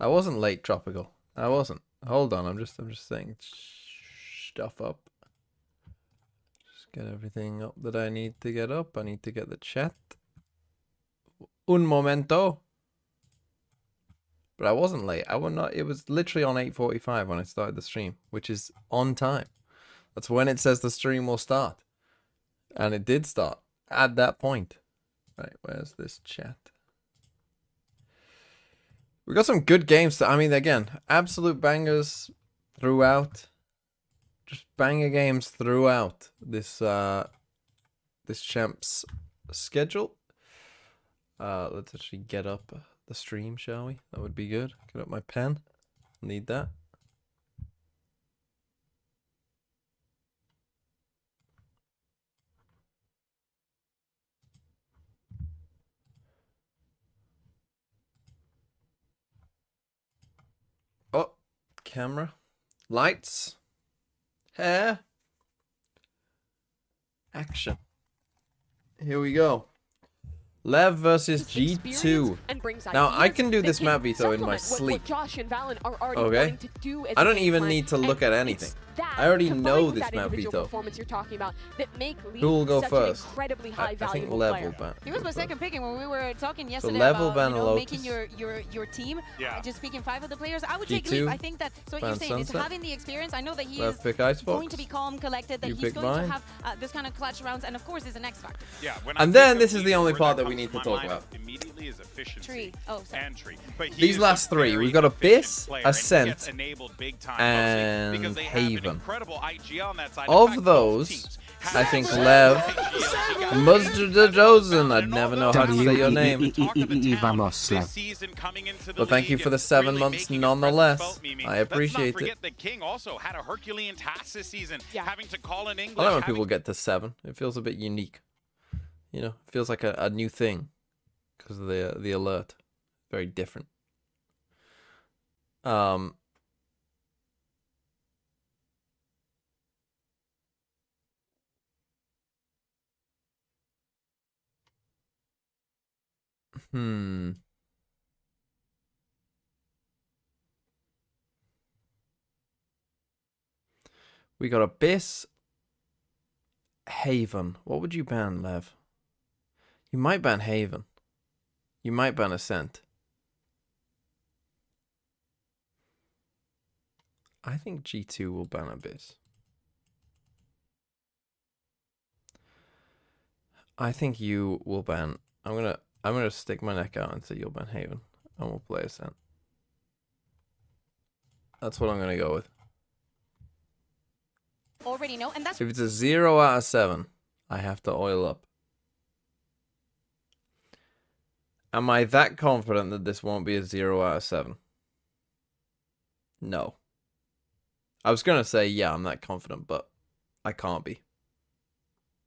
I wasn't late, Tropical. I wasn't. Hold on, I'm just saying stuff up. Just get everything up that I need to get up. I need to get the chat. Un momento. But I wasn't late. I was not. It was literally on 8:45 when I started the stream, which is on time. That's when it says the stream will start. And it did start at that point. Right, where's this chat? We got some good games. I mean, again, absolute bangers throughout. Just banger games throughout this this champ's schedule. Let's actually get up the stream, shall we? That would be good. Get up my pen. Need that. Oh, camera, lights, hair, action. Here we go. LEV versus G2. Now, I can do this map veto in my sleep. Okay? I don't even need to look at anything. I already know this map veto. Who will go first? I think LEV will ban. He was my second picking when we were talking yesterday about making your team. Just picking 5 of the players. I would take G2, LEV. I think that so what you're saying is having the experience. I know that he is pick Icebox. going to be calm, collected, that You he's pick going mine. to have this kind of clutch rounds, and of course is an X factor. Yeah, and then this is the only part that we need to talk about. Immediately is efficiency. Tree. Oh, sorry. And tree. But These last three, we've got Abyss, Ascent, and Haven. Of those, I think LEV, Muzdajozen, I'd never know how to say your name. But thank you for the 7 months nonetheless. I appreciate it. The King also had a Herculean task this season, having to call in English. I like when people get to 7. It feels a bit unique. You know, it feels like a new thing because of the alert. Very different. We got Abyss, Haven. What would you ban, Lev? You might ban Haven. You might ban Ascent. I think G2 will ban Abyss. I think you will ban. I'm gonna stick my neck out and say you'll ban Haven, and we'll play Ascent. That's what I'm gonna go with. Already know, and that's If it's a 0 out of 7, I have to oil up. Am I that confident that this won't be a 0 out of 7? No. I was gonna say yeah, I'm that confident, but I can't be.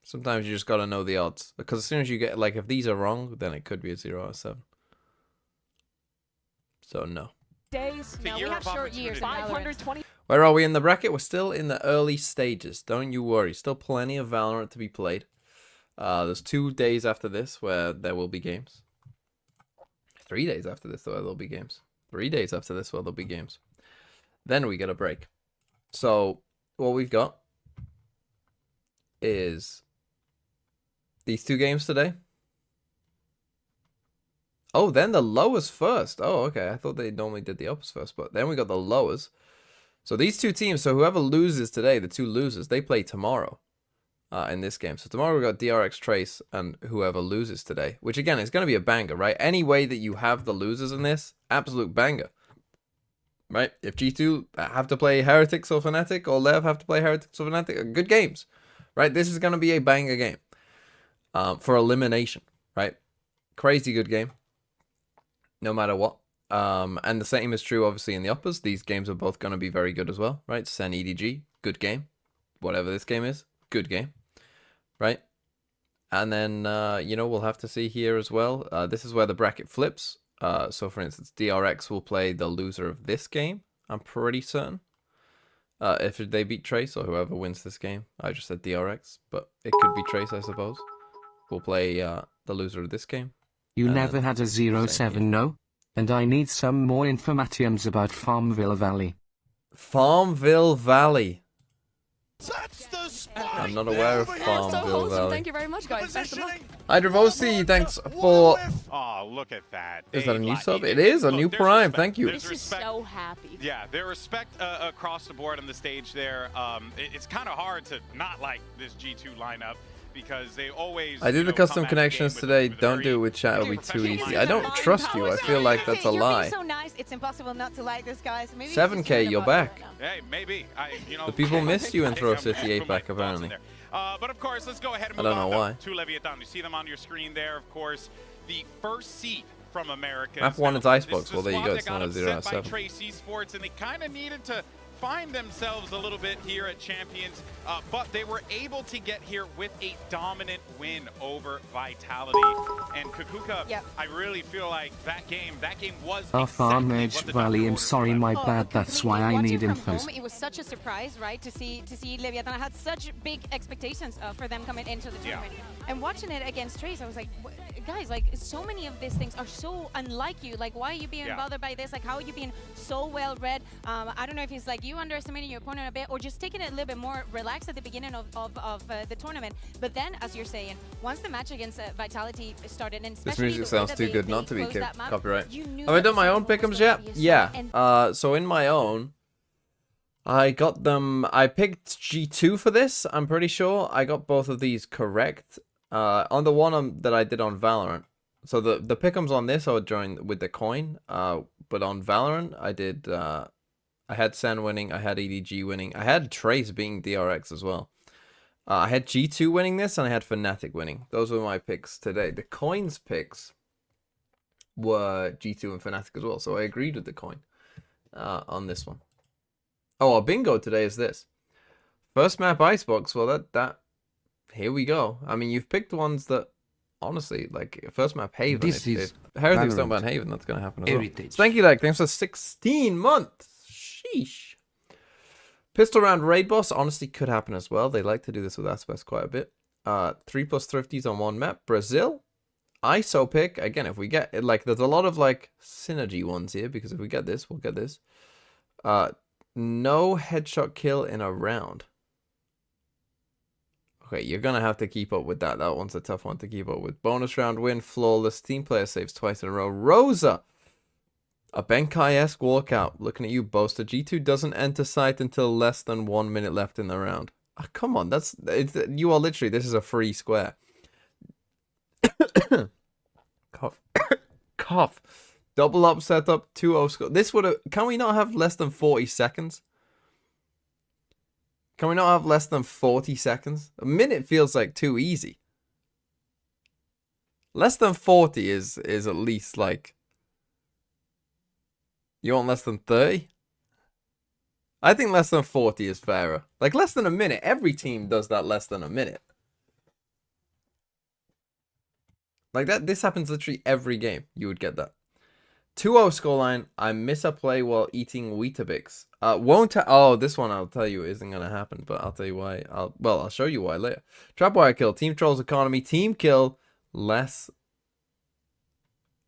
Sometimes you just gotta know the odds. Because as soon as you get, like, if these are wrong, then it could be a 0 out of 7. So, no. days. Now we have short years. 520. Where are we in the bracket? We're still in the early stages. Don't you worry. Still plenty of Valorant to be played. There's 2 days after this where there will be games. 3 days after this where there'll be games. 3 days after this where there'll be games. Then we get a break. So, what we've got is these 2 games today. Oh, then the lowers first. Oh, okay. I thought they normally did the uppers first, but then we got the lowers. So these 2 teams, so whoever loses today, the 2 losers, they play tomorrow in this game. So tomorrow we got DRX Trace and whoever loses today, which again is going to be a banger, right? Any way that you have the losers in this, absolute banger, right? If G2 have to play Heretics or Fnatic, or LEV have to play Heretics or Fnatic, good games, right? This is going to be a banger game for elimination, right? Crazy good game, no matter what. And the same is true, obviously, in the uppers. These games are both going to be very good as well, right? Sen EDG, good game. Whatever this game is, good game, right? And then, you know, we'll have to see here as well. This is where the bracket flips. So, for instance, DRX will play the loser of this game, I'm pretty certain. If they beat Trace or whoever wins this game. I just said DRX, but it could be Trace, I suppose. We'll play the loser of this game. You never had a 0-7, no? And I need some more informations about Farmville Valley. Farmville Valley. That's the spot. I'm not aware of So Farmville wholesome. Valley. Thank you very much, guys. Best of luck. Hydrovosi, thanks for... Oh, look at that. Is that a new lot. sub? It is a new there's prime. respect. Thank you. There's This is respect. so happy. Yeah, there's respect across the board on the stage there. It's kind of hard to not like this G2 lineup because they always. I did the custom connections today. Don't do it with chat. It'll be too easy. I don't trust you. I feel like that's a lie. You're being so nice. It's impossible not to like this, guys. Maybe 7K, you're back. Hey, maybe. The people missed you in Throw City 8 pack, from my thoughts in apparently. there. But of course, let's go ahead and I move don't on know why. to Leviathan. You see them on your screen there, of course. The first seat from America. Map 1 is Icebox. Well, there you go. It's not a 0 out of 7. Trace Esports, and they kind of needed to find themselves a little bit here at Champions, but they were able to get here with a dominant win over Vitality. And Kukuka, I really feel like that game was Farmage Valley, I'm sorry, my bad, that's why I need info. It was such a surprise, right, to see Leviathan. I had such big expectations for them coming into the tournament. And watching it against Trace, I was like, guys, like, so many of these things are so unlike you. Like, why are you being bothered by this? Like, how are you being so well read? I don't know if it's like you underestimating your opponent a bit or just taking it a little bit more relaxed at the beginning of the tournament. But then, as you're saying, once the match against Vitality started, and This especially music sounds too good not to be map, copyright. Have I done my own pick'ems yet? Yeah. So in my own, I got them. I picked G2 for this. I'm pretty sure I got both of these correct. On the one that I did on Valorant. So the pick'ems on this I would join with the coin. But on Valorant I did. I had Sen winning. I had EDG winning. I had Trace being DRX as well. I had G2 winning this, and I had Fnatic winning. Those were my picks today. The coins picks were G2 and Fnatic as well, so I agreed with the coin on this one. Oh, our bingo today is this. First map Icebox, well, that here we go. I mean, you've picked ones that, honestly, like, first map Haven. If Heretics don't ban Haven, that's going to happen as well. Thank you, like, thanks for 16 months. Sheesh. Pistol round raid boss honestly could happen as well. They like to do this with Aspas quite a bit. 3+ thrifties on one map. Brazil. ISO pick. Again, if we get it, like, there's a lot of like synergy ones here because if we get this, we'll get this. No headshot kill in a round. Okay, you're gonna have to keep up with that. That one's a tough one to keep up with. Bonus round win, flawless. Team player saves twice in a row. Rosa. A Benkai-esque walkout. Looking at you, Boaster. G2 doesn't enter site until less than 1 minute left in the round. Oh, come on, you are literally, this is a free square. Cough. Cough. Double up setup, 2-0 score. This would have, can we not have less than 40 seconds? Can we not have less than 40 seconds? A minute feels like too easy. Less than 40 is at least like... You want less than 30? I think less than 40 is fairer. Like, less than a minute. Every team does that less than a minute. Like, this happens literally every game. You would get that. 2-0 scoreline. I miss a play while eating Weetabix. Oh, this one I'll tell you isn't going to happen, but I'll tell you why. I'll show you why later. Trapwire kill. Team Trolls economy. Team kill. Less.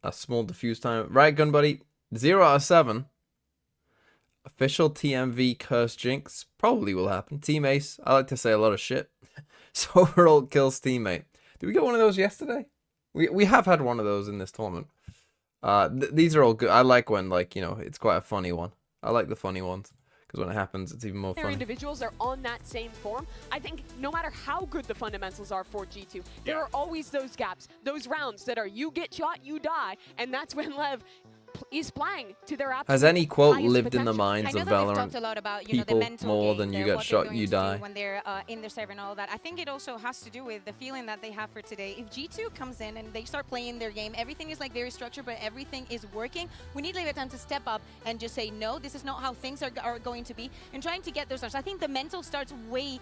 A small diffuse time. Right, gun buddy. 0 out of 7. Official TMV curse jinx. Probably will happen. Team ace. I like to say a lot of shit. So overall kills teammate. Did we get one of those yesterday? We have had one of those in this tournament. These are all good. I like when, like, you know, it's quite a funny one. I like the funny ones. Because when it happens, it's even more fun. Individuals are on that same form. I think no matter how good the fundamentals are for G2, there are always those gaps, those rounds that are you get shot, you die, and that's when LEV is playing to their absolute Has any quote highest lived potential. in the minds of Valorant a lot about, people the mental more game than you there, get what shot, they're you going to die? do when they're in their server and all that. I think it also has to do with the feeling that they have for today. If G2 comes in and they start playing their game, everything is like very structured, but everything is working. We need Leviathan to step up and just say, no, this is not how things are going to be, and trying to get those starts. I think the mental starts way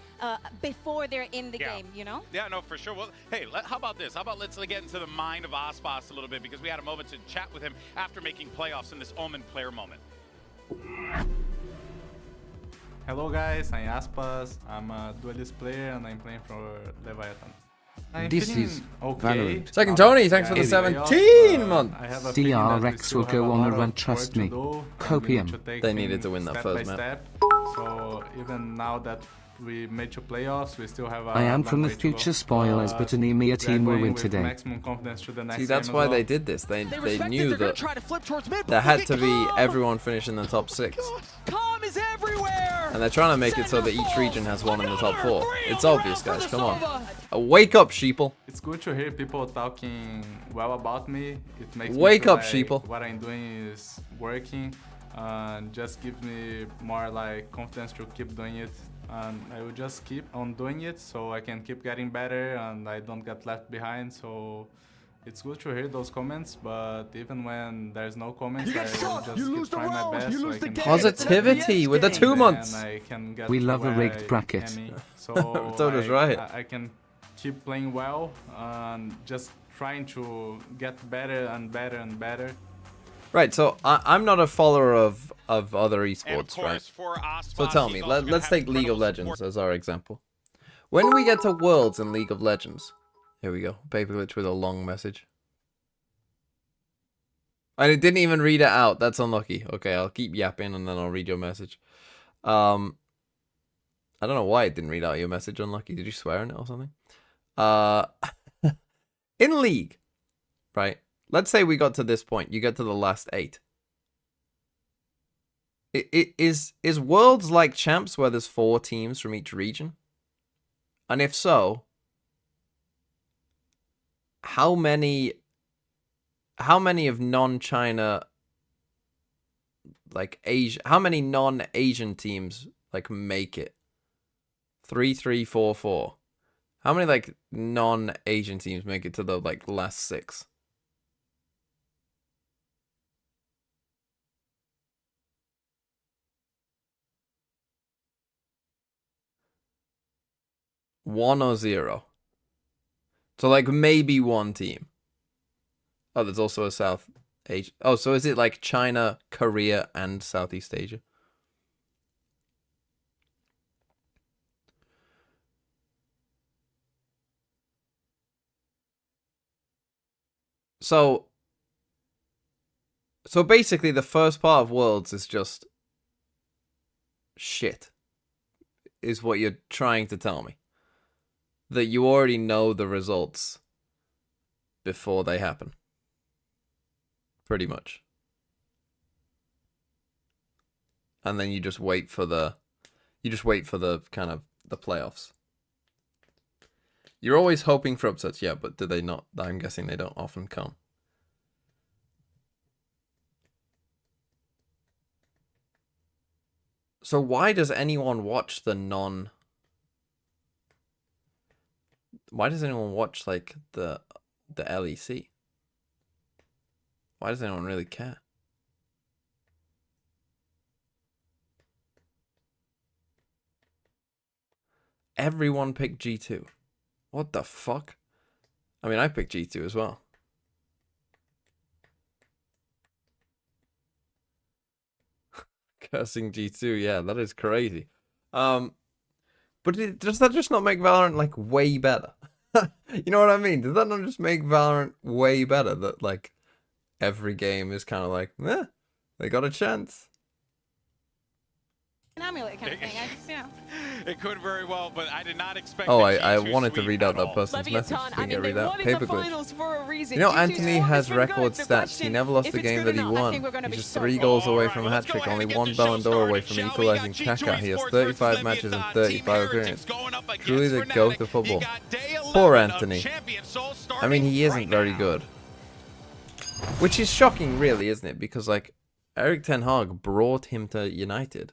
before they're in the game, you know? Yeah, no, for sure. Well, hey, how about this? How about let's get into the mind of Aspas a little bit, because we had a moment to chat with him after making playoffs in this Omen player moment. Hello guys, I'm Aspas. I'm a duelist player and I'm playing for Leviathan. This is Valorant. Second Tony, thanks for the 17 months. DRX will go on a run, trust me. Copium. They needed to win that first map. So even now that we made to playoffs, we still have I am from the future spoilers, but an EMEA team will win today. Maximum confidence to the next See, that's game why as well. they did this. They knew that there had to be everyone finishing the top 6. Calm is everywhere. And they're trying to make it so that each region has one in the top 4. It's obvious, guys. Come on. Wake up, sheeple. It's good to hear people talking well about me. It makes Wake me feel up, like sheeple. what I'm doing is working, and just gives me more like confidence to keep doing it. And I will just keep on doing it so I can keep getting better and I don't get left behind. So it's good to hear those comments, but even when there's no comments, I will just keep trying my best so I can Positivity with the 2 months. and I can get We to love a where rigged I bracket. am. So So does Riot. I can keep playing well and just trying to get better and better and better. Right, so I'm not a follower of other And of esports, right? course, for Aspas, So tell he's me, also gonna let's have take League of incredible Legends support. as our example. When we get to Worlds in League of Legends, here we go, paper glitch with a long message. And it didn't even read it out. That's unlucky. Okay, I'll keep yapping and then I'll read your message. I don't know why it didn't read out your message. Unlucky. Did you swear in it or something? In League, right? Let's say we got to this point. You get to the last 8. Is Worlds like Champs where there's 4 teams from each region? And if so, how many of non-China, like Asia, how many non-Asian teams like make it? 3, 3, 4, 4. How many like non-Asian teams make it to the like last 6? One or 0. So like maybe 1 team. Oh, there's also a South Asia. Oh, so is it like China, Korea, and Southeast Asia? So basically the first part of Worlds is just shit. Is what you're trying to tell me. That you already know the results before they happen. Pretty much. And then you just wait for the kind of the playoffs. You're always hoping for upsets, yeah, but do they not? I'm guessing they don't often come. So why does anyone watch why does anyone watch like the LEC? Why does anyone really care? Everyone picked G2. What the fuck? I mean, I picked G2 as well. Cursing G2, yeah, that is crazy. But does that just not make Valorant like way better? You know what I mean? Does that not just make Valorant way better? That like every game is kind of like, they got a chance. An amulet kind of thing. I just, It could very well, but I did not expect. Oh, the I G2 wanted to sweep read out at that all. person's message. Leviathan, I Didn't mean, get they read out. won in the Paper glitch. finals for a reason. You know, G2's Anthony form has has been good. record The stats. He question, never lost if a it's game good that he enough, I won. think we're gonna He's be just so 3 goals away Alright, from a well, hat let's go trick. ahead Only and get 1 this Ballon show d'Or away started, from shall we? equalizing Got G2 Kaka. He has Esports 35 versus matches and Leviathan. 35 Team appearances. Heretics going up against Truly the Fnatic. GOAT of You football. got day Poor 11 of Anthony. Champions Soul I mean, he starting isn't right very now. good. Which is shocking, really, isn't it? Because, like, Eric Ten Hag brought him to United.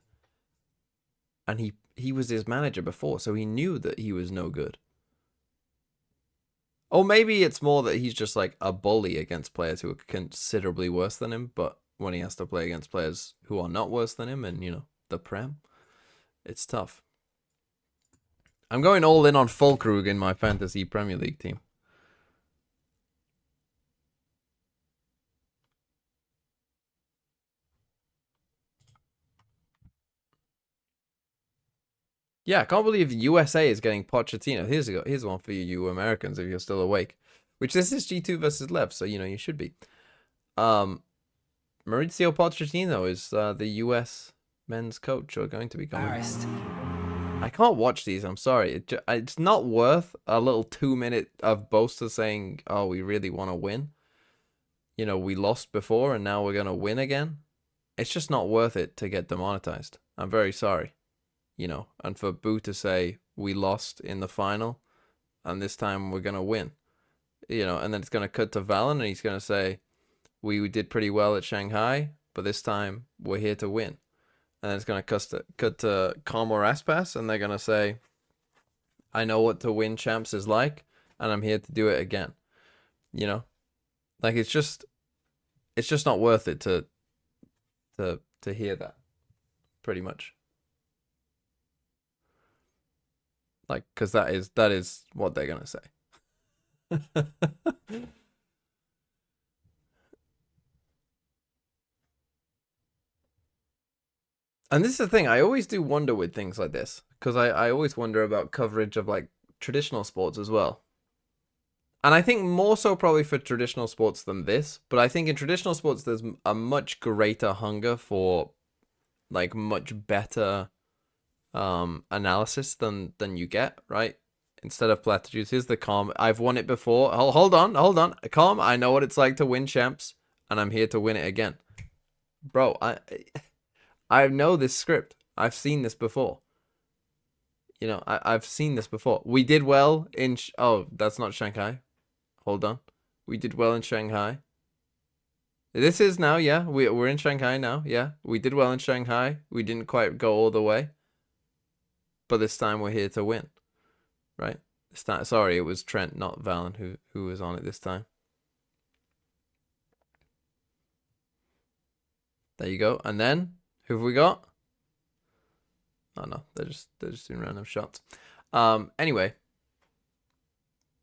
And he was his manager before, so he knew that he was no good. Or maybe it's more that he's just, like, a bully against players who are considerably worse than him, but when he has to play against players who are not worse than him and, you know, the Prem, it's tough. I'm going all in on Fulkrug in my fantasy Premier League team. Yeah, I can't believe USA is getting Pochettino. Here's one for you Americans if you're still awake. Which this is G2 versus LEV, so you should be. Mauricio Pochettino is the US men's coach, or going to be coming. I can't watch these. I'm sorry. It's not worth a little 2-minute of boasters saying, "Oh, we really want to win." We lost before and now we're gonna win again. It's just not worth it to get demonetized. I'm very sorry. And for Boo to say we lost in the final and this time we're going to win, and then it's going to cut to Valen and he's going to say we did pretty well at Shanghai, but this time we're here to win. And then it's going to cut to Calm or Aspas and they're going to say, I know what to win champs is like and I'm here to do it again. Like it's just not worth it to hear that, pretty much. Like, because that is what they're gonna say. And this is the thing, I always do wonder with things like this, because I always wonder about coverage of like traditional sports as well. And I think more so probably for traditional sports than this, but I think in traditional sports there's a much greater hunger for like much better analysis than you get, right? Instead of platitudes, here's the Calm. I've won it before. Hold on. Calm, I know what it's like to win champs, and I'm here to win it again. Bro, I know this script. I've seen this before. I've seen this before. We did well in... Oh, that's not Shanghai. Hold on. We did well in Shanghai. This is now, yeah. We're in Shanghai now, yeah. We did well in Shanghai. We didn't quite go all the way. But this time we're here to win. Right? Sorry, it was Trent, not Valen, who was on it this time. There you go. And then, who have we got? Oh no, they're just doing random shots. Anyway,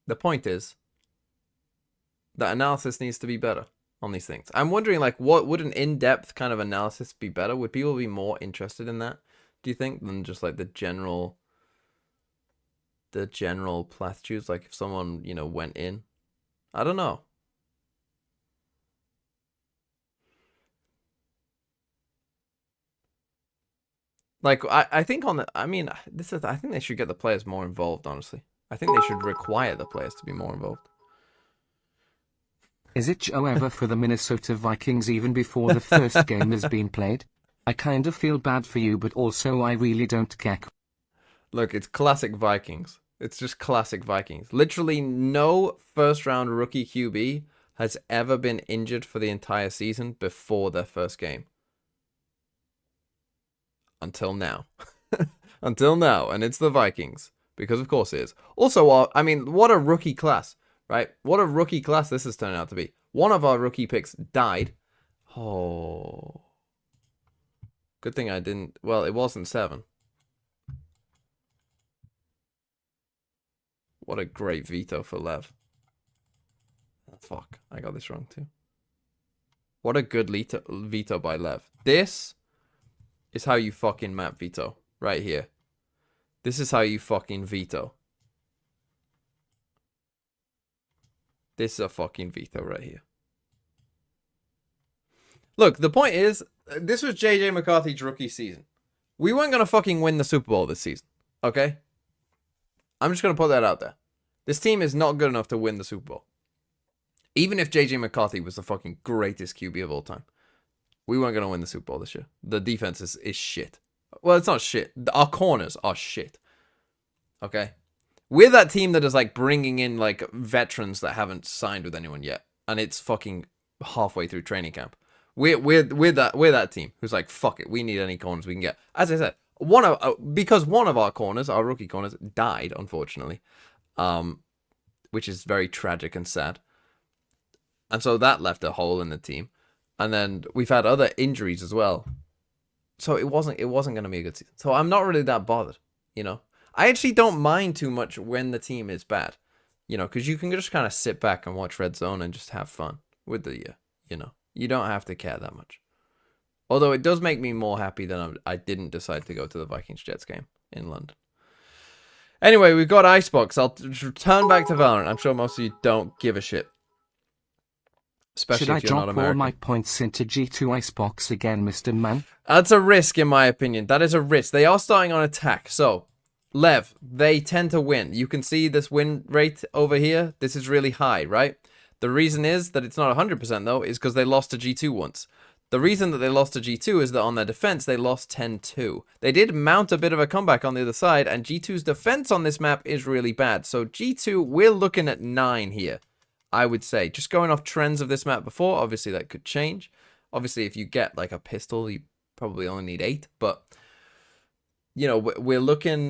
the point is that analysis needs to be better on these things. I'm wondering, like, what would an in-depth kind of analysis be better? Would people be more interested in that, do you think, than just like the general platitudes? Like if someone, went in, I don't know. Like I think I think they should get the players more involved, honestly. I think they should require the players to be more involved. Is it show ever for the Minnesota Vikings even before the first game has been played? I kind of feel bad for you, but also I really don't care. Look, it's classic Vikings. It's just classic Vikings. Literally no first-round rookie QB has ever been injured for the entire season before their first game. Until now. Until now. And it's the Vikings. Because of course it is. Also, what a rookie class, right? What a rookie class this has turned out to be. One of our rookie picks died. Oh. Good thing I didn't... Well, it wasn't 7. What a great veto for Lev. Fuck, I got this wrong too. What a good veto by Lev. This is how you fucking map veto. Right here. This is how you fucking veto. This is a fucking veto right here. Look, the point is, this was JJ McCarthy's rookie season. We weren't going to fucking win the Super Bowl this season. Okay? I'm just going to put that out there. This team is not good enough to win the Super Bowl. Even if JJ McCarthy was the fucking greatest QB of all time, we weren't going to win the Super Bowl this year. The defense is shit. Well, it's not shit. Our corners are shit. Okay? We're that team that is like bringing in like veterans that haven't signed with anyone yet. And it's fucking halfway through training camp. We're that team who's like, fuck it, we need any corners we can get. As I said, because one of our corners, our rookie corners, died, unfortunately. Which is very tragic and sad. And so that left a hole in the team. And then we've had other injuries as well. So it wasn't going to be a good season. So I'm not really that bothered, I actually don't mind too much when the team is bad, because you can just kind of sit back and watch Red Zone and just have fun with the, you don't have to care that much. Although it does make me more happy that I didn't decide to go to the Vikings-Jets game in London. Anyway, we've got Icebox. I'll turn back to Valorant. I'm sure most of you don't give a shit. Especially Should I if you're not drop all American. my points into G2 Icebox again, Mr. Man? That's a risk, in my opinion. That is a risk. They are starting on attack. So, LEV, they tend to win. You can see this win rate over here. This is really high, right? The reason is that it's not 100% though, is because they lost to G2 once. The reason that they lost to G2 is that on their defense, they lost 10-2. They did mount a bit of a comeback on the other side, and G2's defense on this map is really bad. So G2, we're looking at 9 here, I would say. Just going off trends of this map before, obviously that could change. Obviously, if you get like a pistol, you probably only need 8, but... You know, we're looking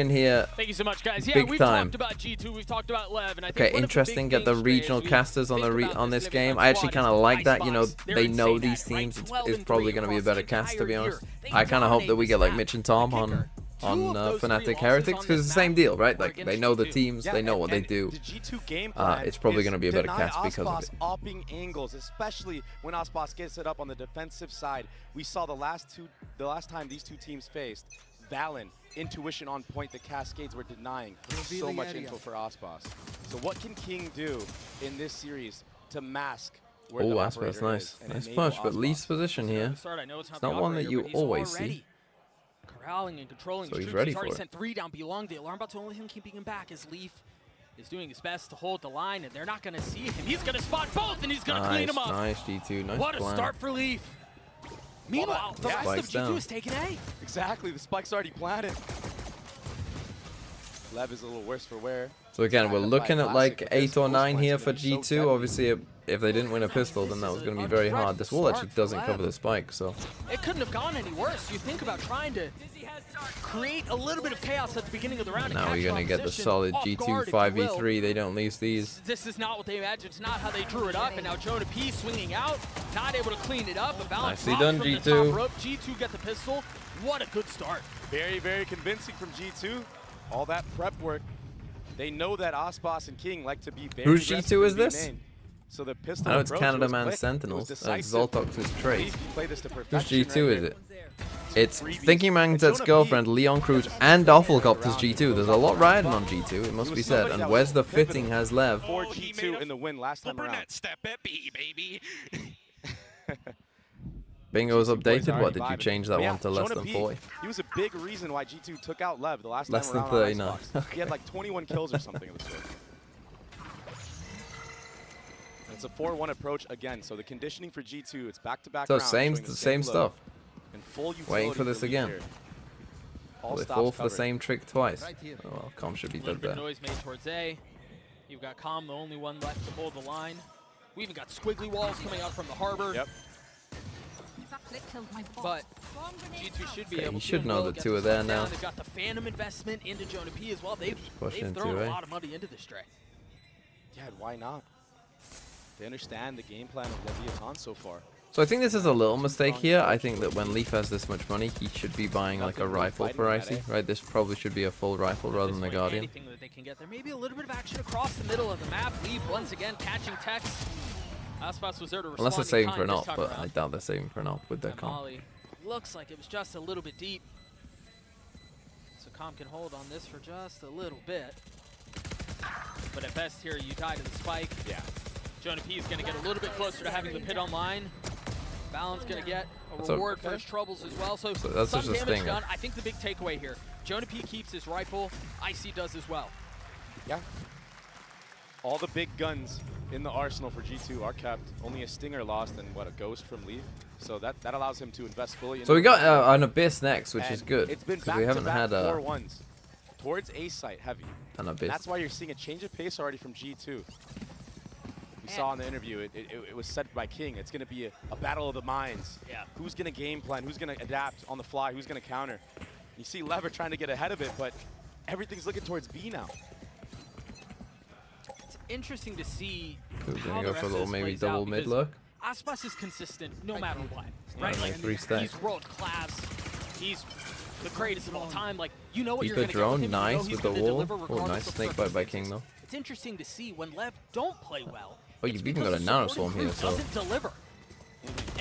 here. Thank you so much, guys. Yeah, big we've time. talked about G2, we've talked about LEV, and I think Okay, one interesting. Of the Get the big regional things casters on on this game. I actually kind of like that. You know, they know these teams. It's probably going to be a better cast, to be honest. I kind of hope that we get like Mitch and Tom on Fnatic Heretics, because it's the same deal, right? Like they know the teams, they know what they do. It's probably going to be a better cast because of it. Opping angles, especially when Aspas gets it up on the defensive side. We saw the last time these two teams faced. Valen, intuition on point, the Cascades were denying. So much info for Aspas. So what can King do in this series to mask where the Aspas, operator nice. is and Nice enable push, but Aspas? Leaf's position here. It's not one that you always see. Corralling and controlling So his he's troops. ready He's already for it. sent 3 down below the alarm bell, only him keeping him back as Leaf is doing his best to hold the line, and they're not going to see him. He's going to spot both, and he's going to clean them up. Nice, G2, nice What a plan. start for Leaf. Meanwhile, the rest of Spikes G2 down. is taking A. Exactly, the spike's already planted. Lev is a little worse for wear. So again, we're looking at like Classic, 8 or 9 here for it's so G2. deadly. Obviously, if they didn't win a pistol, then that was going to be very hard. This wall actually doesn't cover the spike, so... It couldn't have gone any worse. You think about trying to create a little bit of chaos at the beginning of the round. Now we're going to get the solid G2 5v3. They don't lose these. This is not what they imagined. It's not how they drew it up. And now Jonah P swinging out, not able to clean it up. A balance Nicely done, from the G2. top rope. G2 get the pistol. What a good start. Very, very convincing from G2. All that prep work. They know that Aspas and King like to be very Whose aggressive G2 is in B this? main. So the pistol I know it's approach Canada was Man quick, it Sentinels. was That's decisive. Zoltox's trade. Leaf played this to Whose perfection G2 right is here. it? It's Freebies. Thinking Man's Jonah girlfriend, P. Leon Cruz, and Doppelkopter's G2. There's a lot riding on G2, it must be said. And where's the fitting has Lev? For G2 in the win last time around. Step at B, baby. Bingo's G2 boys updated? already What, did you vibing. change that But yeah, one to less Jonah than P, 40? He was a big reason why G2 took out Lev the last Less time than around 39. on Icebox. He had like 21 kills or something of the sort. It's a 4-1 approach again, so the conditioning for G2, it's back-to-back So rounds. same showing the same load stuff. and full Waiting for utility this Leaf again. here. All They stops fall for the covered. same trick twice. Oh well, Calm should be A little dead bit of there. noise made towards A. You've got Calm, the only one left to hold the line. We even got squiggly walls coming out from the harbor. Yep. But G2 should be Okay, able you to should and know will the get two this are there one now. down. They've got the Phantom investment into Jonah P as well. They've into thrown A. a lot of money into this Stray. Yeah, and why not? They understand the game plan of Leviathan so far. So I think this is a little mistake here. I think that when Leaf has this much money, he should be buying like a rifle for Icy, right? This probably should be a full rifle rather than a Guardian. Anything that they can get there. Maybe a little bit of action across the middle of the map. Leaf once again catching text. Aspas was there to respond. Unless they're saving in for an time AWP, this but time I around. doubt they're saving for an AWP with their And comp. Molly looks like it was just a little bit deep. So Calm can hold on this for just a little bit. But at best here, you die to the spike. Yeah. Jonah P is going to get a little bit closer to having the pit online. Balan's going to get a That's a- reward for his troubles as well. So that's some just a damage stinger. done. I think the big takeaway here, Jonah P keeps his rifle. Icy does as well. Yeah. All the big guns in the arsenal for G2 are kept. Only a Stinger lost and what, a Ghost from Leaf. So that allows him to invest fully in So we the got arsenal. an Abyss next, which is And good. It's been Because we haven't back-to-back had 4-1s towards A site heavy. an And Abyss. that's why you're seeing a change of pace already from G2. We saw in the interview, it was said by King, it's going to be a battle of the minds. Yeah. Who's going to game plan? Who's going to adapt on the fly? Who's going to counter? You see Lever trying to get ahead of it, but everything's looking towards B now. It's interesting to see We're how gonna the go for a rest little of this maybe plays double out, mid because look. Aspas is consistent no matter what, right? Yeah, Like, three stack. he's world class. He's the greatest of all time. Like, you know what Keep you're the going to get with drone, him. You know nice he's with the gonna wall. deliver Oh, regardless nice of snake bite by circumstances. King though. It's interesting to see when Lev don't play well. Oh, it's you've even because got a the nano supporting swarm here, crew so doesn't deliver.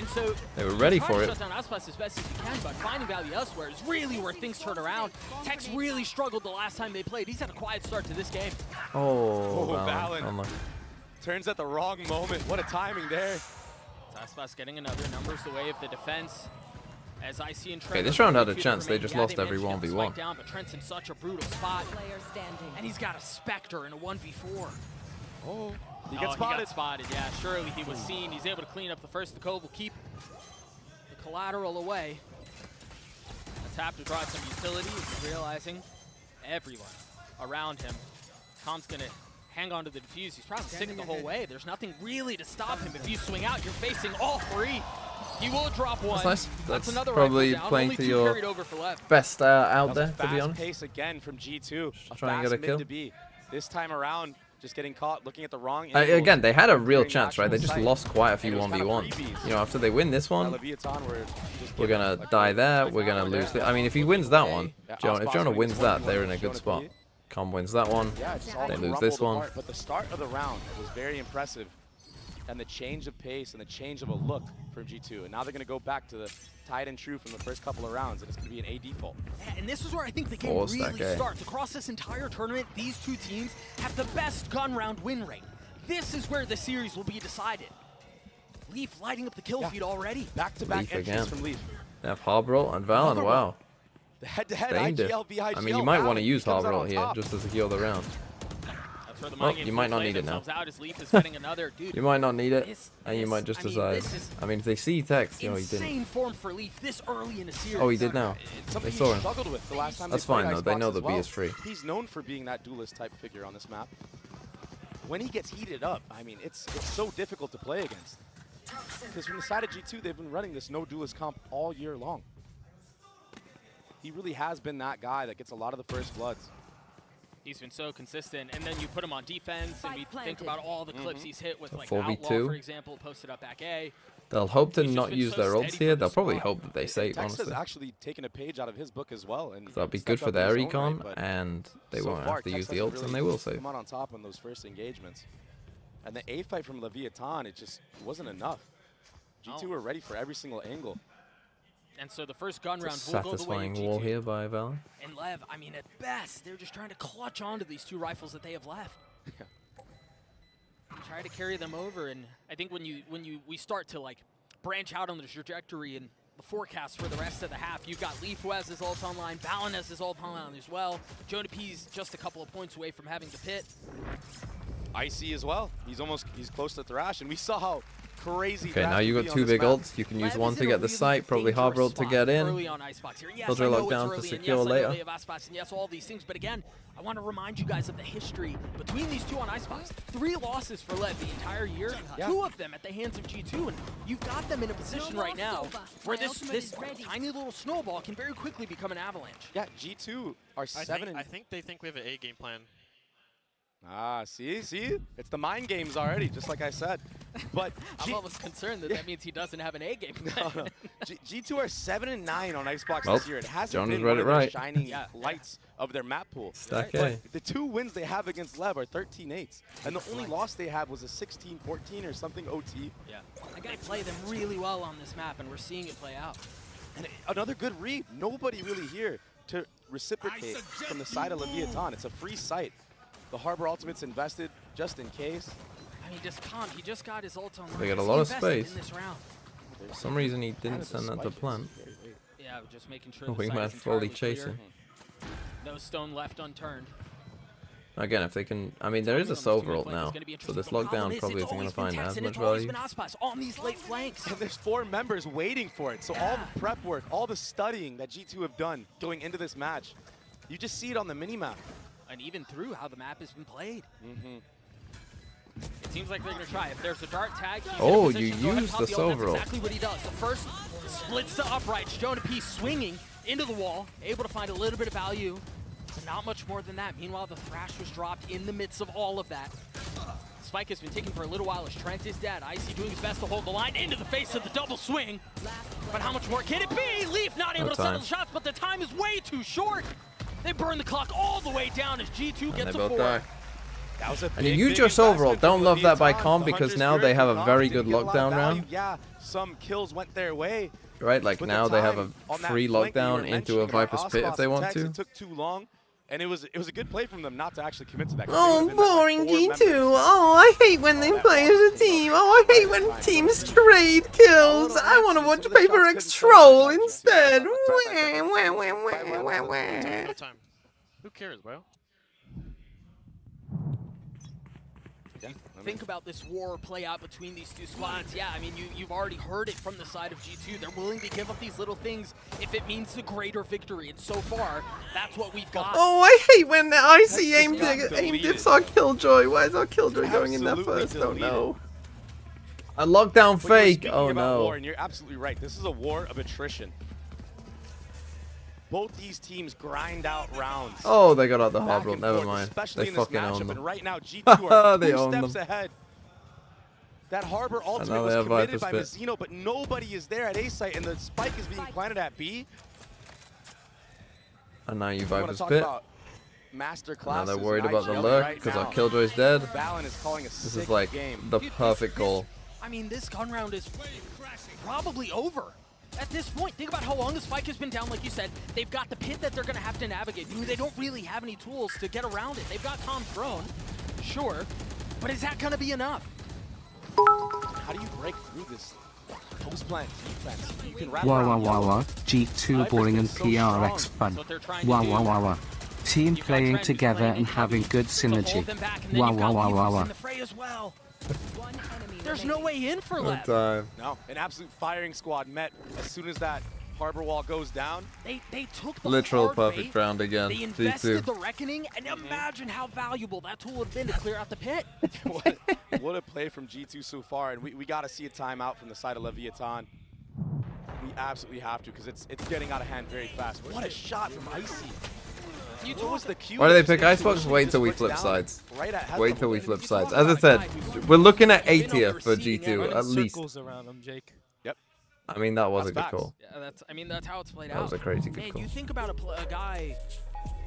And so They were ready try for to it. shut down Aspas as best as you can, but finding value elsewhere is really where things turn around. Tex really struggled the last time they played. He's had a quiet start to this game. Oh, Valen. Valen. Turns at the wrong moment. What a timing there. Aspas getting another numbers away of the defense. As I see in Trent. Okay, this round had a chance. They just lost every 1v1. Down, but Trent's in such a brutal spot. And he's got a Spectre in a 1v4. Oh, he He gets spotted. got spotted, yeah. Surely he was seen. He's able to clean up the first. The Cove will keep the collateral away. A tap to draw some utility. He's realizing everyone around him. Com's going to hang on to the defuse. He's probably sitting the whole way. There's nothing really to stop him. If you swing out, you're facing all three. He will drop one. That's nice. That's another probably rifle down. playing Only to two your carried over for Lev. best out there, to Fast be honest. pace again from G2. A try and fast get a mid kill. to B. This time around, just getting caught looking at the wrong Again, they had a real clearing chance, right? They just actual lost quite a sight. few And it was kind of 1v1s. freebies. You know, after they win this one, Leviathan were just we're giving gonna up, like, die there. right We're now, gonna lose. yeah. I mean, if he wins that one, Yeah, if Aspas Jonah winning wins this that, one, they're in a good Jonah spot. P. Com wins that one. Yeah, it's all They lose crumbled this one. apart, but the start of the round was very impressive. And the change of pace and the change of a look from G2. And now they're going to go back to the tied and true from the first couple of rounds, and it's going to be an A default. Yeah, and this is where I think the game Force that really guy. starts. Across this entire tournament, these two teams have the best gun round win rate. This is where the series will be decided. Leaf lighting up the kill feed already. Back-to-back Leaf entries again. from Leaf. They have Harborough and Valen. Another Wow. The head-to-head Dangerous. IGL v IGL. I mean, you might want to Valen use comes out Harborough on here top. just as a heal the round. That's where the Well, mind games you might will not play need it now. themselves out as Leaf is getting another. Dude, You might not need it, this- and you might just I mean, decide. this is I mean, if they see text, you know, he insane didn't. form for Leaf this early in the series. Oh, he did now. It's something They saw he him. struggled with the last time That's they played fine, though. They Icebox know as the B well. is free. He's known for being that duelist type figure on this map. When he gets heated up, I mean, it's so difficult to play against. Because from the side of G2, they've been running this no duelist comp all year long. He really has been that guy that gets a lot of the first bloods. He's been so consistent, and then you put him on defense, and we think about all the clips he's hit with, A like 4v2. Outlaw, for example, posted up back A. They'll hope to He's just not been use so their steady ults from here. the They'll probably start. hope that they save, Tex has honestly. actually taken a page out of his book as well. And That'll be stepped good for up in their his own econ, right, but and they so won't far, have to Tex use the hasn't ults, and really they will save. come out on top in those first engagements. And the A fight from Leviathan, it just wasn't enough. G2 were ready for every single angle. And so the first gun round It's a will go the way of satisfying wall G2. here by Valen. And Lev, I mean, at best, they're just trying to clutch onto these two rifles that they have left. Try to carry them over, and I think when we start to like branch out on the trajectory and the forecast for the rest of the half, you've got Leaf who has his ult online, Valen has his ult online as well. Jonah P's just a couple of points away from having to pit. Icy as well. He's close to Thrash, and we saw how crazy. Okay, Thrash now you can got be on two this big map. ults. You can use Lev one is to in a get the really site, probably dangerous Harborough to spot get in. early on Icebox here. Yes, Filter I know lockdown it's to early, secure and yes, I know later. they have Aspas, and yes, all these things. But again, I want to remind you guys of the history between these two on Icebox. 3 losses for Lev the entire year, 2 of them at the hands of G2, and you've got them in a position right now where this tiny little snowball can very quickly become an avalanche. Yeah, G2 are 7. I think they think we have an A game plan. Ah, see? It's the mind games already, just like I said. But I'm almost concerned that means he doesn't have an A game plan. no. G2 are 7-9 on Icebox Well, this year. It hasn't Jonas been read one it of the right. shining lights of their map pool. Stack But A. the 2 wins they have against Lev are 13-8s. And the only loss they had was a 16-14 or something OT. Yeah, they play them really well on this map, and we're seeing it play out. And another good read. Nobody really here to reciprocate from the side of Leviathan. It's a free site. The Harbor Ultimate's invested just in case. I mean, he just got his ult on. They got a He lot of invested space. in this round. For some reason, he didn't That is a send that to spike. plant. Yeah, just making sure Oh, the he site might is have fully entirely clear. chasing. No stone left unturned. Again, if they can, I mean, there is a Silver ult now, so this lockdown probably isn't going to find as much value. On these late flanks. And there's 4 members waiting for it. So all the prep work, all the studying that G2 have done going into this match, you just see it on the minimap. And even through how the map has been played. It seems like they're going to try. If there's a dart tag, he's Oh, in a you position to go ahead and used pop the ult. Silver ult. That's exactly what he does. The first splits to uprights. Jonah P swinging into the wall, able to find a little bit of value. But not much more than that. Meanwhile, the Thrash was dropped in the midst of all of that. Spike has been taken for a little while as Trent is dead. Icy doing his best to hold the line into the face of the double swing. But how much more can it be? Leaf not able to settle the shots, but the time is way too short. They burn the clock all the way down as G2 And gets they a both 4. die. That was a And you big just investment overall from don't love that by Leviathan. Com The because Hunter's now Fury they have from a Com very didn't good get a lot of lockdown value. round. Yeah, some kills went their way. Right, like But now the they have time a on that free flank that you were lockdown into a mentioning about Viper's Pit if Aspas they and want Tex, to. It took too long, and it was a good play from them not to actually commit to that. 'cause Oh, they would've been boring like 4 G2. members. Oh, I hate when they that play as Watch a came team. up Oh, I hate right when behind teams them. trade kills. little I want to X's, watch some of the shots Paper couldn't X fall troll by G2. instead. But try back No time. Who cares, bro? Think about this war play out between these two squads. Yeah, I mean, you've already heard it from the side of G2. They're willing to give up these little things if it means the greater victory. And so far, that's what we've got. Oh, I hate when I see Tex aim just got deleted. diffs our Killjoy. Why is our Killjoy going in there Absolutely first? Don't deleted. know. A lockdown But you were fake. speaking Oh about no. war, and you're absolutely right. This is a war of attrition. Both these teams grind out rounds. Oh, they got out the back hard roll. and Never forth, mind. especially They in this fucking matchup. own And them. right now, G2 are They 2 own steps them. ahead. That Harbor ultimate now was they have committed Viper's by Pit. Mazzino, but nobody is there at A site, and the spike is being planted at B. And now you You want to Viper's talk Pit. about master Now classes. they're worried about the IGL lurk right because now. our Killjoy's dead. Valen is calling a This sick is like game. the Dude, perfect goal. I mean, this gun round is probably over. At this point, think about how long the spike has been down. Like you said, they've got the pit that they're going to have to navigate through. They don't really have any tools to get around it. They've got Tom drone, sure, but is that going to be enough? How do you break through this post plant defense? You can wrap Wah around wah wah yellow. wah. G2 Viper's boring been and so PRX strong. fun. That's what they're trying to Wah do. wah wah wah. Team You've got playing Trent who's together playing and in having good to hold synergy. them back, and then Wah you've wah got wah Leaf wah who's wah. in the fray as well. One enemy There's no remaining. way in for Good Lev. time. No, an absolute firing squad met as soon as that harbor wall goes down. They took the Literal hard perfect way, round again. They invested G2. the reckoning, and imagine how valuable that tool would have been to clear out the pit. What a play from G2 so far, and we got to see a timeout from the side of Leviathan. We absolutely have to because it's getting out of hand very fast. What a shot from Icy. What was the cue? Why do they Just pick intuition Icebox? Wait just till we puts flip down sides. Right at head Wait level. till we And flip you sides. talk As I about said, a guy who's we're looking at They've been on 80th the for receiving end, G2 running at least. Circles around him, Jake. Yep. I mean, that was a That's good facts. call. Yeah, that's how it's played That out. was a crazy good Man, call. you think about a guy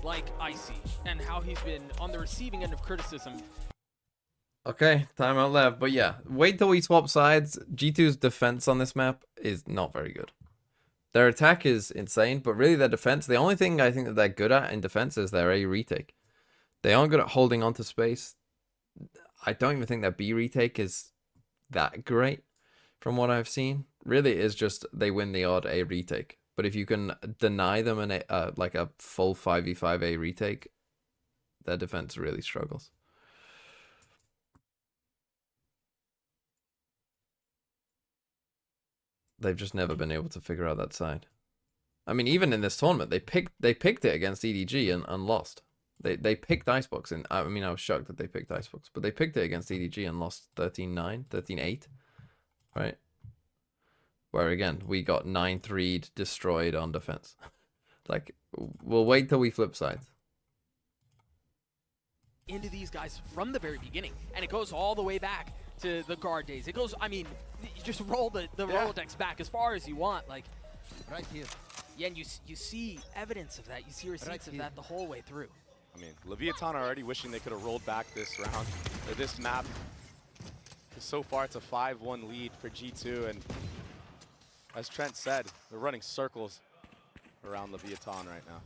like Icy and how he's been on the receiving end of criticism. Okay, timeout left. But yeah, wait till we swap sides. G2's defense on this map is not very good. Their attack is insane, but really their defense, the only thing I think that they're good at in defense is their A retake. They aren't good at holding onto space. I don't even think their B retake is that great from what I've seen. Really, it is just they win the odd A retake. But if you can deny them like a full 5v5 A retake, their defense really struggles. They've just never been able to figure out that side. I mean, even in this tournament, they picked it against EDG and lost. They picked Icebox, and I mean, I was shocked that they picked Icebox, but they picked it against EDG and lost 13-9, 13-8, right? Where again, we got 9-3'd, destroyed on defense. Like, we'll wait till we flip sides. Into these guys from the very beginning, and it goes all the way back to the guard days. It goes, I mean, you just roll the Rolodex back as far as you want, like Right here. yeah, and you see evidence of that. You see receipts of that the whole way through. I mean, Leviathan are already wishing they could have rolled back this round, or this map. So far, it's a 5-1 lead for G2, and as Trent said, they're running circles around Leviathan right now.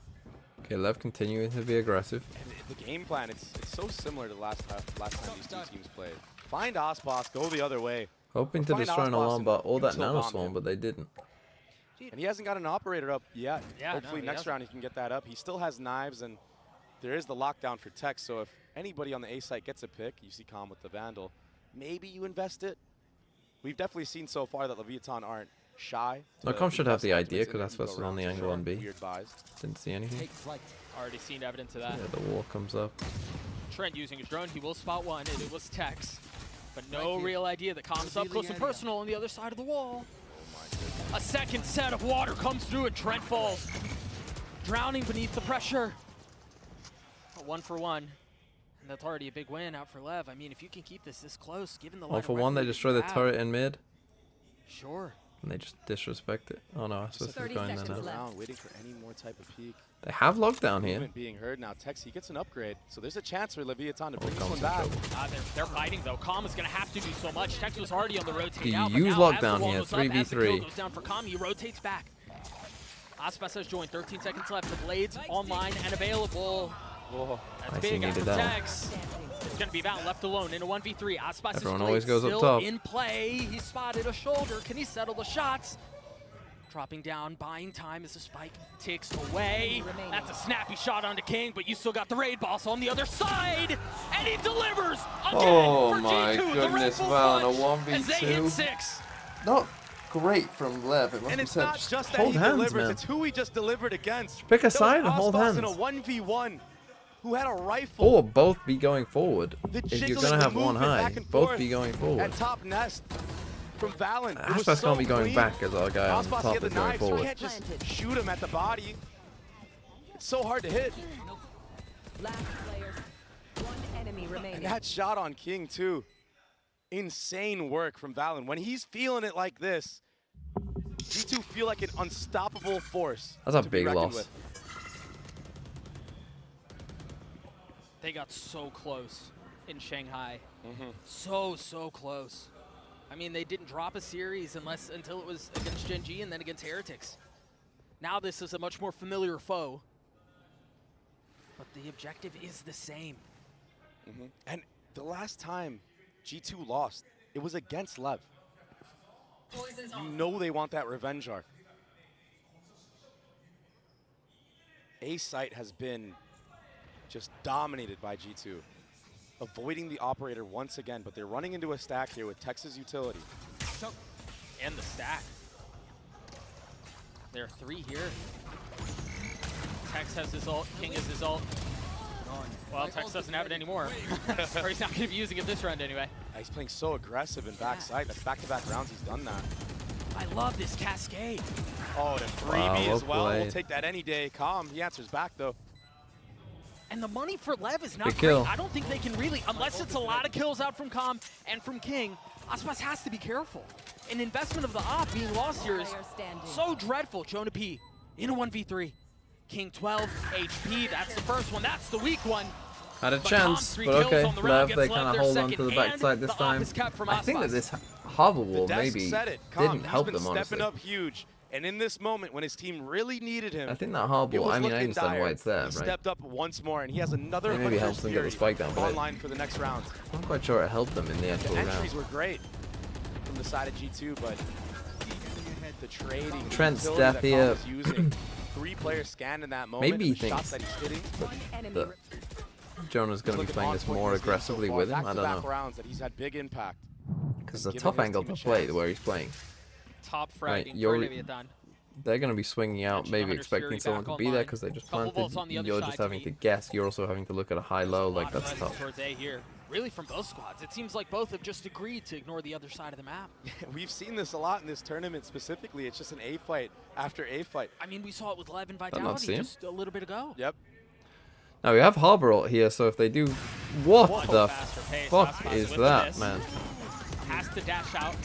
Okay, LEV continuing to be aggressive. And the game plan, it's so similar to last time these two teams played. Find Aspas, go the other way. Hoping to Find destroy an Aspas alarm and bot or that util nano bomb swarm, him. but they didn't. And he hasn't got an operator up yet. Yeah, Hopefully no, he next hasn't. round he can get that up. He still has knives, and there is the lockdown for Tex, so if anybody on the A site gets a pick, you see Calm with the Vandal, maybe you invest it. We've definitely seen so far that Leviathan aren't shy. No, to Com should have invest the ultimates idea in because it that's and go supposed to be on the around angle on B. Weird buys. Didn't see anything. Take flight. Already seen evidence of that. Yeah, the wall comes up. Trent using his drone, he will spot one, and it was Tex. But no real idea that Calm's up close and personal on the other side of the wall. A second set of water comes through, and Trent falls, drowning beneath the pressure. A 1-for-1. And that's already a big win out for Lev. I mean, if you can keep this close, given the line 1-for-1, they destroy the turret in mid. Sure. And they just disrespect it. Oh no, Aspas is 30 going there seconds now. left. Around, waiting for any more type of peek. They have lockdown here. Movement being heard now. Tex, he gets an upgrade, so there's a chance for Leviathan to bring this Calm's one in back. trouble. They're fighting though. Calm is going to have to do so much. Tex was already on the rotate He out, but used now as the lockdown wall here, goes up, as the kill 3v3. goes down for Calm, he rotates back. Aspas has joined. 13 seconds left. The blades online and available. Whoa. That's Nice, he big needed after that one. Tex. It's going to be Val left alone in a 1v3. Aspas' Everyone blade always goes up still top. in play. He spotted a shoulder. Can he settle the shots? Dropping down, buying time as the spike ticks away. That's a snappy shot onto King, but you still got the raid boss on the other side, and he delivers again Oh for my G2. goodness, the Red Bull Val, in a punch as they hit 1v2. 6. Not great from Lev. It must And be it's said. not just that hold he hands, delivers, man. it's who he just delivered against. Pick a That was side and hold Aspas hands. in a 1v1 who had a rifle. Or both be going forward. The If you're jiggling, gonna the have one movement high, back and both forth be going forward. At top nest from Valen. It was Aspas so can't be going clean. back as our guy on Aspas, top he had the is going knife, so he forward. can't just shoot him at the body. It's so hard to hit. Last player. One enemy remaining. And that shot on King too. Insane work from Valen. When he's feeling it like this, G2 feel like an unstoppable force. That's a to be big reckoned loss. with. They got so close in Shanghai. So close. I mean, they didn't drop a series until it was against Gen G and then against Heretics. Now this is a much more familiar foe. But the objective is the same. And the last time G2 lost, it was against LEV. You know they want that revenge arc. A site has been just dominated by G2, avoiding the operator once again, but they're running into a stack here with Texas utility. And the stack. There are 3 here. Tex has his ult, King has his ult. Well, Tex doesn't have it anymore. Or he's not going to be using it this round anyway. He's playing so aggressive in backside. That's back-to-back rounds he's done that. I love this cascade. Oh, the 3B as well. We'll take that any day. Calm, he answers back though. And the money for Lev is not Big great. kill. I don't think they can really, unless it's a lot of kills out from Com and from King, Aspas has to be careful. An investment of the op being lost here is so dreadful. Jonah P in a 1v3. King 12 HP, that's the first one. That's the weak one. Had a But chance, Com's 3 but kills okay. on the round Lev, gets they Lev kind of their hold on to second, the backside this and the time. op is kept from I think that Aspas. this harbor The wall desk maybe said it. Calm, didn't help he's been them, stepping honestly. up huge. And in this moment, when his team really needed him, I think that harbor it wall, was I mean, I looking understand dire. why it's there, He right? stepped up once more, and he has another It maybe 100 helps them get the spike down, but online for the next round. I'm not quite sure it helped them in the actual The entries round. were great from the side of G2, but the trading, Trent's the death utility that here. Calm was using, 3 players scanned in that moment. Maybe he the shots thinks that he's hitting. that Jonah's going to be Looking playing on this point more in this game so aggressively far. with him. I Back-to-back don't know. rounds that he's had big impact. Because the Giving top his angle team to a play, chance. where he's playing, Top Right, fragging you're- for Leviathan. they're going to be swinging out, Mentioned maybe 100 expecting Fury someone back to be there online. because they just Couple planted. volts on the other You're side just to having me. to guess. You're also having to look at a high low. Like, Lot of that's movement tough. towards A here. Really from both squads. It seems like both have just agreed to ignore the other side of the map. We've seen this a lot in this tournament specifically. It's just an A fight after A fight. I mean, we saw it with Lev and not Vitality seeing. just a little bit ago. Yep. Now we have Harbor ult here, so if they do, what Whoa, the faster pace. fuck Aspas is with that, this. man? Has to dash out.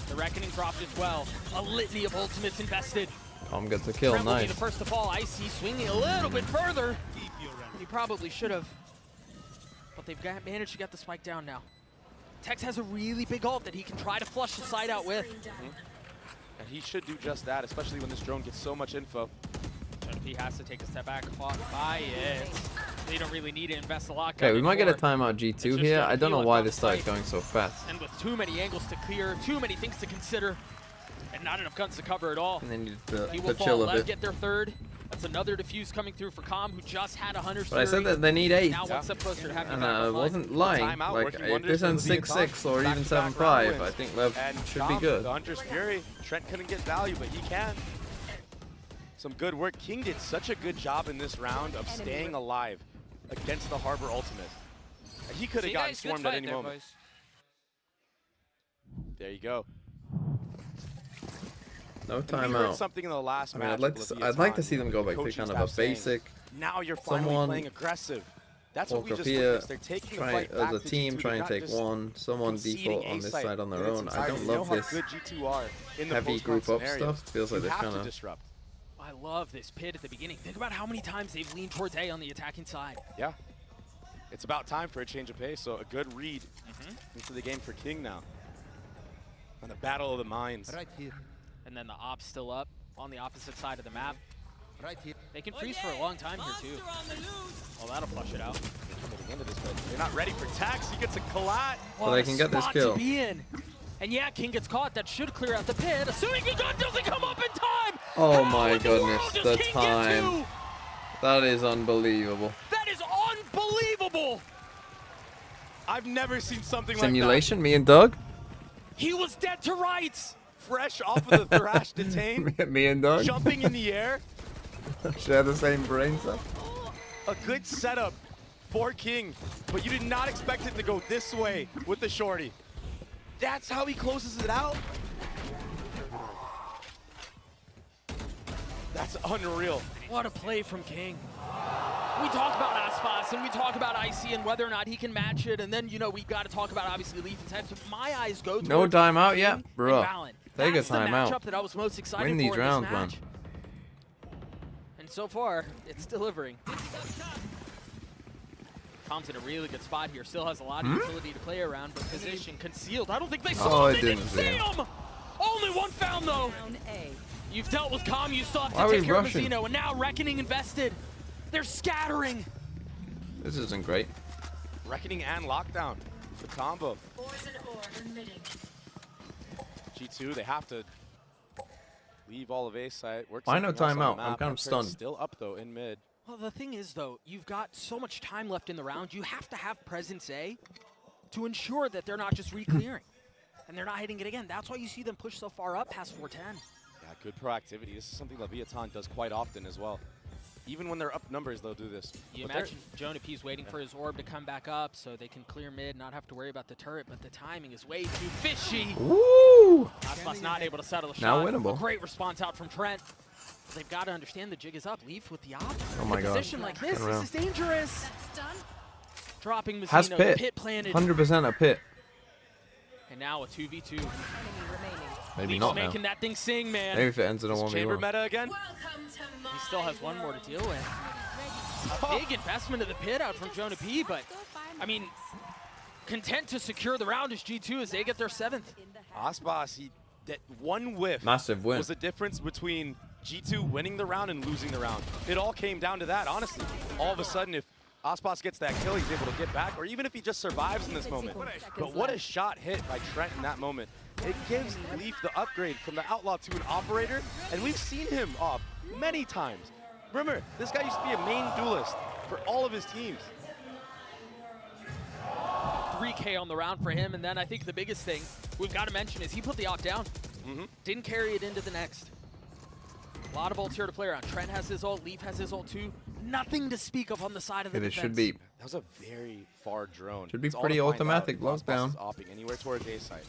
The Reckoning dropped as well. A litany of ultimates invested. Calm gets a kill, Trent will be nice. the first to fall. Icy swinging a little bit further. He probably should have. But they've managed to get the spike down now. Tex has a really big ult that he can try to flush the side out with. And he should do just that, especially when this drone gets so much info. He has to take a step back, caught by it. They don't really need to invest a lot. Okay, we might get a anymore. timeout G2 It's just here. gonna I don't heal know us why on this the side's fight. going so fast. And with too many angles to clear, too many things to consider, and not enough guns to cover it all. And they need He to will fall. chill a Lev bit. get their third. That's another defuse coming through for Com, who just had 100. But I said that they need 8. Now one step closer to having And back I online. wasn't lying. Timeout Like, working if wonders this for ends Leviathan. 6-6 or even Back-to-back 7-5, round I wins. think Lev And should be Calm, good. The Hunter's Fury. Trent couldn't get value, but he can. Some good work. King did such a good job in this round of staying alive against the Harbor ultimate. And he could have gotten swarmed at any moment. There you go. No And we heard timeout. something in the last I mean, match. I'd like with to Leviathan. see them go back to Coaching kind of staff a saying, basic. Now you're finally someone- playing aggressive. That's what we Walk just up looked here, at. They're taking the try fight back as a to team, G2. try They're and not take just one. Someone conceding default A on this site side on their in its own. I entirety. don't They know love how this good G2 are in the heavy post-round group up scenarios. stuff. Feels like You they're have kind to of... disrupt. I love this pit at the beginning. Think about how many times they've leaned towards A on the attacking side. Yeah. It's about time for a change of pace, so a good read into the game for King now. On the battle of the minds. Right here. And then the op's still up on the opposite side of the map. Right here. They can freeze for a long time here, too. Well, that'll flush it out. Coming into this, but they're not ready for tax. He gets a collat. Well, they can get this Spot kill. to be in. And yeah, King gets caught. That should clear out the pit. Assuming the gun doesn't come up in time. Oh How my in the goodness, world does the King get time. two? That is unbelievable. That is unbelievable. I've never seen something Simulation, me and Doug? Like that. He was dead to rights. Fresh off of the thrash detain. Me and Doug? Jumping in the air. Share the same brain cell. A good setup for King, but you did not expect it to go this way with the shorty. That's how he closes it out. That's unreal. What a play from King. We talk about Aspas and we talk about Icy and whether or not he can match it, and then, you know, we've got to talk about obviously Leaf and Times. But my eyes go to No timeout yet? Bro, take a That's the timeout. matchup that I was most excited Win for these in rounds, this man. match. And so far, it's delivering. Tom's in a really good spot here. Still has a lot of utility to play around, but position concealed. I don't think they saw him. I They didn't see him. Only one found, though. You've dealt with Calm. You still have Why to are we take care of rushing? Mazzino, and now Reckoning invested. They're scattering. This isn't great. Reckoning and Lockdown, the combo. G2, they have to leave all of A site. Why no timeout? I'm kind of stunned. Still up though in mid. Well, the thing is, though, you've got so much time left in the round. You have to have presence A to ensure that they're not just re-clearing and they're not hitting it again. That's why you see them push so far up past 410. Yeah, good proactivity. This is something Leviathan does quite often as well. Even when they're up numbers, they'll do this. You imagine Jonah P's waiting for his orb to come back up so they can clear mid, not have to worry about the turret, but the timing is way too fishy. Woo! Aspas not able to settle a Now shot. winnable. A great response out from Trent. They've got to understand the jig is up. Leaf with the op. Oh my In a God. position like this, Turn this around. is dangerous. Dropping Mazzino, Has pit. pit planted. 100% a pit. And now a 2v2. Maybe Leaf's not now. making that thing sing, man. Maybe if it ends in a Chamber 1v1. meta again. He still has one more to deal with. A big investment of the pit out from Jonah P, but, I mean, content to secure the round as G2 as they get their 7th. Aspas, that one whiff Massive win. was the difference between G2 winning the round and losing the round. It all came down to that, honestly. All of a sudden, if Aspas gets that kill, he's able to get back, or even if he just survives in this moment. But what a shot hit by Trent in that moment. It gives Leaf the upgrade from the Outlaw to an Operator, and we've seen him off many times. Remember, this guy used to be a main duelist for all of his teams. 3K on the round for him, and then I think the biggest thing we've got to mention is he put the op down. Didn't carry it into the next. A lot of ults here to play around. Trent has his ult, Leaf has his ult too. Nothing to speak of on the side of the It defense. should be. That was a very far drone. Should be It's all pretty to find automatic out if Aspas lockdown. is opping anywhere towards A site.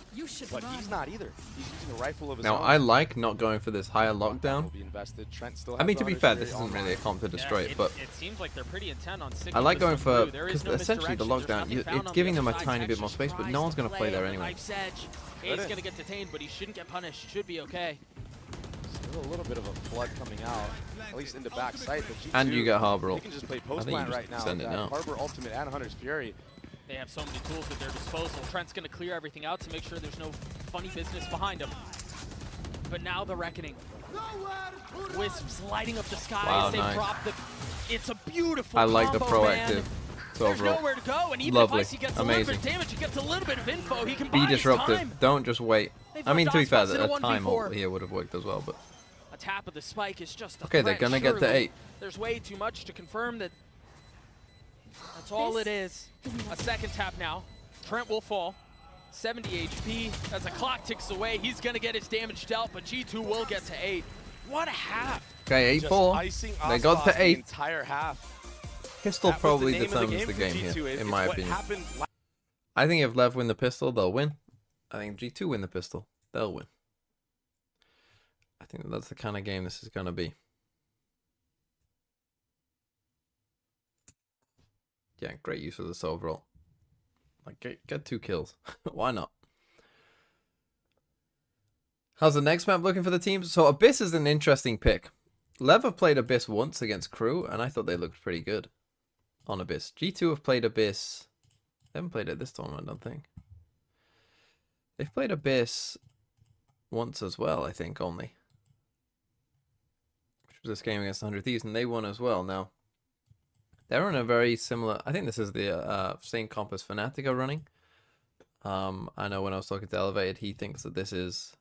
But he's not either. He's using a rifle of his Now, own. I like not going for this higher Will lockdown. be invested. Trent still I has mean, to be the fair, Hunter's this Fury isn't really a online. comp to destroy it, but it seems like they're pretty intent on sticking I like with going this for, one blue. There is because no essentially the misdirection. There's lockdown, nothing found it's on giving the them a other side. tiny bit more Actually space, but tries no one's to going to play there on the anyway. knife's edge. He's going to get detained, but he shouldn't get punished. Should be okay. Still a little bit of a flood coming out, at least into back sight. But G2, And you get Harbor they ult. can just play I post think you plant just right now. send it That now. Harbor Ultimate and Hunter's Fury. They have so many tools at their disposal. Trent's going to clear everything out to make sure there's no funny business behind him. But now the Reckoning. Wisps lighting up the skies. Wow, They nice. drop the... It's a beautiful I like the combo, proactive. man. So There's overall, nowhere to go, and even lovely, if Icy gets a little bit amazing. of damage, he gets a little bit of info. He can Be buy his disruptive. time. Don't just wait. They've I mean, to be left fair, Aspas in a a time 1v4. ult here would have worked as well, but A tap of the spike is just a okay, they're threat, gonna get to surely. 8. There's way too much to confirm that that's all it is. A second tap now. Trent will fall. 70 HP. As the clock ticks away, he's going to get his damage dealt, but G2 will get to 8. What a half. Okay, Just 8-4. icing They got Aspas to the 8. entire half. Pistol That was probably the name of the determines the for game G2. here, It's in my what opinion. happened I think if Lev win the pistol, they'll win. I think G2 win the pistol, they'll win. I think that's the kind of game this is going to be. yeah, great use of this overall. Like, get 2 kills. Why not? How's the next map looking for the teams? So Abyss is an interesting pick. LEV have played Abyss once against Crew, and I thought they looked pretty good on Abyss. G2 have played Abyss. They haven't played it this tournament, I don't think. They've played Abyss once as well, I think, only. Which was this game against 100 Thieves, and they won as well. Now, they're in a very similar... I think this is the same comp as Fnatic are running. I know when I was talking to Elevated, he thinks that this is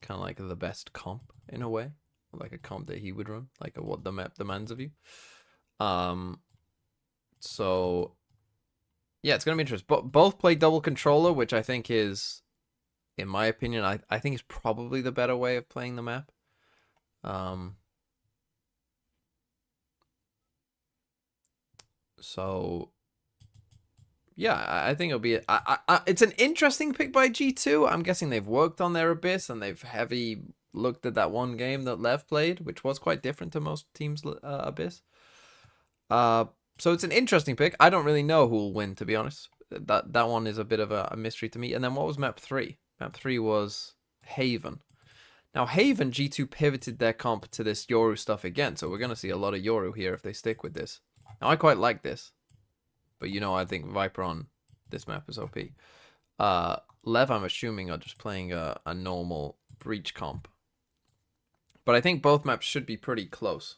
kind of like the best comp in a way. Like a comp that he would run. Like what the map demands of you. So... yeah, it's going to be interesting. But both play double controller, which I think is, in my opinion, I think is probably the better way of playing the map. So, yeah, I think it'll be... it's an interesting pick by G2. I'm guessing they've worked on their Abyss, and they've heavy looked at that one game that LEV played, which was quite different to most teams' Abyss. So it's an interesting pick. I don't really know who will win, to be honest. That one is a bit of a mystery to me. And then what was map 3? Map 3 was Haven. Now, Haven, G2 pivoted their comp to this Yoru stuff again. So we're going to see a lot of Yoru here if they stick with this. Now, I quite like this. But, you know, I think Viper on this map is OP. LEV, I'm assuming, are just playing a normal Breach comp. But I think both maps should be pretty close.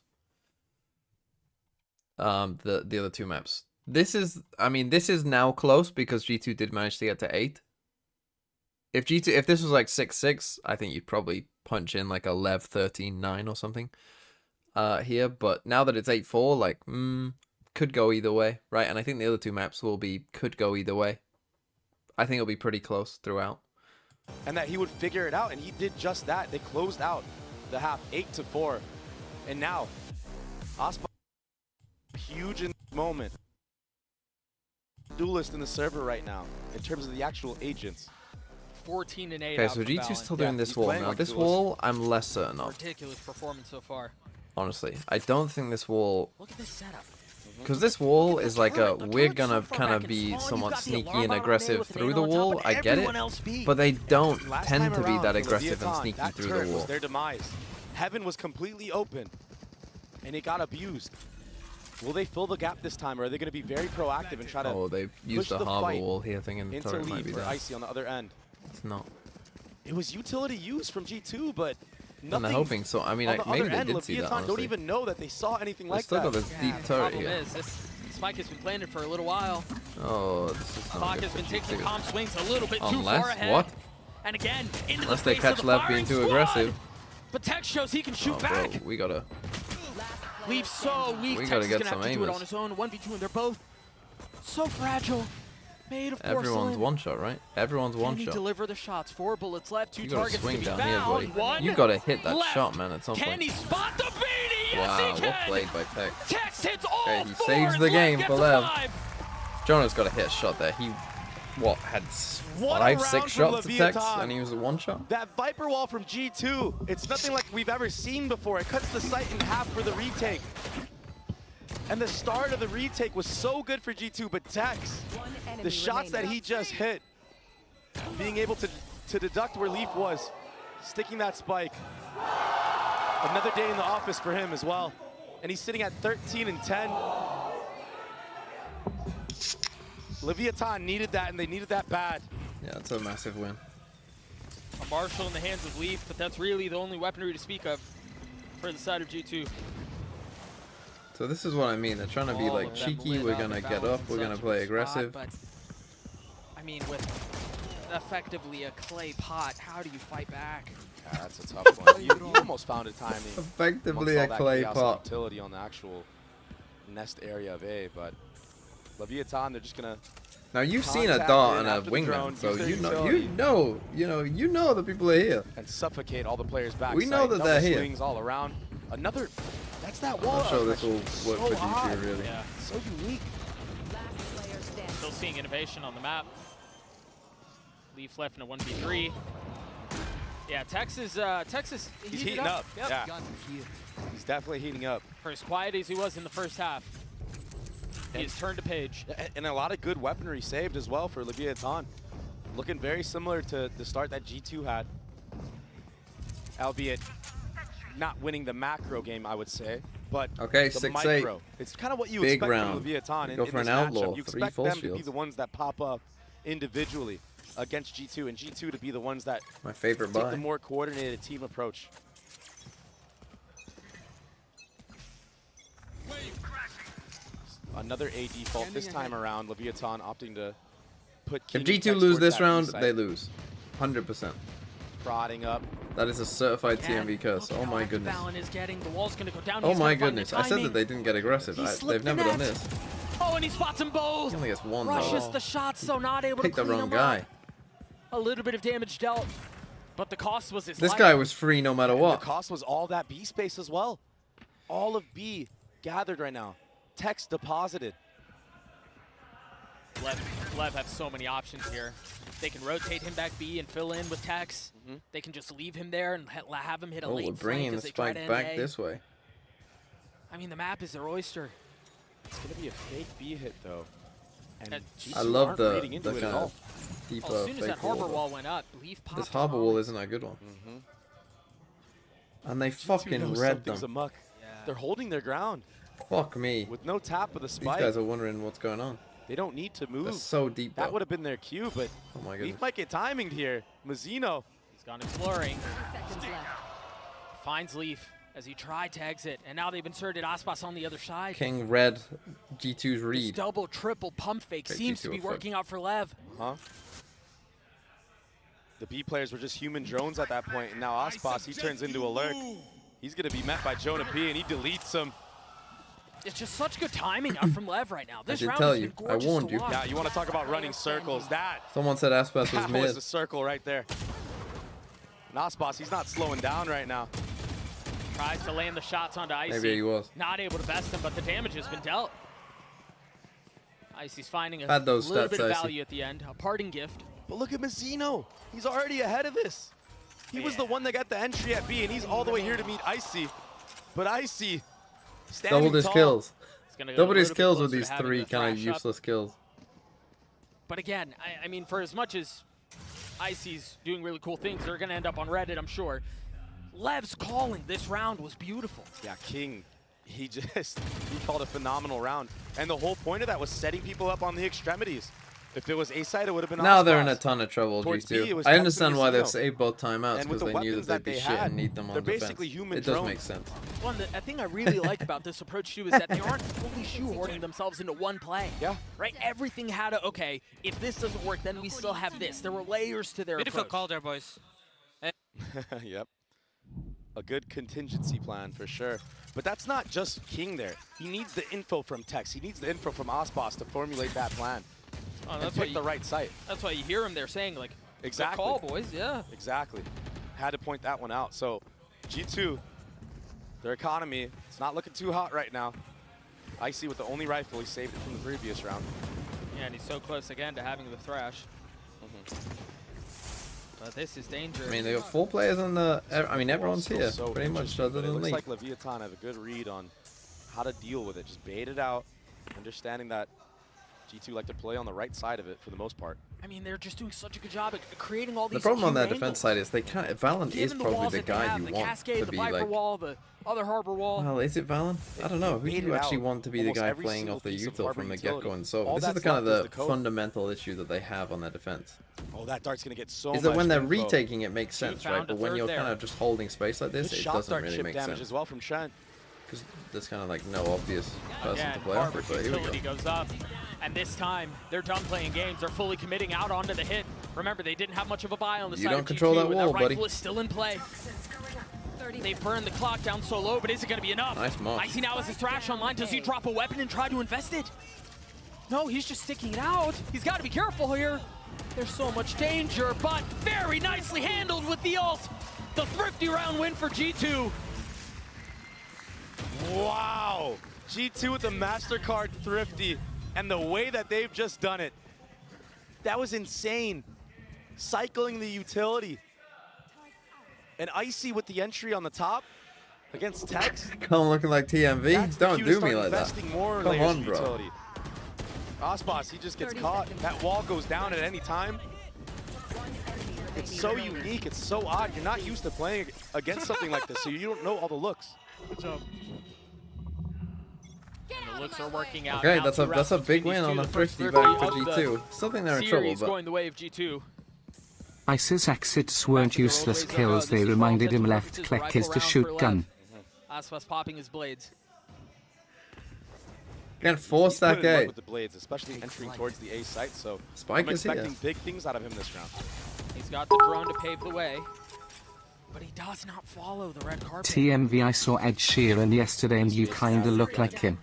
The other 2 maps. This is now close because G2 did manage to get to 8. If this was like 6-6, I think you'd probably punch in like a LEV 13-9 or something here. But now that it's 8-4, like could go either way, right? And I think the other 2 maps could go either way. I think it'll be pretty close throughout. And that he would figure it out, and he did just that. They closed out the half 8-4, and now Aspas huge in this moment. Duelist in the server right now in terms of the actual agents. 14 and 8. Okay, so G2's still doing this wall now. This wall, I'm less certain of. Ridiculous performance so far. Honestly, I don't think this wall. Look at this setup. Because this wall is like we're gonna kind of be somewhat sneaky and aggressive through the wall. I get it, but they don't tend to be that aggressive and sneaky through the wall. Their demise. Heaven was completely open, and it got abused. Will they fill the gap this time, or are they going to be very proactive and try to? Oh, they've used the harbor wall here, thinking the turret might be there. Icy on the other end. It's not. It was utility use from G2, but nothing. And they're hoping so. I mean, maybe they did see that. Honestly, don't even know that they saw anything like that. Still got this deep turret here. This spike has been planted for a little while. Oh, this is not Clock good has been for taking G2. comp swings a little bit too far ahead. What? And again, into Unless the they face catch of the LEV being firing too squad. aggressive. But Tech shows he can shoot back. Bro, we gotta. Leaves so weak. We Tech's gotta get gonna some have to do it aimers. on his own. 1v2, and they're both so fragile. Made of porcelain. Everyone's one shot, right? Everyone's one Can he shot. deliver the shots? 4 bullets left. 2 You gotta targets swing to be down here, found. buddy. One You gotta hit that left. shot, man, at some Can point. he spot the beanie? Yes, Wow, he what can. played by Tech. Tex hits all Okay, he fours. saves the game Lev for gets LEV. 5. Jonah's got to hit a shot there. He, what, had What a 5, round 6 from shots to Tex, Leviathan. and he was a one shot? That Viper wall from G2, it's nothing like we've ever seen before. It cuts the site in half for the retake. And the start of the retake was so good for G2, but Tex, the shots that he just hit, being able to deduct where Leaf was, sticking that spike. Another day in the office for him as well. And he's sitting at 13 and 10. Leviathan needed that, and they needed that bad. Yeah, it's a massive win. A Marshall in the hands of Leaf, but that's really the only weaponry to speak of for the side of G2. So this is what I mean. They're trying to be All like of them cheeky. lit We're up gonna and get balanced up. in We're gonna such a play spot, aggressive. But I mean, with effectively a clay pot, how do you fight back? Yeah, that's a tough one. You almost found a timing. Effectively a amongst all that clay chaos pot. and utility on the actual nest area of A, but Leviathan, they're just gonna. Now you've seen a contact dart in and a after the drone, wingman, so use their you utility, know the people are here. and suffocate all the players back. We know that Double they're here. swings all around. Another. That's that wall. I'm sure this will actually. work So for odd. G2 really. Yeah, So unique. still seeing innovation on the map. Leaf left in a 1v3. Yeah, Texas He's heating up. Yep. Yeah. He's definitely heating up. For as quiet as he was in the first half. He has turned a page. And a lot of good weaponry saved as well for Leviathan. Looking very similar to the start that G2 had. Albeit not winning the macro game, I would say. But Okay, the 6-8. micro, it's kind of what you Big expect round. from Leviathan in Go for this an outlaw. matchup. You 3 expect full them to be shields. the ones that pop up individually against G2, and G2 to be the ones that My favorite take buy. the more coordinated team approach. Another A default this time around. Leviathan opting to put If King G2 Tex lose towards this that B round, site. they lose. 100%. Prodding up. That is a certified Again, TMV curse. look Oh how my active goodness. Valen is getting. The wall's going to go down. Oh He's my gonna find the goodness. I said that timing. they didn't get aggressive. He They've slipped the never done net. this. Oh, and he spots them both. He only gets one though. Rushes the shot, so not able Picked to the clean wrong him guy. up. A little bit of damage dealt, but the cost was his This life. guy was free no matter And what. the cost was all that B space as well. All of B gathered right now. Text deposited. Lev have so many options here. They can rotate him back B and fill in with Tex. They can just leave him there and have him hit a Oh, late we're bringing flank the as they try spike to back end A. this way. I mean, the map is their oyster. It's going to be a fake B hit, though. And G2 I love aren't the reading into it kind at all. of deeper As soon as that fake harbor wall. wall went up, Leaf popped. This harbor wall on. isn't a good one. And they G2 fucking knows read something's them. amuck. They're holding their ground Fuck me. with no tap with a These spike. guys are wondering what's going on. They don't need to move. They're so deep That though. would have been their cue, but Oh my Leaf goodness. might get timinged here. Mazzino. He's gone exploring. 30 seconds left. Finds Leaf as he tried to exit, and now they've inserted Aspas on the other side. King read G2's This read. double, triple pump fake Okay, seems to G2 be are fucked. working out for Lev. Huh? The B players were just human drones at that point, and now Aspas, he turns into a lurk. He's going to be met by Jonah P, and he deletes him. It's just such good timing out from Lev right now. This did round tell has you. been I gorgeous warned to you. watch. Yeah, you want to talk about running circles. That Someone said Aspas was was mid. a circle right there. And Aspas, he's not slowing down right now. Tries to land the shots onto Icy. Maybe he was. Not able to best him, but the damage has been dealt. Icy's finding a Had those little stats, bit of Icy. value at the end. A parting gift. But look at Mazzino. He's already ahead of this. He was the one that got the entry at B, and he's all the way here to meet Icy. But Icy, standing Doubled his tall. kills. It's gonna go a Doubled his little bit kills with closer to these having 3 the kind of thrash up. useless kills. But again, I mean, for as much as Icy's doing really cool things, they're going to end up on Reddit, I'm sure. Lev's calling this round was beautiful. Yeah, King, he called a phenomenal round. And the whole point of that was setting people up on the extremities. If it was A-side, it would have been Now they're in a Aspas. ton of trouble, Towards B, it G2. was I understand why they've Mazzino. saved both timeouts, And with because the they knew weapons that that they'd be they shit had, and need them on they're defense. basically human It does drones. make sense. One that I think I really like about this approach too is that they aren't fully shoehorning themselves into one play. Yeah. Right? Everything had a, okay, if this doesn't work, then we still have this. There were layers to their Beautiful approach. call there, boys. Yep. A good contingency plan for sure. But that's not just King there. He needs the info from Tex. He needs the info from Aspas to formulate that plan. Oh, And that's why pick the right site. That's why you hear him there saying, like, good Exactly. call, boys, yeah. Exactly. Had to point that one out. So G2, their economy, it's not looking too hot right now. Icy with the only rifle, he saved it from the previous round. Yeah, and he's so close again to having the thrash. But this is dangerous. I mean, they got 4 players on the. I mean, everyone's Still here, so pretty much, interesting, other but it than looks Leaf. like Leviathan have a good read on how to deal with it. Just bait it out, understanding that G2 like to play on the right side of it for the most part. I mean, they're just doing such a good job at creating all The these problem on cute their defense angles. side is they can't. Valen is Given the probably walls the that they guy have, you the want Cascade, to the be Viper like. wall, the other Harbor wall. Well, is it Valen? I don't know. Who do baited you actually out want to be the almost guy every playing single off the piece of util harbor from the utility. get-go and so? All This is that's the kind of left the is the code. fundamental issue that they have on their defense. Oh, that dart's going to get so Is much that when they're info. retaking it makes sense, found right? a But when third you're there. kind of just holding space like this, Good it shot doesn't dart really chip make damage sense. as well from Shen. Because there's kind of like no obvious person Again, to play off Harbor's it, but here we utility go. goes up. And this time, they're done playing games. They're fully committing out onto the hit. Remember, they didn't have much of a buy on the You side don't of control G2, that and wall, that rifle buddy. is still in play. 30 They've burned the clock down so low, but is it going to be enough? Nice mosh. Icy now has his thrash online. Does he drop a weapon and try to invest it? No, he's just sticking it out. He's got to be careful here. There's so much danger, but very nicely handled with the ult. The thrifty round win for G2. Wow. G2 with the MasterCard Thrifty, and the way that they've just done it. That was insane. Cycling the utility. And Icy with the entry on the top against Tex. Come looking like TMV? That's the Don't cue to do start me like that. investing more Come layers on, of bro. utility. Aspas, he just gets caught. That wall goes down at any time. It's so unique. It's so odd. You're not used to playing against something like this, so you don't know all the looks. Good job. And the looks are working out. Okay, Now that's a big win on the thrifty back for G2. Still think they're in trouble, Series but going the way of G2. ISIS exits weren't useless kills, they reminded him left click is to shoot gun. Aspas popping his blades. can't force that Put in work guy. with the blades, especially entering towards the A site. So Spike I'm is here. expecting big things out of him this round. He's got the drone to pave the way, but he does not follow the red carpet. TMV, I saw Ed Sheeran yesterday and you kinda look like him.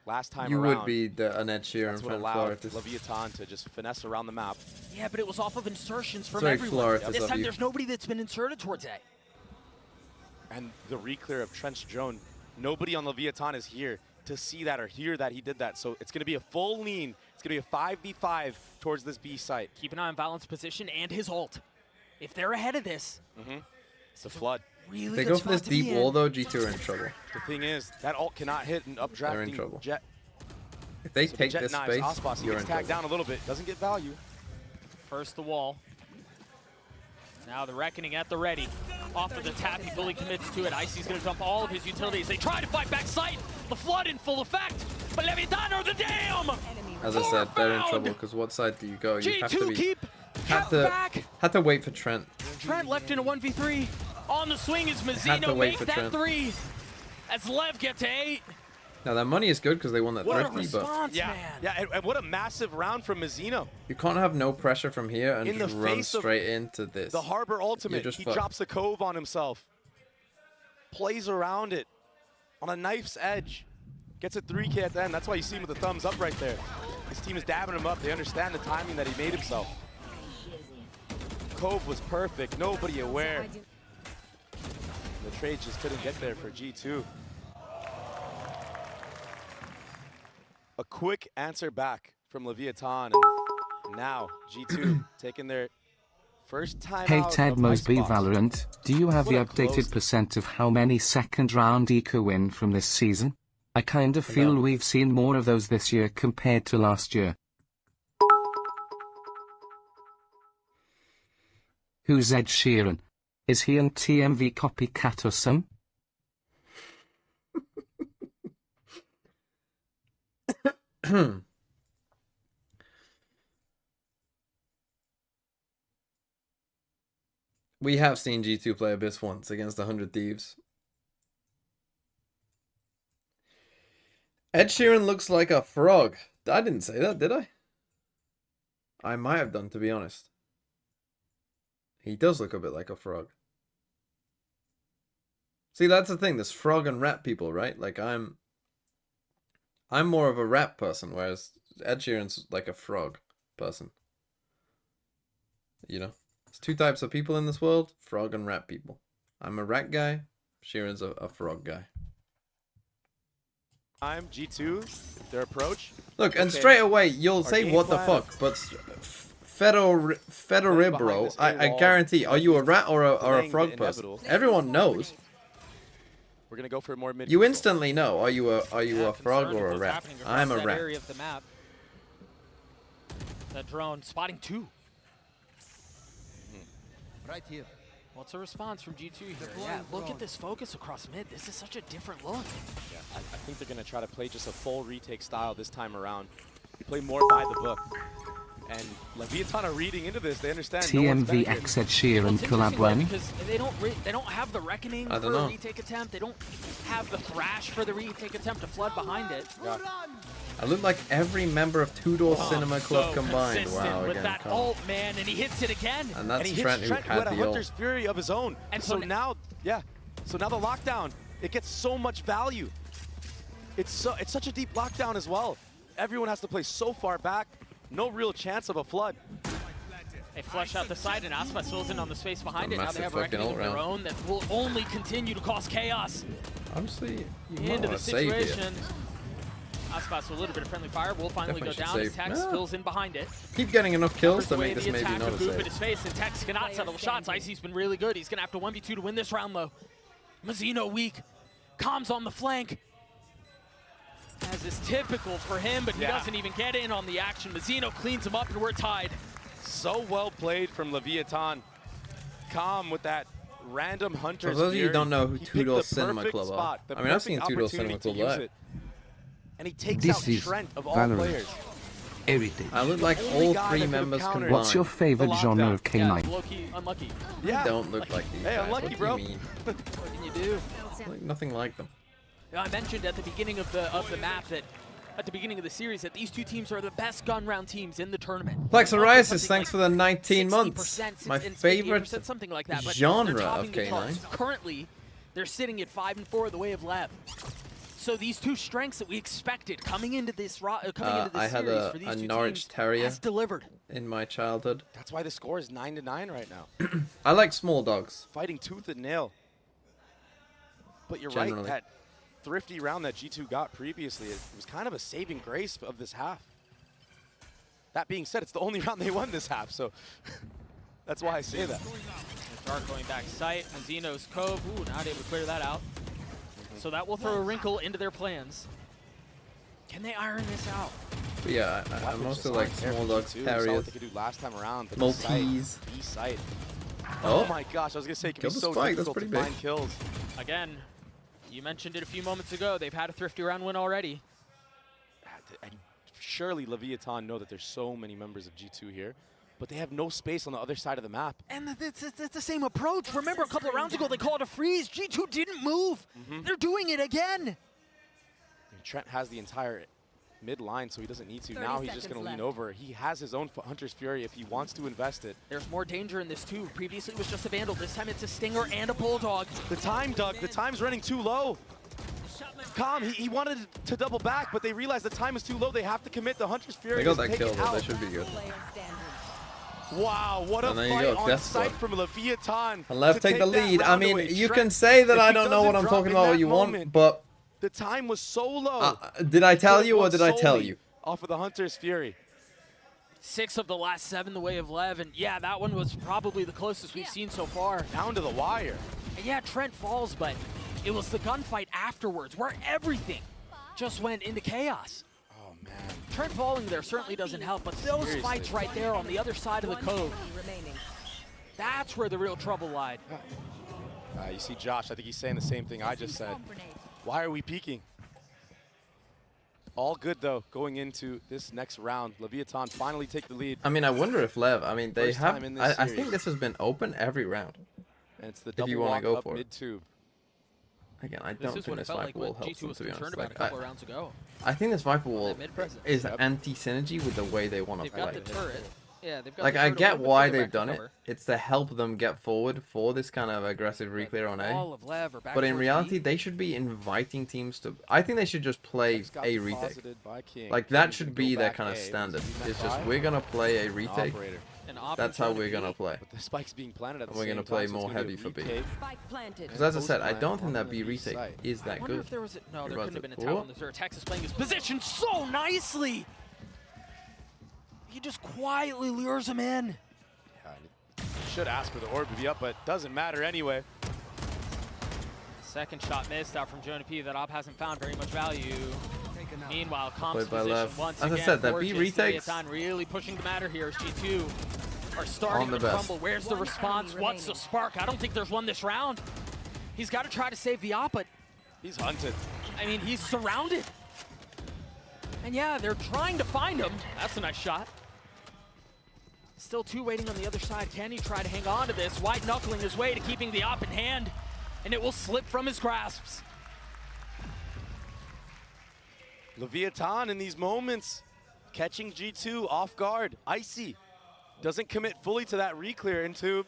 Last time You around, would be an Ed Sheeran that's what from allowed Floritus. Leviathan to just finesse around the map. Yeah, but it was off of insertions from Sorry, everyone. Floritus This of time you. there's nobody that's been inserted towards A. And the re-clear of Trench Drone, nobody on Leviathan is here to see that or hear that he did that. So it's going to be a full lean. It's going to be a 5v5 towards this B site. Keep an eye on Valent's position and his ult. If they're ahead of this, It's a flood. really They good go for this spot to be deep in. wall though, G2 are in trouble. The thing is, that ult cannot hit an updrafting trouble. Jet. If they So the take Jet this knives space, Aspas, he you're gets in tagged trouble. down a little bit. Doesn't get value. First the wall. Now the Reckoning at the ready. Off of the tap, he fully commits to it. Icy's gonna dump all of his utilities. They try to fight back sight. The flood in full effect. But Leviathan are the dam! As I said, they're in Found! trouble because what side do you go? You have to G2 be. keep Have kept to back. have to wait for Trent. Trent left in a 1v3. On the swing is Had to Mazzino. wait Make for that Trent. 3. As Lev get to 8. Now that money is good because they won that What a thrifty, but response, Yeah, man. yeah, and what a massive round from Mazzino. you can't have no pressure from here and In the just run face of straight into this. The Harbor ultimate, just he fucked. drops a cove on himself. Plays around it on a knife's edge. Gets a 3K at the end. That's why you see him with the thumbs up right there. His team is dabbing him up. They understand the timing that he made himself. Cove was perfect. Nobody aware. The trade just couldn't get there for G2. A quick answer back from Leviathan. And now G2 taking their first time Hey out Ted of Mosby Icebox. Valorant, do you have the What a close- updated percent of how many second round eco win from this season? I kinda feel No. we've seen more of those this year compared to last year. Who's Ed Sheeran? Is he an TMV copycat or some? We have seen G2 play Abyss once against 100 Thieves. Ed Sheeran looks like a frog. I didn't say that, did I? I might have done, to be honest. He does look a bit like a frog. See, that's the thing. There's frog and rat people, right? Like, I'm more of a rat person, whereas Ed Sheeran's like a frog person. You know? There's two types of people in this world, frog and rat people. I'm a rat guy, Sheeran's a frog guy. Time G2, their approach. Look, and Okay. straight away, you'll Our say, game what the plan- fuck, but Federibro, this I wall, guarantee, are you a rat or a delaying the frog person? inevitable. Everyone knows. We're gonna go for more mid. You control. instantly know, are you a frog Concerned or with a what's rat? happening across I'm a that rat. area of the map. That drone spotting 2. Right here. What's a response from G2 here? Yeah, look at this focus across mid. This is such a different look. Yeah, I think they're gonna try to play just a full retake style this time around. Play more by the book. And Leviathan are reading into this. They understand. no one's TMV back here. X Ed Sheeran Well, it's collab interesting, though, when? because they don't have the Reckoning I for don't a know. retake attempt. They don't have the Thrash for the retake attempt to flood behind it. Yeah. I look like every member of Two Door Cinema Club So combined. consistent Wow, with again. that come. ult, man, and he hits it again. And And that's he Trent hits who Trent who had had a the Hunter's ult. Fury of his own. And so so now, yeah. So now the lockdown, it gets so much value. It's such a deep lockdown as well. Everyone has to play so far back. No real chance of a flood. They flush out the side, and Aspas fills in on the space behind A it. Now massive they have a fucking Reckoning of ult their round. own that will only continue to cause chaos Honestly, you might into want the to save here. situation. Aspas with a little bit of friendly fire will finally Definitely go should down as save. Tex Yeah. fills in behind it. Keep getting enough kills to Away make this the maybe attack not a of Goop in save. his face, and Tex cannot settle the shots. Icy's been really good. He's going to have to 1v2 to win this round, though. Mazzino weak. Comms on the flank. As is typical for him, but he doesn't even get in on the action. Mazzino cleans him up, and we're tied. So well played from Leviathan. Calm with that random Hunter's For those of you who Fury. don't know who He picked Two Door the Cinema perfect Club are, spot, the I mean, I've seen perfect Two Door opportunity Cinema to Club use live. it. And he takes This out is Trent of all Valorant. players. Heritage. I would like only all guy three that could've members countered. combined. What's your favorite The genre lockdown. of K9? Yeah, low-key unlucky. Yeah. They don't look like these Hey, guys. unlucky, What do bro. you mean? What can you do? Like nothing like them. I mentioned at the beginning of the map that at the beginning of the series that these two teams are the best gun round teams in the tournament. Plex Something Arias, like thanks for the 19 months. 60%, My 58%, favorite something like that, but genre they're of topping the charts. K9. Currently, they're sitting at 5-4 the way of LEV. So these two strengths that we expected coming into this I had series for these a two Norwich teams Terrier has delivered. in my childhood. That's why the score is 9-9 right now. I like small dogs. Fighting tooth and nail. But you're Generally. right, that thrifty round that G2 got previously, it was kind of a saving grace of this half. That being said, it's the only round they won this half, so that's why I say that. Dark going back sight. Mazzino's Cove. Ooh, not able to clear that out. So that will throw a wrinkle into their plans. Can they iron this out? But yeah, I'm also like small dogs, We saw what terriers, they could do last time around. but Maltese. B site. Oh. Oh my gosh, I was gonna say it can Kill be the so spike, that's difficult to pretty big. find kills. Again, you mentioned it a few moments ago. They've had a thrifty round win already. And surely Leviathan know that there's so many members of G2 here, but they have no space on the other side of the map. And it's the same approach. Remember a couple of rounds ago, they called a freeze. G2 didn't move. They're doing it again. And Trent has the entire mid line, so he doesn't need to. Now he's just going to lean over. He has his own Hunter's Fury if he wants to invest it. There's more danger in this too. Previously it was just a Vandal. This time it's a Stinger and a Bulldog. The time, Doug, the time's running too low. Calm, he wanted to double back, but they realized the time is too low. They have to commit the Hunter's Fury. They got to that take kill it though, out. they should be good. Wow, what a And there you fight go, on Death sight Squad. from Leviathan. And Lev to take the that lead. I round mean, away. you Trent, can say that if I he don't know what doesn't I'm drop talking in about that what you want, moment, but the time was so low. did I tell Could you or have did I won tell solely you? Off of the Hunter's Fury. 6 of the last 7 the way of Lev, and yeah, that one was probably the closest we've seen so far. Down to the wire. And yeah, Trent falls, but it was the gunfight afterwards where everything just went into chaos. Oh, man. Trent falling there certainly doesn't help, but those Seriously. fights right there on the other side of the cove, that's where the real trouble lied. You see Josh, I think he's saying the same thing I just said. Why are we peeking? All good, though, going into this next round. Leviathan finally take the lead. I mean, I wonder if Lev, I mean, they First have, time in this I think series. this has been open every round. And it's the If you double wanna walk go up for it. mid-tube. Again, I This don't is think what it this felt Viper like Wall what helps G2 them, was to be honest. concerned about Like, a couple of rounds ago. I think this Viper Wall That mid-presence. is Yep. anti-synergy with the way they want to They've got play. the turret. Yeah, they've got Like, the I turret get away, but why they're they've back to done it. cover. It's to help them get forward for this kind of aggressive reclear on A. All of Lev are back But in towards reality, B. they should be inviting teams to... I think they should just play Next got a retake. deposited by King. Like, King that can should go be their back kind of A. standard. He's met It's just, by we're going to play a an retake. operator. An option That's how trying to we're going to beat. play. But the spike's being planted at the We're same gonna time, play so more it's gonna be heavy for B. retake. Because as I said, I Post don't think line that on B the retake site. is I that wonder good. if there was a, no, You're there about couldn't have been a to- tower Whoa. on the Zerg. Texas playing his position so nicely. He just quietly lures him in. Yeah, should ask for the orb to be up, but doesn't matter anyway. Second shot missed out from Jonah P. That op hasn't found very much value. Meanwhile, Comp's Played by position Lev. once As I again, said, that B gorgeous. retakes- Leviathan really pushing the matter here as G2 are starting On the to best. crumble. Where's the response? What's the spark? I don't think there's one this round. He's got to try to save the op, but He's hunted. I mean, he's surrounded. And yeah, they're trying to find him. That's a nice shot. Still 2 waiting on the other side. Can he try to hang on to this? White knuckling his way to keeping the op in hand, and it will slip from his grasps. Leviathan in these moments, catching G2 off guard. Icy doesn't commit fully to that reclear into.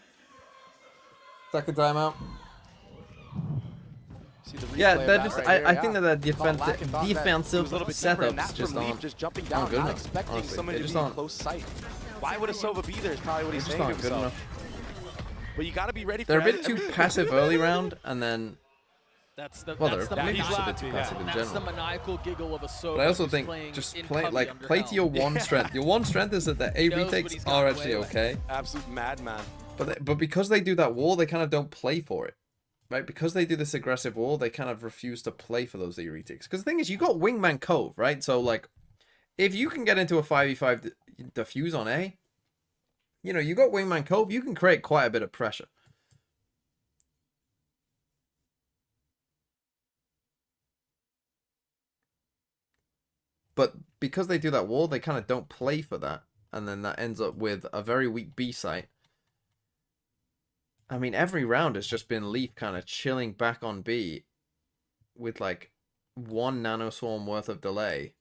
Second timeout. See the replay Yeah, of they're that just. right I here, think yeah. that the Thought Lack and thought that it defensive was a little bit deeper, and setups that just from Leaf aren't. just jumping aren't down, good not enough, expecting honestly. someone They to just be in aren't. close sight. Why would a Sova be there is probably what They he's just saying to aren't good himself. enough. But you got to be ready for They're a bit every- too passive early round, and then That's the, well, that's the, they're maybe he's just a bit laughing, too yeah. passive in that's the general. maniacal giggle of a Sova. But I also who's think playing just in play Covey play to Underhell. your one strength. Your one strength is that the A knows what retakes he's got are to actually play with. okay, absolute madman. but because they do that wall, they kind of don't play for it. right? Because they do this aggressive wall, they kind of refuse to play for those Heretics. Because the thing is, you got Wingman Cove, right? So, like, if you can get into a 5v5 defuse on A, you know, you got Wingman Cove, you can create quite a bit of pressure. But because they do that wall, they kind of don't play for that. And then that ends up with a very weak B site. I mean, every round has just been Leaf kind of chilling back on B with like 1 nanoswarm worth of delay.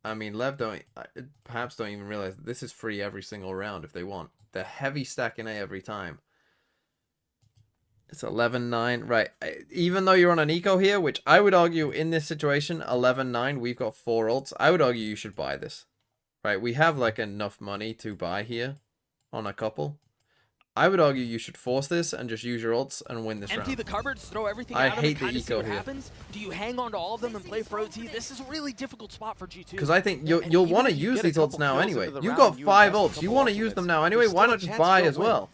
I mean, LEV perhaps don't even realize that this is free every single round if they want. They're heavy stacking A every time. It's 11-9. Right. Even though you're on an eco here, which I would argue in this situation, 11-9, we've got 4 ults. I would argue you should buy this. Right. We have like enough money to buy here on a couple. I would argue you should force this and just use your ults and win this round. Empty the cupboards, throw everything I out hate of it, the see eco what here. happens. Do you hang on to all of them and play for OT? This is a really difficult spot for G2. Because I think you'll want to use these ults now anyway. You've got 5 ults. You want to use them now anyway. Why not just buy as well?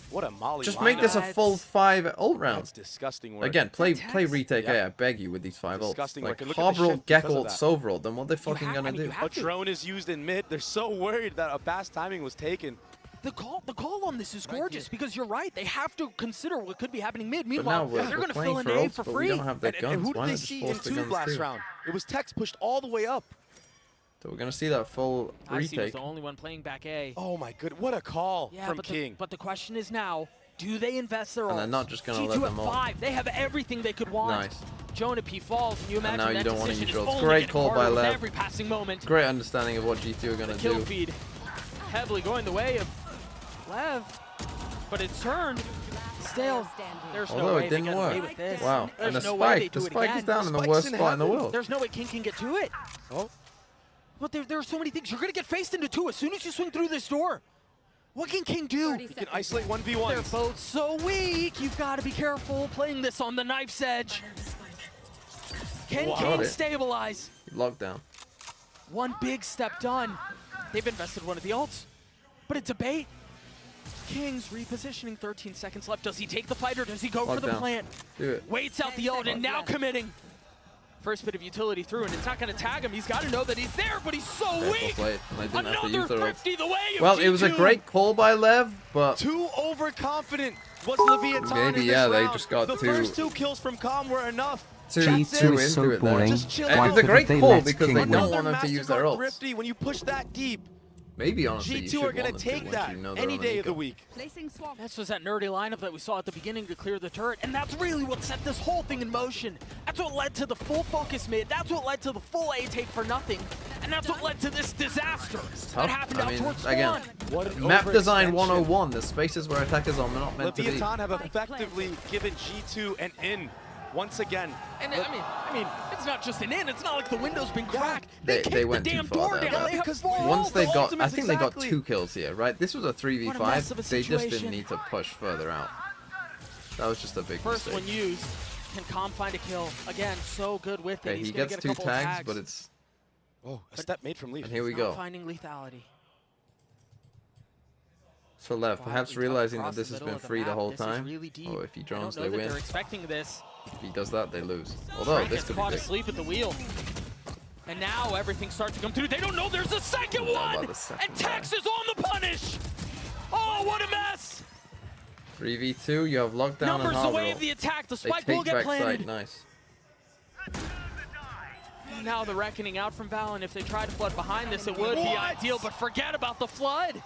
What a molly. Just make this a full 5 ult round. That's disgusting work. Again, play retake A, I beg you, with these 5 ults. Disgusting Like, work. And look at the Harbor ult, shift because Gecko of ult, that. Silver ult, then what they fucking gonna do? A drone is used in mid. They're so worried that a fast timing was taken. The call on this is gorgeous because you're right. They have to consider what could be happening mid. But now Meanwhile, we're they're going to playing fill an for A ults, for but free. we don't have their guns. And who did Why they not just see force in the 2 guns last too? round? It was Tex pushed all the way up. So we're gonna see that full I was retake. the only one playing back A. Oh my good, what a call from King. But the question is now, do they invest their And they're ults? not just gonna G2 let at them all. 5. They have everything they could want. Nice. Jonah P falls, and you imagine now you that don't wanna decision use is your ults. only Great getting call by harder with Lev. every passing moment. Great understanding of what G2 are gonna The kill do. feed heavily going the way of Lev, but it's turned. Still, there's no Although way it they didn't get away work. with this. Wow. There's And the no way they spike. do The it spike is again. down in the Spike's worst in spot in the heaven. world. There's no way King can get to it. Oh. But there are so many things. You're going to get faced into 2 as soon as you swing through this door. What can King do? He can isolate 1v1. They're both so weak. You've got to be careful playing this on the knife's edge. Can Wow. King Got it. stabilize? Lockdown. One big step done. They've invested one of the ults, but it's a bait. King's repositioning, 13 seconds left. Does he take the fight or does he go for the Lockdown. plant? Do it. Waits out the ult and now committing. First bit of utility through, and it's not going to tag him. He's got to know that he's there, but he's so Okay, weak. well played. And they didn't have to Another use their ults. 50 the way of Well, it was a G2. great call by Lev, but Too overconfident was Leviathan Maybe, in this yeah, they round. just got the too- first 2 kills from Calm were enough. too G2 is so into it there. boring. Just chill And out. it's a great They call let because King they win. don't want them to use their Mastercard ults. Thrifty, when you push that deep, Maybe honestly, you G2 should are going want to them take once that you know they're any on day an of the eco. week. This was that nerdy lineup that we saw at the beginning to clear the turret, and that's really what set this whole thing in motion. That's what led to the full focus mid. That's what led to the full A take for nothing, and that's what led to this disaster that Tough. happened I out mean, towards again, spawn. What an Map design overextension. 101. The spaces where attackers are not meant to be. Leviathan have effectively given G2 an in once again. And I mean, it's not just an in. It's not like the window's been cracked. They kicked went the too damn far door there, down. but They have because 4 Once ults. they got, I ultimates think they got exactly. 2 kills here, right? This was a What a mess 3v5. of a They just situation. didn't need to push further out. That was just a big First mistake. one used. Can Calm find a kill? Again, so good with it. Okay, He's he gonna gets get a 2 couple of tags, but it's Oh, a step made from Leaf. and here we Not go. finding lethality. So Lev, perhaps Quietly realizing across that this the has middle been of the free the map. whole This is time. really deep. Oh, if he I drones, don't they know that win. they're expecting this. If he does that, they lose. Although Frank this gets could be caught big. asleep at the wheel. And now everything starts to come through. They don't know there's a second Don't know one! about the second And Tex is on the punish! Oh, what a mess! 3v2, you have lockdown Numbers and the Harbor. way of the attack. The They spike will take get backside, planted. nice. Now the reckoning out from Valen. If they try to flood behind this, it would be ideal, but forget about the flood.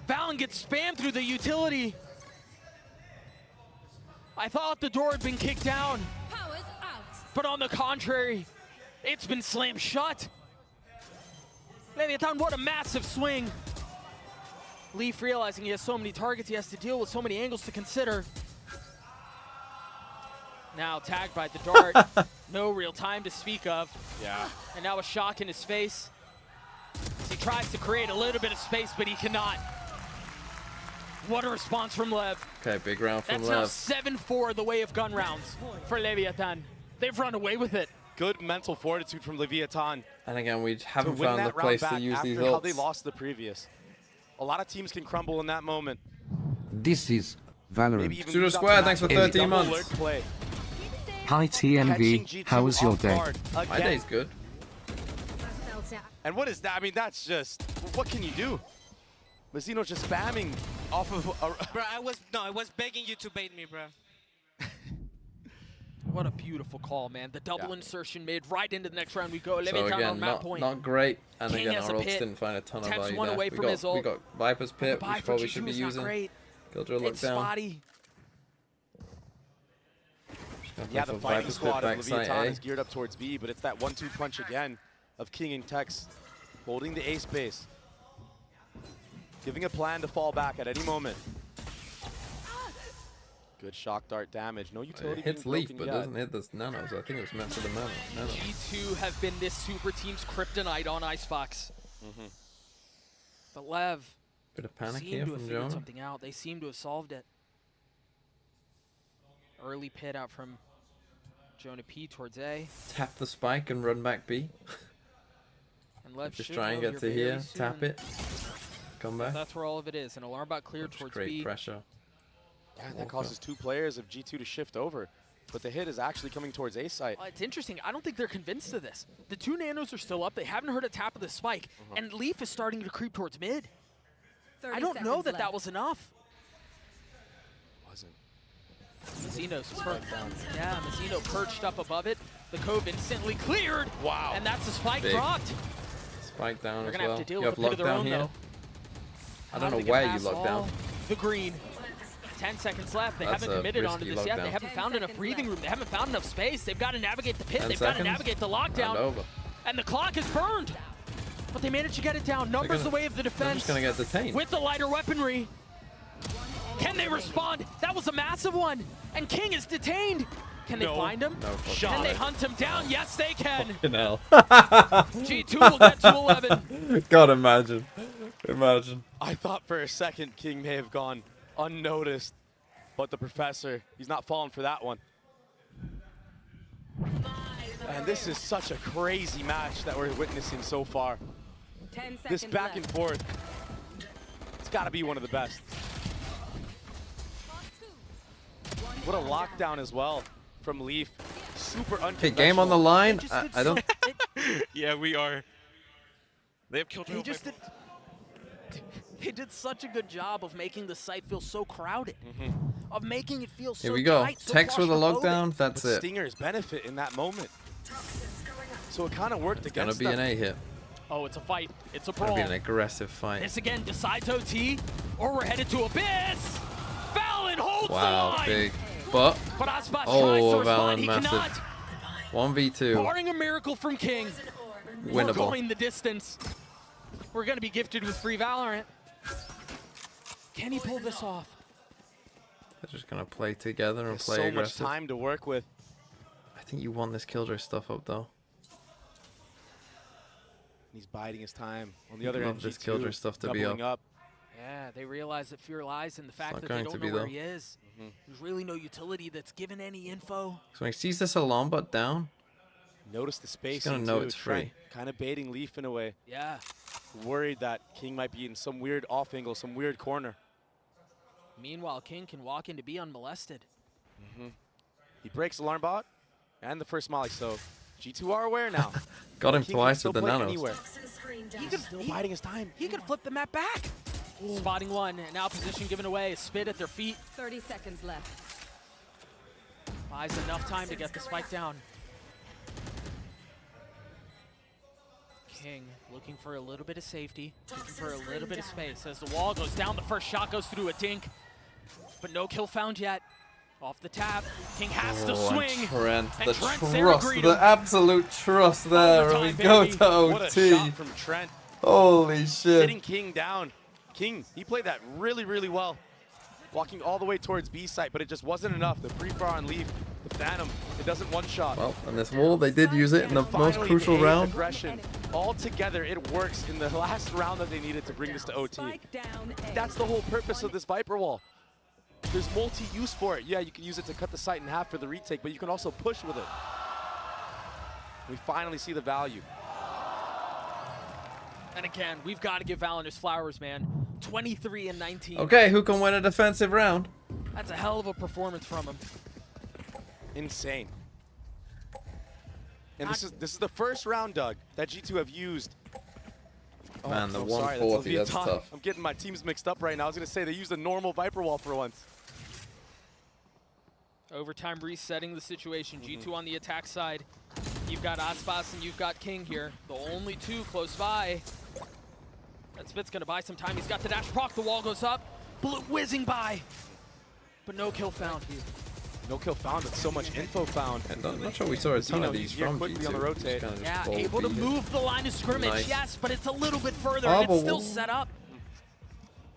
Valen gets spammed through the utility. I thought the door had been kicked down, but on the contrary, it's been slammed shut. Leviathan, what a massive swing. Leaf realizing he has so many targets he has to deal with, so many angles to consider. Now tagged by the dart. No real time to speak of. Yeah. And now a shock in his face. As he tries to create a little bit of space, but he cannot. What a response from Lev. Okay, big round from That's Lev. now 7-4 the way of gun rounds for Leviathan. They've run away with it. Good mental fortitude from Leviathan And again, we to haven't win found the that round place back to use after these how they ults. lost the previous. A lot of teams can crumble in that moment. This is Valorant. even Pseudo use that Square, to thanks for match 13 double months. alert play. Hi Catching TNV, G2 how was your off day? guard My again. day's good. And what is that? I mean, that's just, what can you do? Mazino's just spamming off of Bro, I was begging you to bait me, bro. What a beautiful call, man. The double insertion mid, right into the next round we go. So Leviathan again, on map point. not great. And King again, has our a ults pit. didn't find a ton of Text value one there. away from his we ult. got Viper's pit, Buy which for probably G2 should be is not using. great. Killjoy It's looked down. spotty. Yeah, the fighting Viper's squad pit of backside Leviathan A. is geared up towards B, but it's that 1-2 punch again of King and Tex holding the A space. Giving a plan to fall back at any moment. Good shock dart damage. No utility It hits being Leaf, broken but yet. doesn't hit the nanos. I think it was meant for the nanos. G2 have been this super team's kryptonite on Icebox. But Lev Bit of panic seem here to have from figured Jonah. something out. They seem to have solved it. Early pit out from Jonah P towards A. Tap the spike and run back B. And Lev Just should try and know get here to here, very tap soon. it, come back. That's where all of it is. An alarm bot cleared Just towards great B. pressure. Yeah, that causes 2 players of G2 to shift over. But the hit is actually coming towards A site. It's interesting. I don't think they're convinced of this. The 2 nanos are still up. They haven't heard a tap of the spike. And Leaf is starting to creep towards mid. I don't know that that was enough. Wasn't. Mazino's first. Yeah, Mazino perched up above it. The cove instantly cleared. Wow. And that's a spike Big. dropped. Spike down They're as going to well. have to deal You with have a pit of their lockdown own, here. though. I How don't do know they where get you past lock all down. The green. 10 seconds left. They That's haven't a committed onto risky this yet. lockdown. They haven't found enough breathing room. They haven't found enough space. They've got to navigate the pit. 10 They've got to seconds. navigate the Round lockdown. over. And the clock is burned. But they managed to get it down. Numbers the way of the They're defense. just gonna get detained. With the lighter weaponry. Can they respond? That was a massive one. And King is detained. Can they find him? No fucking Can they way. hunt him down? Yes, they can. Fucking hell. G2 will get to 11. God, imagine. Imagine. I thought for a second King may have gone unnoticed. But the Professor, he's not falling for that one. And this is such a crazy match that we're witnessing so far. 10 This seconds back left. and forth, it's got to be one of the best. What a lockdown as well from Leaf. Super unconventional. Okay, game on the line. I don't. Yeah, we are. They have killed They just did, they did such a good job of making the site feel so crowded. Of making it feel so Here we go. tight, so Text with a claustrophobic. lockdown. That's But it. Stingers benefit in that moment. So it kind of worked It's gonna against be an them. A hit. Oh, it's a fight. It's a Gonna brawl. be an aggressive fight. This again decides OT, or we're headed to Abyss. Fallon holds the Wow, line. big. But But Aspas tries to oh, respond. Valen He massive. cannot. 1v2. Barring a miracle from King, we're Winnable. going the distance. We're going to be gifted with free Valorant. Can he pull this off? They're just gonna play together and There's play so much aggressive. time to work with. I think you won this Killjoy stuff up though. He's biding his time. On the other Love end, this G2 Killjoy stuff to be doubling up. Yeah, they realize that fear lies in the fact not that they going don't to know be, where though. he is. There's really no utility that's given any info. So when he sees this alarm bot down, Notice the space. gonna know it's free. Kind of baiting Leaf in a way. Yeah. Worried that King might be in some weird off angle, some weird corner. Meanwhile, King can walk into B unmolested. He breaks alarm bot and the first molly. So G2 are aware now. got him King can twice still with the play nanos. anywhere. He could, Still biding his time. he could flip the map back. Spotting one, and now position given away. A spit at their feet. 30 seconds left. Buys enough time to get the spike down. King looking for a little bit of safety, looking for a little bit of space. As the wall goes down, the first shot goes through a dink, but no kill found yet. Off the tap, King has to Oh, swing. and Trent, And the Trent's there to trust, greet the him. absolute trust there. And we Overtime, go baby. to What a OT. shot from Trent. Holy shit. Sitting King down. King, he played that really, really well. Walking all the way towards B site, but it just wasn't enough. The pre-far on Leaf, the Phantom, it doesn't one-shot. Well, on this wall, they did use it in the most Finally, crucial the round. aggression. All together, it works in the last round that they needed to bring this to OT. Spike down A. That's the whole purpose of this Viper wall. There's multi-use for it. Yeah, you can use it to cut the site in half for the retake, but you can also push with it. We finally see the value. And again, we've got to give Valorant his flowers, man. 23 and 19. Okay, who can win a defensive round? That's a hell of a performance from him. Insane. And this is the first round, Doug, that G2 have used. Oh, Man, the I'm sorry, 140, that's Leviathan. tough. I'm getting my teams mixed up right now. I was going to say they used a normal Viper wall for once. Overtime resetting the situation. G2 on the attack side. You've got Aspas and you've got King here. The only two close by. That Spit's going to buy some time. He's got the dash proc. The wall goes up. Blue whizzing by. But no kill found. No kill found, but so much info found. And I'm not sure we saw a ton of these from quickly G2. on the rotate. Just kinda Yeah, just able to beat it. move the line of scrimmage, Nice. yes, but it's a little bit further, Oh, and but it's still set up.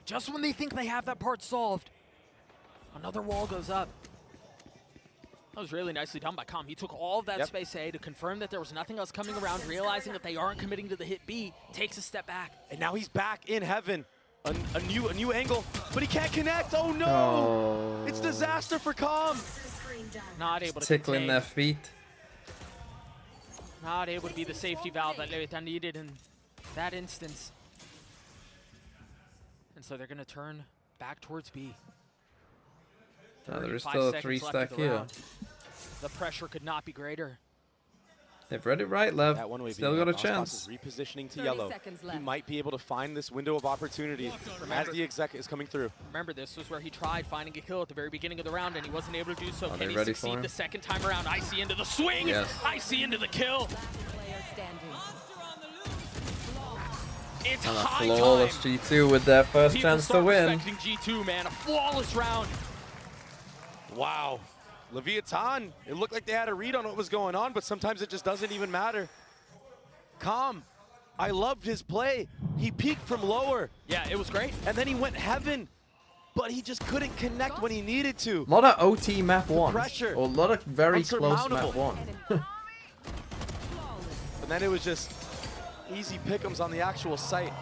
Just when they think they have that part solved, another wall goes up. That was really nicely done by Com. He took all of that space A to confirm that there was nothing else coming around, realizing that they aren't committing to the hit B, takes a step back. And now he's back in heaven. A new angle, but he can't connect. Oh no! Oh. It's disaster for Com. Not able to Tickling contain. their feet. Not able to be the safety valve that Leviathan needed in that instance. And so they're going to turn back towards B. There is 35 still a seconds 3 left stack of the here. round. The pressure could not be greater. They've read it right, Lev. That one way Still got a chance. Repositioning to yellow. He might be able to find this window of opportunity as the exec is coming through. Remember, this was where he tried finding a kill at the very beginning of the round, and he wasn't able to do so. Are Can they he ready for succeed him? the second time around? Icy into the swing. Yes. Icy into the kill. It's And a high flawless time. G2 with their first People chance to start win. respecting G2, man. A flawless round. Wow. Leviathan, it looked like they had a read on what was going on, but sometimes it just doesn't even matter. Com, I loved his play. He peaked from lower. Yeah, it was great. And then he went heaven, but he just couldn't connect when he needed to. A lot of OT map 1. pressure. Or a lot of very close map Unsurmountable. 1. And then it was just easy pick'ems on the actual site.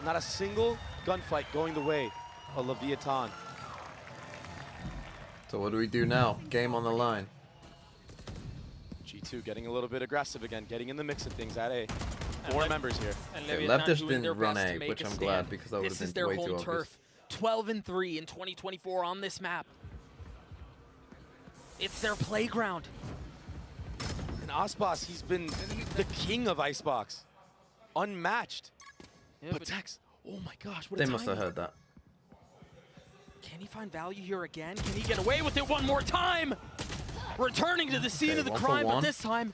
Not a single gunfight going the way of Leviathan. So what do we do now? Game on the line. G2 getting a little bit aggressive again, getting in the mix of things at A. And Four Lev- members here. And Okay, Leviathan Lev just doing their didn't run best to A, make which a I'm stand. glad because that would This have is been their way too home obvious. turf. 12-3 in 2024 on this map. It's their playground. And Aspas, he's been the king of Icebox. Unmatched. Yeah, but but Tex, oh my gosh, what They a must have timing. heard that. can he find value here again? Can he get away with it one more time? Returning to the scene Okay, of the 1 for crime, but 1. this time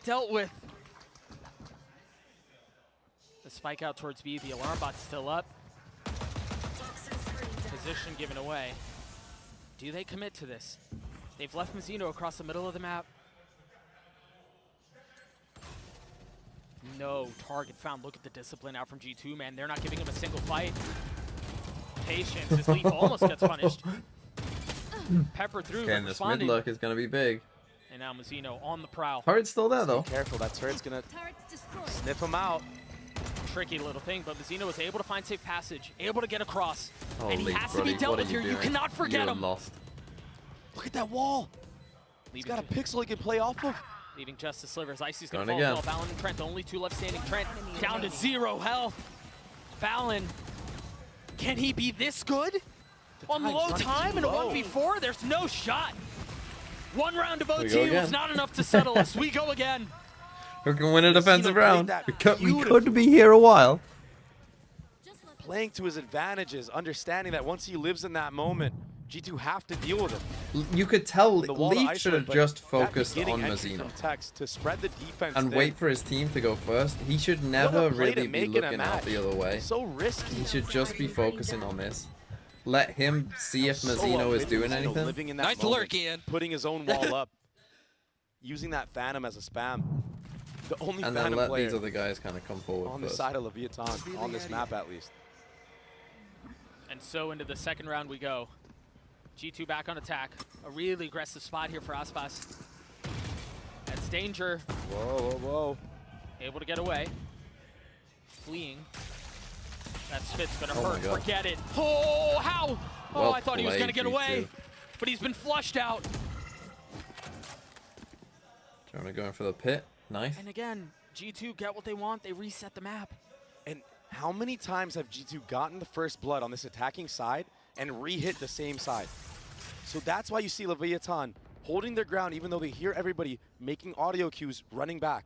dealt with. The spike out towards B, the alarm bot's still up. Position given away. Do they commit to this? They've left Mazzino across the middle of the map. No target found. Look at the discipline out from G2, man. They're not giving him a single fight. Patience. His leaf almost gets punished. Pepper through, Okay, but and this mid responding. look is going to be big. And now Mazzino on the prowl. Turret's still there, though. Be careful, that turret's gonna sniff him out. Tricky little thing, but Mazzino was able to find safe passage, able to get across. and Holy he has to Brody, be dealt what are with here. You doing? cannot forget You're him. lost. Look at that wall. He's got a pixel he can play off of. Leaving just the slivers. Icy's going to Going fall again. as well. Valen and Trent, the only two left standing. Trent down to 0 health. Valen, can he be this good? On time's low running time too in a low. 1v4? There's no shot. One round of we OT go was again. not enough to settle us. We go again. Who can win a defensive played round? that We beautifully. could be here a while. Playing to his advantages, understanding that once he lives in that moment, G2 have to deal with it. You could tell The wall to Leaf should isolate, have but just that focused on beginning entry Mazzino from Tex to spread the defense and thin. wait for his team to go first. He should What never a play to really be make in a looking out match. the other way. So risky. He should just be focusing on this. Let him see if So Mazzino is upwitted, doing Mazzino anything. Living in that Nice moment, lurk, Ian. putting his own wall up, using that Phantom as a spam. The only And then Phantom let player these other guys kind of come forward on the first. side of Leviathan, on this map at least. And so into the second round we go. G2 back on attack. A really aggressive spot here for Aspas. That's danger. Whoa, whoa, whoa. Able to get away. Fleeing. That spit's gonna Oh my hurt. God. Forget it. Oh, how? Oh, Well I thought he was gonna played, get away. G2. But he's been flushed out. Trying going for the pit. Nice. And again, G2 get what they want. They reset the map. And how many times have G2 gotten the first blood on this attacking side and re-hit the same side. So that's why you see Leviathan holding their ground even though they hear everybody making audio cues running back.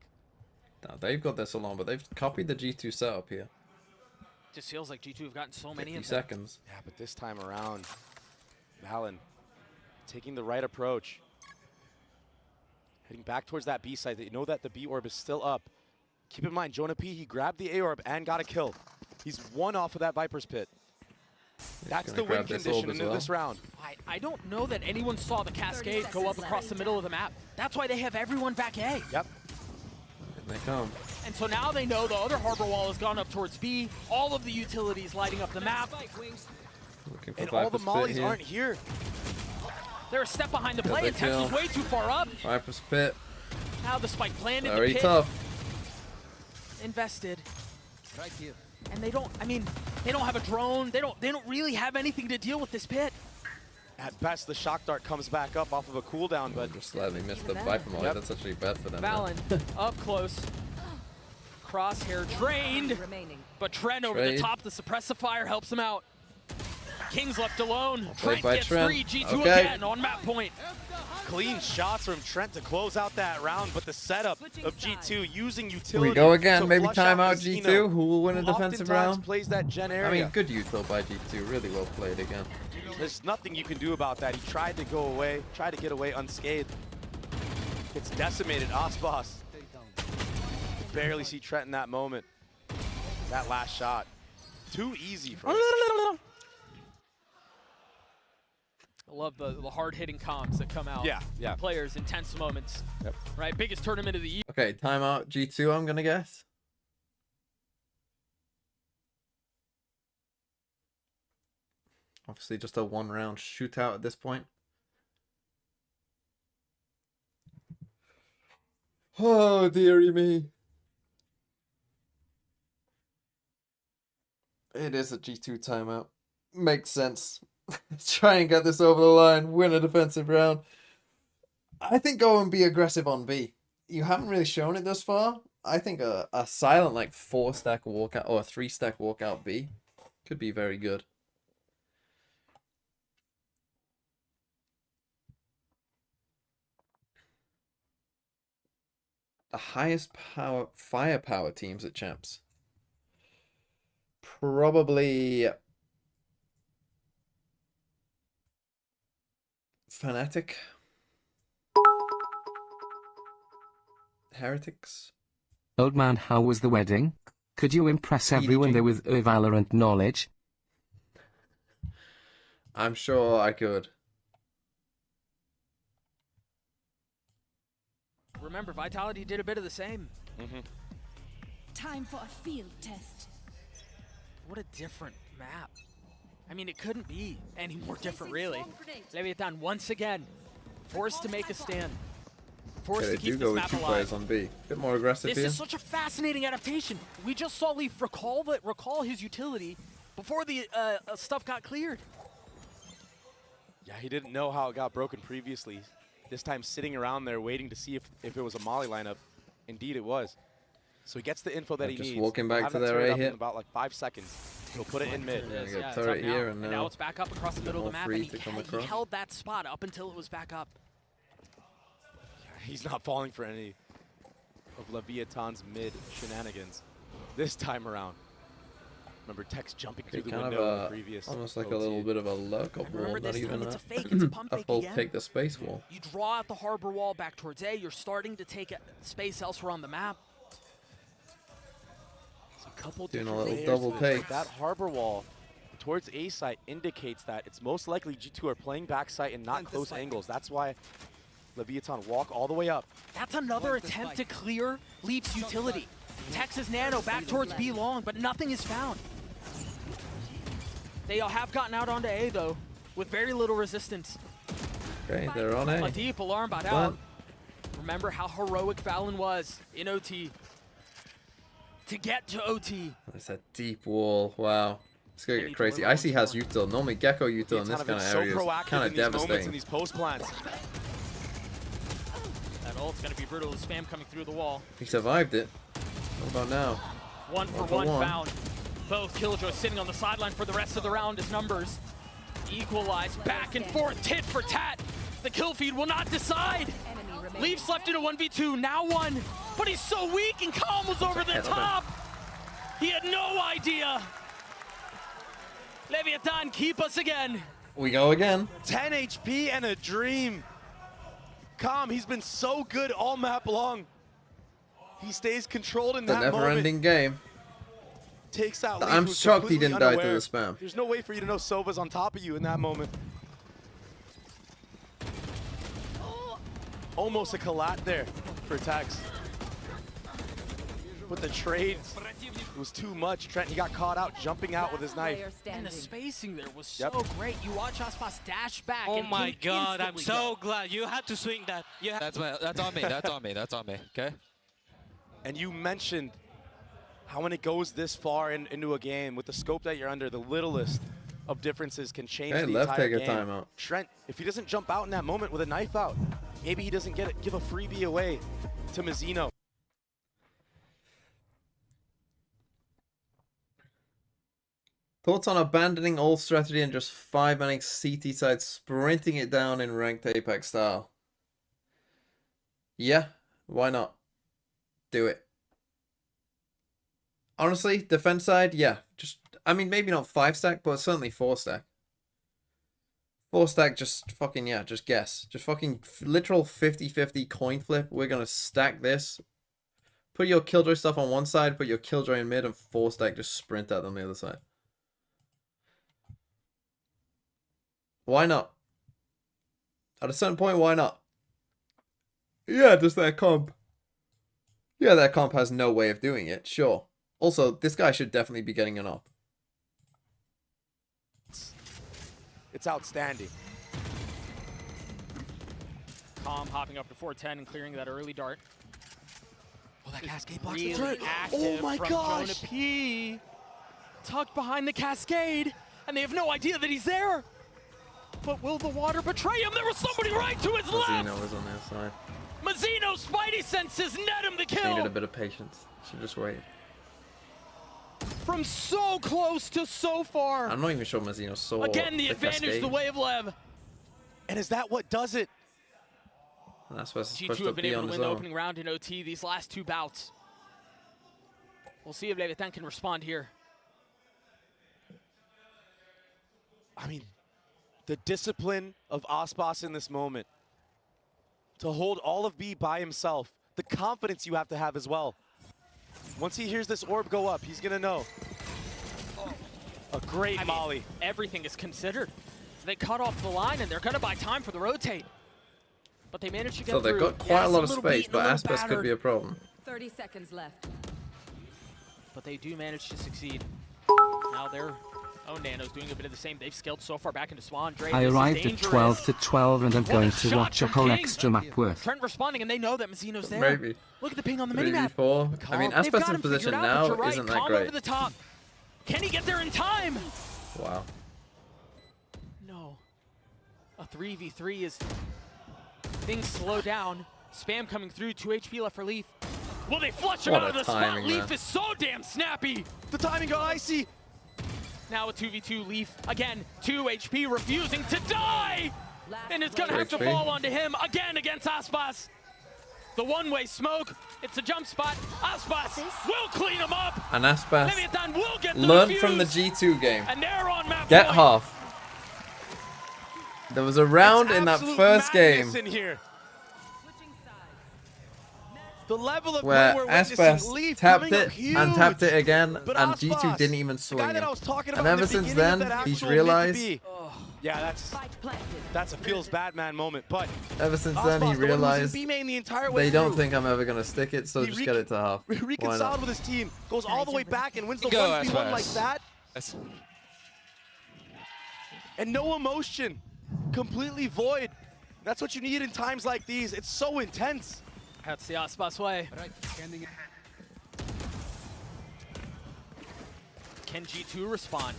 Now, they've got this along, but they've copied the G2 setup here. Just feels like G2 have gotten so many 50 in seconds. Yeah, but this time around, Valen taking the right approach. Heading back towards that B side. They know that the B orb is still up. Keep in mind, Jonah P, he grabbed the A orb and got a kill. He's one off of that Viper's Pit. That's the win condition in this round. I don't know that anyone saw the Cascade go up across the middle of the map. That's why they have everyone back A. Yep. And they come. And so now they know the other harbor wall has gone up towards B. All of the utilities lighting up the map. Looking for And all the Viper's Pit mollies here. aren't here. They're a step behind the play, the and Tex kill. is way too far up. Viper's Pit. Now the spike planted, the Very pit tough. invested. Right here. And they don't, I mean, they don't have a drone. They don't really have anything to deal with this pit. At best, the shock dart comes back up off of a cooldown, but Just slightly missed the then. Viper molly. Yep. That's actually bad for them. now. Valen up close. Crosshair drained, but Trent over the Trade. top. The suppressive fire helps him out. King's left alone. played Trent by gets Trent. free. G2 Okay. again on map point. clean shots from Trent to close out that round. But the setup of G2 using Here utility. we go again. to Maybe flush out timeout Casino, G2. Who will win a who defensive oftentimes round? plays that gen area. I mean, good util by G2. Really well played again. There's nothing you can do about that. He tried to go away, tried to get away unscathed. It's decimated. Aspas. Barely see Trent in that moment. That last shot. Too easy for him. I love the hard-hitting comms that come out. Yeah, yeah. Players, intense moments. Yep. Right, biggest tournament of the year. Okay, timeout G2, I'm going to guess. Obviously just a one-round shootout at this point. Oh, dearie me. It is a G2 timeout. Makes sense. Try and get this over the line, win a defensive round. I think go and be aggressive on B. You haven't really shown it thus far. I think a silent like 4-stack walkout or a 3-stack walkout B could be very good. The highest firepower teams at Champs. Probably Fnatic. Heretics. Old man, how was the wedding? Could you impress everyone there with Valorant knowledge? I'm sure I could. Remember, Vitality did a bit of the same. Time for a field test. What a different map. I mean, it couldn't be any more different, really. Leviathan once again forced to make a stand. Forced Okay, to they do keep go this with map 2 alive. players on B. Bit more aggressive This here. is such a fascinating adaptation. We just saw Leaf recall his utility before the stuff got cleared. Yeah, he didn't know how it got broken previously. This time sitting around there waiting to see if it was a molly lineup. Indeed it was. So he gets the info that he Just needs. walking back Have to that their turret A up hit. in about like 5 seconds. He'll put it in mid. Yeah, Yes, get it's turret up now. here and now it's back up across the middle of the map, free and to come he across. held that spot up until it was back up. He's not falling for any of Leviathan's mid shenanigans this time around. Remember Tex jumping Okay, through the kind window in of the a, previous almost like a OT. little bit of a luck of remember wall, not this time even it's a fake, it's a pump fake full again. take the space wall. You draw out the harbor wall back towards A, you're starting to take space elsewhere on the map. A couple Doing a different little layers double to this. take. That harbor wall towards A site indicates that it's most likely G2 are playing backside and not close angles. That's why Leviathan walk all the way up. That's another attempt to clear Leaf's utility. Texas Nano back towards B long, but nothing is found. They have gotten out onto A though, with very little resistance. Okay, they're on A. A deep alarm bot out. Remember how heroic Valen was in OT. To get to OT. That's a deep wall. Wow. It's gonna get crazy. Icy has util. Normally Gecko util in this kind of area is kind of in these moments, in devastating. these post plants. That ult's gonna be brutal. The spam coming through the wall. He survived it. What about now? One for one found. Both Killjoy sitting on the sideline for the rest of the round as numbers equalize, back and forth, tit for tat. The kill feed will not decide. Leafs left in a 1v2, now one. But he's so weak and Calm was over the top. He had no idea. Leviathan, keep us again. We go again. 10 HP and a dream. Calm, he's been so good all map long. He stays controlled in The that moment. never-ending game. Takes out Leaf, I'm who's shocked he completely didn't die to unaware. the spam. There's no way for you to know Sova's on top of you in that moment. Almost a collat there for Tex. But the trade was too much. Trent, he got caught out jumping out with his knife. And the spacing there was so great. You watch Aspas dash back. Oh and my he God, I'm instantly so glad you had to swing that. That's on me. That's on me. That's on me. Okay. And you mentioned how when it goes this far into a game, with the scope that you're under, the littlest of differences can change the Left entire take a game. timeout. Trent, if he doesn't jump out in that moment with a knife out, maybe he doesn't give a freebie away to Mazzino. Thoughts on abandoning all strategy and just 5-manning CT side, sprinting it down in ranked Apex style? Yeah, why not? Do it. Honestly, defense side, yeah. Just, I mean, maybe not 5-stack, but certainly 4-stack. 4-stack, just fucking, yeah, just guess. Just fucking literal 50-50 coin flip. We're gonna stack this. Put your Killjoy stuff on one side, put your Killjoy in mid, and 4-stack, just sprint out on the other side. Why not? At a certain point, why not? Yeah, does that comp? Yeah, that comp has no way of doing it, sure. Also, this guy should definitely be getting an op. It's outstanding. Calm hopping up to 410 and clearing that early dart. Oh, that cascade blocks Really the turret. active Oh my from gosh. Jonah P. Tucked behind the cascade, and they have no idea that he's there. But will the water betray him? There was somebody right to his left. Mazzino was on their side. Mazzino's spidey senses net him the kill. Needed a bit of patience. Should just wait. From so close to so far. I'm not even sure Mazzino saw Again, the advantage cascade. the way of Lev. And is that what does it? And that's what's G2 supposed to have been be able on to his win the own. opening round in OT these last two bouts. We'll see if Leviathan can respond here. I mean, the discipline of Aspas in this moment. To hold all of B by himself. The confidence you have to have as well. Once he hears this orb go up, he's going to know. A great molly. Mean, everything is considered. They cut off the line, and they're going to buy time for the rotate. But they managed to get So they've through. got quite a lot of space, but Aspas Aspas could be a problem. 30 seconds left. But they do manage to succeed. Now their own Nano's doing a bit of the same. They've scaled so far back into Swan. Dre, I arrived at 12 to 12 and I'm going to shot watch a from whole King. extra map worth. Trent responding, and they know that Mazzino's there. Maybe. Look at the ping on the minimap. 3v4. I mean, They've got Aspas' him position figured out, but now you're right. isn't that Calm great. over the top. Can he get there in time? Wow. No. A 3v3 is... Things slow down. Spam coming through. 2 HP left for Leaf. Will they flush him What out a of the spot? timing Leaf there. is so damn snappy. The timing got icy. Now a 2v2 Leaf. Again, 2 HP refusing to die. And it's going to have to HP. fall onto him again against Aspas. The one-way smoke. It's a jump spot. Aspas will clean him up. And Aspas Leviathan will get the learned from the defuse. G2 game. And they're on map Get point. half. There was a round It's in that absolute first game madness in here. The level of where play we're witnessing, Aspas Leaf tapped coming up it huge. and tapped it again, But and Aspas, G2 didn't even the swing guy it. that I was talking And about ever in the since beginning of then, that he's actual realized. mid to B. Yeah, that's a feels bad man moment. But Ever since Aspas, then, he the one who was in realized B main the entire way they don't through. think I'm ever gonna stick it, so He just get it to half. Why reconciled not? with his team, goes all the way back and wins the Go, 1v1 like Aspas. that. That's And no emotion, completely void. That's what you need in times like these. It's so intense. That's the Aspas way. Can G2 respond?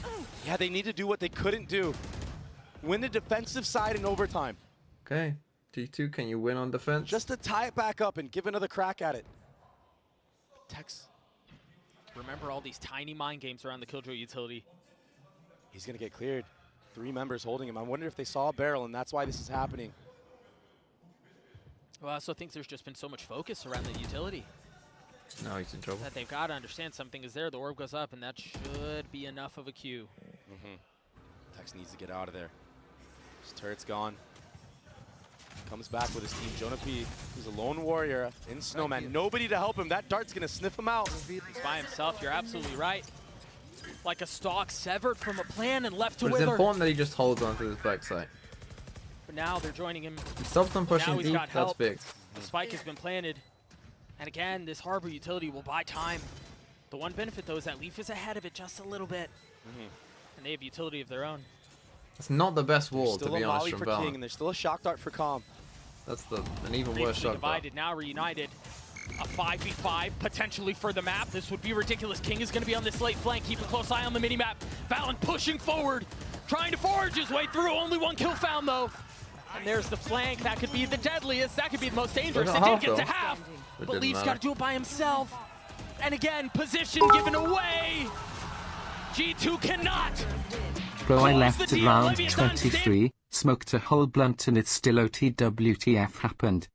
Yeah, they need to do what they couldn't do. Win the defensive side in overtime. Okay, G2, can you win on defense? Just to tie it back up and give another crack at it. Tex. Remember all these tiny mind games around the Killjoy utility. He's gonna get cleared. 3 members holding him. I wonder if they saw a barrel, and that's why this is happening. Well, I also think there's just been so much focus around the utility. Now he's in trouble. That they've got to understand something is there. The orb goes up, and that should be enough of a cue. Tex needs to get out of there. His turret's gone. Comes back with his team. Jonah P, who's a lone warrior in Snowman. Nobody to help him. That dart's going to sniff him out. He's by himself. You're absolutely right. Like a stalk severed from a plan and left to But it's wither. important that he just holds on to this backside. But now they're joining him. He stops them pushing Now he's deep. got That's help. big. The spike has been planted. And again, this Harbor utility will buy time. The one benefit, though, is that Leaf is ahead of it just a little bit. And they have utility of their own. It's not the best wall, to Still be a honest, Molly from for Valorant. King, and there's still a shock dart for Calm. That's an even worse Previously shot. divided, now reunited. A 5v5 potentially for the map. This would be ridiculous. King is going to be on this late flank. Keep a close eye on the minimap. Valen pushing forward, trying to forge his way through. Only 1 kill found, though. And there's the flank. That could be the deadliest. That could be the most dangerous. It did get to half, but Leaf's got to do it by himself. And again, position given away. G2 cannot. Bro, I close left the at deal. round Leviathan 23, smoked a whole blunt and it's still OTWTF happened.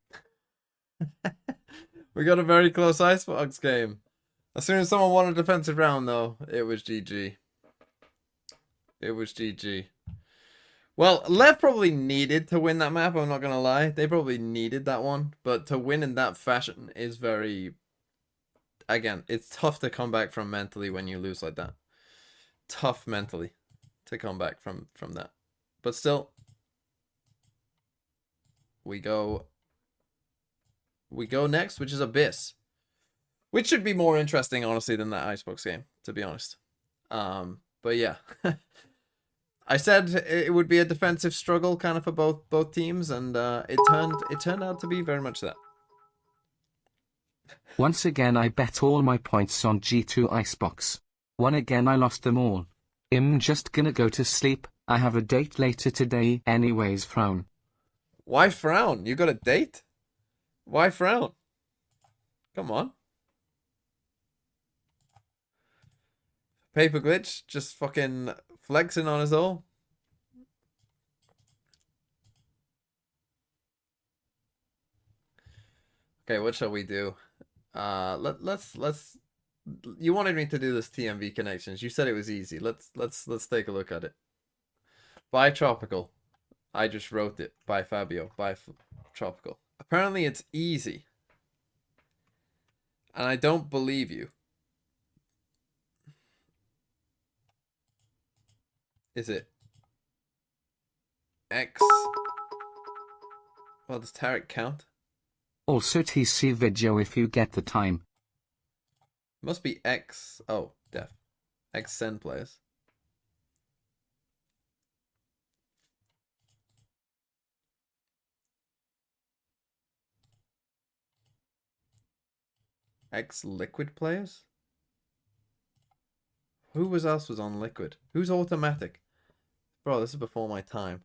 We got a very close Icebox game. As soon as someone won a defensive round, though, it was GG. It was GG. Well, LEV probably needed to win that map, I'm not going to lie. They probably needed that one. But to win in that fashion is very... Again, it's tough to come back from mentally when you lose like that. Tough mentally to come back from that. But still, we go next, which is Abyss. Which should be more interesting, honestly, than that Icebox game, to be honest. But yeah. I said it would be a defensive struggle kind of for both teams, and it turned out to be very much that. Once again I bet all my points on G2 Icebox. One again I lost them all. I'm just gonna go to sleep. I have a date later today anyways, frown. Why frown? You got a date? Why frown? Come on. Paper Glitch just fucking flexing on us all. Okay, what shall we do? Let's you wanted me to do this TMV connections. You said it was easy. Let's take a look at it. By Tropical. I just wrote it. By Fabio. By Tropical. Apparently it's easy. And I don't believe you. Is it X? Well, does Tarek count? Also TC video if you get the time. Must be X. Oh, def. XN players. X Liquid players? Who else was on Liquid? Who's automatic? Bro, this is before my time.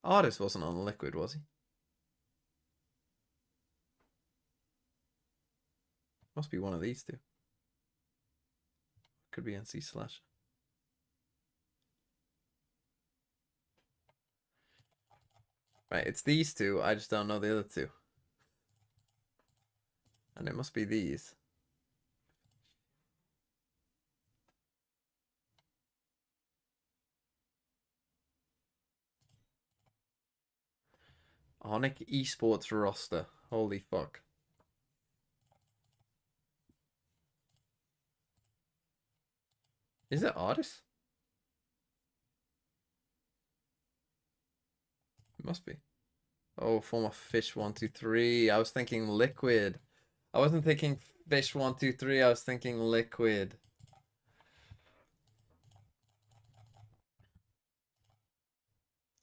Artist wasn't on Liquid, was he? Must be one of these two. Could be NC Slash. Right, it's these two. I just don't know the other two. And it must be these. Onic Esports roster. Holy fuck. Is it artists? It must be. Oh, former Fish 123. I was thinking Liquid. I wasn't thinking Fish 123. I was thinking Liquid.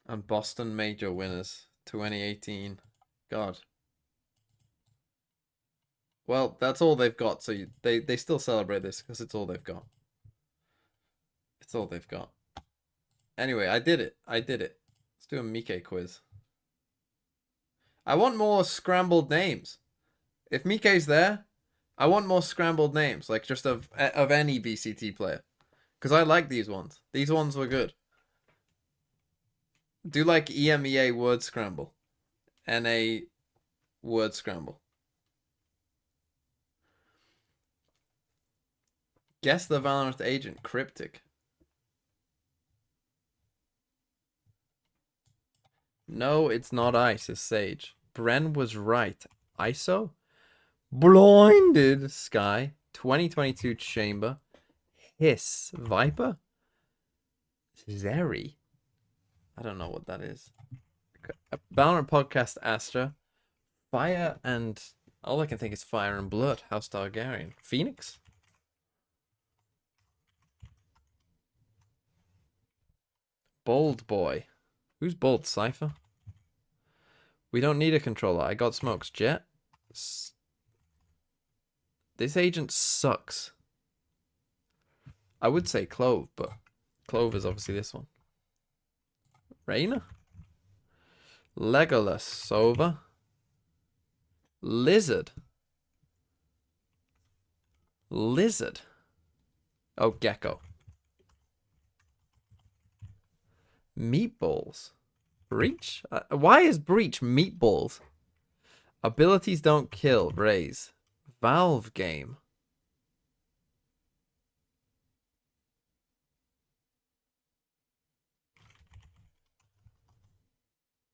And Boston Major winners 2018. God. Well, that's all they've got. So they still celebrate this because it's all they've got. It's all they've got. Anyway, I did it. I did it. Let's do a Mike quiz. I want more scrambled names. If Mike's there, I want more scrambled names, like just of any VCT player. Because I like these ones. These ones were good. Do like EMEA word scramble. NA word scramble. Guess the Valorant agent. Cryptic. No, it's not Ice, it's Sage. Bren was right. ISO? Blinded Sky. 2022 Chamber. Hiss. Viper? Zeri? I don't know what that is. Valorant Podcast Astra. Fire and... All I can think is Fire and Blood. House Targaryen. Phoenix? Bold Boy. Who's Bold? Cypher? We don't need a controller. I got smokes. Jet? This agent sucks. I would say Clove, but Clove is obviously this one. Reyna? Legolas. Sova? Lizard? Lizard? Oh, Gecko. Meatballs? Breach? Why is Breach meatballs? Abilities don't kill. Raise. Valve game.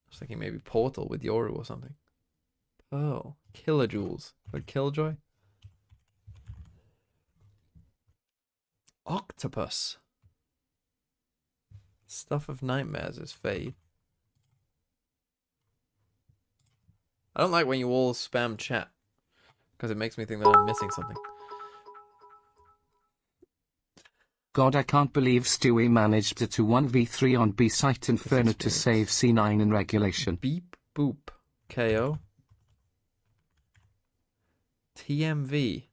I was thinking maybe Portal with Yoru or something. Oh, Kilojoules. Or Killjoy? Octopus. Stuff of Nightmares is Fade. I don't like when you all spam chat. Because it makes me think that I'm missing something. God, I can't believe Stewie managed to 1v3 on B site Inferno to save C9 in regulation. Beep boop. KO. TMV.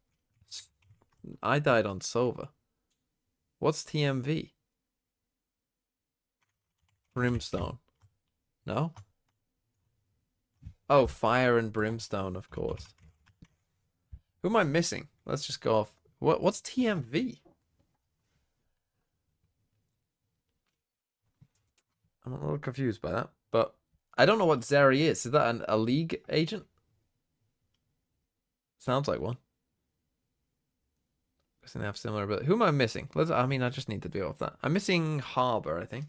I died on Sova. What's TMV? Brimstone. No? Oh, Fire and Brimstone, of course. Who am I missing? Let's just go off. What's TMV? I'm a little confused by that, but I don't know what Zeri is. Is that a league agent? Sounds like one. Guessing they have similar, but who am I missing? I just need to deal with that. I'm missing Harbor, I think.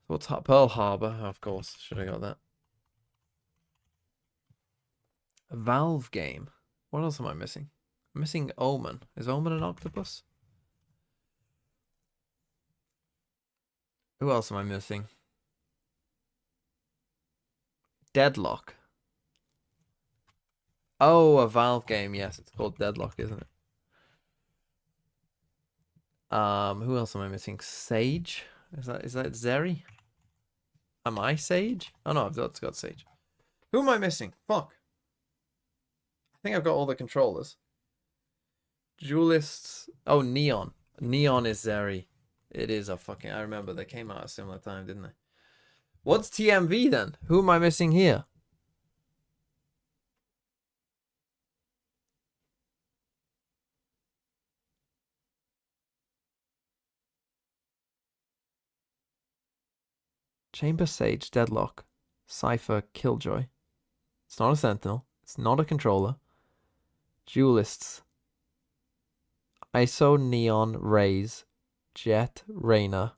What's Pearl Harbor? Of course, should have got that. A Valve game. What else am I missing? I'm missing Omen. Is Omen an octopus? Who else am I missing? Deadlock. Oh, a Valve game. Yes, it's called Deadlock, isn't it? Who else am I missing? Sage? Is that Zeri? Am I Sage? Oh no, I've got Sage. Who am I missing? Fuck. I think I've got all the controllers. Duelists. Oh, Neon. Neon is Zeri. It is a fucking... I remember they came out at a similar time, didn't they? What's TMV then? Who am I missing here? Chamber Sage, Deadlock, Cypher, Killjoy. It's not a Sentinel. It's not a controller. Duelists. ISO, Neon, Raze, Jet, Reyna.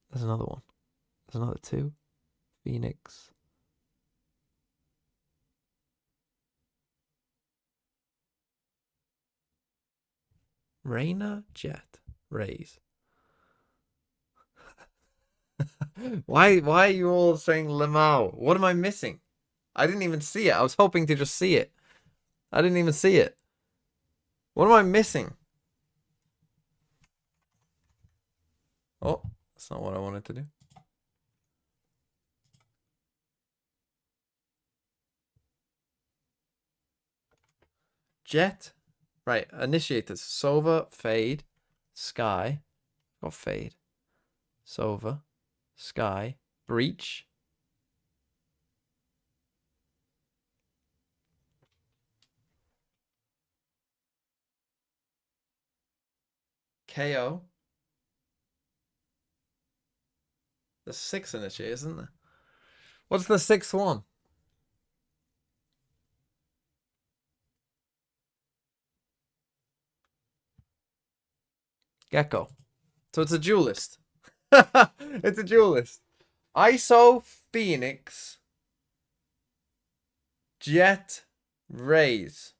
There's another one. There's another two. Phoenix. Reyna, Jet, Raze. Why are you all saying Lamau? What am I missing? I didn't even see it. I was hoping to just see it. I didn't even see it. What am I missing? Oh, that's not what I wanted to do. Jet. Right, initiators. Sova, Fade, Sky. Got Fade. Sova, Sky, Breach. KO. There's 6 in it, isn't there? What's the 6th one? Gecko. So it's a duelist. It's a duelist. ISO, Phoenix, Jet, Raze,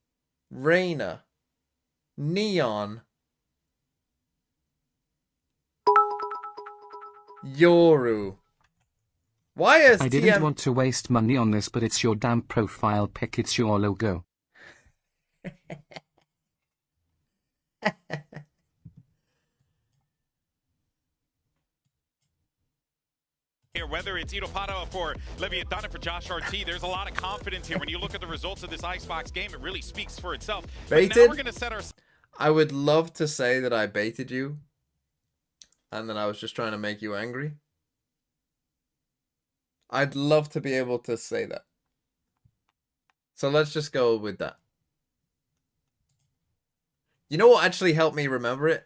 Reyna, Neon, Yoru. Why is I didn't want to waste money on this, but it's your damn profile pic. It's your logo. Here, whether it's Idopata for Leviathan for Josh RT, there's a lot of confidence here. When you look at the results of this Icebox game, it really speaks for itself. Baited? But now we're going to set our... I would love to say that I baited you and that I was just trying to make you angry. I'd love to be able to say that. So let's just go with that. You know what actually helped me remember it?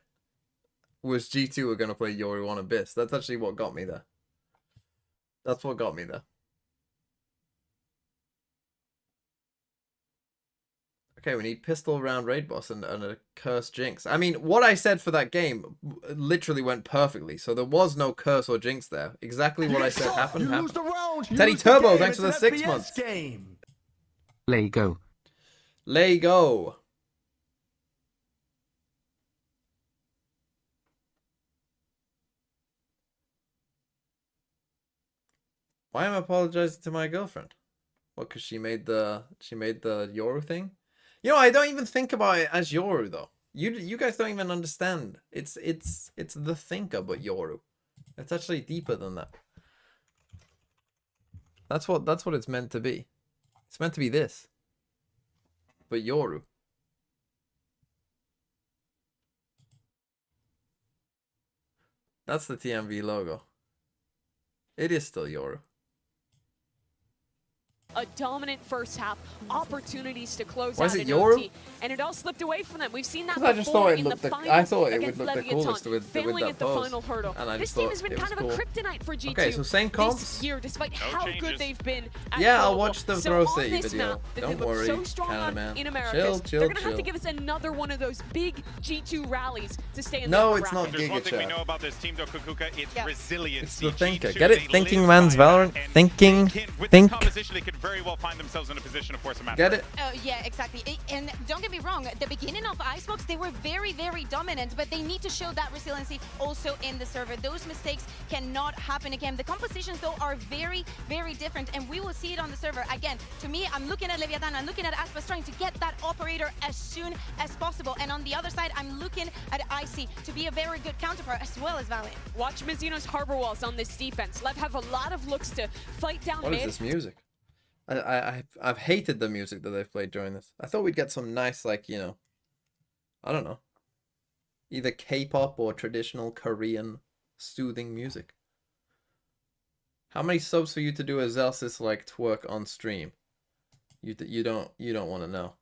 Was G2 were going to play Yoru on Abyss. That's actually what got me there. That's what got me there. Okay, we need pistol round raid boss and a curse jinx. I mean, what I said for that game literally went perfectly. So there was no curse or jinx there. Exactly what I said happened. Teddy Turbo, thanks for the 6 months. Lego. Lego. Why am I apologizing to my girlfriend? What, because she made the Yoru thing? You know, I don't even think about it as Yoru though. You guys don't even understand. It's the thinker, but Yoru. It's actually deeper than that. That's what it's meant to be. It's meant to be this. But Yoru. That's the TMV logo. It is still Yoru. A dominant first half, opportunities to close Why out is it an Yoru? OT, and it all slipped away from them. We've seen that I just before thought it in the looked the, finals I thought it would against look the Leviathan, coolest with failing that at the pose. final hurdle. And I This just team thought has been it kind was of cool. a kryptonite for G2 Okay, so same comps? this year, despite No how changes. good they've been at Yeah, I'll global. watch the so Throw on City this video. map that Don't they look worry, so strong Canada on man. in America, Chill, they're going to have to chill. give us another one of those big G2 rallies to stay in No, the it's not bracket. There's one thing we Giga know about this team, though, Kukuka. It's resiliency. It's the thinker. G2, Get it? they Thinking live man's by that, Valorant. and Thinking. they can, with Think. this composition, they could very well find themselves in a position to force a match. Get it? Yeah, exactly. And don't get me wrong, the beginning of Icebox, they were very, very dominant, but they need to show that resiliency also in the server. Those mistakes cannot happen again. The compositions, though, are very, very different, and we will see it on the server. Again, to me, I'm looking at Leviathan, I'm looking at Aspas trying to get that operator as soon as possible. And on the other side, I'm looking at Icy to be a very good counterpart as well as Valiant. Watch Mizuno's harbor walls on this defense. Lev have a lot of looks to fight down What mid. is this music? I've hated the music that they've played during this. I thought we'd get some nice, like, you know, I don't know, either K-pop or traditional Korean soothing music. How many subs for you to do a Zelsis like twerk on stream? You don't want to know.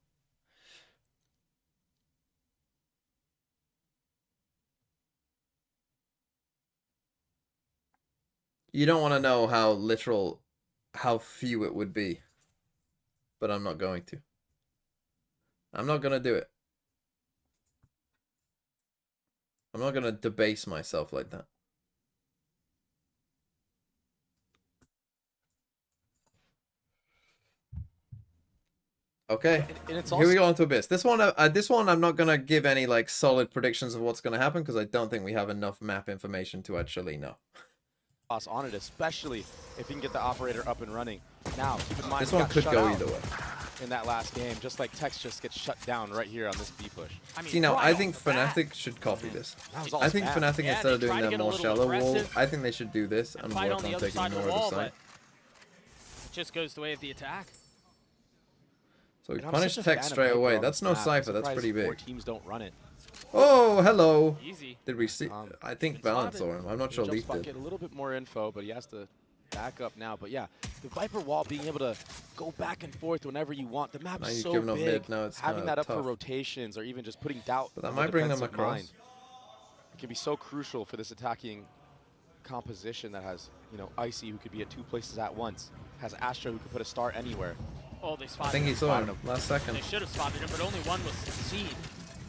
You don't want to know how few it would be. But I'm not going to. I'm not going to do it. I'm not going to debase myself like that. Okay, And it's here we also- go on to Abyss. This one I'm not going to give any like solid predictions of what's going to happen because I don't think we have enough map information to actually know. On it, especially if you can get the operator up and running. Now, keep in mind, This he one got could shut go out either way. in that last game, just like Tex just gets shut down right here on this B push. I mean, See, now, right I off think the bat, Fnatic should copy this. That was all I think spam. Fnatic, Yeah, instead of they doing try to their get a more little shallow wall, aggressive I think they should do this and fight work on on the other taking side of more the of the wall, site. but it just goes the way of the attack. So we And I'm punish such a Tex fan of straight Viper away. on That's this no map. I'm Cypher, that's surprised pretty more big. teams don't run it. Oh, hello. Easy. Did we see? I think It's Balance spotted. saw him. I'm not sure Jump Leaf spot, did. get a little bit more info, but he has to back up now. But yeah, the Viper wall being able to go back and forth whenever you want. The map Now is you've so given up big. mid, now it's Having kinda that up for tough. rotations or even just putting doubt But that on might the bring them defensive across. mind. It can be so crucial for this attacking composition that has, you know, Icy, who could be at 2 places at once, has Astra, who could put a star anywhere. Oh, they spotted I think he saw him last second. They should have spotted him, but only one was seen.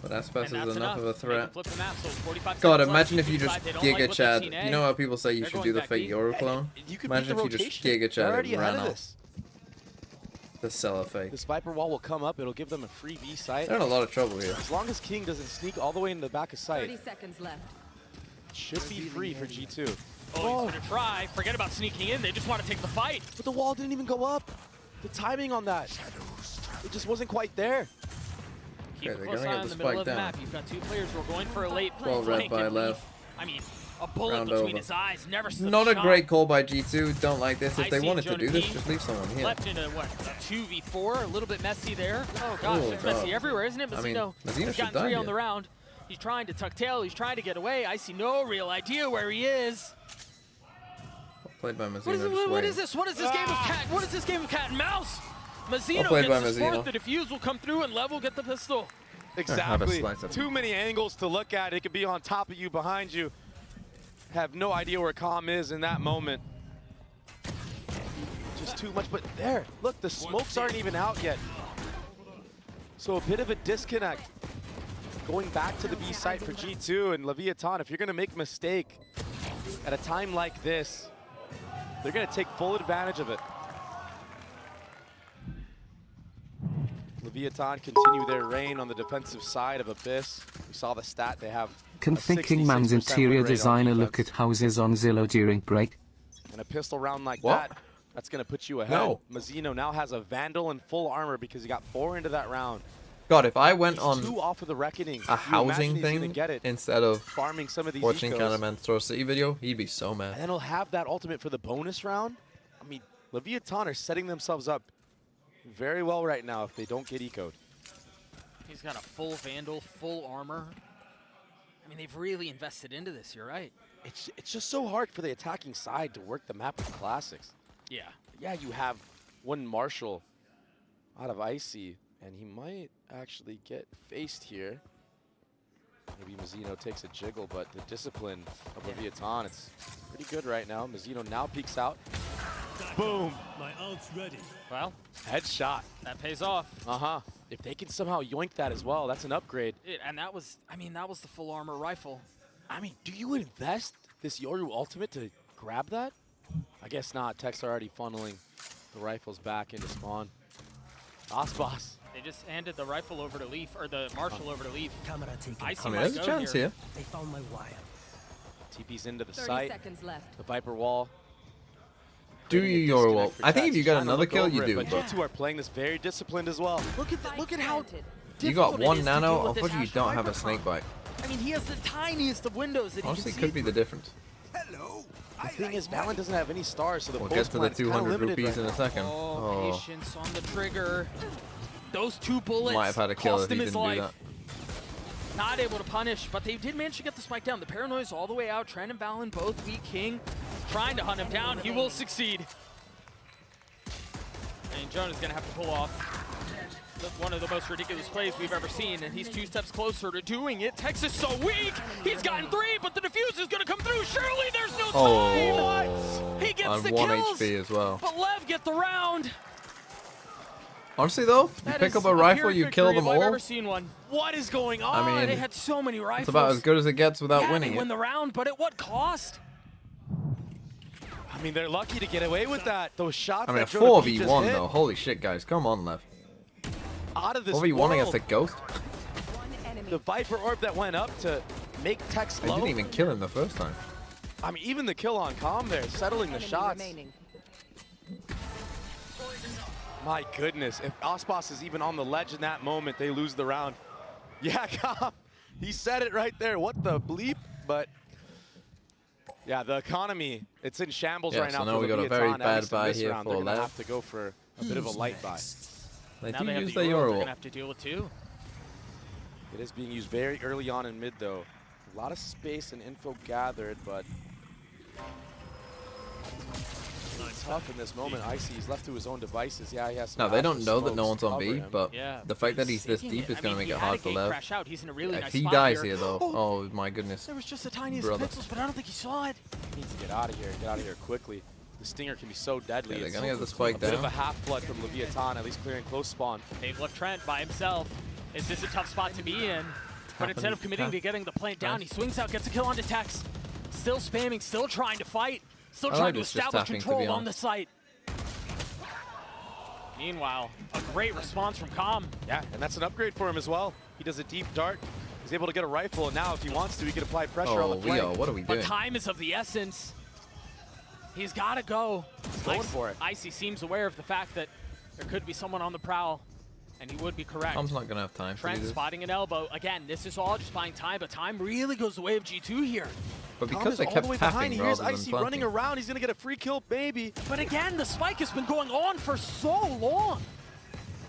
But Aspas is that's enough of a threat. Flip the map, so 45 God, seconds imagine left. if you just They don't Giga like what they've Chad. seen, You know how people say you They're should going do the back fake B. Yoru clone? You could Imagine beat if the you just rotation. Giga They're Chad already and ahead ran of out. this. The seller fake. This Viper wall will come up. It'll give them a free B site. They're in a lot of trouble here. As long as King doesn't sneak all the way into the back of sight, 30 seconds left. should be free for G2. Oh, he's gonna try. Forget about sneaking in. They just want to take the fight. But the wall didn't even go up. The timing on that, it just wasn't quite there. Keep Okay, a they're close gonna eye get on the the middle spike of the down. map. You've got 2 players who are going for a late Well read flank by and Lev. I mean, a bullet Round between over. his eyes never stood Not a shot. great call by G2. Don't like this. If I they see wanted to Jonah do this, P. just leave someone here. Left into what, a 2v4, a little bit messy there. Oh gosh, Oh, it's God. messy everywhere, isn't it? I mean, Mazzino Mazzino has should gotten die 3 on here. the round. He's trying to tuck tail. He's trying to get away. I see no real idea where he is. Played by Mazzino. What is, just what waiting. is this? What is this game of cat? What is this game of cat and mouse? Mazzino played by gets his Mazzino. fourth. The defuse will come through, and Lev will get the pistol. Have a Exactly. slice of it. Too many angles to look at. It could be on top of you, behind you. Have no idea where Calm is in that moment. Just too much, but there, look, the smokes aren't even out yet. So a bit of a disconnect. Going back to the B site for G2 and Leviathan, if you're gonna make a mistake at a time like this, they're gonna take full advantage of it. Leviathan continue their reign on the defensive side of Abyss. We saw the stat, they have Can a thinking man's 66% interior win rate on designer look defense. at houses on Zillow during break? And a pistol round like What? that, that's going to put you ahead. No. Mazzino now has a Vandal and full armor because he got 4 into that round. God, if I went He's on 2 off of the Reckoning. a You imagine housing he's gonna thing get it, instead of farming some of these watching ecos. Counterman's Throw City video, he'd be so And mad. then he'll have that ultimate for the bonus round. I mean, Leviathan are setting themselves up very well right now if they don't get ecoed. He's got a full Vandal, full armor. I mean, they've really invested into this. You're right. It's just so hard for the attacking side to work the map with classics. Yeah. Yeah, you have one Marshall out of Icy, and he might actually get faced here. Maybe Mazzino takes a jiggle, but the discipline of Leviathan, it's pretty good right now. Mazzino now peeks out. Boom. My ult's ready. Well, Headshot. that pays off. Uh-huh. If they can somehow yoink that as well, that's an upgrade. And that was, I mean, that was the full armor rifle. I mean, do you invest this Yoru ultimate to grab that? I guess not. Tech's already funneling the rifles back into spawn. Aspas. They just handed the rifle over to Leaf, or the Marshal over to Leaf. Camera taken. I see I mean, my there's a go chance here. They found my wire. TP's into the 30 site. seconds left. The Viper wall. Do Creating a you Yoru disconnect wall? for I think Tech. if you got Trying to another look kill, over you it, do. But But G2 are playing this very disciplined as well. Look at how you got difficult it one is to nano. deal with this Unfortunately, you Astra don't have a Viper snake bite. I mean, he has the tiniest of windows that Honestly, he can could see be the difference. The thing is, Valen doesn't have any stars, so the We'll post get to the plan is kinda 200 limited rupees right in a now. second. Oh, patience on the trigger. Those 2 bullets Might have had a kill cost if he him his didn't do life. that. Not able to punish, but they did manage to get the spike down. The paranoia's all the way out. Trent and Valen both weak. King trying to hunt him down. He will succeed. And Jonah's gonna have to pull off one of the most ridiculous plays we've ever seen, and he's 2 steps closer to doing it. Tex is so weak. He's gotten 3, but the defuse is gonna come through. Surely there's no time. Oh, He gets on the 1 kills, HP as well. but Lev get the round. Honestly, though, you That pick is up a rifle, pyrrhic you kill victory them if I've all. ever seen one. What is going on? I mean, they had so many rifles. It's about as good as it gets without Yeah, winning they win it. the round, but at what cost? I mean, they're lucky to get away with that. Those shots I mean, a that Jonah P just 4v1 hit though. Holy shit, guys. Come on, Lev. out of this 4v1 against world. a ghost? The Viper orb that went up to make Tech They slow. didn't even kill him the first time. I mean, even the kill on Calm there, settling the Enemy shots. remaining. My goodness, if Aspas is even on the ledge in that moment, they lose the round. Yeah, Calm, he said it right there. What the bleep? But yeah, the economy, it's in shambles Yeah, right so now. now for we got a Leviathan, very at bad least in buy this here round. for They're gonna Lev. have to go for a bit of a light buy. They Now do they have use the the Euro Euro they're wall. gonna have to deal with too. It is being used very early on in mid, though. A lot of space and info gathered, but tough in this moment. Icy, he's left to his own devices. Yeah, he has some No, they don't Aspas know that no smokes one's on cover B, him. but Yeah, the fact that he's this taking deep is I going to mean, make it he had hard a for gate Lev. crash out. He's in a really If nice he spot dies here. here, though, oh my goodness. There was just the tiniest Brother. pixels, but I don't think he saw it. He needs to get out of here. Get out of here quickly. The Stinger can be so deadly. Yeah, they're It's going to get the spike a bit of down. a half flood from Leviathan, at least clearing close spawn. They've left Trent by himself. Is this a tough spot to be in? But instead of committing to getting the plant down, he swings out, gets a kill onto Tex. Still spamming, still trying to fight. Still trying to establish control on the site. Meanwhile, a great response from Calm. Yeah, and that's an upgrade for him as well. He does a deep dart. He's able to get a rifle, and now if he wants to, he can apply pressure on the flank. Leo, what are we doing? But time is of the essence. He's got to go. He's going for it. Icy seems aware of the fact that there could be someone on the prowl, and he would be correct. Tom's not going to have time to do Trent this. spotting an elbow. Again, this is all just buying time, but time really goes the way of G2 here. But Tom because is they all kept the way tapping behind. Here's rather than Icy running planting. around. He's going to get a free kill, maybe. But again, the spike has been going on for so long.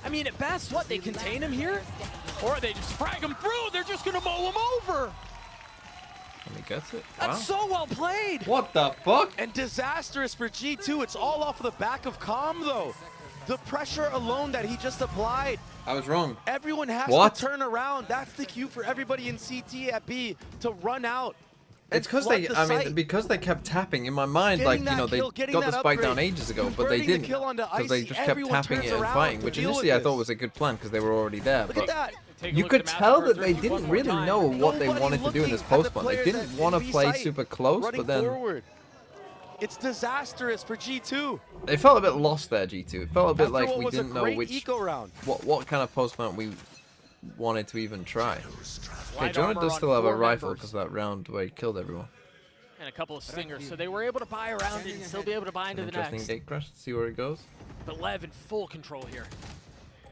I mean, at best, what, they contain him here? Or they just frag him through. They're just going to mow him over. And he gets it. That's so well played. What the fuck? And disastrous for G2. It's all off of the back of Calm, though. The pressure alone that he just applied. I was wrong. Everyone has to turn around. That's the cue for everybody in CT at B to run out. It's because they, because they kept tapping in my mind, like, you know, they got the spike down ages ago, but they didn't, because they just kept tapping it and fighting, which initially I thought was a good plan because they were already there. But you could tell that they didn't really know what they wanted to do in this post plan. They didn't want to play super close, but then it's disastrous for G2. They felt a bit lost there, G2. It felt a bit like we didn't know what kind of post plan we wanted to even try. Okay, Jonah does still have a rifle because that round where he killed everyone. And a couple of stingers, so they were able to buy around it and still be able to buy into the next. Interesting gate crash, see where it goes. But Lev in full control here.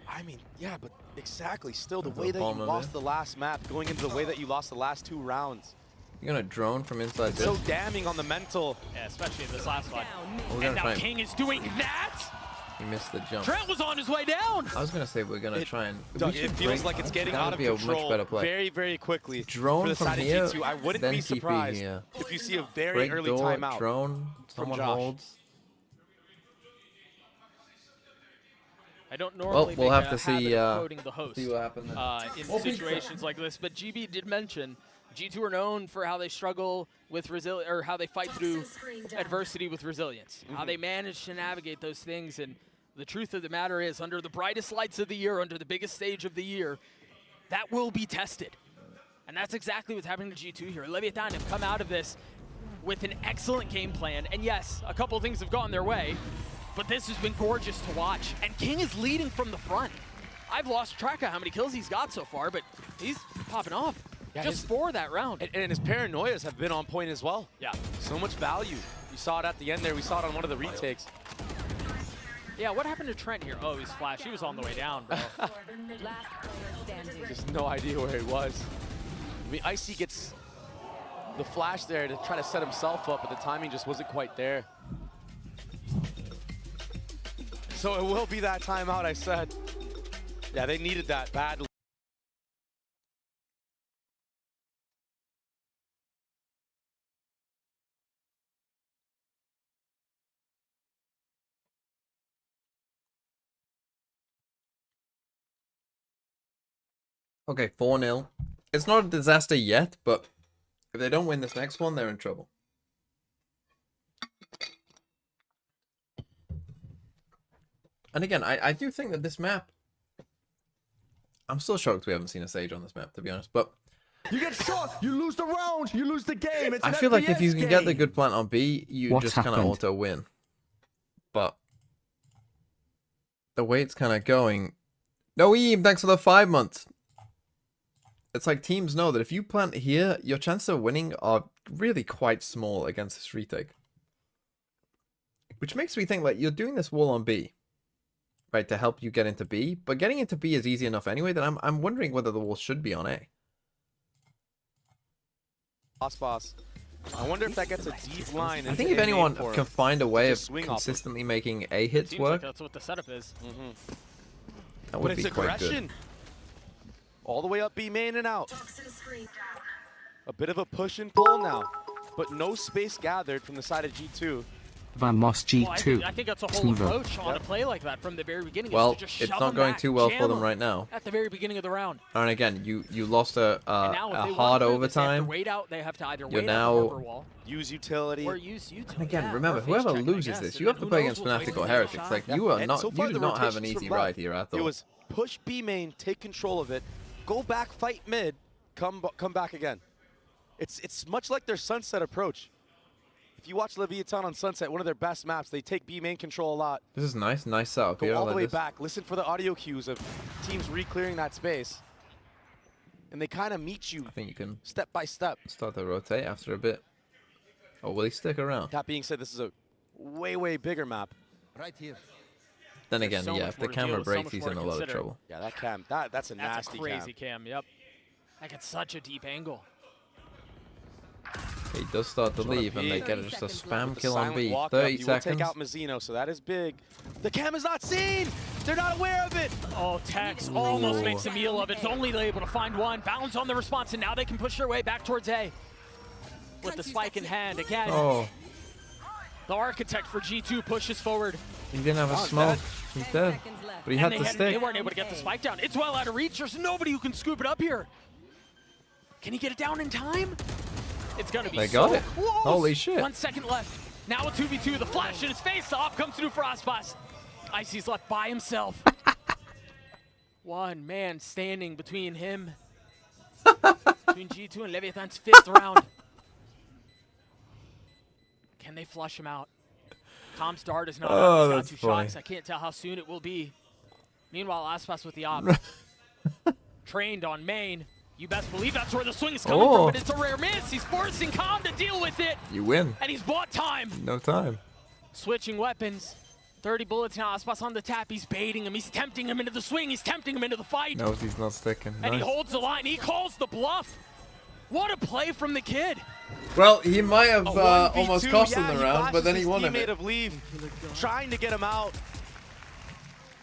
I mean, yeah, but exactly. Still, the way that you lost the last map, going into the way that you lost the last 2 rounds. You're gonna drone from inside this. So damning on the mental. Yeah, especially in this last one. And now King is doing that. He missed the jump. Trent was on his way down. I was gonna say we're gonna try and. It feels like it's getting out of control very, very quickly. Drone for the from here. G2. I wouldn't be surprised if you see a very early timeout. Drone. Someone holds. I don't normally we'll make have to a see. habit of quoting the host See what happens in situations like this, but GB did mention G2 are known for how they struggle with resilience, or how they fight through adversity with resilience, how they manage to navigate those things. And the truth of the matter is, under the brightest lights of the year, under the biggest stage of the year, that will be tested. And that's exactly what's happening to G2 here. Leviathan have come out of this with an excellent game plan. And yes, a couple of things have gone their way, but this has been gorgeous to watch. And King is leading from the front. I've lost track of how many kills he's got so far, but he's popping off. Yeah, just for that round. And his paranoias have been on point as well. Yeah. So much value. You saw it at the end there. We saw it on one of the retakes. Yeah, what happened to Trent here? Oh, he's flashed. He was on the way down, bro. Just no idea where he was. I mean, Icy gets the flash there to try to set himself up, but the timing just wasn't quite there. So it will be that timeout, I said. Yeah, they needed that badly. Okay, 4-0. It's not a disaster yet, but if they don't win this next one, they're in trouble. And again, I do think that this map... I'm still shocked we haven't seen a Sage on this map, to be honest, but... You get shot, you lose the round, you lose the game. It's I feel like if you can get the good plant on B, you just kind of auto-win. But... the way it's kind of going... Noeem, thanks for the 5 months! It's like teams know that if you plant here, your chances of winning are really quite small against this retake. Which makes me think like you're doing this wall on B, right, to help you get into B, but getting into B is easy enough anyway that I'm wondering whether the wall should be on A. Aspas. I wonder if that gets a deep line. I think if anyone can find a way of consistently making A hits work, like that's what the setup is. That would be quite good. All the way up B main and out. A bit of a push and pull now, but no space gathered from the side of G2. Vamos G2. I think that's a whole Smoother. approach on a play like that from the very beginning. Well, is to just it's shove not them going back, too well jam for them them right now. at the very beginning of the round. And again, you lost a And now if they hard want through this, they have to overtime. wait out. They have to either You're wait out the now- harbor wall Use utility. or use utility. And again, yeah, remember, or face whoever check, I loses guess, this, and you have then to who play knows against what's Fnatic waiting or for the Heretics. shot. Like, Yeah, you are and not, so far you do the not have an rotations easy from ride left, here at It all. was push B main, take control of it, go back, fight mid, come back again. It's much like their Sunset approach. If you watch Leviathan on Sunset, one of their best maps, they take B main control a lot. This is nice setup Go here. I all the like way this. back, listen for the audio cues of teams re-clearing that space. And they kind of meet you I think you can step by step. start to rotate after a bit. Or will he stick around? That being said, this is a way bigger map. Right here. Then again, so yeah, much if the more to deal camera with, so breaks, much he's more in to a lot of consider. trouble. Yeah, that cam, that's a That's nasty a crazy cam. cam. Yep. That gets such a deep angle. He does start to Jordan leave, and they P. get just a spam The kill on silent B. walk up, 30 you will seconds. take out Mazzino, so that is big. The cam is not seen. They're not aware of it. Oh, Tex almost Ooh. makes a meal of it. It's only able to find one. Bounds on the response, and now they can push their way back towards A. With the spike in hand again. Oh, The architect for G2 pushes forward. he didn't have a smoke. He's dead. But he had and to they stick. weren't able to get the spike down. It's well out of reach. There's nobody who can scoop it up here. Can he get it down in time? It's gonna be They got so it. close. Holy shit. 1 second left. Now a 2v2. The flash in his face off comes through for Aspas. Icy's left by himself. One man standing between him. Between G2 and Leviathan's 5th round. Can they flush him out? Com's dart is not Oh, up. He's got that's 2 funny. shots. I can't tell how soon it will be. Meanwhile, Aspas with the op. Trained on main. You best believe that's where the swing is coming from, but it's a rare miss. He's forcing Com to deal with it, You win. and he's bought time. No time. Switching weapons. 30 bullets now. Aspas on the tap. He's baiting him. He's tempting him into the swing. He's tempting him into the fight. Knows he's not sticking. And he Nice. holds the line. He calls the bluff. What a play from the kid. Well, he might have A 1v2, almost cost him yeah, the he round, but flashes then he his won teammate it. of Leave, trying to get him out.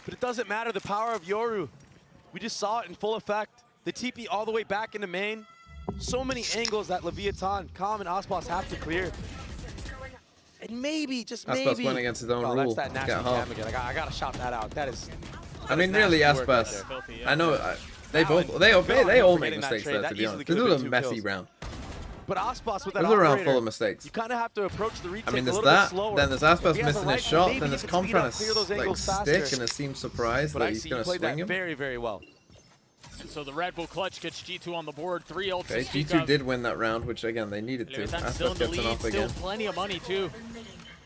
But it doesn't matter, the power of Yoru. We just saw it in full effect. The TP all the way back into main. So many angles that Leviathan, Com, and Aspas have to clear. And maybe, just Aspas maybe. went against his own Oh, rule. that's that nasty Got cam half. again. I gotta shout that out. That is. I mean, really, nasty work right Aspas. there. I know they Alan, both they all good on him for make getting that mistakes trade. there. That To be easily honest, could this have was a been 2 messy kills. round. But Aspas with that This was a round operator, full of mistakes. you kind of have to approach the retake I mean, a there's little bit that. slower. Then there's If Aspas he has a missing his rifle, shot. maybe Then he there's can Com speed trying up, clear those to like angles stick, faster. and it seems surprised But that I he's see gonna he played swing that him. very, very well. And so the Red Bull clutch gets G2 on the board. 3 ults Okay, to speak G2 of. did win that round, which again they needed to. Leviathan's still Aspas in the gets an lead. off Still again. plenty of money, too.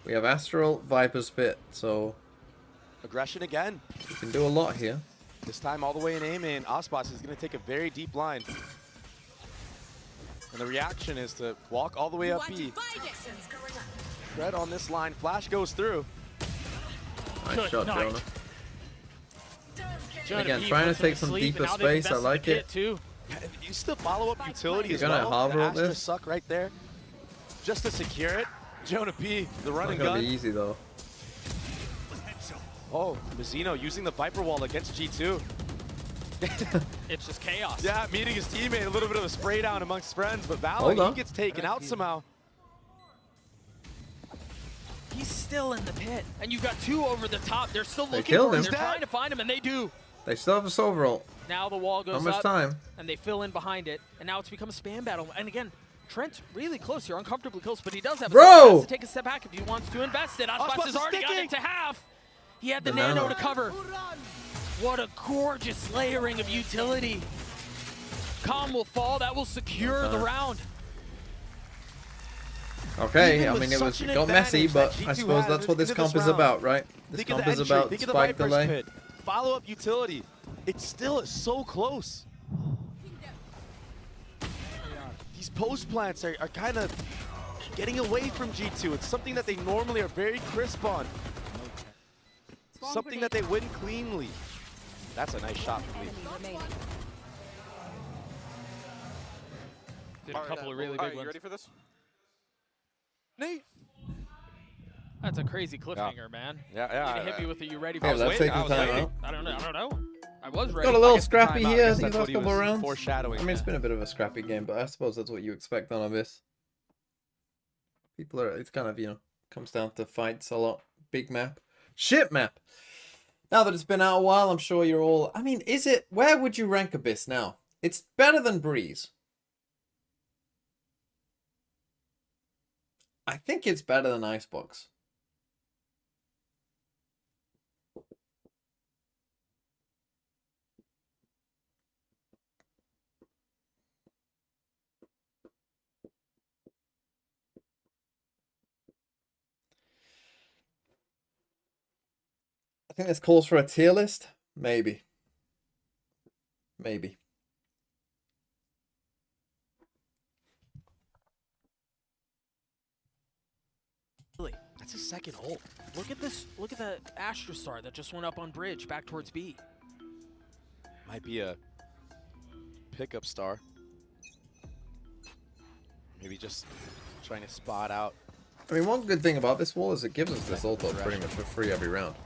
We have Astral, Viper's Pit, so Aggression again. we can do a lot here. This time all the way in aim, and Aspas is going to take a very deep line. And the reaction is to walk all the way up B. Tread on this line. Flash goes through. Nice Good shot, night. Jonah. Jonah Again, B trying to puts him take some sleep, deeper and now they've space. I invested like the it. kit, too. You still follow up utility as You're gonna well. harbor The all Astra this? suck right there. Just to secure it. Jonah P, the run Not and gonna gun. be easy though. Oh, Mazzino using the Viper wall against G2. It's just chaos. Yeah, meeting his teammate, a little bit of a spray down amongst friends, but Hold Valor, on. he gets taken out somehow. He's still in the pit. And you've got 2 over the top. They're still They looking killed for him. him. They're trying to find him, and they do. They still have a silver ult. Now the wall goes Not much up, time. and they fill in behind it. And now it's become a spam battle. And again, Trent really close here, uncomfortably close, but he does have a Bro! he has to take a step back if he wants to invest it. Aspas Aspas has is already got sticking. it to half. He had the Banana. nano to cover. What a gorgeous layering of utility. Com will fall. That will secure the round. Okay, Even I with mean it such an got messy, advantage but that I G2 suppose has that's what this into this comp is round. about, right? This Think of comp the is entry, about think of the spike Viper's delay. pit. Follow up utility. It's still so close. These post plants are kind of getting away from G2. It's something that they normally are very crisp on. Something that they win cleanly. That's a nice shot from Lee. Did a couple of really big ones. You ready for this? Nate. That's a crazy cliffhanger, man. Yeah. You hit me with it. You ready for Hey, it? let's take the time out. I don't know. I was ready. Got a little guess the scrappy timeout, I here guess these that's last what he couple of was rounds. foreshadowing. I mean, it's been a bit of a scrappy game, but I suppose that's what you expect on Abyss. People are, it's kind of, Comes down to fights a lot. Big map. Shit map! Now that it's been out a while, I'm sure you're all... I mean, is it... Where would you rank Abyss now? It's better than Breeze. I think it's better than Icebox. I think this calls for a tier list. Maybe. Maybe. That's his second ult. Look at this. Look at the Astra Star that just went up on bridge back towards B. Might be a pickup star. Maybe just trying to spot out. I mean, one good thing about this wall is it gives us this ult pretty much for free every round.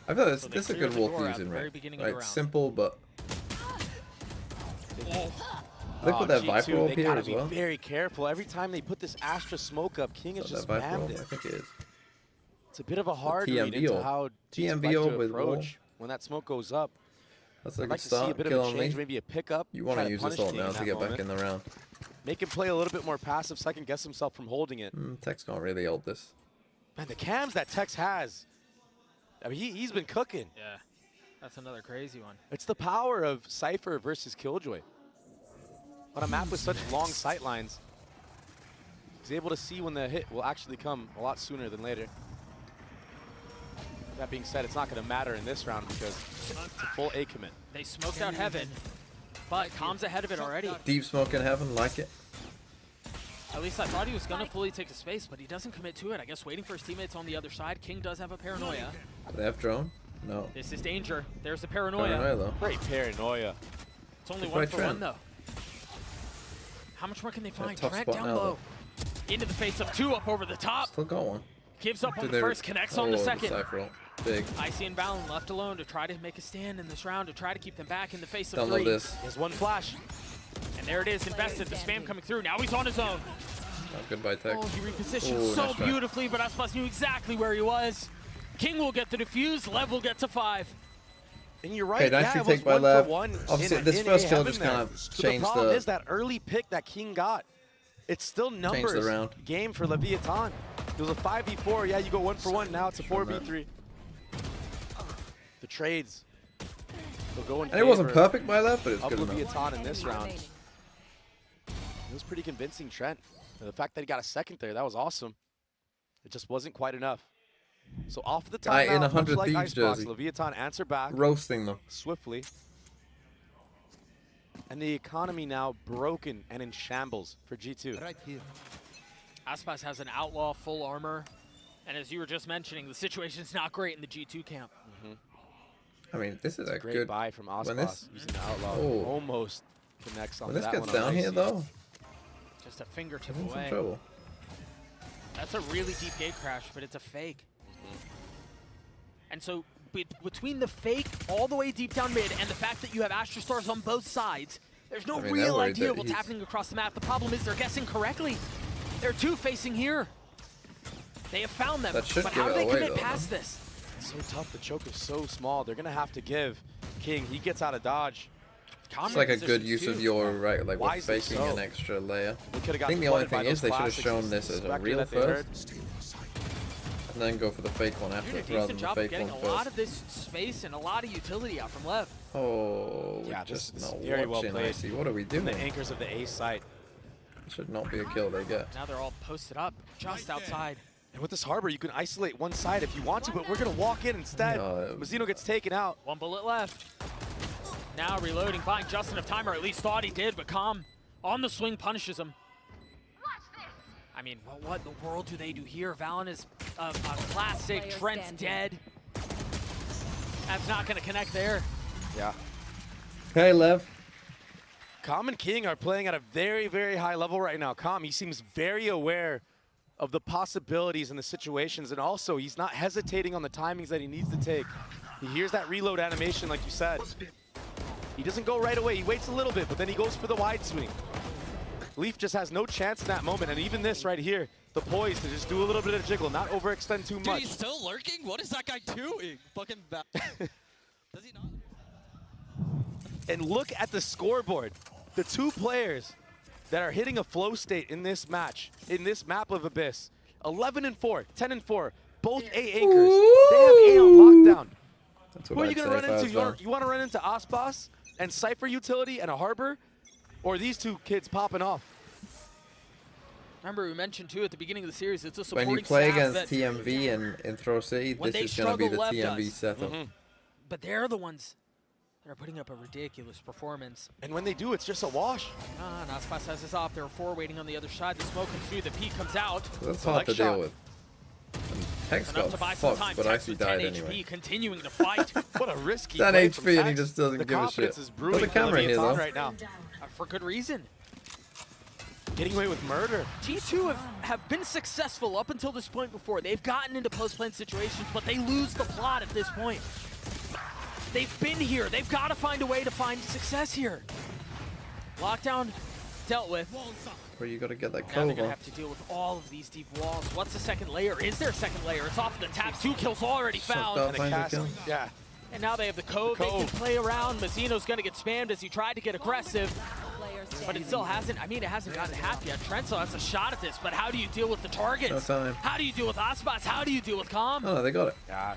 I feel this is a good wall to use in rank. Right, simple, but... Look at that Viper ult here as well. Be very careful. Every time they put this Astra smoke up, King has just spammed it. I think it is. It's a bit of a hard read into how TMV ult with approach when that smoke goes up. That's a I'd good like to start. see a bit Kill of a on change, me. maybe a pickup. You want to use this ult now to get back in the round. Make him play a little bit more passive, second guess himself from holding it. Tex can't really ult this. Man, the cams that Tex has. I mean, he's been cooking. Yeah, that's another crazy one. It's the power of Cypher versus Killjoy. On a map with such long sight lines, he's able to see when the hit will actually come a lot sooner than later. That being said, it's not going to matter in this round because it's a full A commit. They smoked out Heaven, but Calm's ahead of it already. Deep smoke in Heaven, like it. At least I thought he was going to fully take the space, but he doesn't commit to it. I guess waiting for his teammates on the other side. King does have a paranoia. Do they have drone? No. This is danger. There's the paranoia. Paranoia though. Great paranoia. It's only 1 for 1 though. How much more can they find? Trent down low. Into the face of 2 up over the top. Still got one. Gives up on the first, connects on the second. Big. Icy and Valen left alone to try to make a stand in this round, to try to keep them back in the face of Don't 3. know this. There's one flash. And there it is, invested. The spam coming through. Now he's on his own. Oh, goodbye, Tech. Oh, he repositioned so beautifully, but Aspas knew exactly where he was. King will get the defuse. Lev will get to 5. And you're right. Okay, nice retake by Lev. Obviously, this first kill just kind of changed the problem is that early pick that King got. It's still numbers game for Leviathan. It was a 5v4. Yeah, you go 1 for 1. Now it's a 4v3. The trades. They'll go in and it wasn't perfect by Lev, but it's good enough. Leviathan in this round. It was pretty convincing, Trent. And the fact that he got a second there, that was awesome. It just wasn't quite enough. So off the timeout, in 100 like Thieves Icebox, jersey. Leviathan answer back. Roasting them. Swiftly. And the economy now broken and in shambles for G2. Right here. Aspas has an outlaw full armor. And as you were just mentioning, the situation's not great in the G2 camp. I mean, this is a Great good buy from Aspas using the outlaw. Oh. Almost connects on when this that gets one. down here, though, Just a fingertip I'm in some away. trouble. That's a really deep gate crash, but it's a fake. And so between the fake all the way deep down mid and the fact that you have Astra Stars on both sides, there's no real idea of what's happening across the map. The problem is they're guessing correctly. There are 2 facing here. They have found them, but how do they commit past this? It's so tough. The choke is so small. They're going to have to give King. He gets out of dodge. It's like a good use of your like with faking an extra layer. I think the only thing is they should have shown this as a real first, and then go for the fake one after, rather than the fake one first. A lot of this space and a lot of utility out from Lev. Oh, yeah, just this is not very well watching. played. I see. What are we doing? The anchors of the A site. Should not be a kill they get. Now they're all posted up just outside. And with this harbor, you can isolate one side if you want to, but we're going to walk in instead. Mazzino gets taken out. 1 bullet left. Now reloading, buying just enough time, or at least thought he did, but Calm on the swing punishes him. I mean, what in the world do they do here? Valen is a classic. Trent's dead. That's not going to connect there. Yeah. Hey, Lev. Calm and King are playing at a very, very high level right now. Calm, he seems very aware of the possibilities and the situations, and also he's not hesitating on the timings that he needs to take. He hears that reload animation, like you said. He doesn't go right away. He waits a little bit, but then he goes for the wide swing. Leaf just has no chance in that moment, and even this right here, the poise to just do a little bit of jiggle, not overextend too Dude, much. he's still lurking? What is that guy doing? Fucking bad. Does he not? And look at the scoreboard. The two players that are hitting a flow state in this match, in this map of Abyss, 11-4, 10-4, both A anchors. They have A on lockdown. Who are you going to run into? You want to run into Aspas and Cypher Utility and a Harbor? Or these two kids popping off? Remember, we mentioned too at the beginning of the series, it's a supporting When you play staff against that, TMV in Throw City, when this they is going to be the struggle, Lev TMV does. setup. But they're the ones that are putting up a ridiculous performance. And when they do, it's just a wash. And Aspas has his off. There are 4 waiting on the other side. The smoke comes through. The peak comes out. So that's hard to deal with. And Hex Enough got to buy some time. fucked, but Tex actually with 10 died HP, anyway. continuing to fight. What a risky 10 play from HP and he Tex. just doesn't The give a confidence shit. is Put brewing the camera for here though. right now. For good reason. Getting away with murder. G2 have been successful up until this point before. They've gotten into post-plane situations, but they lose the plot at this point. They've been here. They've got to find a way to find success here. Lockdown dealt with. Where you got to get that Now they're going to cover. have to deal with all of these deep walls. What's the second layer? Is there a second layer? It's off the tap. 2 kills already found. Up, find the kill. Yeah. And now they have the cove. They can play around. Mazzino's going to get spammed as he tried to get aggressive. But it still hasn't, I mean, it hasn't gotten half yet. Trenzo has a shot at this, but how do you deal with the targets? No time. How do you deal with Aspas? How do you deal with Calm? Oh, no, they got it. Yeah.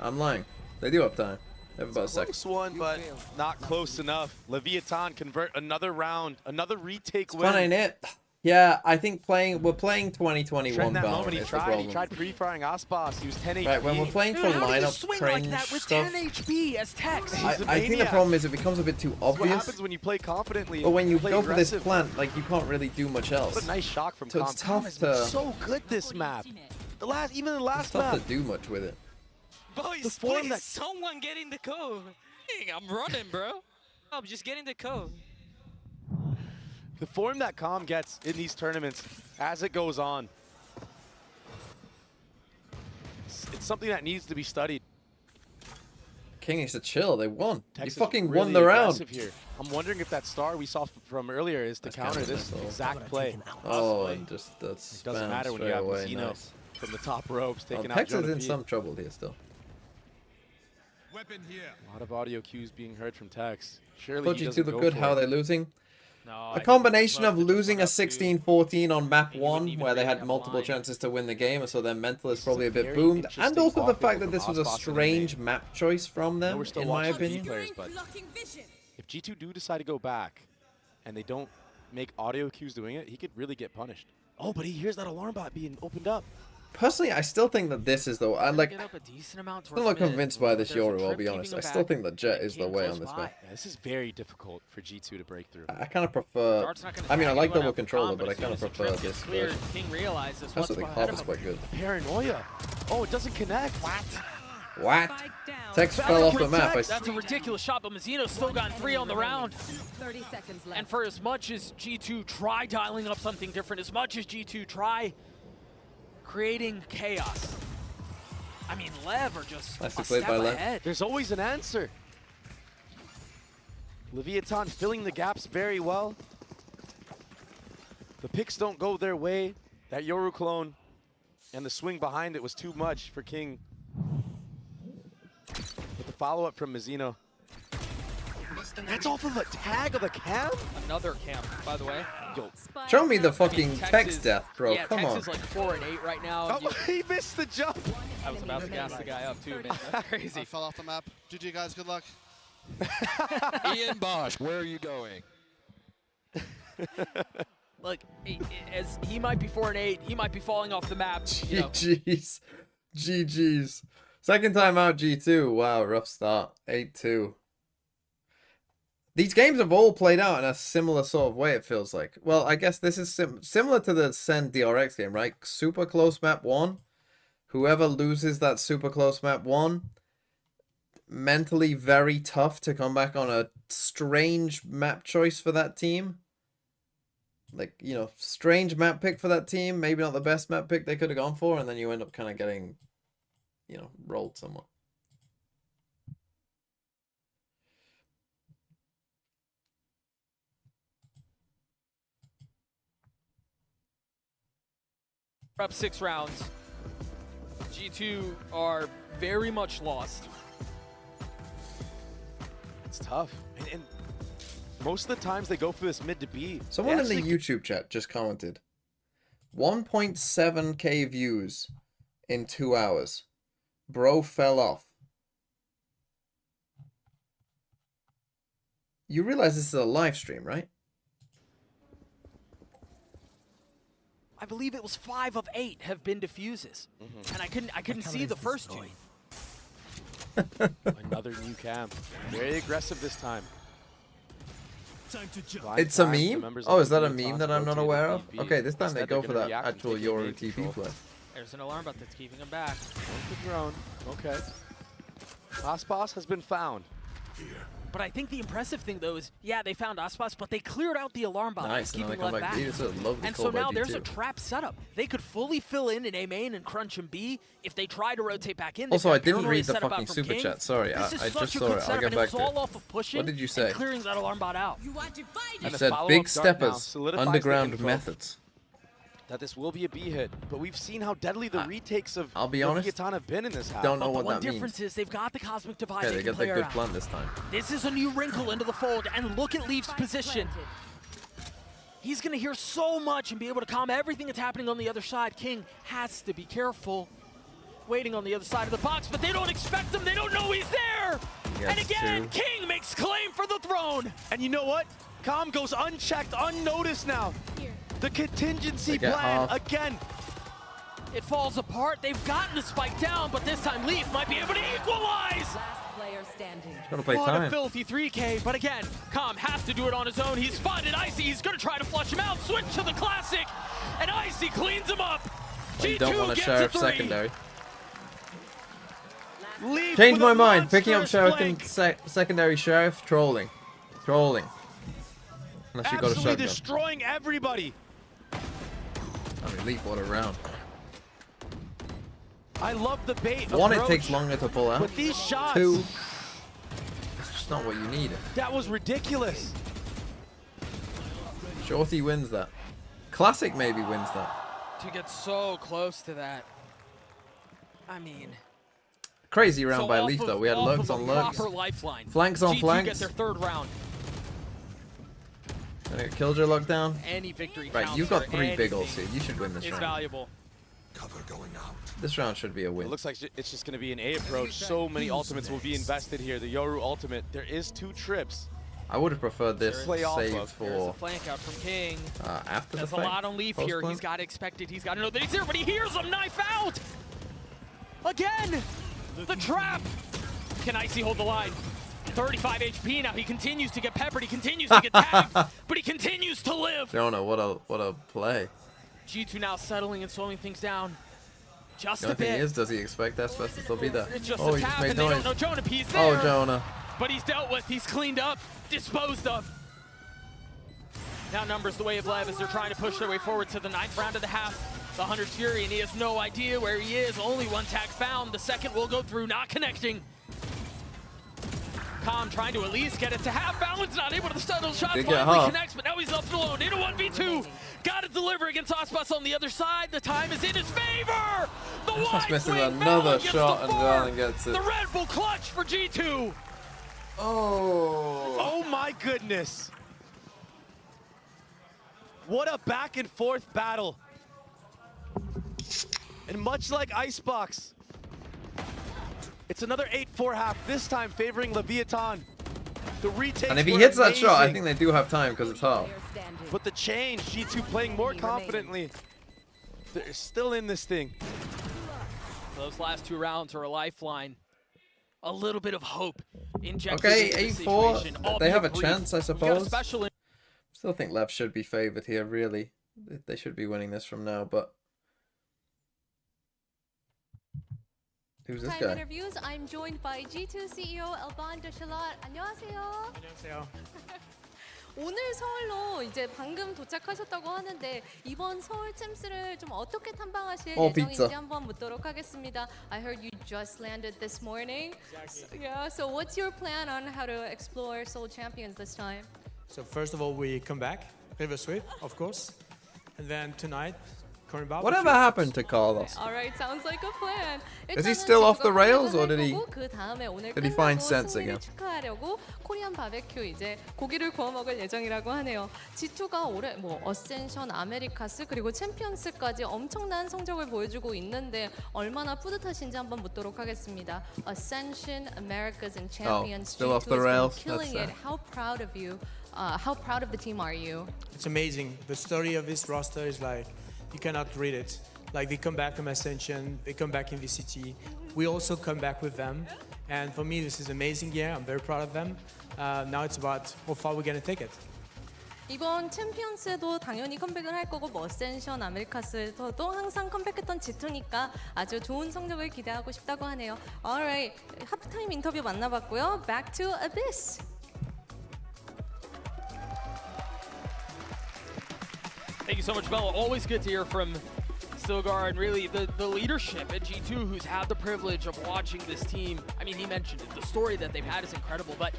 I'm lying. They do have time. They have about a second. Close one, but not close enough. Leviathan convert another round, another retake win. Fun, ain't it? Yeah, I think we're playing 2021 Trent, that Valorant moment he is the tried problem. pre-firing Aspas. He was 10 HP. Right, when we're playing for Dude, how do you lineup swing cringe like that with stuff, 10 HP as Tex? I think the problem is it becomes a bit too That's what obvious. happens when you play confidently. But when you play go for this aggressive. plant, like, you can't really do much else. What a nice shock from So Calm. it's Calm tough has been to- so good this map. Even the last It's tough map. to do much with it. Boys, form please, that- someone get in the cove. I'm running, bro. I'm just get in the cove. The form that Calm gets in these tournaments as it goes on, it's something that needs to be studied. King needs to chill. They won. Tex You is fucking really won the round. aggressive here. I'm wondering if that star we saw from earlier is to counter this counter-missile. exact play. Oh, and just that's It doesn't matter when you have Mazzino nice. from the top ropes taking out Hex is Jonah in P. some trouble here still. A lot of audio cues being heard from Tex. Surely Thought he you doesn't two look go good. for How it. they're losing. No, A combination of losing a 16-14 on map 1, where they had multiple chances to win the game, so their mental is probably a bit very boomed, and interesting also the off fact angle that this from was a Aspas and strange map choice from I know them, we're still in my watching the opinion. players, but if G2 do decide to go back and they don't make audio cues doing it, he could really get punished. Oh, but he hears that alarm bot being opened up. Personally, I still think that this is the I like. Get up a decent amount Still not towards mid. convinced by this There's a Yoru, I'll trip be keeping honest. him I still back. think the Jet That is the came way close on this by. map. Yeah, this is very difficult for G2 to break through. I kind of prefer. Dart's not gonna I mean, I tag like anyone double out from controller, Calm, but I as soon kind of as the prefer trip this gets cleared, version. King realizes Also, what's the ahead Carp of is him. quite good. Paranoia. Oh, it doesn't connect. What? Tex fell off the map. That's a ridiculous shot, but Mazzino's still got 3 on the round. 30 seconds left. And for as much as G2 try dialing up something different, as much as G2 try creating chaos, I mean, LEV are just Nicely a played step by Lev. ahead. There's always an answer. Leviathan filling the gaps very well. The picks don't go their way. That Yoru clone and the swing behind it was too much for King. But the follow-up from Mazzino. That's off of a tag of a cam? Another camp, by the way. Yo. Show me the fucking Tex Tex is- death, bro. Yeah, Come Tex on. is like 4 and 8 right now. Oh, he missed the jump. I was about to gas the guy up too, man. That's crazy. I fell off the map. GG guys, good luck. Ian Bosch, where are you going? Look, as he might be 4 and 8, he might be falling off the map. You know. GG's. GG's. Second time out G2. Wow, rough start. 8-2. These games have all played out in a similar sort of way, it feels like. Well, I guess this is similar to the Send DRX game, right? Super close map 1. Whoever loses that super close map 1, mentally very tough to come back on a strange map choice for that team. Like, you know, strange map pick for that team. Maybe not the best map pick they could have gone for. And then you end up kind of getting, you know, rolled somewhat. We're up 6 rounds. G2 are very much lost. It's tough. And most of the times they go for this mid to B. Someone in the YouTube chat just commented 1.7k views in 2 hours. Bro fell off. You realize this is a live stream, right? I believe it was 5 of 8 have been diffuses, and I couldn't see the first 2. Another new camp. Very aggressive this time. It's a meme? Oh, is that a meme that I'm not aware of? Okay, this time they go for that actual Yoru TP play. There's an alarm bot that's keeping him back. Drone. Okay. Aspas has been found. But I think the impressive thing, though, is, yeah, they found Aspas, but they cleared out the alarm bot. Nice, and now they come back B. It's a lovely and call so by now G2. there's a trap setup. They could fully fill in A main and crunch in B if they try to rotate back in. Also, I didn't read the fucking super chat. Sorry, I just saw it. I'll get back to it. What did you say? Clearing that alarm bot out. You said big steppers, underground methods. That this will be a B hit, but we've seen how deadly the retakes of I'll be honest, Leviathan have been in this half. Don't know what that means. One difference is they've got the Cosmic Divide. Okay, they got the good plan this time. This is a new wrinkle into the fold, and look at Leaf's position. He's going to hear so much and be able to calm everything that's happening on the other side. King has to be careful. Waiting on the other side of the box, but they don't expect him. They don't know he's there. And again, King makes claim for the throne. And you know what? Calm goes unchecked, unnoticed now. The contingency plan again. It falls apart. They've gotten the spike down, but this time Leaf might be able to equalize. Last player standing. Gonna play what time. a filthy 3K, but again, Calm has to do it on his own. He's spotted Icy. He's gonna try to flush him out. Switch to the classic, and Icy cleans him up. Well, you don't want a Sheriff secondary. Leaf Changed my mind. Picking up Sheriff secondary Sheriff. Trolling. Unless you got a shotgun. Destroying everybody. I mean, Leaf, what a round. I love the bait. One, it takes longer to pull out. But these shots. 2, it's just not what you needed. That was ridiculous. Shorty wins that. Classic maybe wins that. To get so close to that. I mean. Crazy round by Leaf though. We had lurks on lurks. Lifeline. Flanks on G2 flanks. get their 3rd round. Killjoy lockdown. Any victory Right, counts you've got for 3 big anything. ults here. You should win this It's round. valuable. Cover going out. This round should be a win. It looks like it's just going to be an A approach. So many ultimates will be invested here. The Yoru ultimate. There is 2 trips. I would have preferred this saved There's a for flank out from King. after the That's a fight. lot on Leaf here. Post-plan. He's got to expect it. He's got to know that he's there, but he hears him knife out. Again, the trap. Can Icy hold the line? 35 HP now. He continues to get peppered. He continues to get tagged, but he continues to live. Jonah, what a play. G2 now settling and slowing things down. Just The a only thing bit. is, does he expect Aspas to still be there? It's just Oh, a he just tap, made and they don't noise. know Jonah P's there. Oh, Jonah. But he's dealt with. He's cleaned up, disposed of. Now numbers the way of LEV as they're trying to push their way forward to the 9th round of the half. The Hunter's Fury, and he has no idea where he is. Only 1 tag found. The second will go through, not connecting. Calm trying to at least get it to half. Balance not able to stun those shots. Did get Finally half. connects, but now he's left alone. In a 1v2. Got to deliver against Aspas on the other side. The time is in his favor. The Aspas wide misses swing. another Balance gets shot the and four. Valen gets it. The Red Bull clutch for G2. Oh my goodness. What a back and forth battle. And much like Icebox, it's another 8-4 half, this time favoring Leviathan. The retakes And if he were hits that amazing. shot, I think they do have time because it's half. But the change, G2 playing more confidently. They're still in this thing. Those last 2 rounds are a lifeline. A little bit of hope injected Okay, into the 8-4. situation, They albeit have a brief. chance, I We've got a suppose. special Still think LEV should be favored here, really. They should be winning this from now, but... Who's this Time guy? interviews. I'm joined by G2 CEO Elban Doshalat. 안녕하세요. 안녕하세요. 오늘 서울로 이제 방금 도착하셨다고 하는데 이번 서울 챔스를 좀 어떻게 탐방하실 예정인지 피자. 한번 묻도록 하겠습니다. I heard you just landed this morning. So what's your plan on how to explore Seoul Champions this time? So first of all, we come back, River Sweep, of course, and then tonight Whatever happened to Carlos? Alright, sounds like a plan. Is he still off the rails, or did he find sense again? 축하하려고 코리안 바베큐 이제 고기를 구워 먹을 예정이라고 하네요. G2가 올해 뭐 어센션, 아메리카스 그리고 챔피언스까지 엄청난 성적을 보여주고 있는데 얼마나 뿌듯하신지 한번 묻도록 하겠습니다. Ascension, Americas, and Champions. Still off G2 the has rails. been killing That's it. How proud of you? How proud of the team are you? It's amazing. The story of this roster is like, you cannot read it. Like they come back from Ascension, they come back in VCT. We also come back with them. And for me, this is an amazing year. I'm very proud of them. Now it's about how far we're going to take it. 이번 챔피언스도 당연히 컴백을 할 거고 뭐 어센션, 아메리카스에서도 항상 컴백했던 G2니까 아주 좋은 성적을 기대하고 싶다고 하네요. Alright, 하프타임 인터뷰 만나봤고요. Back to Abyss. Thank you so much, Bella. Always good to hear from Stilgar and really the leadership at G2 who's had the privilege of watching this team. I mean, he mentioned it. The story that they've had is incredible, but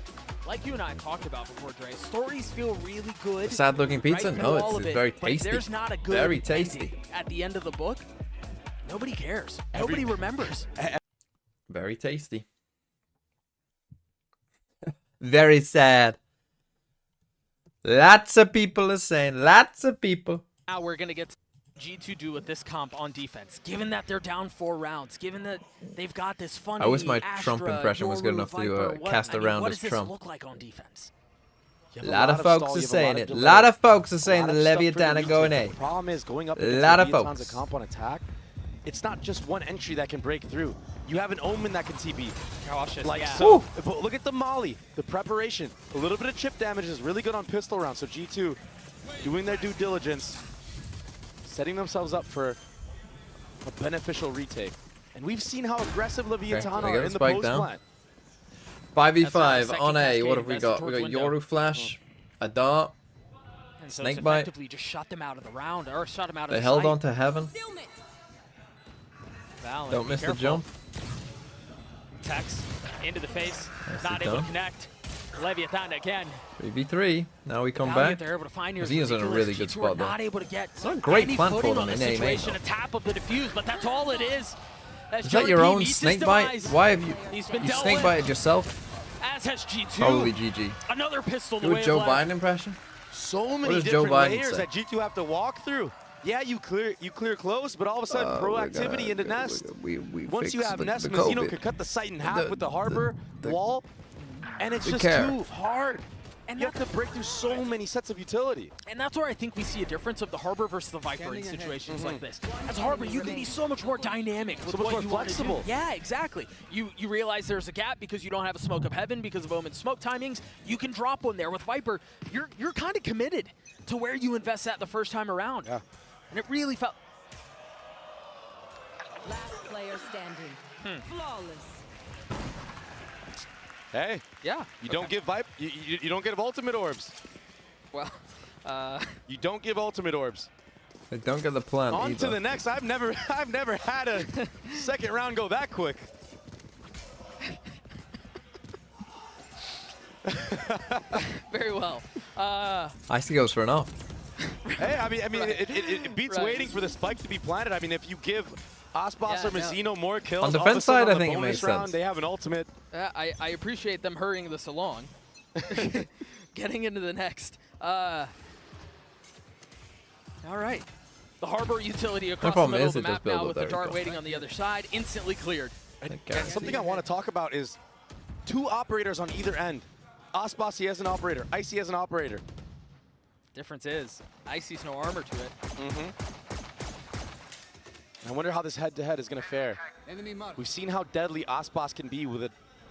like you and I talked about before, Dre, stories feel really good. Sad looking pizza? Right No, all it's of it, very but tasty. there's not a good Very tasty. ending at the end of the book. Nobody cares. Nobody remembers. Very tasty. Very sad. Lots of people are saying, lots of people. Now we're going to get G2 do with this comp on defense. Given that they're down 4 rounds, given that they've got this funny I wish my Astra, Trump impression was good Yoru, enough to Viper, cast around what as does Trump. this look like on defense? A lot of folks are saying it. A lot of folks are saying the Leviathan are going A. The problem is going up A against lot of Leviathan's folks. a comp on attack. It's not just one entry that can break through. You have an Omen that can TP. Cautious, Like yeah. so. But look at the Molly, the preparation. A little bit of chip damage is really good on pistol rounds. So G2 doing their due diligence, setting themselves up for a beneficial retake. And we've seen how aggressive Leviathan Okay, are in the post plant. 5v5 on A. What have we got? We got Yoru Flash, a dart, And so it's Snakebite. effectively just shut them out of the round, or shut them out of They the held sight. on to heaven. Valen, Don't be miss the careful. jump. Tex into the face, Nicely not able to done. connect. Leviathan again. 3v3. Now we come Valiant, back. they're able to find here. Xeno's in a really good G2 spot are though. not able to get It's not a great any plan for footing them on in this A main situation. though. A tap of the defuse, but that's all it is. As Is that Joey your P own meets his snake bite? demise, Why have you He's been you dealt snake with. bited yourself? As has G2. Probably GG. Another pistol the Do way a of Joe life. Biden impression? So What many does Joe different Biden layers say? that G2 have to walk through. Yeah, you clear close, but all of a sudden proactivity into nest. We Once you fix have the nest, COVID. Mazino could cut the site in half with the harbor wall, and it's the just care. too hard. And you have to break through so many sets of utility. And that's where I think we see a difference of the Harbor versus the Viper in situations like this. As a Harbor, you can be so much more dynamic with So much what more you want to do. flexible. Yeah, exactly. You realize there's a gap because you don't have a smoke of heaven because of Omen's smoke timings. You can drop one there. With Viper, you're kind of committed to where you invest that the first time around. Yeah. And it really felt... Last player standing. Flawless. Hey, Yeah. you don't give you don't give ultimate orbs. Well, You don't give ultimate orbs. They don't get the plan On either. to the next. I've never had a second round go that quick. very well. Icy goes for an off. Hey, I mean, it beats Right. waiting for the spike to be planted. I mean, if you give Aspas Yeah, or no. Mazino more kills, On all of a defense sudden side, I on the think it bonus makes round, sense. They have an ultimate. I appreciate them hurrying this along. Getting into the next. All right. The Harbor utility across the problem middle is of the it map does build now up, with there the we dart go. waiting on the other side. Instantly cleared. And something I want to talk about is 2 operators on either end. Aspas, he has an operator. Icy has an operator. Difference is, Icy's no armor to it. I wonder how this head-to-head is going to fare. We've seen how deadly Aspas can be with an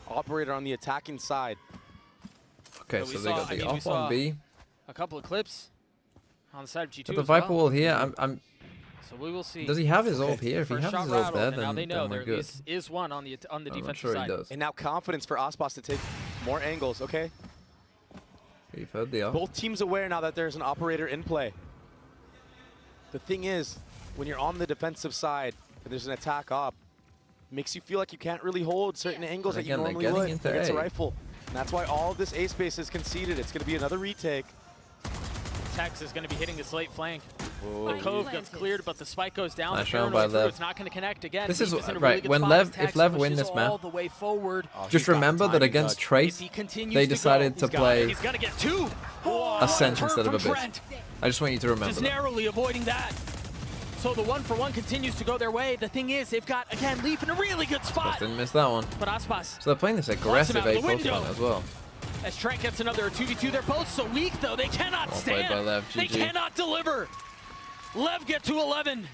operator on the attacking side. Okay, But we so they saw- got I the mean, we off saw on B. A couple of clips on the side of G2 Got the as Viper well. wall here. I'm. So we will see. Does he have his ult here? If he First has shot his ult rattled, there, and now they then know we're there good. is one on the I'm not defensive sure side. he does. And now confidence for Aspas to take more angles, okay? You've heard the off. Both teams aware now that there's an operator in play. The thing is, when you're on the defensive side and there's an attack up, makes you feel like you can't really hold certain angles that you Again, they're normally getting would into against a A. rifle. And that's why all of this A space is conceded. It's going to be another retake. Tex is going to be hitting this late flank. The Cove gets cleared, but the spike goes down. Nice The round by paranoid through, Lev. It's not going to connect again. This is Leaf in a right really good when spot as if Tex Lev win pushes this map, all the way forward. just remember that against Trace, If he continues they to decided go, to play He's going to get two. Ascent Turn instead of from Abyss. Trent. I just want you to remember Just that. narrowly avoiding that. So the 1-for-1 continues to go their way. The thing is, they've got, again, Leaf in a really good Just spot. didn't miss that one. But Aspas. So they're playing this aggressive out of A the window. post as well. As Trent gets another 2v2, they're both so weak, though. They cannot Well played stand. by Lev, They GG. cannot deliver. Lev get to 11.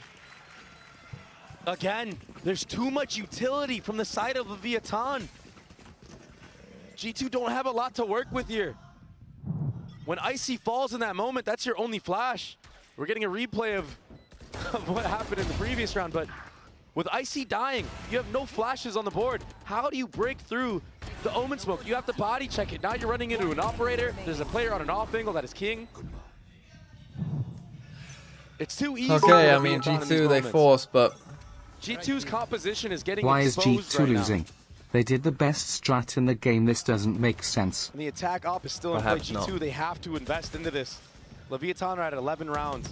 Again, there's too much utility from the side of Leviathan. G2 don't have a lot to work with here. When Icy falls in that moment, that's your only flash. We're getting a replay of what happened in the previous round, but with Icy dying, you have no flashes on the board. How do you break through the Omen smoke? You have to body check it. Now you're running into an operator. There's a player on an off angle that is king. It's too easy. Okay, for I mean Leviathan in these G2 they moments. force, but G2's composition is getting Why is exposed G2 right now. losing? They did the best strat in the game. This doesn't make sense. And the attack op is still Perhaps in play. G2, not. they have to invest into this. Leviathan are at 11 rounds.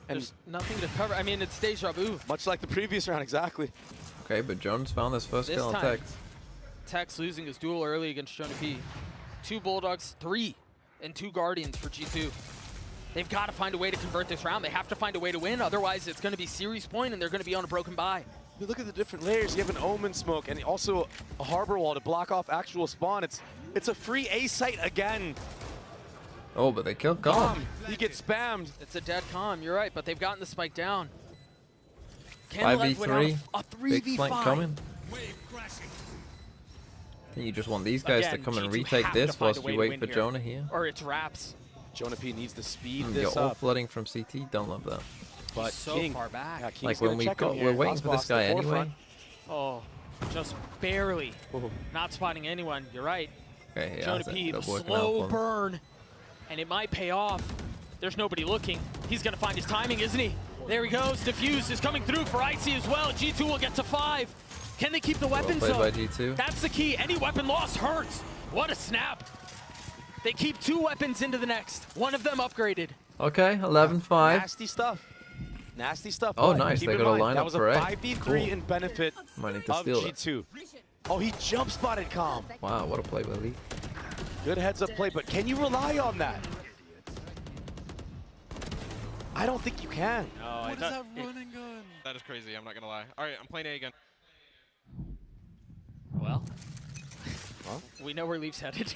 And There's nothing to cover. I mean, it's deja vu. much like the previous round, exactly. okay, but Jones found this first This kill on time, Tex. Tex losing his duel early against Jonah P. 2 Bulldogs, 3, and 2 Guardians for G2. They've got to find a way to convert this round. They have to find a way to win. Otherwise, it's going to be series point, and they're going to be on a broken bye. You look at the different layers. You have an Omen smoke and also a harbor wall to block off actual spawn. It's a free A site again. Oh, but they killed Calm. He gets spammed. It's a dead calm. You're right, but they've gotten the spike down. Can Lev win out 5v3. a Big 3v5? flank coming. Think you just want these guys Again, to come and G2 retake have to this find whilst a way you to wait win for here. Jonah here. Or it's Raps. Jonah P needs to speed You're this all up. flooding from CT. Don't love that. But so King, far back. Yeah, King's Like gonna when check him we're here. waiting for this Aspas to guy the anyway. forefront. Oh, just barely. Not spotting anyone. You're right. Okay, yeah, Jonah that's P, the working out slow for him. burn. And it might pay off. There's nobody looking. He's going to find his timing, isn't he? There he goes. Diffuse is coming through for Icy as well. G2 will get to 5. Can they keep the weapons played up? by G2. That's the key. Any weapon loss hurts. What a snap. They keep 2 weapons into the next. One of them upgraded. Okay, 11-5. Nasty stuff. Nasty stuff. Oh, but nice. keep They in got a mind, lineup that was for A. a 5v3 Cool. in benefit Might need to of steal that. G2. Oh, he jump spotted Calm. Wow, what a play by Lee. Good heads up play, but can you rely on that? I don't think you can. No, What is that running gun? That is crazy, I'm not gonna lie. Alright, I'm playing A again. Well, we know where Leaf's headed.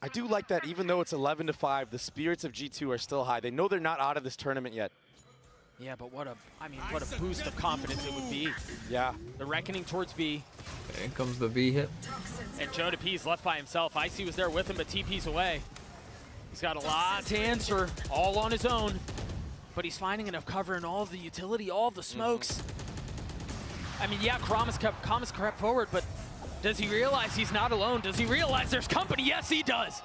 I do like that even though it's 11-5, the spirits of G2 are still high. They know they're not out of this tournament yet. Yeah, but what a boost of confidence it would be. Yeah. The reckoning towards B. Okay, in comes the V hit. And Jonah P's left by himself. Icy was there with him, but TP's away. He's got a lot to answer, all on his own. But he's finding enough cover in all of the utility, all of the smokes. I mean, yeah, Kram is crept forward, but does he realize he's not alone? Does he realize there's company? Yes, he does.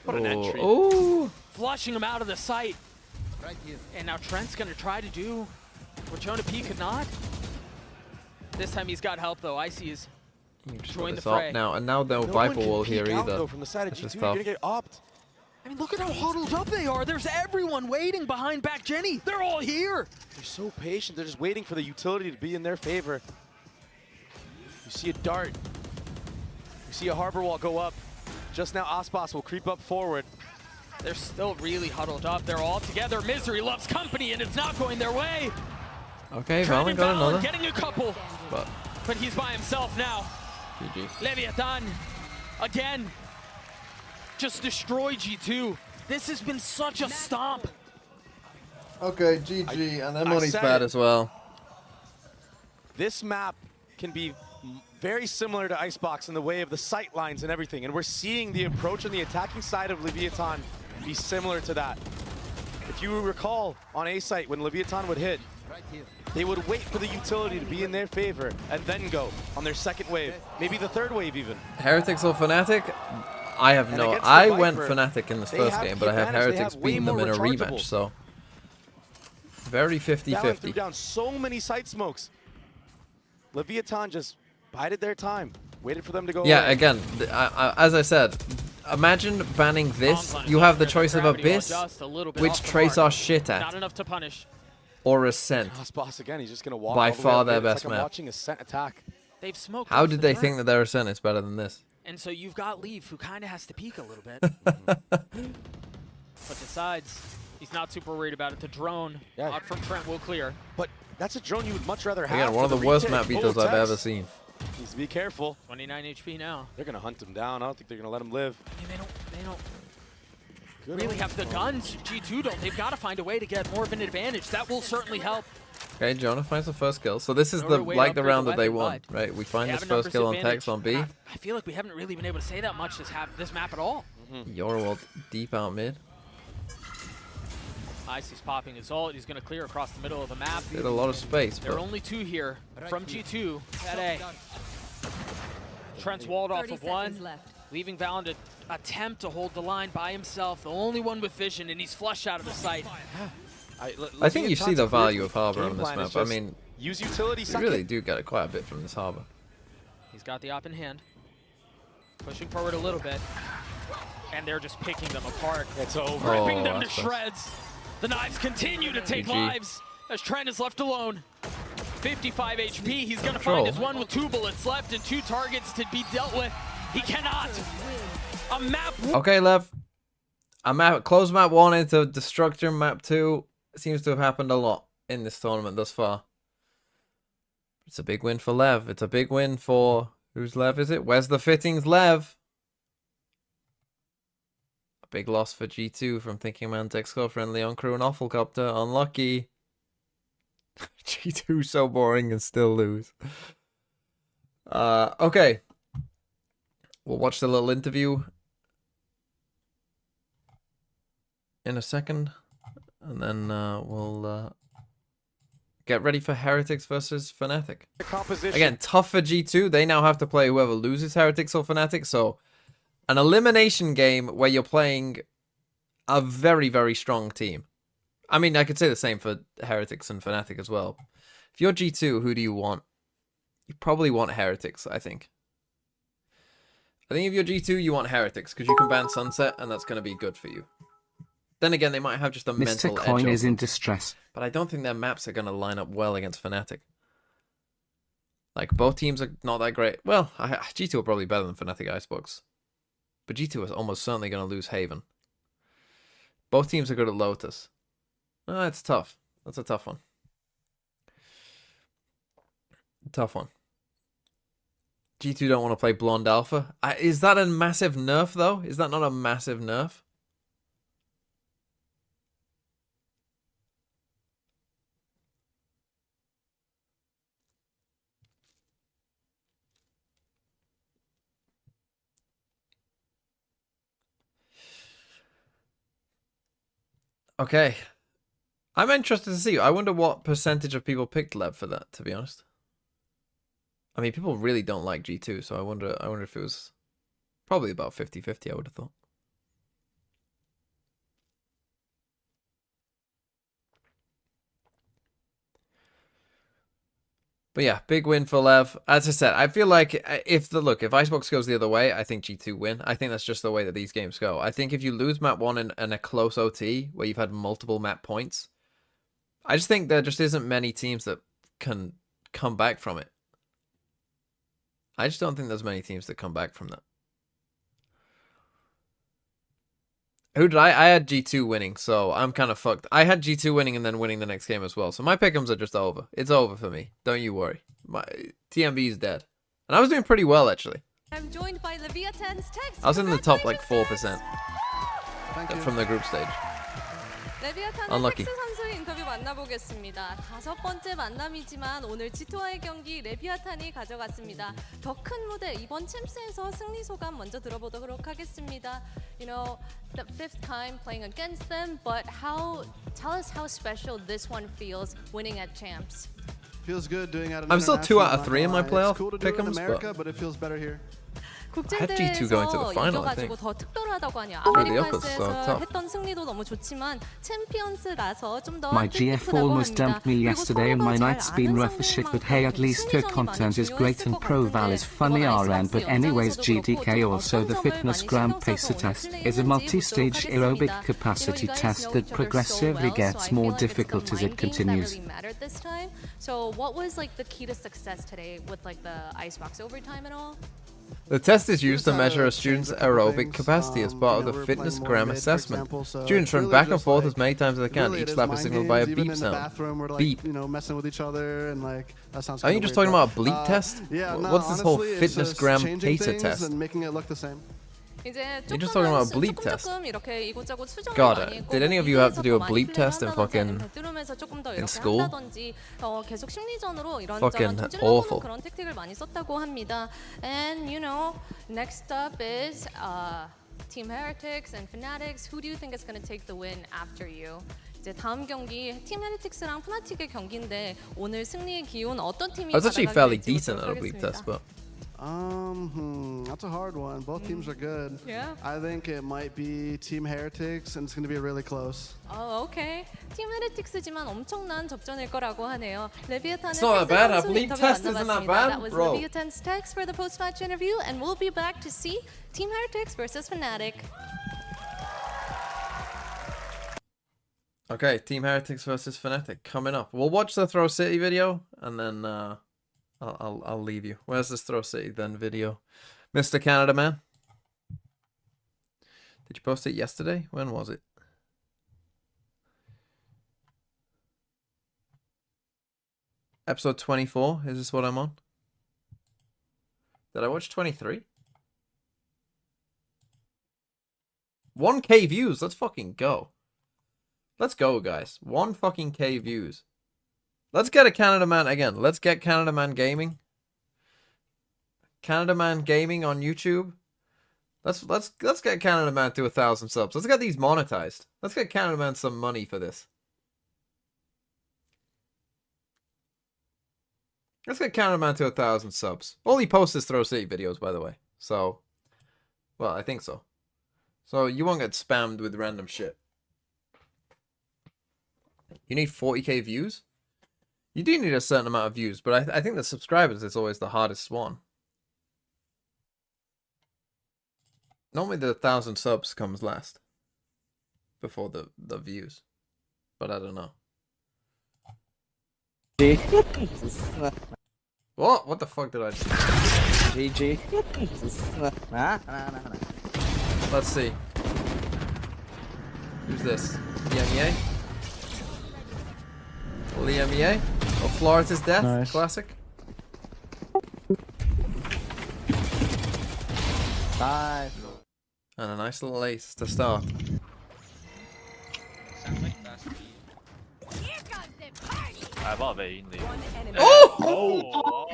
What an entry. Oh, Flushing him out of the sight. Right here. And now Trent's going to try to do what Jonah P could not. This time he's got help, though. Icy is joined the fray. now, and now no one Viper can wall peek here out, either. though, from the side of This is G2, you're tough. gonna get opt. I mean, look at how huddled up they are. There's everyone waiting behind back Jenny. They're all here. They're so patient. They're just waiting for the utility to be in their favor. You see a dart. You see a harbor wall go up. Just now, Aspas will creep up forward. They're still really huddled up. They're all together. Misery loves company, and it's not going their way. Okay, Trent Valen and got Valen another. getting a couple, But he's by himself now. GG. Leviathan, again, just destroy G2. This has been such a stomp. Okay, GG, and their I money's said bad it. as well. This map can be very similar to Icebox in the way of the sight lines and everything, and we're seeing the approach on the attacking side of Leviathan be similar to that. If you recall on A site when Leviathan would hit, they would wait for the utility to be in their favor and then go on their second wave, maybe the third wave even. Heretics or Fnatic? I have And no. against the I went Viper, Fnatic in this they first have game, the but I have advantage. They Heretics have way beating them more in a rematch, rechargeables. so very Valen threw 50-50. down so many sight smokes. Leviathan just bided their time, waited for them to go Yeah, away. again, as I said, imagine banning this. Bombs on You his have the left, choice of gravity well Abyss, just a little bit which off the Trace mark. are shit Not at, enough to punish. or Ascent. Aspas again, he's just going to walk By all the way far up their mid. It's best like map. I'm watching a scent attack. They've smoked. How off did the they turret. think that their Ascent is better than this? And so you've got LEV, who kind of has to peek a little bit. But decides he's not super worried about it. The drone out from Trent will clear. But that's a drone you would much rather have. Again, one of for the worst retake. map beaters I've Tex ever seen. Needs to be careful. 29 HP now. They're going to hunt him down. I don't think they're going to let him live. I mean, they don't really have the guns. G2 don't. They've got to find a way to get more of an advantage. That will certainly help. Okay, Jonah finds the first kill. So this is No the real way to like the upgrade round the that they weapon, won, right? We find They this have a first kill on numbers Tex on B. I feel like we haven't really been able to say that much this map at all. Yorwald deep out mid. Icy's popping his ult. He's going to clear across the middle of the map. Did a lot of space, There are but only two here from G2 at A. Trent's walled off of one, leaving Valen to attempt to hold the line by himself. The only one with vision, and he's flushed out of the sight. I think you see the value of Harbor on this map. I mean, use utility. you really do get quite a bit from this Harbor. He's got the op in hand. Pushing forward a little bit. And they're just picking them apart. It's over. Ripping them to Aspas. shreds. The knives continue to take GG. lives as Trent is left alone. 55 HP. He's going to Control. find his one with 2 bullets left and 2 targets to be dealt with. He cannot. A map. Okay, Lev. A map, close map 1 into Destruction map 2 seems to have happened a lot in this tournament thus far. It's a big win for Lev. It's a big win for... Whose Lev is it? Where's the fittings, Lev? A big loss for G2 from Thinking Man, Texco, Friendly on Crew, and Awfulcopter. Unlucky. G2 so boring and still lose. Okay. We'll watch the little interview in a second. And then we'll get ready for Heretics versus Fnatic. Again, tough for G2. They now have to play whoever loses Heretics or Fnatic. So an elimination game where you're playing a very, very strong team. I mean, I could say the same for Heretics and Fnatic as well. If you're G2, who do you want? You probably want Heretics, I think. I think if you're G2, you want Heretics because you can ban Sunset and that's going to be good for you. Then again, they might have just a Mr. mental edge. Coin is over in them. distress. But I don't think their maps are going to line up well against Fnatic. Like, both teams are not that great. Well, G2 are probably better than Fnatic Icebox. But G2 is almost certainly going to lose Haven. Both teams are good at Lotus. It's tough. That's a tough one. Tough one. G2 don't want to play Blonde Alpha. Is that a massive nerf, though? Is that not a massive nerf? Okay. I'm interested to see. I wonder what percentage of people picked Lev for that, to be honest. I mean, people really don't like G2, so I wonder if it was probably about 50-50, I would have thought. But yeah, big win for Lev. As I said, I feel like if Icebox goes the other way, I think G2 win. I think that's just the way that these games go. I think if you lose map 1 in a close OT where you've had multiple map points, I just think there just isn't many teams that can come back from it. I just don't think there's many teams that come back from that. Who did I had G2 winning, so I'm kind of fucked. I had G2 winning and then winning the next game as well. So my pick'ems are just over. It's over for me. Don't you worry. My TMB is dead. And I was doing pretty well, actually. I'm joined by Leviathan's Tex. I was in the top like 4% from the group stage. 레비아탄의 Unlucky. 텍스 선수의 인터뷰 만나보겠습니다. 5번째 만남이지만 오늘 G2와의 경기 레비아탄이 가져갔습니다. 더 큰 무대 이번 챔스에서 승리 소감 먼저 들어보도록 하겠습니다. You know, the 5th time playing against them, but tell us how special this one feels winning at champs. Feels good doing it. I'm still 2 out of 3 in my playoff It's cool to do it in pick'ems, America, but it feels better here. G2 going to the 국제대회에서 final, I 이겨가지고 think. 더 특별하다고 하냐. Really up, it's 아메리카스에서 tough. 했던 승리도 너무 좋지만 챔피언스라서 좀 더 My GF 뜻깊다고 almost 합니다. dumped me 그리고 yesterday and my 서로가 잘 night's been 아는 rough as shit, but hey, at 상대인 least her 만큼 content is 승리전이 great 많이 and Pro Val is 중요했을 것 funny 같은데 RN, but 이번 anyways 아이스박스 GDK 영상에서도 also 그렇고 the 어떤 Fitness 점을 Gram 많이 pacer 신경 써서 test 오늘 is a 플레이했는지 multi-stage 보도록 aerobic 하겠습니다. capacity You guys test know that each other so progressively well, gets so I more feel like it's the difficult as mind it games that continues. really mattered this time. So what was like the key to success today with like the icebox overtime and all? The test is used to measure a student's aerobic capacity as part of the fitness gram assessment. Students run back and forth as many times as they can. Each lap is signaled by a beep sound. Beep. Messing with each other and like that sounds. Are you just talking about a bleep test? Yeah, no, What's this whole honestly, it's fitness just gram changing pacer things test? and making it look the same. 이제 You're just talking about a bleep test. God, did any of you have to do a bleep test in fucking in school? 계속 심리전으로 Fucking 이런저런 awful. 그런 택틱을 많이 썼다고 합니다. And you know, next up is Team Heretics and Fnatics. Who do you think is going to take the win after you? 이제 다음 경기 팀 헤리틱스랑 푸나틱의 경기인데 오늘 승리의 기운 어떤 팀이 I was actually fairly 가져가게 될지 decent at a 보도록 bleep 하겠습니다. test, but That's a hard one. Both teams are good. Yeah. I think it might be Team Heretics, and it's going to be really close. 오케이. 팀 헤리틱스지만 엄청난 접전일 거라고 하네요. 레비아탄의 It's not that bad. I 선수 believe 인터뷰 test isn't that 만나봤습니다. bad, That was bro. Leviathan's text for the post-match interview, and we'll be back to see Team Heretics versus Fnatic. okay, Team Heretics versus Fnatic coming up. We'll watch the Throw City video and then I'll leave you. Where's this Throw City then video? Mr. Canada Man? Did you post it yesterday? When was it? Episode 24, is this what I'm on? Did I watch 23? 1K views, let's fucking go. Let's go, guys. 1 fucking K views. Let's get a Canada Man again. Let's get Canada Man Gaming. Canada Man Gaming on YouTube. Let's get Canada Man to 1,000 subs. Let's get these monetized. Let's get Canada Man some money for this. Let's get Canada Man to 1,000 subs. All he posts is Throw City videos, by the way. So, well, I think so. So you won't get spammed with random shit. You need 40k views? You do need a certain amount of views, but I think the subscribers is always the hardest one. Normally the 1,000 subs comes last. Before the views. But I don't know. What? What the fuck did I do? GG. Let's see. Who's this? EMEA? EMEA? Oh, Florida's Death? Nice. Classic. Nice. And a nice little ace to start. I bought a in the. Oh!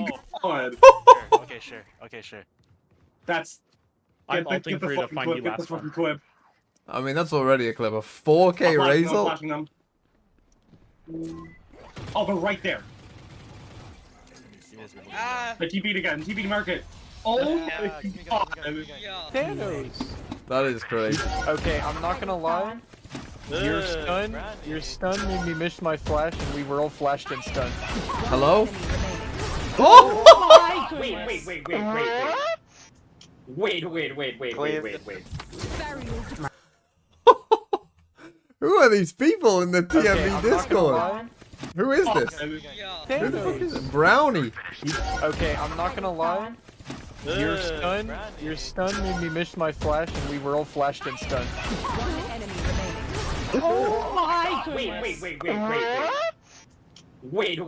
God. Okay, sure. That's. I'm Get ulting the for you to fucking find clip, you get the last fucking one. clip. I mean, that's already a clip. A 4k I'm Razor? flashing them. Oh, they're right there. The TP again. TP to market. Oh my god. Thanos. That is crazy. Okay, I'm not gonna lie. Your stun made me miss my flash, and we were all flashed and stunned. Hello? Oh my goodness. Wait. Who are these people in the TMV Discord? Who is this? Who the fuck is it? Brownie. Okay, I'm not gonna lie. Your stun made me miss my flash, and we were all flashed and stunned. Oh my goodness. Wait.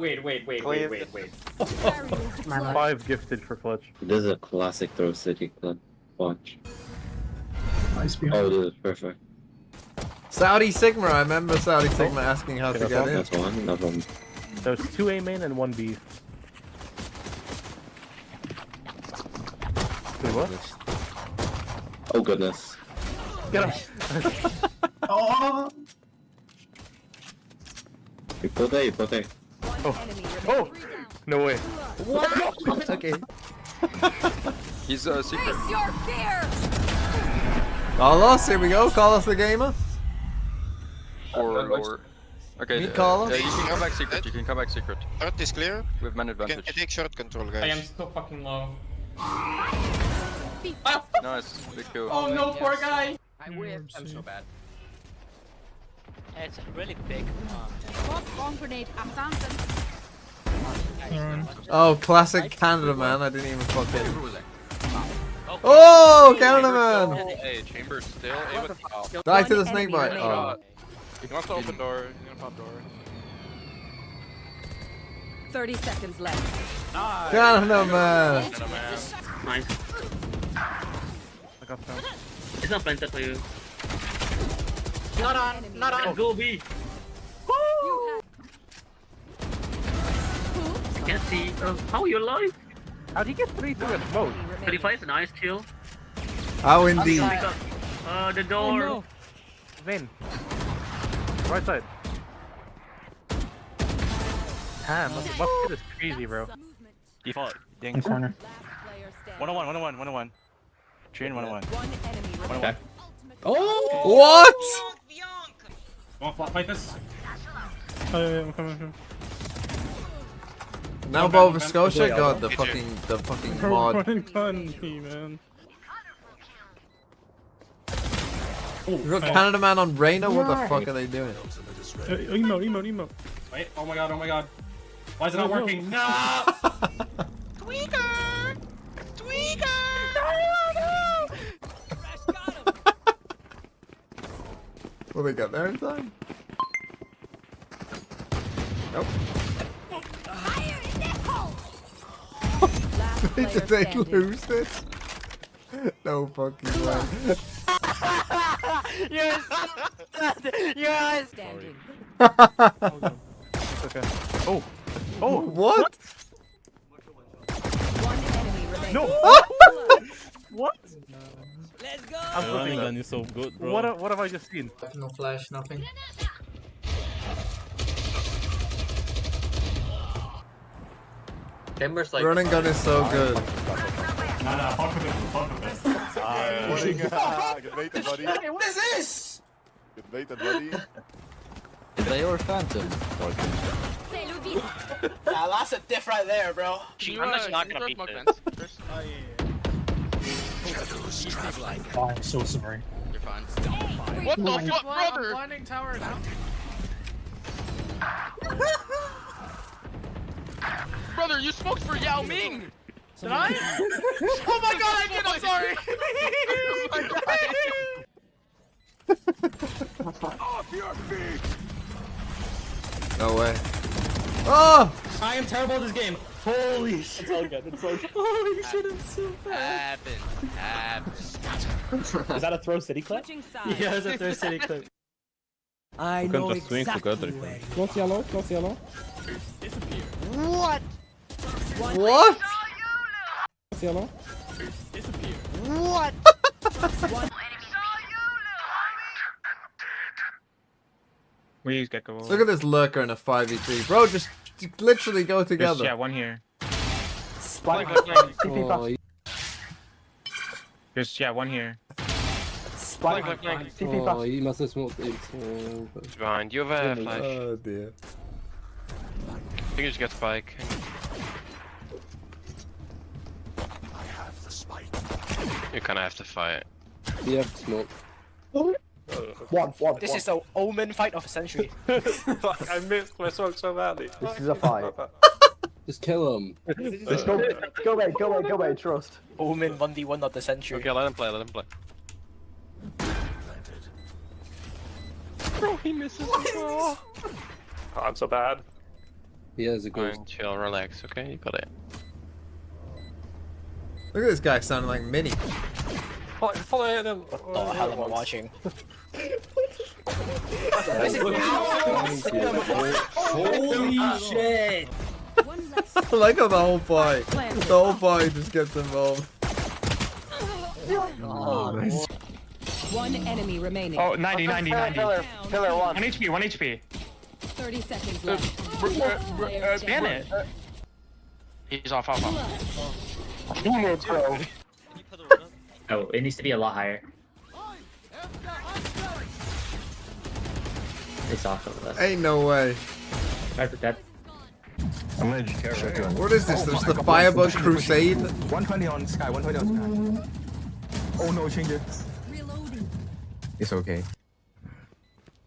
5 gifted for clutch. This is a classic Throw City clip. Watch. Oh, this is perfect. Saudi Sigma. I remember Saudi Sigma asking how to get in. That's one. No problem. There's 2 A main and 1 B. Wait, what? Oh goodness. Get up. Oh. You put there. Oh, no way. What? Okay. He's secret. Face your fear. Carlos, here we go. Carlos the gamer. Or okay. Meet Carlos. Yeah, you can come back secret. You can come back secret. Short is clear. With man I advantage. take short control, guys. I am so fucking low. Nice. Big kill. Oh no, poor guy. I wish. I'm so bad. It's really big. Bomb grenade abandoned. Oh, classic Canada man. I didn't even fucking. Oh, Canada man. Hey, Chamber's still able to. Die to the snake bite. Oh. He wants to open door. He's gonna pop door. 30 seconds left. Canada man. Nice. I got found. It's not planted for you. Not on. Go B. I can't see. How are you alive? How'd he get 3 through a smoke? 35, nice kill. How indeed. The door. no. Vin. Right side. Damn, what is crazy, bro. Default. Ding. Corner. 101, 101, 101. Train 101. Okay. Oh! What? Want to fight this? I'm coming. Now Nova Scotia got the fucking mod. Man. We got Canada man on Reyna. What the fuck are they doing? Emo. Wait, oh my god. Why is it not working? No! Tweaker! Will they get there in time? Nope. Did they lose this? No fucking way. Yes! Yes! Standing. Okay. Oh. Oh. What? One enemy remaining. No. What? Let's go! I'm running gun is so good, bro. What have I just seen? No flash, nothing. Chamber's like running gun is so good. Nah, fuck with it. Good baited, buddy. Hey, what is this? Good baited, buddy. Is that your phantom? That's a diff right there, bro. I'm just not gonna beat this. Oh, I'm so sorry. You're fine. What the fuck, brother? Blinding tower now. Brother, you smoked for Yao Ming! Did I? Oh my god, I did! I'm sorry! Off your feet! No way. Oh! I am terrible at this game. Holy shit. It's all good. It's all good. Holy shit, I'm so bad. Happen. Is that a Throw City clip? Yeah, it's a Throw City clip. I know exactly where. Close yellow. Disappear. What? What? Close yellow. Disappear. What? We get go. Look at this lurker in a 5v3. Bro, just literally go together. Yeah, one here. Oh, Just one here. Oh, he must have smoked it. It's behind. You have a flash. Oh dear. I think you just get spike. I have the spike. You kinda have to fight. You have to smoke. One. This is the Omen fight of a century. Fuck, I missed my smoke so badly. This is a fight. Just kill him. Let's go away, trust. Omen 1v1 of the century. Okay, let him play. Bro, he misses as well. Oh, I'm so bad. He has a ghost. Fine, chill, relax, okay? You got it. Look at this guy sounding like Mini. Follow him. What the hell am I watching? Holy shit. I like how the whole party just gets involved. Oh, nice. One enemy remaining. Oh, 90. Pillar 1 HP. 30 seconds left. Damn it. He's off. Bro. Oh, it needs to be a lot higher. It's off of us. Ain't no way. Viper dead. I'm gonna just carry right on. What is this? There's the Firebug Crusade? 120 on Sky, 120 on Sky. Oh no, change it. It's okay.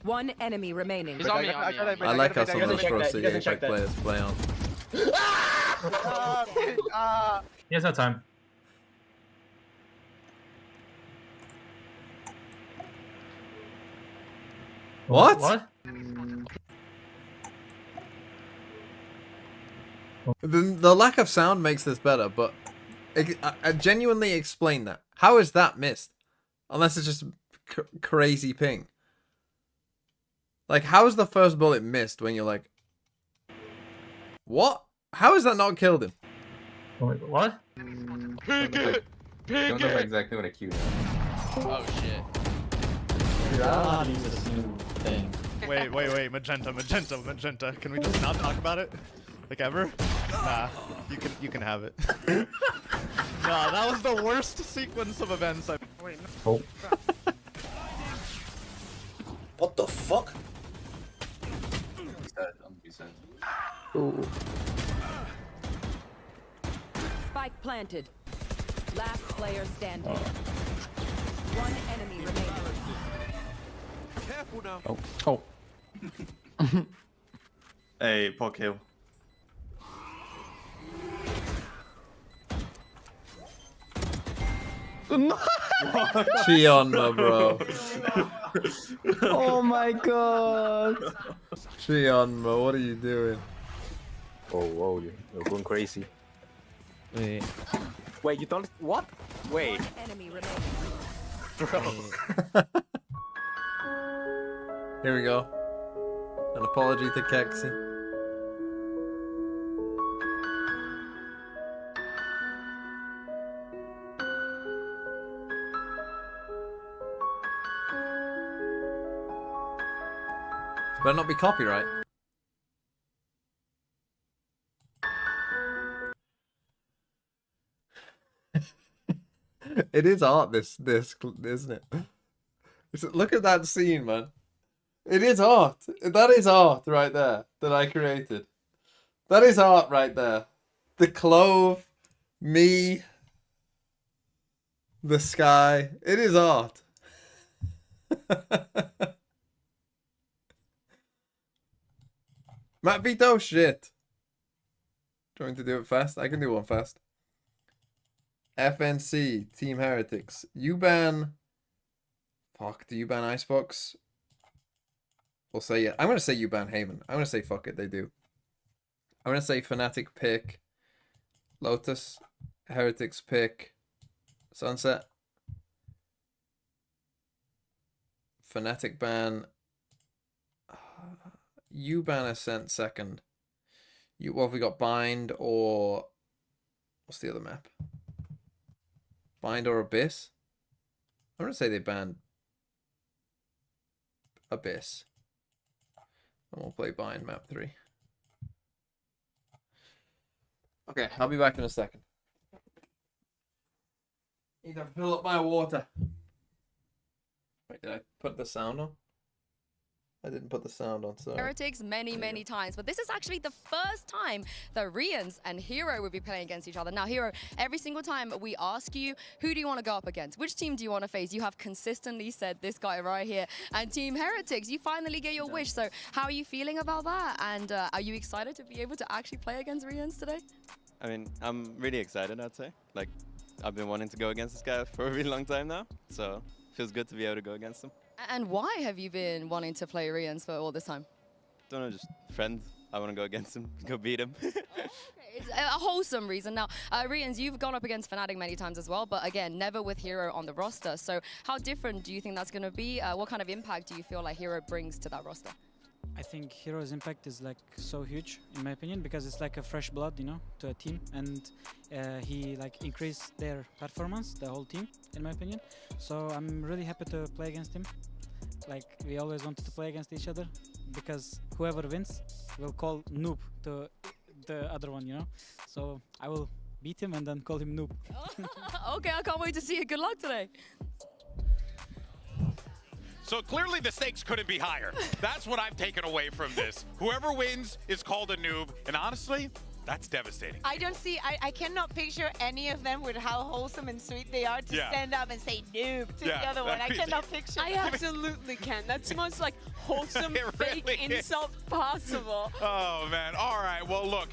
One enemy remaining. He's on me. I like how some of those Pro City Apex players play on. He has no time. What? What? The lack of sound makes this better, but I genuinely explain that. How is that missed? Unless it's just crazy ping. Like, how is the first bullet missed when you're like, what? How has that not killed him? Wait, what? Don't know exactly what a Q is. Oh shit. Wait, magenta. Can we just not talk about it? Like ever? Nah, you can have it. Nah, that was the worst sequence of events I've... Wait, no. Oh. What the fuck? Ooh. Spike planted. Last player standing. One enemy remaining. Careful now. Oh. Oh. Hey, poke heal. Chion, bro. Oh my god. Chion, bro, what are you doing? Oh, whoa, you're going crazy. Wait. Wait, you don't... What? Wait. Enemy remaining. Bro. Here we go. An apology to Kexi. Better not be copyright. It is art, this, isn't it? Look at that scene, man. It is art. That is art right there that I created. That is art right there. The clove, me, the sky. It is art. Matt Vito, shit. Trying to do it fast? I can do one fast. FNC, Team Heretics. You ban... Fuck, do you ban Icebox? We'll say yeah. I'm going to say you ban Haven. I'm going to say fuck it, they do. I'm going to say Fnatic pick Lotus. Heretics pick Sunset. Fnatic ban... You ban Ascent second. What have we got? Bind or... What's the other map? Bind or Abyss? I'm going to say they banned Abyss. And we'll play Bind map 3. Okay, I'll be back in a second. Need to fill up my water. Wait, did I put the sound on? I didn't put the sound on, sorry. Heretics many times, but this is actually the first time that Rians and Hero will be playing against each other. Now, Hero, every single time we ask you, who do you want to go up against? Which team do you want to face? You have consistently said this guy right here. And Team Heretics, you finally get your wish. So how are you feeling about that? And are you excited to be able to actually play against Rians today? I mean, I'm really excited, I'd say. Like, I've been wanting to go against this guy for a really long time now. So it feels good to be able to go against him. And why have you been wanting to play Rians for all this time? Don't know, just friends. I want to go against him, go beat him. Okay, it's a wholesome reason. Now, Rians, you've gone up against Fnatic many times as well, but again, never with Hero on the roster. So how different do you think that's going to be? What kind of impact do you feel like Hero brings to that roster? I think Hero's impact is like so huge, in my opinion, because it's like a fresh blood, you know, to a team, and he like increased their performance, the whole team, in my opinion. So I'm really happy to play against him. Like, we always wanted to play against each other, because whoever wins will call noob to the other one, you know. So I will beat him and then call him noob. Okay, I can't wait to see it. Good luck today. So clearly the stakes couldn't be higher. That's what I've taken away from this. Whoever wins is called a noob, and honestly, that's devastating. I don't see, I cannot picture any of them with how wholesome and sweet they are to stand up and say noob to the other one. I cannot picture I absolutely can. That's the most like wholesome fake really insult possible. Oh man, all right, well look,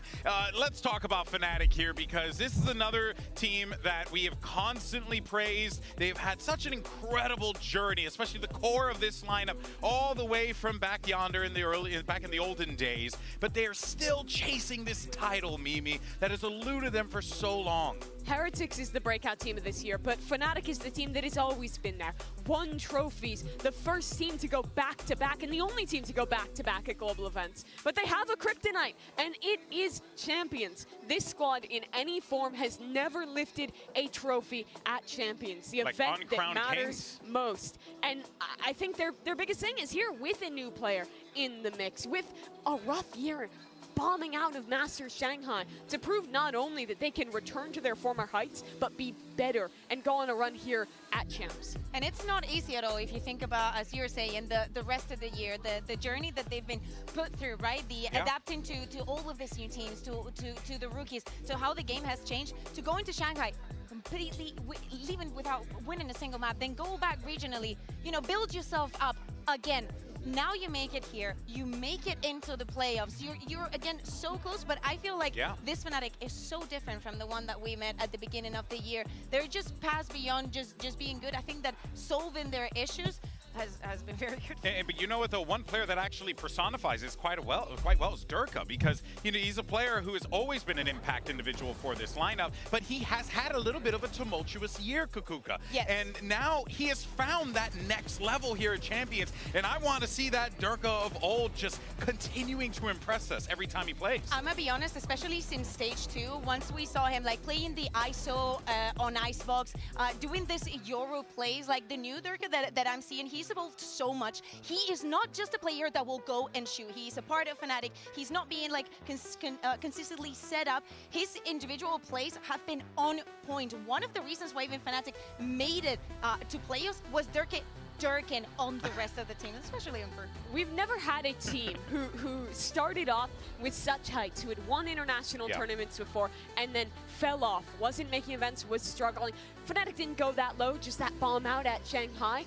let's talk about Fnatic here because this is another team that we have constantly praised. They've had such an incredible journey, especially the core of this lineup, all the way from back yonder in the back in the olden days, but they are still chasing this title, Mimi, that has eluded them for so long. Heretics is the breakout team of this year, but Fnatic is the team that has always been there. Won trophies, the first team to go back-to-back, and the only team to go back-to-back at global events. But they have a kryptonite, and it is Champions. This squad, in any form, has never lifted a trophy at Champions, the like event that matters kings. most. And I think their biggest thing is here with a new player in the mix, with a rough year bombing out of Masters Shanghai to prove not only that they can return to their former heights, but be better and go on a run here at Champs. And it's not easy at all if you think about, as you're saying, the rest of the year, the journey that they've been put through, right? The adapting to all of these new teams, to the rookies, to how the game has changed, to go into Shanghai completely, even without winning a single map, then go back regionally, you know, build yourself up again. Now you make it here, you make it into the playoffs. You're again so close, but I feel like this Fnatic is so different from the one that we met at the beginning of the year. They're just past beyond just being good. I think that solving their issues has been very good. But you know what, though, one player that actually personifies this quite well is Durka, because you know he's a player who has always been an impact individual for this lineup, but he has had a little bit of a tumultuous year, Kukuka. Yes. And now he has found that next level here at Champions, and I want to see that Durka of old just continuing to impress us every time he plays. I'm gonna be honest, especially since stage 2, once we saw him like playing the ISO on Icebox, doing this Euro plays, like the new Durka that I'm seeing, he's evolved so much. He is not just a player that will go and shoot. He's a part of Fnatic. He's not being like consistently set up. His individual plays have been on point. One of the reasons why even Fnatic made it to playoffs was Durkin on the rest of the team, especially on Bert. We've never had a team who started off with such heights, who had won international tournaments before, and then fell off, wasn't making events, was struggling. Fnatic didn't go that low, just that bomb out at Shanghai.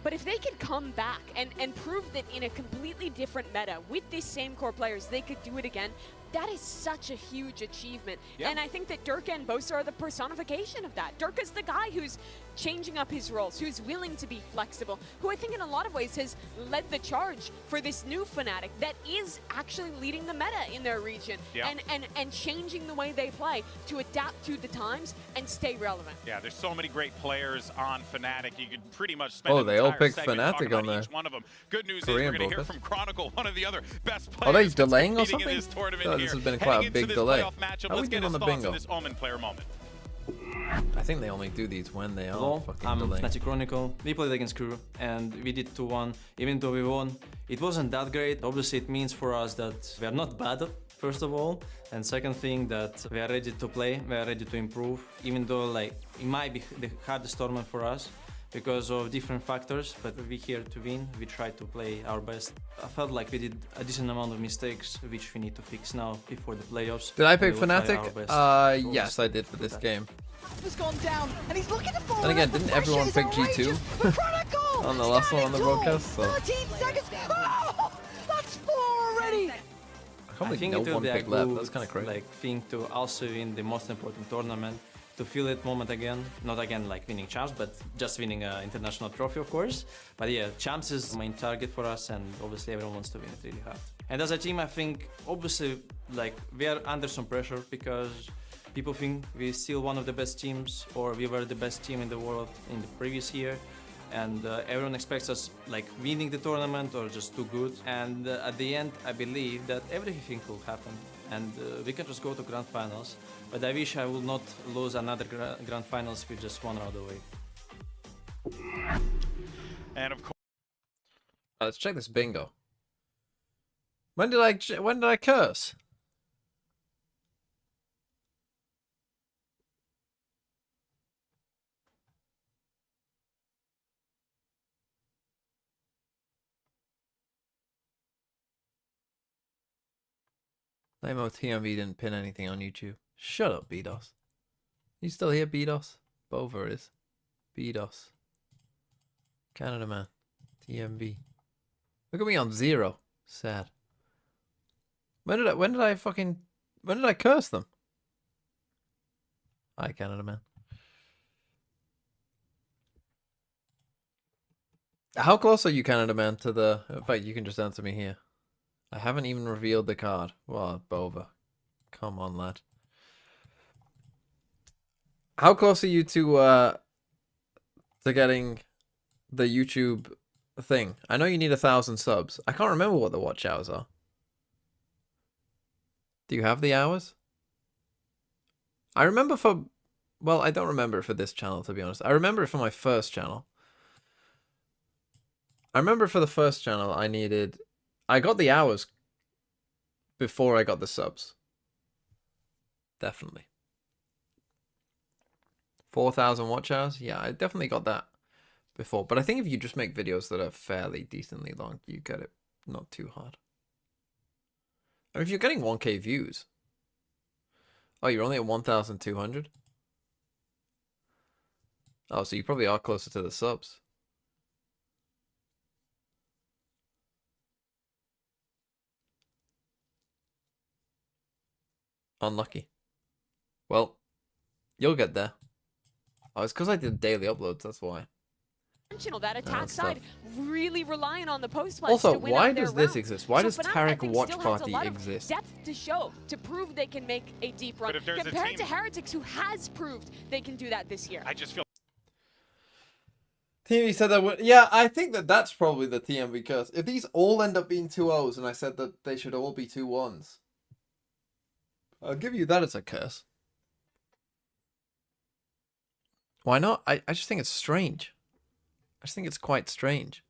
But if they could come back and prove that in a completely different meta, with these same core players, they could do it again, that is such a huge achievement. And I think that Durka and Bosa are the personification of that. Durka's the guy who's changing up his roles, who's willing to be flexible, who I think in a lot of ways has led the charge for this new Fnatic that is actually leading the meta in their region and changing the way they play to adapt to the times and stay relevant. Yeah, there's so many great players on Fnatic. You could pretty much spend Oh, an they all entire picked segment Fnatic talking on about there. each one of them. Good news Korean is we're going to hear broker. from Chronicle, one of the other best Are players they delaying or that's competing in something? this tournament Oh, here. this has been quite Heading a into big this delay. playoff matchup, How are we let's get doing on his the thoughts bingo? on this Omen player moment. I think they only do these when they are Hello, fucking I'm delaying. Fnatic Chronicle. We played against Crew and we did 2-1. Even though we won, it wasn't that great. Obviously it means for us that we are not bad, first of all. And second thing, that we are ready to play, we are ready to improve. Even though like it might be the hardest tournament for us because of different factors, but we're here to win. We try to play our best. I felt like we did a decent amount of mistakes, which we need to fix now before the playoffs. Did I pick We will try Fnatic? our best. Yes, I did for this game. Has gone down, and he's looking to follow. Then again, didn't everyone pick G2 on the last one on the broadcast? So 13 seconds. Oh, that's 4 already. I can't I think believe it no will one be a picked left. good That's kind of crazy. thing to also win the most important tournament, to feel that moment again. Not again like winning champs, but just winning an international trophy, of course. But yeah, champs is the main target for us, and obviously everyone wants to win it really hard. And as a team, I think obviously like we are under some pressure because people think we're still one of the best teams, or we were the best team in the world in the previous year. And everyone expects us like winning the tournament or just too good. And at the end, I believe that everything will happen, and we can just go to grand finals. But I wish I would not lose another grand finals with just 1 round away. And of course, Let's check this bingo. When did I curse? Timeout TMV didn't pin anything on YouTube. Shut up, BDOS. You still here, BDOS? Bover is. BDOS. Canada man. TMV. Look at me on 0. Sad. When did I curse them? Hi, Canada man. How close are you, Canada man, to the... In fact, you can just answer me here. I haven't even revealed the card. Well, Bova. Come on, lad. How close are you to getting the YouTube thing? I know you need 1,000 subs. I can't remember what the watch hours are. Do you have the hours? I remember for... Well, I don't remember it for this channel, to be honest. I remember it for my first channel. I remember for the first channel, I got the hours before I got the subs. Definitely. 4,000 watch hours? Yeah, I definitely got that before. But I think if you just make videos that are fairly decently long, you get it not too hard. I mean, if you're getting 1K views. Oh, you're only at 1,200? Oh, so you probably are closer to the subs. Unlucky. Well, you'll get there. Oh, it's because I did daily uploads, that's why. That attack side really relying on the post plans Also, to win why out their does this round. exist? Why does Fnatic, Tarek I think, Watch still has a Party lot of exist? depth to show, to prove they can make a deep run. But if there's a Compared team- to Heretics, who has proved they can do that this year. I just feel TMV said that would... Yeah, I think that's probably the TMV curse. If these all end up being 2-0s and I said that they should all be 2-1s, I'll give you that as a curse. Why not? I just think it's strange. I just think it's quite strange.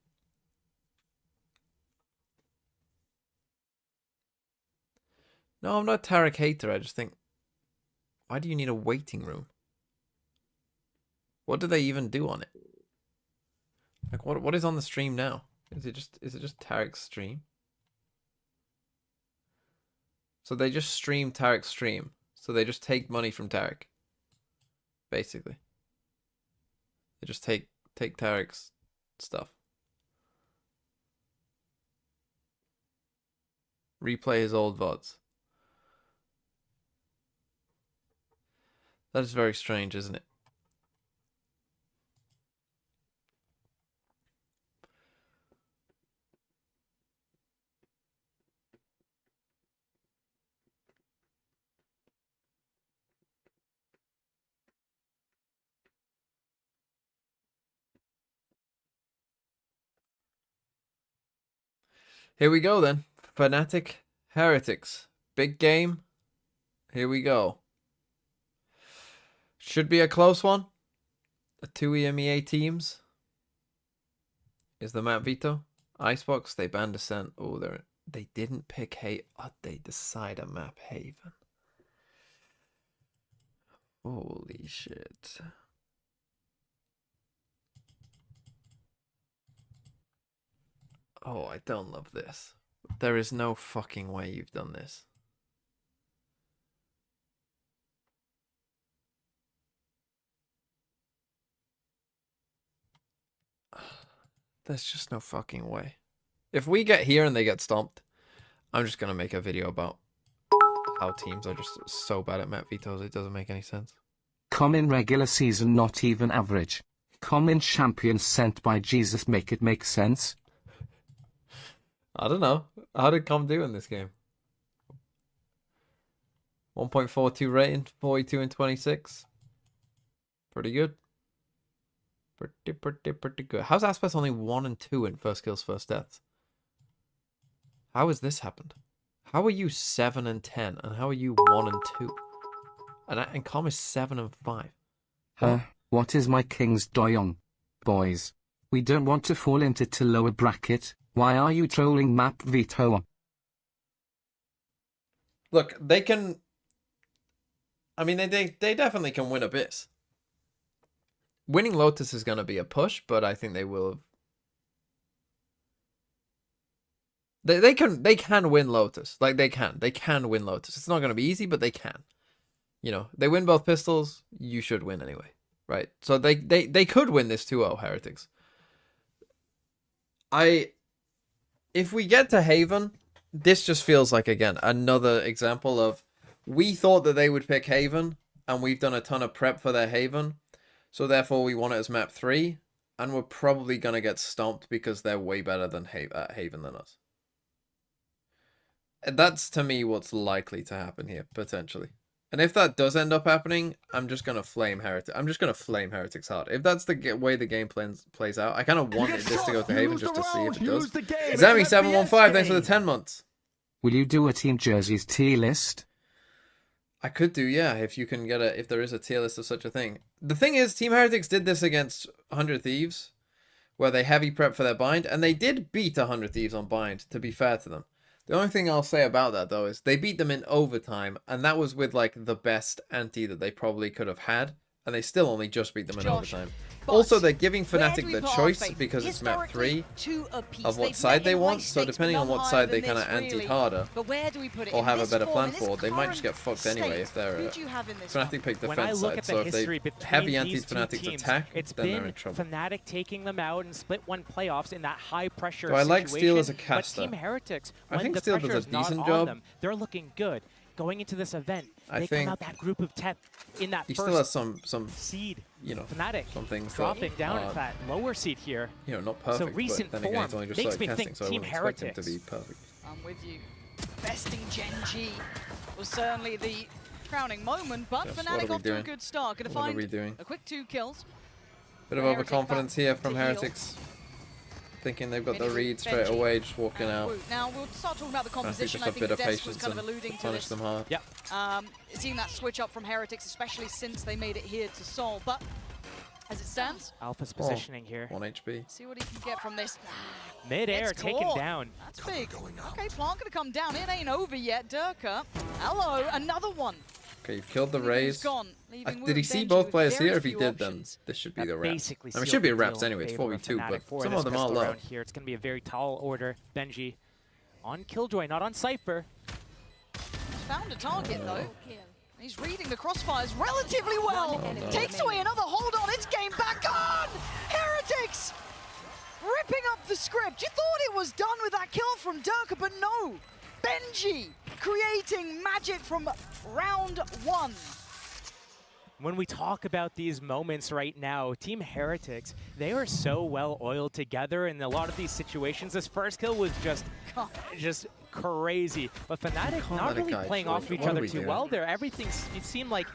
No, I'm not a Tarek hater. I just think, why do you need a waiting room? What do they even do on it? Like, what is on the stream now? Is it just Tarek's stream? So they just stream Tarek's stream. So they just take money from Tarek. Basically. They just take Tarek's stuff. Replay his old VODs. That is very strange, isn't it? Here we go then. Fnatic Heretics. Big game. Here we go. Should be a close one. The two EMEA teams. Is the map veto? Icebox, they banned Descent. Oh, they didn't pick Haven. Oh, they decide a map Haven. Holy shit. Oh, I don't love this. There is no fucking way you've done this. There's just no fucking way. If we get here and they get stomped, I'm just going to make a video about how teams are just so bad at map vetoes. It doesn't make any sense. Common regular season, not even average. Common champion sent by Jesus, make it make sense. I don't know. How did Com do in this game? 1.42 rating, 42 and 26. Pretty good. Pretty good. How's Aspas only 1 and 2 in first kills, first deaths? How has this happened? How are you 7 and 10, and how are you 1 and 2? And Com is 7 and 5. What is my king's doyong? Boys, we don't want to fall into the lower bracket. Why are you trolling map veto? Look, they can... I mean, they definitely can win Abyss. Winning Lotus is going to be a push, but I think they will have... They can win Lotus. Like they can win Lotus. It's not going to be easy, but they can. You know, they win both pistols. You should win anyway, right? So they could win this 2-0 Heretics. If we get to Haven, this just feels like again another example of we thought that they would pick Haven, and we've done a ton of prep for their Haven, so therefore we want it as map 3, and we're probably gonna get stomped because they're way better than Haven than us. And that's to me what's likely to happen here potentially. And if that does end up happening, I'm just gonna flame Heretics. I'm just gonna flame Heretics hard. If that's the way the game plays out, I kind of want this to go to Haven just to see if it does. Zami715, thanks for the 10 months. Will you do a Team Jerseys tier list? I could do, yeah, if you can get if there is a tier list of such a thing. The thing is, Team Heretics did this against 100 Thieves, where they heavy prep for their bind, and they did beat 100 Thieves on bind, to be fair to them. The only thing I'll say about that, though, is they beat them in overtime, and that was with, like, the best anti that they probably could have had, and they still only just beat them in overtime. Also, they're giving Fnatic the choice, because it's map 3, of what side they want, so depending on what side they kind of anti harder, or have a better plan for, they might just get fucked anyway if they're... Fnatic picked defense side, so if they heavy anti Fnatic's attack, then they're in trouble. Fnatic taking them out in split 1 playoffs in that high pressure situation. I like Steel as a caster. Team Heretics, I think Steel does a decent job. They're looking good. Going into this event, they come out that group of 10 in that he first still has some seed. You know, Fnatic some things dropping that, down at that lower seed here. You know, not perfect. So recent but then again, form it's only just makes me testing, think so Team I wouldn't expect him Heretics to be perfect. I'm with you. Besting Gen G was certainly the crowning moment, but Yes, Fnatic off to a good start. Going to find a quick 2 kills. Bit of overconfidence here from Heretics. Thinking they've got the read straight away, just walking out. Now we'll start talking about the composition. I think just a bit of Des patience was kind of alluding to punish them hard. Yep. Seeing that switch up from Heretics, especially since they made it here to Seoul. But as it stands, Alpha's positioning here. 1 HP. See what he can get from this. Mid-air, taken down. That's big. Okay, Plant gonna come down. It ain't over yet. Durka. Hello, another one. Okay, you've killed the Raze. Did he see Benji both players here? If he few did, then this should be the wrap. I mean, Basically it should be a wraps anyway. It's 4v2, but some of them are low. Here. It's going to be a very tall order. Benji on Killjoy, not on Cypher. Found a target, though. He's reading the crossfires relatively well. Takes away another hold on. It's game back on! Heretics! Ripping up the script. You thought it was done with that kill from Durka, but no. Benji creating magic from round 1. When we talk about these moments right now, Team Heretics, they are so well oiled together in a lot of these situations. This first kill was just crazy. But Fnatic not really playing off of each other too well there. It seemed like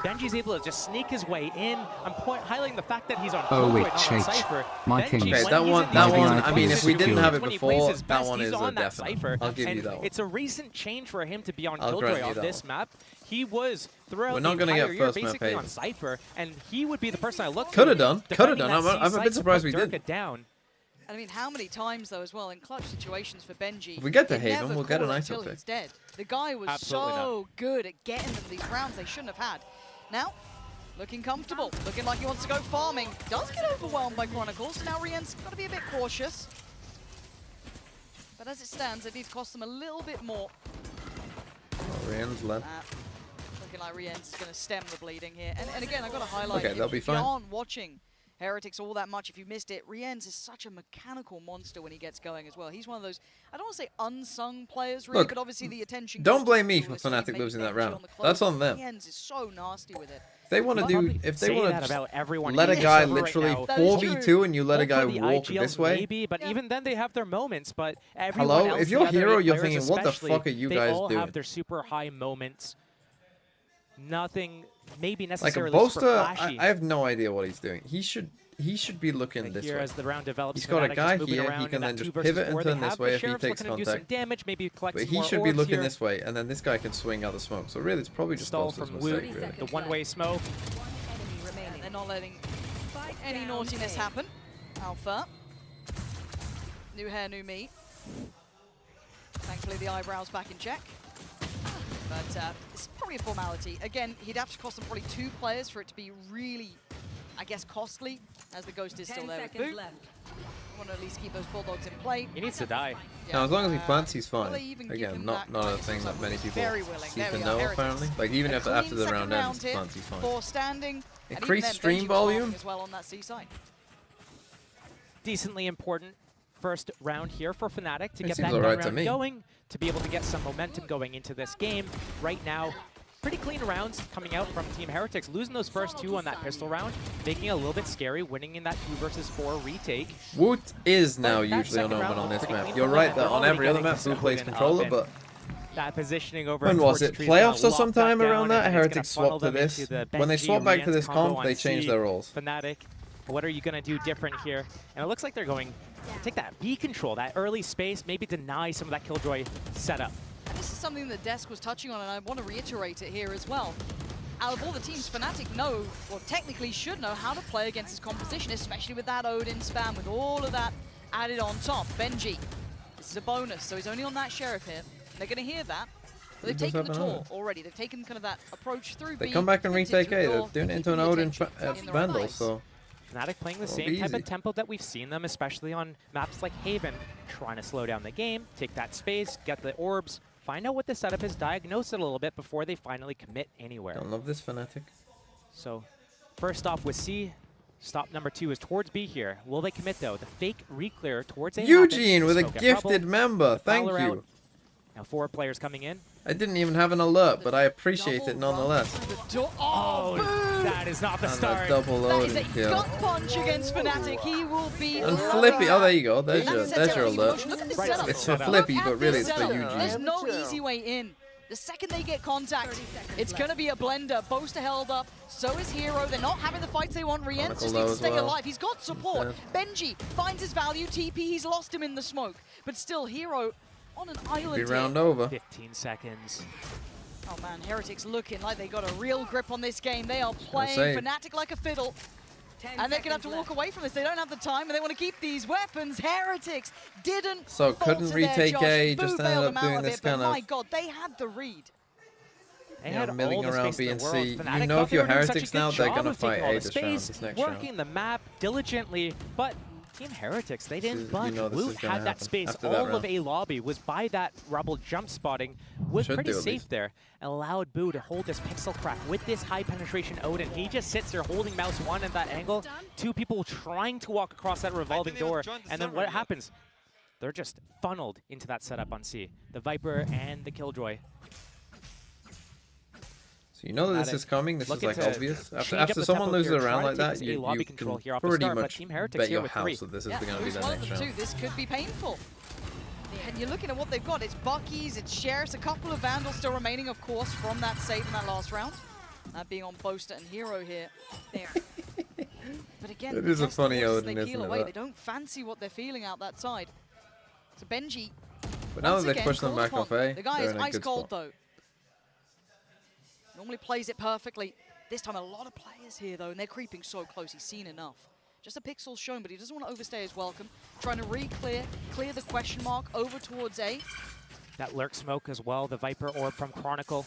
Benji's able to just sneak his way in. I'm highlighting the fact that he's on Killjoy, not on Cypher. Okay, that one, I mean, if we didn't have it before, that one is a definite. I'll give you that one. It's a recent change for him to be on Killjoy on this map. He was throughout the entire year basically on Cypher, and he would be the person I look to. Could have done. I'm a bit surprised we did. Down. I mean, how many times, though, as well, in clutch situations for Benji, if we get to Haven, we'll get an ice up pick. He's dead. The guy was so good at getting them these rounds they shouldn't have had. Now, looking comfortable, looking like he wants to go farming. Does get overwhelmed by Chronicles, so now Rien's got to be a bit cautious. But as it stands, it needs to cost them a little bit more. Rien's led. Looking like Rien's is going to stem the bleeding here. And again, I've got to highlight, okay, they'll be fine. If you aren't watching Heretics all that much, if you missed it, Rien's is such a mechanical monster when he gets going as well. He's one of those, I don't want to say unsung players, really, but obviously the attention. Don't blame me for Fnatic losing that round. That's on them. Rien's is so nasty with it. If they want to do, if they want to let a guy literally 4v2 and you let a guy walk this way. Maybe, but even then they have their moments. But hello, if you're hero, you're thinking, what the fuck are you guys doing? They all have their super high moments. Nothing, maybe necessarily like a super flashy. I have no idea what he's doing. He should be looking this way. As the round develops, he's got a guy here. He can then just pivot and turn this way if he takes contact. Damage, maybe but he should be looking this way, and then this guy can swing out the smoke. So really, it's probably just Bolster's mistake. Really. The one-way smoke. They're not letting any naughtiness happen. Alpha. New hair, new me. Thankfully, the eyebrows back in check. But it's probably a formality. Again, he'd have to cost them probably 2 players for it to be really, I guess, costly, as the Ghost is still there with Boot. want to at least keep those Bulldogs in play. He needs to die. Now, as long as he plants, he's Will fine. they even give Again, him not that? a thing that many people Very willing. seem There to we know, are, apparently. Heretics. Like, even A if after clean the second round ends, round he here plants, he's fine. for standing. And Increase even then, stream Benji was volume? farming as well on that C side. Decently important first round here for Fnatic to It get seems that alright gun to round me. going, to be able to get some momentum going into this game. Right now, pretty clean rounds coming out from Team Heretics, losing those first two on that pistol round, making it a little bit scary, winning in that 2 versus 4 retake. Woot is now But that usually an second omen round on this looked pretty map. clean You're for right them. that They're on already every other getting map, to Blue plays Snowden up, controller, and but that positioning over when was towards it? Tree's gonna Playoffs or lock sometime that around down, that? and it's gonna Heretics funnel swapped to them this. into the When they Benji swapped back to Rian's this combo comp, they on changed C. their roles. Fnatic, what are you going to do different here? And it looks like they're going take that B control, that early space, maybe deny some of that Killjoy setup. And this is something that Desk was touching on, and I want to reiterate it here as well. Out of all the teams, Fnatic know, or technically should know, how to play against this composition, especially with that Odin spam, with all of that added on top. Benji, this is a bonus, so he's only on that Sheriff here. They're going to hear that. But they've taken the tour already. They've taken kind of that approach through B. They come back and retake A. They're doing it into an Odin in the Vandal, right so... Fnatic playing the It'll same be type easy. of tempo that we've seen them, especially on maps like Haven, trying to slow down the game, take that space, get the orbs, find out what the setup is, diagnose it a little bit before they finally commit anywhere. Don't love this Fnatic. So, first off with C, stop number 2 is towards B here. Will they commit though? The fake re-clear towards A Eugene with a Smoke at gifted Rubble, member. Thank Fowler you. out. Now 4 players coming in. I didn't even have an alert, but I appreciate it nonetheless. Oh, boom! That is not the And start. a double That is loading a kill. gut punch against Fnatic. He will be And loving Flippy, oh that. there you go. There's That your sets up the alert. motion. Look at this setup. It's for Flippy, Look but at really this it's for setup. There's Eugene. no easy way in. The second they get contact, it's going to be a blender. Boaster held up, so is Hero. They're not having the fights they want. Rienz just needs to stay alive. He's got support. Benji finds his value. TP, he's lost him in the smoke. But still, Hero on an island Be round here. over. 15 seconds. Oh man, Heretics looking like they got a real grip on this game. They are playing say. Fnatic like a fiddle. And they're going to have to walk away from this. They don't have the time, and they want to keep these weapons. Heretics didn't So fall couldn't to their retake Josh. A, Boo just bailed ended them up out doing of this it, but kind my of... God, they had the read. They Yeah, had all milling the around space B in and the world. C. Fnatic You know thought if they you're were doing such a Heretics good now, they're job gonna of taking fight all A the this round, space, this next round. working the map diligently, but Team Heretics, they didn't You budge. know this is Woot gonna had that happen space. after that All of round. A lobby was by that Rubble jump spotting, was Should pretty do at safe least. there, and allowed Boo to hold this pixel crack with this high penetration Odin. He just sits there holding mouse 1 at that angle. 2 people trying to walk across that revolving door, and then what happens? They're just funneled into that setup on C. The Viper and the Killjoy. So you know that this Fnatic is coming. This is looking like to obvious. change After up the someone tempo loses here, a round try like to that, take you lobby control can here off the pretty start, but much Team Heretics bet here your with house 3. that this is Yeah, going to be lose the one of next them round. too. This could be painful. And you're looking at what they've got. It's Bucky's, it's Sheriff's, a couple of Vandals still remaining, of course, from that save in that last round. That being on Boaster and Hero here. There. But again, It is a the rest of the funny horses, Odin, they peel isn't it, away. that? They don't fancy what they're feeling out that side. So Benji, But now once that they've again, pushed them called back off upon. A, The guy they're is in a ice good cold spot. though. Normally plays it perfectly. This time a lot of players here though, and they're creeping so close. He's seen enough. Just a pixel shown, but he doesn't want to overstay his welcome. Trying to clear the question mark over towards A. That lurk smoke as well, the Viper orb from Chronicle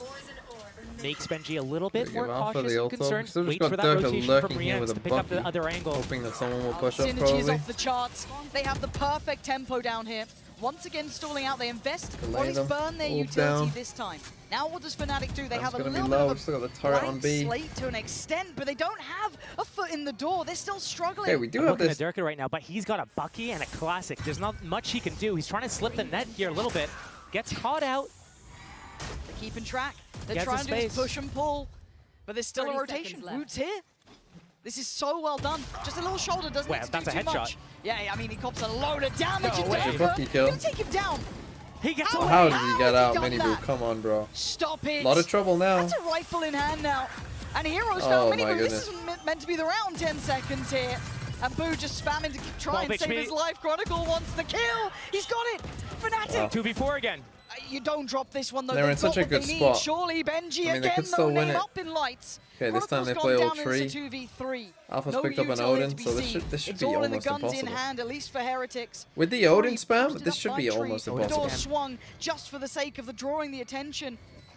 makes Benji a little bit Give more Alpha cautious the and ult concerned. Still just Wait got for that Durka rotation lurking from here with Rienz a to pick up Bucky, the other angle. hoping that someone will push up Synergy probably. is off the charts. They have the perfect tempo down here. Once again stalling out, they invest, or at least them. burn their Ult utility down. this time. Now what does Fnatic do? They That's have a gonna be little low. bit Still of got the a turret on blank B. slate to an extent, but they don't have a foot in the door. They're still struggling. Hey, we do I'm have looking this. at Durka right now, but he's got a Bucky and a Classic. There's not much he can do. He's trying to slip the net here a little bit. Gets caught out. They're keeping track. They're Gets trying his to do this space. push and pull, but there's still a 30 rotation. seconds left. Woot's here. This is so well done. Just a little shoulder doesn't Well, need to that's do a too headshot. much. Yeah, I mean, he cops a load of damage. No to way. Durka. Bucky kill. Gonna take him down. He gets How away. How did he get has out? done Mini Boo, that? come on, bro. Stop it. A lot of trouble now. That's a rifle in hand now. And Heroes Oh found Mini my Boo. This goodness. isn't meant to be the round. 10 seconds here. And Boo just spamming to try and 12 save HP. his life. Chronicle wants the kill. He's got it. Fnatic. Wow. 2v4 again. You don't drop this one though. They're in They've such got a what good they need. spot. Surely Benji I mean, they again, could still no win name it. up in lights. Okay, this time they Chronicle's play gone all down three. as a 2v3. Alpha's No picked up an utility Odin, to be so this seen. should It's be all in the almost guns in impossible. hand, at least for Heretics. With the Odin Three spam, boosted this up should by be Tree. almost The door impossible. swung just for the sake of drawing the attention.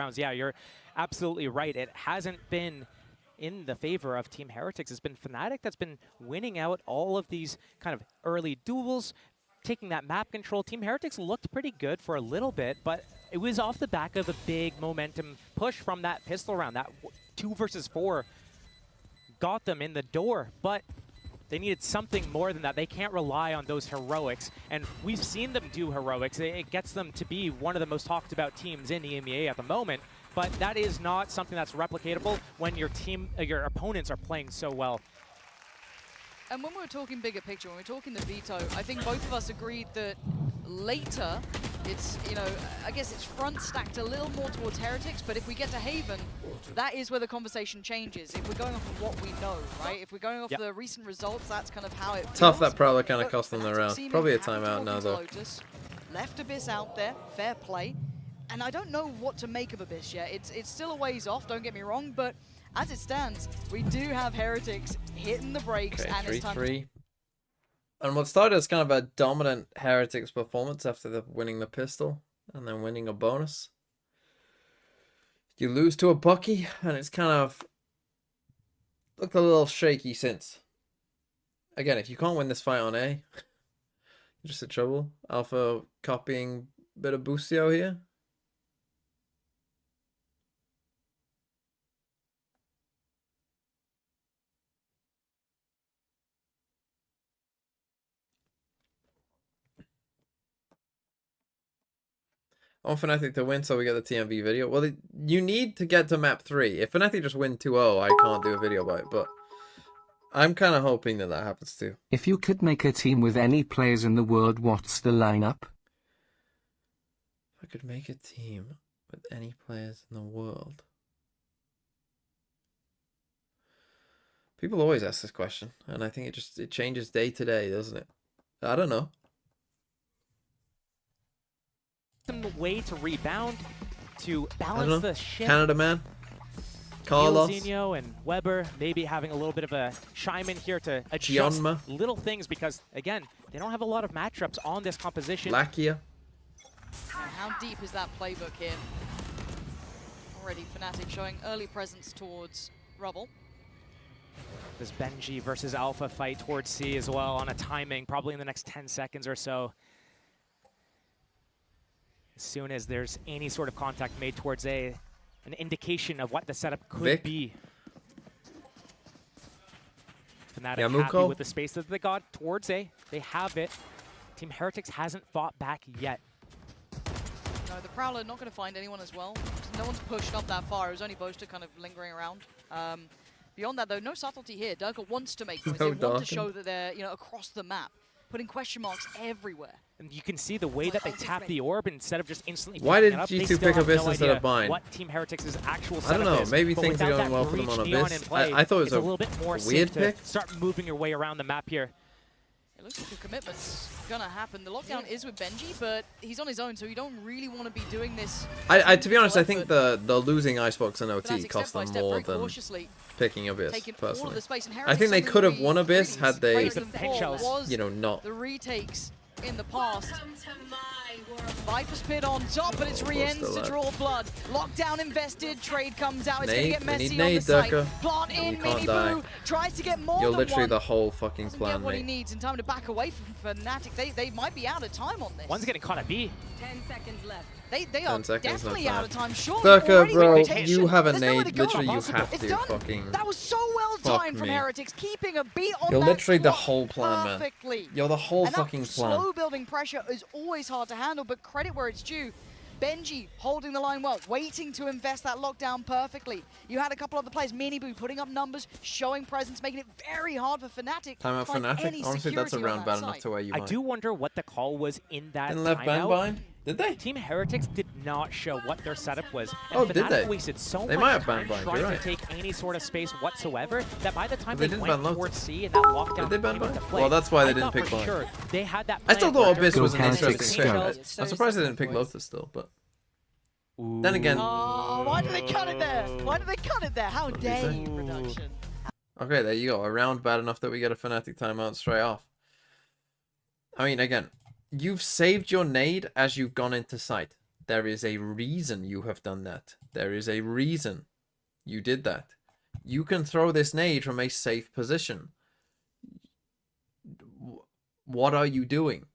rounds. Yeah, you're absolutely right. It hasn't been in the favor of Team Heretics. It's been Fnatic that's been winning out all of these kind of early duels, taking that map control. Team Heretics looked pretty good for a little bit, but it was off the back of a big momentum push from that pistol round. That 2 versus 4 got them in the door, but they needed something more than that. They can't rely on those heroics, and we've seen them do heroics. It gets them to be one of the most talked about teams in the EMEA at the moment, but that is not something that's replicatable when your opponents are playing so well. And when we're talking bigger picture, when we're talking the veto, I think both of us agreed that later, it's, you know, I guess it's front stacked a little more towards Heretics, but if we get to Haven, that is where the conversation changes. If we're going off of what we know, right? If we're going off the recent results, that's kind of how it feels. Tough, that Prowler kind of But cost them the Fnatic round. seeming Probably a happy to timeout walk now, into though. Lotus, left Abyss out there, fair play. And I don't know what to make of Abyss yet. It's still a ways off, don't get me wrong, but as it stands, we do have Heretics hitting the brakes, Okay, and it's time 3-3. And what started as kind of a dominant Heretics performance after winning the pistol and then winning a bonus. You lose to a Bucky, and it's kind of looked a little shaky since. Again, if you can't win this fight on A, you're just in trouble. Alpha copying a bit of Boostio here. I want Fnatic to win so we get the TMV video. Well, you need to get to map 3. If Fnatic just win 2-0, I can't do a video about it, but I'm kind of hoping that that happens too. If you could make a team with any players in the world, what's the lineup? If I could make a team with any players in the world. People always ask this question, and I think it changes day to day, doesn't it? I don't know. Some way to rebound, to balance the ship. Canada man. Carlos. Zinho and Weber maybe having a little bit of a chime in here to adjust Gionma. little things because, again, they don't have a lot of matchups on this composition. Lakia. How deep is that playbook here? Already Fnatic showing early presence towards Rubble. This Benji versus Alpha fight towards C as well on a timing, probably in the next 10 seconds or so. As soon as there's any sort of contact made towards A, an indication of what the setup could be. Fnatic happy with the space that they got towards A. They have it. Team Heretics hasn't fought back yet. No, the Prowler not going to find anyone as well. No one's pushed up that far. It was only Boaster kind of lingering around. Beyond that, though, no subtlety here. Durka wants to make noise. They want to show that they're, you know, across the map, putting question marks everywhere. And you can see the way that they tap the orb instead of just instantly. Why did G2 pick Abyss instead of Bind? What Team Heretics' actual I don't know. is, Maybe things are going well for them on Abyss. I thought it was a little bit more weird pick. Start moving your way around the map here. It looks like a commitment's gonna happen. The lockdown is with Benji, but he's on his own, so you don't really want to be doing this. To be honest, I think the losing Icebox and OT cost them more than picking Abyss, personally. I think they could have won Abyss had they, you know, not. The retakes in the past. Viper's Pit on top, but it's Rien's to draw blood. Lockdown invested, trade comes out, it's going to get messy on the site. Plant in, Mini Boo tries to get more You're than literally one. the whole fucking plan, Get what he mate. needs in time to back away from Fnatic. They might be out of time on this. One's getting caught at B. 10 seconds left. They are definitely out of time. Sure, Durka, bro, you have a nade. Literally, you have to fucking. That was so well timed from Heretics, keeping a beat on You're that literally the squad whole plan, perfectly. man. You're the whole And fucking that plan. slow building pressure is always hard to handle, but credit where it's due. Benji holding the line well, waiting to invest that lockdown perfectly. You had a couple other players, Miniboo putting up numbers, showing presence, making it very hard for Fnatic. Timeout to find Fnatic? any Honestly, that's a security on round that bad site. enough to where you I might. do wonder what the call was in that Didn't Left ban timeout. bind? Did they? Team Heretics did not show what their setup was. And Oh, did Fnatic they? wasted so They much might have time banned bind, trying you're right. to take any sort of space whatsoever that by the time They they didn't went ban towards C and that lockdown Did they ban came into bind? play, Well, that's why they I didn't thought pick for bind. sure they had that I still plan thought where Abyss was an Heretics interesting go. pick. I'm surprised they didn't pick Lotus still, but. Then again. Oh, why did they cut it there? Why did they cut it there? How dare you, production? Okay, there you go. A round bad enough that we get a Fnatic timeout straight off. I mean, again, you've saved your nade as you've gone into sight. There is a reason you have done that. There is a reason you did that. You can throw this nade from a safe position. What are you doing?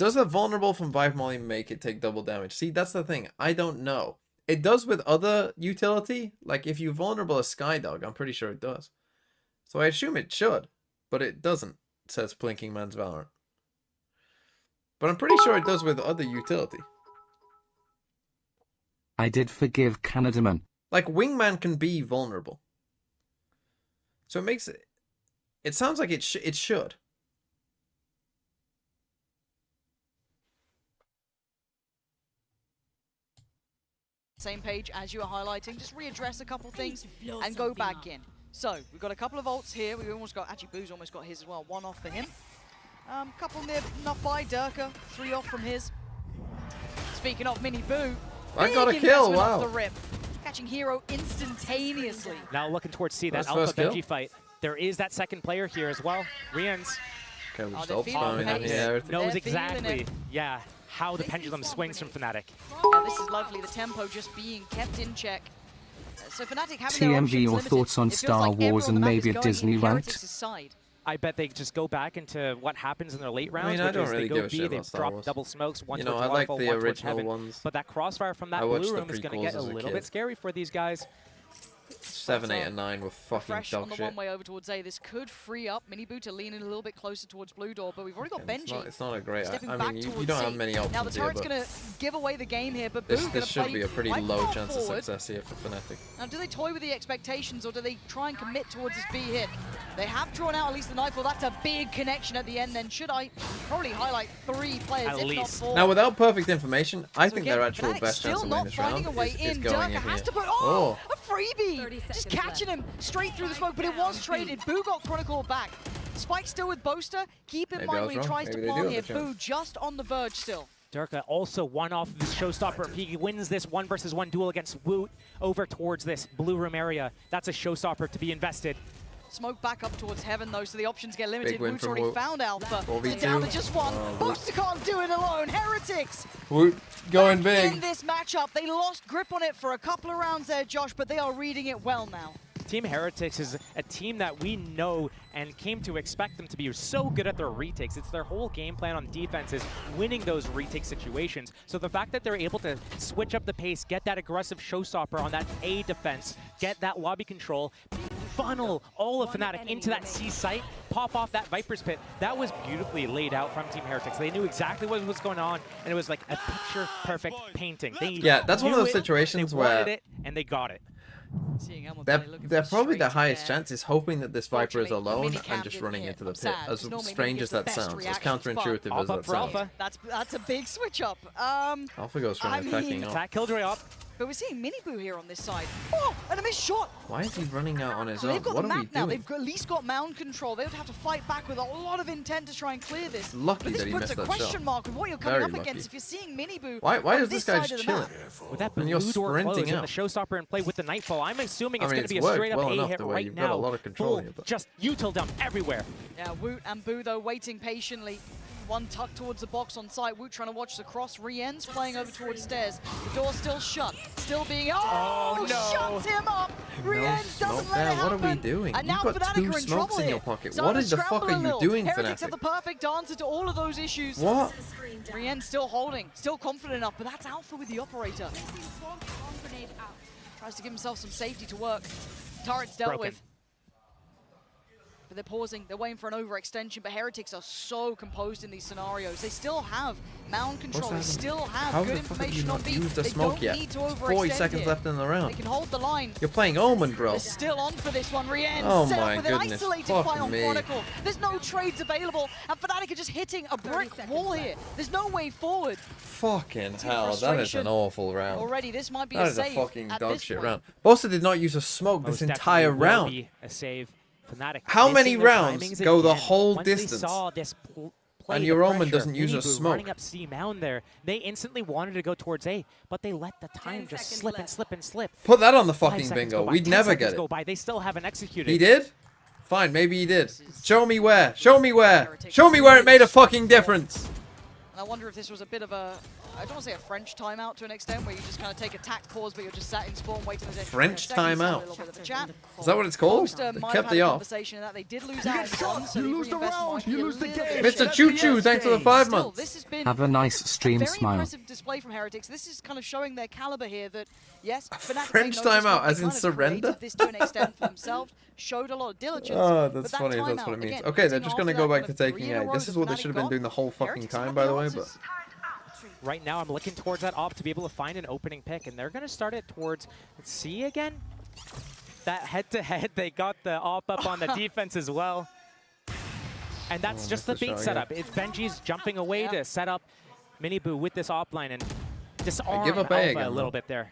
Does a vulnerable from Vibe Molly make it take double damage? See, that's the thing. I don't know. It does with other utility. Like, if you vulnerable a Skydog, I'm pretty sure it does. So I assume it should. But it doesn't, says Plinking Man's Valorant. But I'm pretty sure it does with other utility. I did forgive Canadaman. Like, Wingman can be vulnerable. So it makes it... It sounds like it should. Same page as you were highlighting, just readdress a couple things and go back in. So, we've got a couple of ults here. We almost got, actually Boo's almost got his as well. 1 off for him. Couple near enough by Durka, 3 off from his. Speaking of Mini Boo, I got a kill, wow. Off the rip. Catching Hero instantaneously. Now looking towards C, that First Alpha kill. Benji fight. There is that second player here as well. Rians Okay, we just they're ult feeling spamming the in pace. here. knows They're feeling exactly, it. yeah, how the pendulum swings from Fnatic. Yeah, this is lovely. The tempo just being kept in check. So Fnatic having their TMV, options your limited. thoughts on It feels Star like everyone Wars on and the map maybe is a going Disney in rant? Heretics' side. I bet they just go back into what happens in their late rounds, I which don't is really they give go a B, shit they about Star drop Wars. double smokes, one You towards know, I like Waterfall, the one towards original Heaven. ones. But that crossfire from that I watched blue the room is going to prequels get a as a little kid. bit scary for these guys. 7, 8, and 9 were fucking Fresh on dog the shit. one way over towards A. This could free up Mini Boo to lean in a little bit closer towards Blue Door, but we've already got Benji. It's not a great... stepping I back mean, you towards don't C. have many options Now the here, turret's but going to give away the game here, but Boo's this going to should play be a pretty quite low far chance forward. of success here for Fnatic. Now, do they toy with the expectations, or do they try and commit towards this B hit? They have drawn out at least the Nightfall. That's a big connection at the end. Then should I probably highlight 3 players, At if least. not 4? Now, without perfect information, I So think again, their actual Fnatic best chance still of not winning this finding round a way is in. going Durka in has here. to put a freebie, just catching him straight through the smoke, but it was traded. Boo got Chronicle back. Spike still with Boaster. Keep in Maybe I mind was when he wrong. tries Maybe to they do palm have here. a chance. Boo just on the verge still. Durka also one off the showstopper. If he wins this 1 versus 1 duel against Woot over towards this blue room area, that's a showstopper to be invested. Smoke back up towards Heaven though, so the options get limited. Win Woot's from already Woot. found Alpha. 4v2. So down to just 1. Woot. Boaster can't do it alone. Heretics Woot going in big. this matchup. They lost grip on it for a couple of rounds there, Josh, but they are reading it well now. Team Heretics is a team that we know and came to expect them to be so good at their retakes. It's their whole game plan on defense is winning those retake situations. So the fact that they're able to switch up the pace, get that aggressive showstopper on that A defense, get that lobby control, funnel all of Fnatic into that C site, pop off that Viper's Pit, that was beautifully laid out from Team Heretics. They knew exactly what was going on, and it was like a picture-perfect painting. Yeah, that's one of knew those it, situations they where wanted it, and they got it. They're probably the highest chance is hoping that this Viper is Fortunately, alone minicam and just didn't running hit. into the I'm pit. sad, As 'cause normally strange Mini as gets that the best sounds, as reactions, but counterintuitive as Alpha that for sounds. Alpha. That's a big switch up. Alpha goes for I an attacking mean- ult. Attack Killjoy up. But we're seeing Mini Boo here on this side. Oh, and a missed shot. Why is he running out on his So own? they've got What the are we map now. doing? They've at least got mound control. They would have to fight back with a lot of intent to try and clear this. Lucky but this that he puts missed a that question shot. mark with what you're coming Very up lucky. against. If you're seeing Mini Boo Why on is this side guy of just the chilling? map. With that And you're blue door closed sprinting and out. the showstopper in play with the Nightfall, I'm assuming it's I mean, going to it's be a worked straight up well A enough hit the way right you've now. got a lot of control Full, here, but- just util dump everywhere. Yeah, Woot and Boo though waiting patiently. One tucked towards the box on site. Woot trying to watch the cross. Rien's playing over towards stairs. The door still shut. Still being... Oh, no. shuts him up. Rien's doesn't let it What are we happen. doing? And You've now got Fnatic 2 are in smokes trouble in here. your pocket. So What I'm the fuck scrambling are a you little. doing, Heretics Fnatic? have the perfect answer to all of those issues. What? Rien still holding, still confident enough, but that's Alpha with the operator. Tries to give himself some safety to work. Turret's dealt Broken. with. But they're pausing, they're waiting for an overextension, but Heretics are so composed in these scenarios. They still have mound control, they still have How good the fuck have you information on not B. used the They smoke don't yet? need to overextend 40 seconds here. left in the They round. can hold the line. You're playing Omen, bro. They're still on for this one. Rien Oh set my up with an goodness, isolated fuck fight on me. Chronicle. There's no trades available, and Fnatic are just hitting a brick wall here. There's no way forward. Fucking hell, that is frustration. an awful round. Already, this might be That a is a save fucking at dog this shit point. round. Bossa did not use a smoke this Most entire definitely will round. be a save. Fnatic How many missing their rounds timings go the again. whole Once distance? They saw this play And the your Omen pressure, doesn't use a Mini Boo smoke. running up C mound there. They instantly wanted to go towards A, but they let the time just slip and slip and slip. Put that on the 5 fucking seconds bingo. go by, We'd 10 never seconds get it. go by. They still haven't executed. He did? Fine, maybe he did. Show me where. Show me where. Show me where it made a fucking difference. I wonder if this was a bit of a, I don't want to say a French timeout to an extent, where you just kind of take a tack pause, but you're just sat in spawn waiting for the French timeout. Is that what it's called? called? They kept the off. That they did lose out on one, so you lose the round, you lose the game. Mr. Choo Choo, thanks for the 5 months. This has been Have a nice stream very smile. impressive display from Heretics. This is kind of showing their caliber here. That yes, Fnatic French timeout, as in surrender. This to an extent for themselves, showed a lot of diligence. Oh, that's but funny. That That's what it means. again, Okay, they're just gonna go back to after that taking kind of A. This is what they should have been doing the whole fucking time, by the way. But Right now, I'm looking towards that op to be able to find an opening pick, and they're going to start it towards C again. That head-to-head, they got the op up on the defense as well. And that's just the bait setup. It's Benji's jumping away to set up Miniboo with this op line and disarm Alpha a little bit there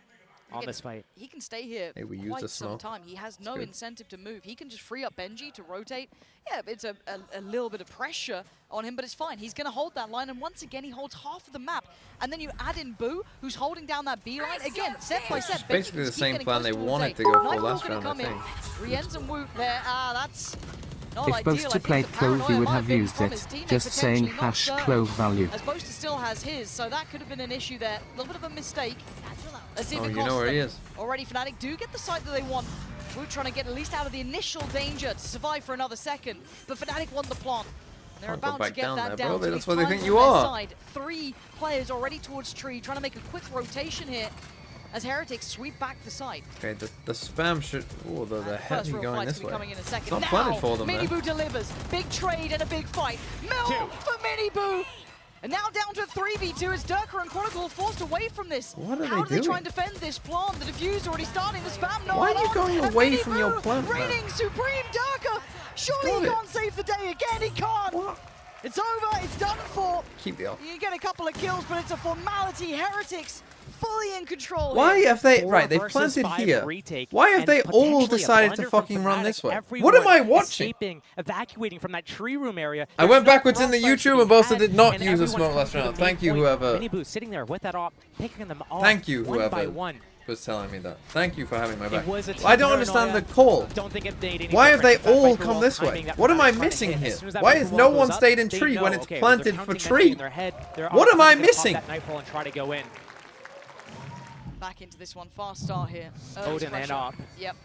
on this fight. He can stay here quite some time. He has no incentive to move. He can just free up Benji to rotate. Yeah, it's a little bit of pressure on him, but it's fine. He's going to hold that line, and once again, he holds half of the map. And then you add in Boo, who's holding down that B line. Again, step by step. Basically the same plan they wanted to go for last round, I think. Rienz and Woot there. That's not If ideal. Boaster played Clove, he would have used it. Just saying hash Clove value. As Boaster still has his, so that could have been an issue there. A little bit of a mistake. Let's see if it you know where he is. Already Fnatic do get the site that they want. Woot trying to get at least out of the initial danger to survive for another second. But Fnatic want the plant. And they're about to get that down. That's what they think you are. Side. 3 players already towards tree, trying to make a quick rotation here as Heretics sweep back the site. Okay, the spam should. Oh, the heavy going this way. Coming in a second. It's not planted for them, man. Miniboo delivers. Big trade and a big fight. Mill for Miniboo. And now down to 3v2 as Durka and Chronicle are forced away from this. What are How they do they try doing? and defend this plant? The diffuse already starting. The spam not Why are you on. going And away from Miniboo your plant, man? reigning supreme Durka. Surely he can't save the day again. He can't. What? It's over. It's done for. Keep the off. You get a couple of kills, but it's a formality. Heretics fully in control. Why here. have they they planted here? Why have they all decided to fucking run this way? What am I watching? Evacuating from that tree room area. I went backwards in the YouTube and Boaster did not use a smoke last round. Thank you, whoever. Miniboo sitting there with that op, picking them off. Thank you, one by whoever one. was telling me that. Thank you for having my back. Was I don't understand the call. Don't think it made any Why have they difference. all That come Viper this wall way? timing, What am I that missing Viper here? as soon as that Why Viper has wall no goes one up, stayed in they tree know, when it's okay, planted they're for counting tree? in their head. They're What am I obviously gonna pop missing? that Nightfall and try to go in. Back into this one. Fast start here. Odin and op. Yep.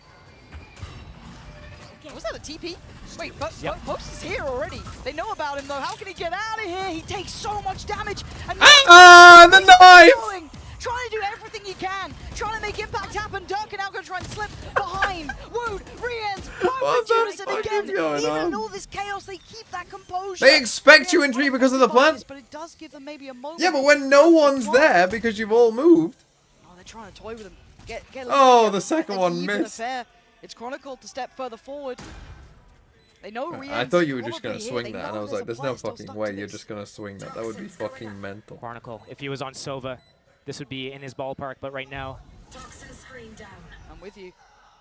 Was that a TP? Wait, Yep. Post is here already. They know about him though. How can he get out of here? He takes so much damage. And the knife! Trying to do everything he can. Trying to make impact happen. Durka now going to try and slip behind. Wood, Rienz, What the Unison fuck again. is going Even on? in all this chaos, they keep that composure. They expect you in tree because of the plant? But it does give them maybe a moment. Yeah, but when no one's there because you've all moved. Oh, they're trying to toy with him. Get Oh, the second one even missed. affair. It's Chronicle to step further forward. They know Rienz I thought you were just probably gonna here. swing They that, know and I was like, there's a no player still fucking stuck way to you're this. just gonna swing that. That would be fucking mental. Chronicle, if he was on Sova, this would be in his ballpark, but right now, I'm with you.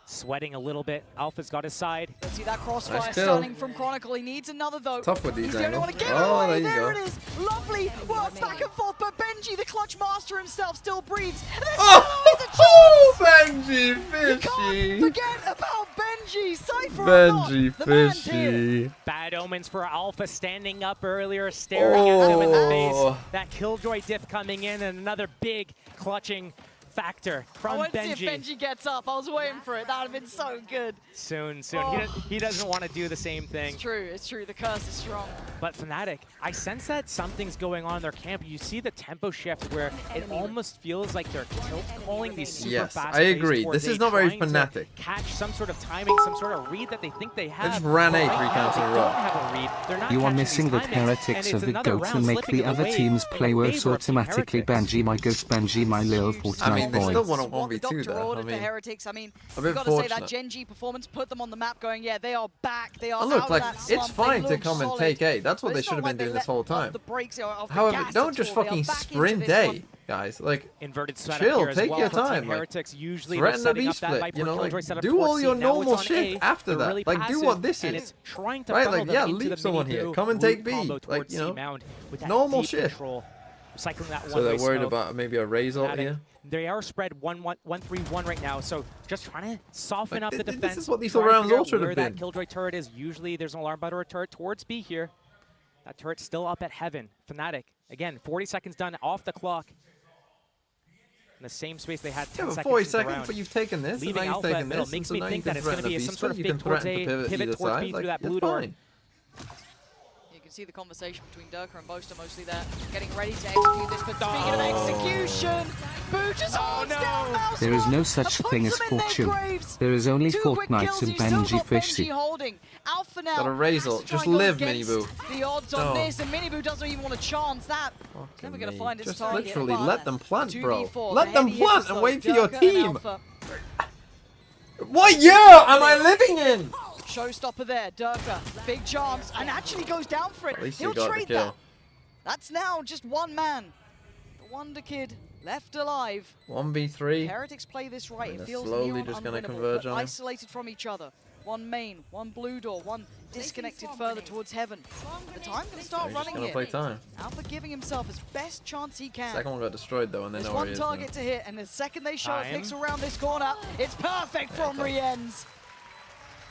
sweating a little bit. Alpha's got his side. Let's see that crossfire Nice kill. starting from Chronicle. He needs another though. Tough with these He's the only one to angles. give it Oh, away. there you There go. it is. Lovely work back and forth, but Benji, the clutch master himself, still breathes. There's Oh, Benji You can't Fishy! forget about Benji. Cypher or not, Benji the man's here. Fishy! Bad omens for Alpha standing up earlier, staring at him in the Oh. face. That Killjoy diff coming in and another big clutching factor I from want to see Benji. if Benji gets up. I was waiting for it. That would have been so good. Soon. Oh. He doesn't want to do the same thing. It's true. It's true. The curse is strong. But Fnatic, I sense that something's going on in their camp. You see the tempo shift where it almost feels like they're tilt calling these super Yes, fast I agree. This is not very Fnatic. Catch some sort of timing, some sort of read that they think they have. They just ran But A right 3 now, times in a they row. don't have a read. They're not You are catching missing these the timings, Heretics and are it's the another GOAT to round make slipping the other away teams in play favor worse of Team automatically. Heretics. Benji, my ghost, Benji, my little I Fortnite mean, they boy. still want to What the 1v2 doctor there. I ordered for mean, Heretics. I mean, a you've bit got to say that fortunate. Gen G performance put them on the map going, yeah, they are back. They are And look, out like, of that it's slump. They fine to look come and solid. take A. That's what But they it's should not have like been doing they this let whole off time. the brakes or off the However, gas don't at just all. They are fucking back into sprint this A, one. guys. Like, Inverted setup chill, here as take well your for Team time. Like, Heretics. Usually they're threaten a setting up that B-split, Viper you know, Killjoy like, setup do towards all C. your Now it's normal on shit A. after They're that. really Like, do passive, what this and is. it's trying to Right, funnel like, them yeah, into leave the someone mini here. blue Come and root take B. combo Like, towards you know, C-Mound with that normal deep shit. control, cycling that So they're one-way worried smoke. about maybe a raise ult Fnatic, here. They are spread 1-3-1 right now, so just trying to soften Like, up the this defense. is what these try to rounds figure all out should have where that been. Killjoy turret is. Usually there's an alarm battery turret towards B here. That turret's still up at heaven. Fnatic Again, 40 seconds done off the clock. In the same space they had 10 Yeah, but seconds 40 into the seconds, round. but you've taken this, and Leaving now you've Alpha taken at middle this, makes and me so now think you that can it's going to threaten be a some B sort of split, you fake can towards threaten to A, pivot pivot either towards side, B through like, that you're blue door. fine. You can see the conversation between Durka and Boaster mostly there, getting ready to execute this. But speaking of execution, Boo just holds down Mouse There is no One such and thing puts as them in their fortune. graves. There is only 2 quick Fortnite kills, and you've still Benji got Fishy. Benji holding. Alpha now Gotta raise has it. to try Just and go live, against Miniboo. the odds on No. this, and Miniboo doesn't even want to chance that. It's never going to find its Just target. literally but let them plant, bro. 2v4, Let the them heavy plant hitters and though, wait for your Durka and team. Alpha. What year am I living in? Showstopper there, Durka, big chance, and actually goes down for it. At least He'll you got the trade kill. that. That's now just one man. The Wonder Kid left alive. 1v3. Heretics play this right. And It they're feels slowly near just gonna unwinnable, converge but on him. isolated from each other. One main, one blue door, one disconnected further towards heaven. The time can start He's just running gonna here. play time. Alpha giving himself his best chance he can. Second one got destroyed though, and they There's know where one he is. target now. to hit, and the second they show it, Time. picks around this corner. It's perfect from Rienz.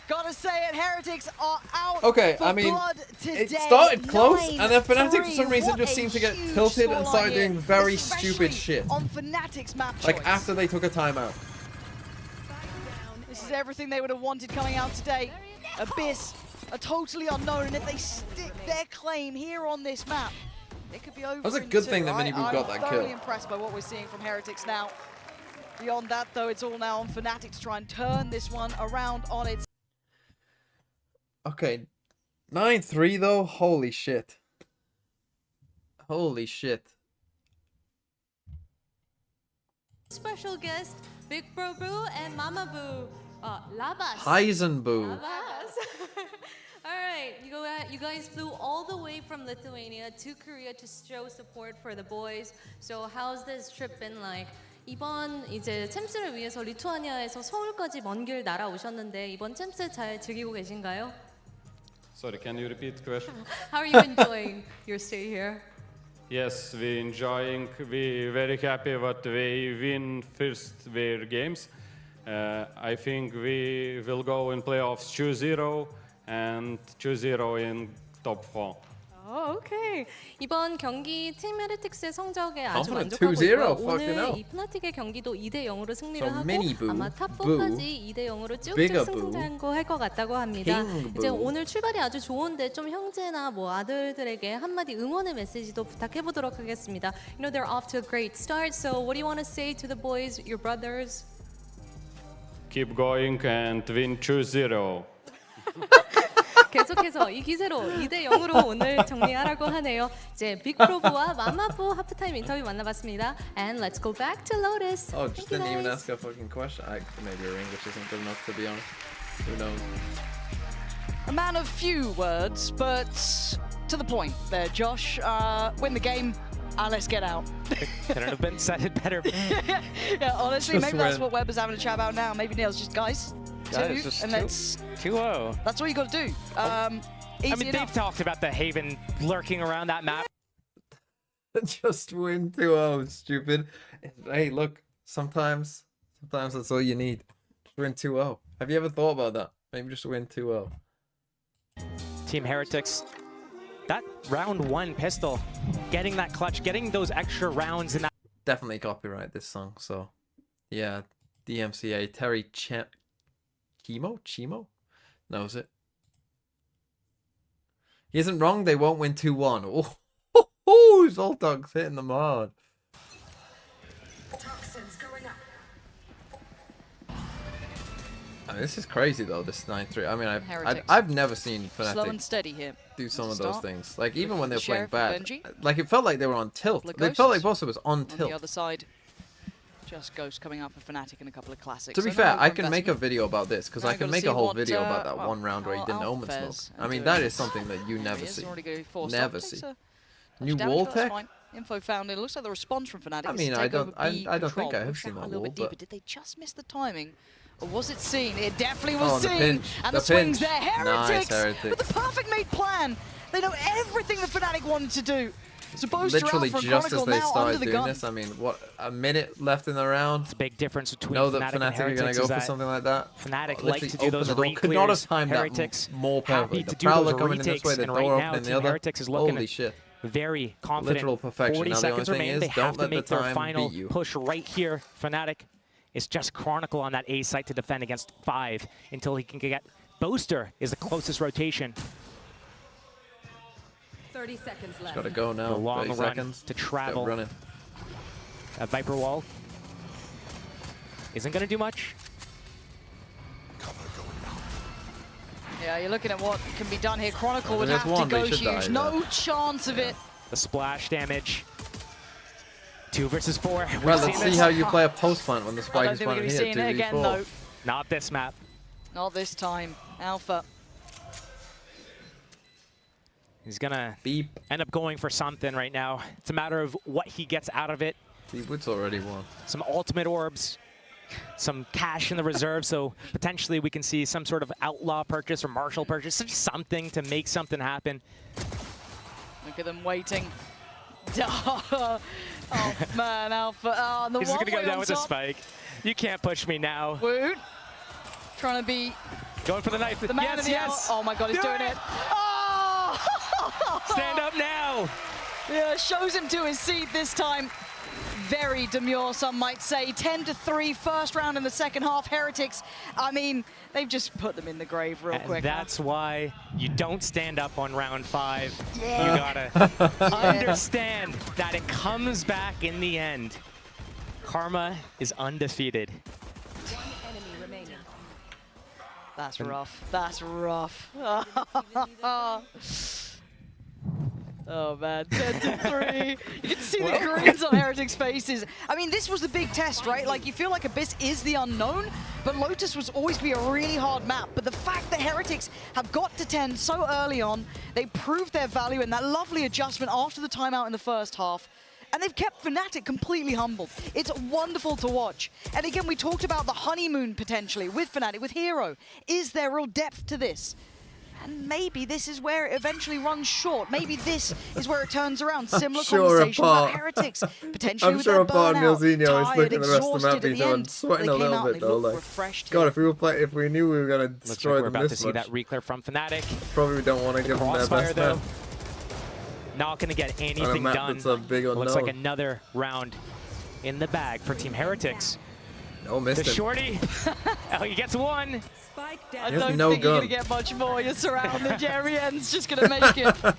Gotta say it, Heretics are out Okay, for I mean, blood today. it started close, and then Fnatic for 9-3. some reason What just a seemed to get huge tilted and scoreline started here, doing very especially stupid shit. on Fnatic's map Like choice. after they took a timeout. This is everything they would have wanted coming out today. Abyss, a totally unknown, and if they stick their claim here on this map, it could be over. That was a in good 2. thing that Miniboo got that I'm thoroughly kill. impressed by what we're seeing from Heretics now. Beyond that, though, it's all now on Fnatic to try and turn this one around on its. Okay, 9-3 though. Holy shit. Holy shit. Special guest, Big Bro Boo and Mama Boo. Labas. Heisenboo. Labas. All right, you guys flew all the way from Lithuania to Korea to show support for the boys. So how's this trip been like? 이번 이제 챔스를 위해서 리투아니아에서 서울까지 먼 길 날아오셨는데 이번 챔스 잘 즐기고 계신가요? Sorry, can you repeat the question? How are you enjoying your stay here? Yes, we enjoying. We very happy that we win first their games. I think we will go in playoffs 2-0 and 2-0 in top 4. 오케이. 이번 경기 팀 헤리틱스의 성적에 아주 Confident 만족하고 2-0, 있고요. fucking 오늘 hell. 이 프나틱의 경기도 2대0으로 승리를 So 하고 Miniboo, 아마 Boo, 탑4까지 2대0으로 쭉쭉 Bigger 승승장구할 것 같다고 합니다. King 이제 Boo. 오늘 출발이 아주 좋은데 좀 형제나 뭐 아들들에게 한마디 응원의 메시지도 부탁해 보도록 하겠습니다. You know they're off to a great start. So what do you want to say to the boys, your brothers? Keep going and win 2-0. 계속해서 이 기세로 2대0으로 오늘 정리하라고 하네요. 이제 빅프로브와 마마부 하프타임 인터뷰 만나봤습니다. And let's go back to Lotus. Oh, just didn't even ask a fucking question. Maybe your English isn't good enough to be honest. Who knows? A man of few words, but to the point there, Josh. Win the game. Let's get out. Couldn't have been said it better. Yeah, honestly, Just maybe that's win. what Webber's having a chat about now. Maybe Neil's just, guys, Guys, two, just and two. let's 2-0. That's all you got to do. Easy I mean, enough. they've talked about the Haven lurking around that map. Just win 2-0, stupid. Hey, look, sometimes that's all you need. Just win 2-0. Have you ever thought about that? Maybe just win 2-0. Team Heretics, that round 1 pistol, getting that clutch, getting those extra rounds in that. Definitely copyright this song, so yeah, DMCA, Terry Chimo knows it. He isn't wrong, they won't win 2-1. Oh, Zoltag's hitting them hard. I mean, this is crazy though, this 9-3. I mean, Heretics. I've never seen Slow and Fnatic steady here. do some of Start. those things. Like, even when they were playing Sheriff bad, Benji. like, it felt like they were on tilt. Couple of They felt like Ghosts. Bossa was on On the tilt. other side, just Ghost coming out for Fnatic in a couple of classics. To be So fair, no I can make a investment. video about this because Now I we've can gotta make see a whole what, video about that well, one round where he how didn't Alpha omen fares smoke. and I mean, doing. that is something that you There never he is, see. already going forced Never up. see. Takes a New damage, wall but that's tech? fine. Info found. It looks like the response from Fnatic. I is mean, to I take over don't B think control. I have Push seen out that a little wall, bit deeper. but Did they just miss the timing? Or was it seen? It definitely was Oh, the seen. pinch, And the the swings pinch. there. Nice, Heretics Heretics. with the perfect made plan. They know everything that Fnatic wanted to do. So Boaster literally out for just Chronicle as they now under started the doing gun. this, I mean, what, a minute left in the round? The big difference between know that Fnatic and Fnatic are going Heretics to go is for that something like that. Fnatic Literally like to do open those the door. re Could not have clears. timed Heretics that more perfectly. happy The to do Prowler those coming in this retakes, way, the and door right now opening the Team other. Heretics is looking Holy at shit. very confident. Literal perfection. 40 Now, the only seconds thing remain. is, They don't have to let the make their time final beat you. push right here. Fnatic is just Chronicle on that A site to defend against 5 until he can get... Boaster is the closest rotation. 30 seconds left. Gotta go now. The long 30 run seconds. to travel. Running. That Viper wall isn't going to do much. Yeah, you're looking at what can be done here. Chronicle would there's have to one, go they should huge. die, No chance of it. The splash damage. 2 versus 4. Well, let's see how you play a post plant when the spike is I don't think we're planted going to be here. seeing it again, 2v4. though. Not this map. Not this time. Alpha. He's going to Beep. end up going for something right now. It's a matter of what he gets out of it. Beepwood's already won. Some ultimate orbs, some cash in the reserve, so potentially we can see some sort of outlaw purchase or martial purchase, just something to make something happen. Look at them waiting. Oh man, Alpha. Oh, and the He's just one going to go way down on with a top. spike. You can't push me now. Woot. Trying to be Going for the knife. the man Yes, of the yes. hour. Oh my god, he's Do doing it. it. Oh! Stand up now. Yeah, shows him to his seat this time. Very demure, some might say. 10-3, first round in the second half. Heretics, I mean, they've just put them in the grave real And quick. that's why you don't stand up on round 5. Yeah. You gotta understand that it comes back in the end. Karma is undefeated. One enemy remaining. That's rough. That's rough. Oh man, 10-3. You can see the grins on Heretics' faces. I mean, this was the big test, right? Like, you feel like Abyss is the unknown, but Lotus was always be a really hard map. But the fact that Heretics have got to 10 so early on, they proved their value in that lovely adjustment after the timeout in the first half. And they've kept Fnatic completely humbled. It's wonderful to watch. And again, we talked about the honeymoon potentially with Fnatic, with Hero. Is there real depth to this? And maybe this is where it eventually runs short. Maybe this is where it turns around. Similar conversations about Heretics. Potentially I'm with sure their a part of burnout, Milzinho is tired, looking at the rest of the map exhausted at beat the and end. sweating They a came little out and bit they though. looked Like, refreshed God, here. if we knew we were gonna Looks destroy like we're them about to this see much, that reclear from Fnatic. probably don't want to give them their Crossfire best though, man. not gonna get On a anything map done. that's a big unknown. Looks like another round in the bag for Team Heretics. No, missed The him. shorty, oh, he gets one. Spike I down. He has don't no think you're gun. going to get much more. You're surrounded. Jerry N's just going to make it.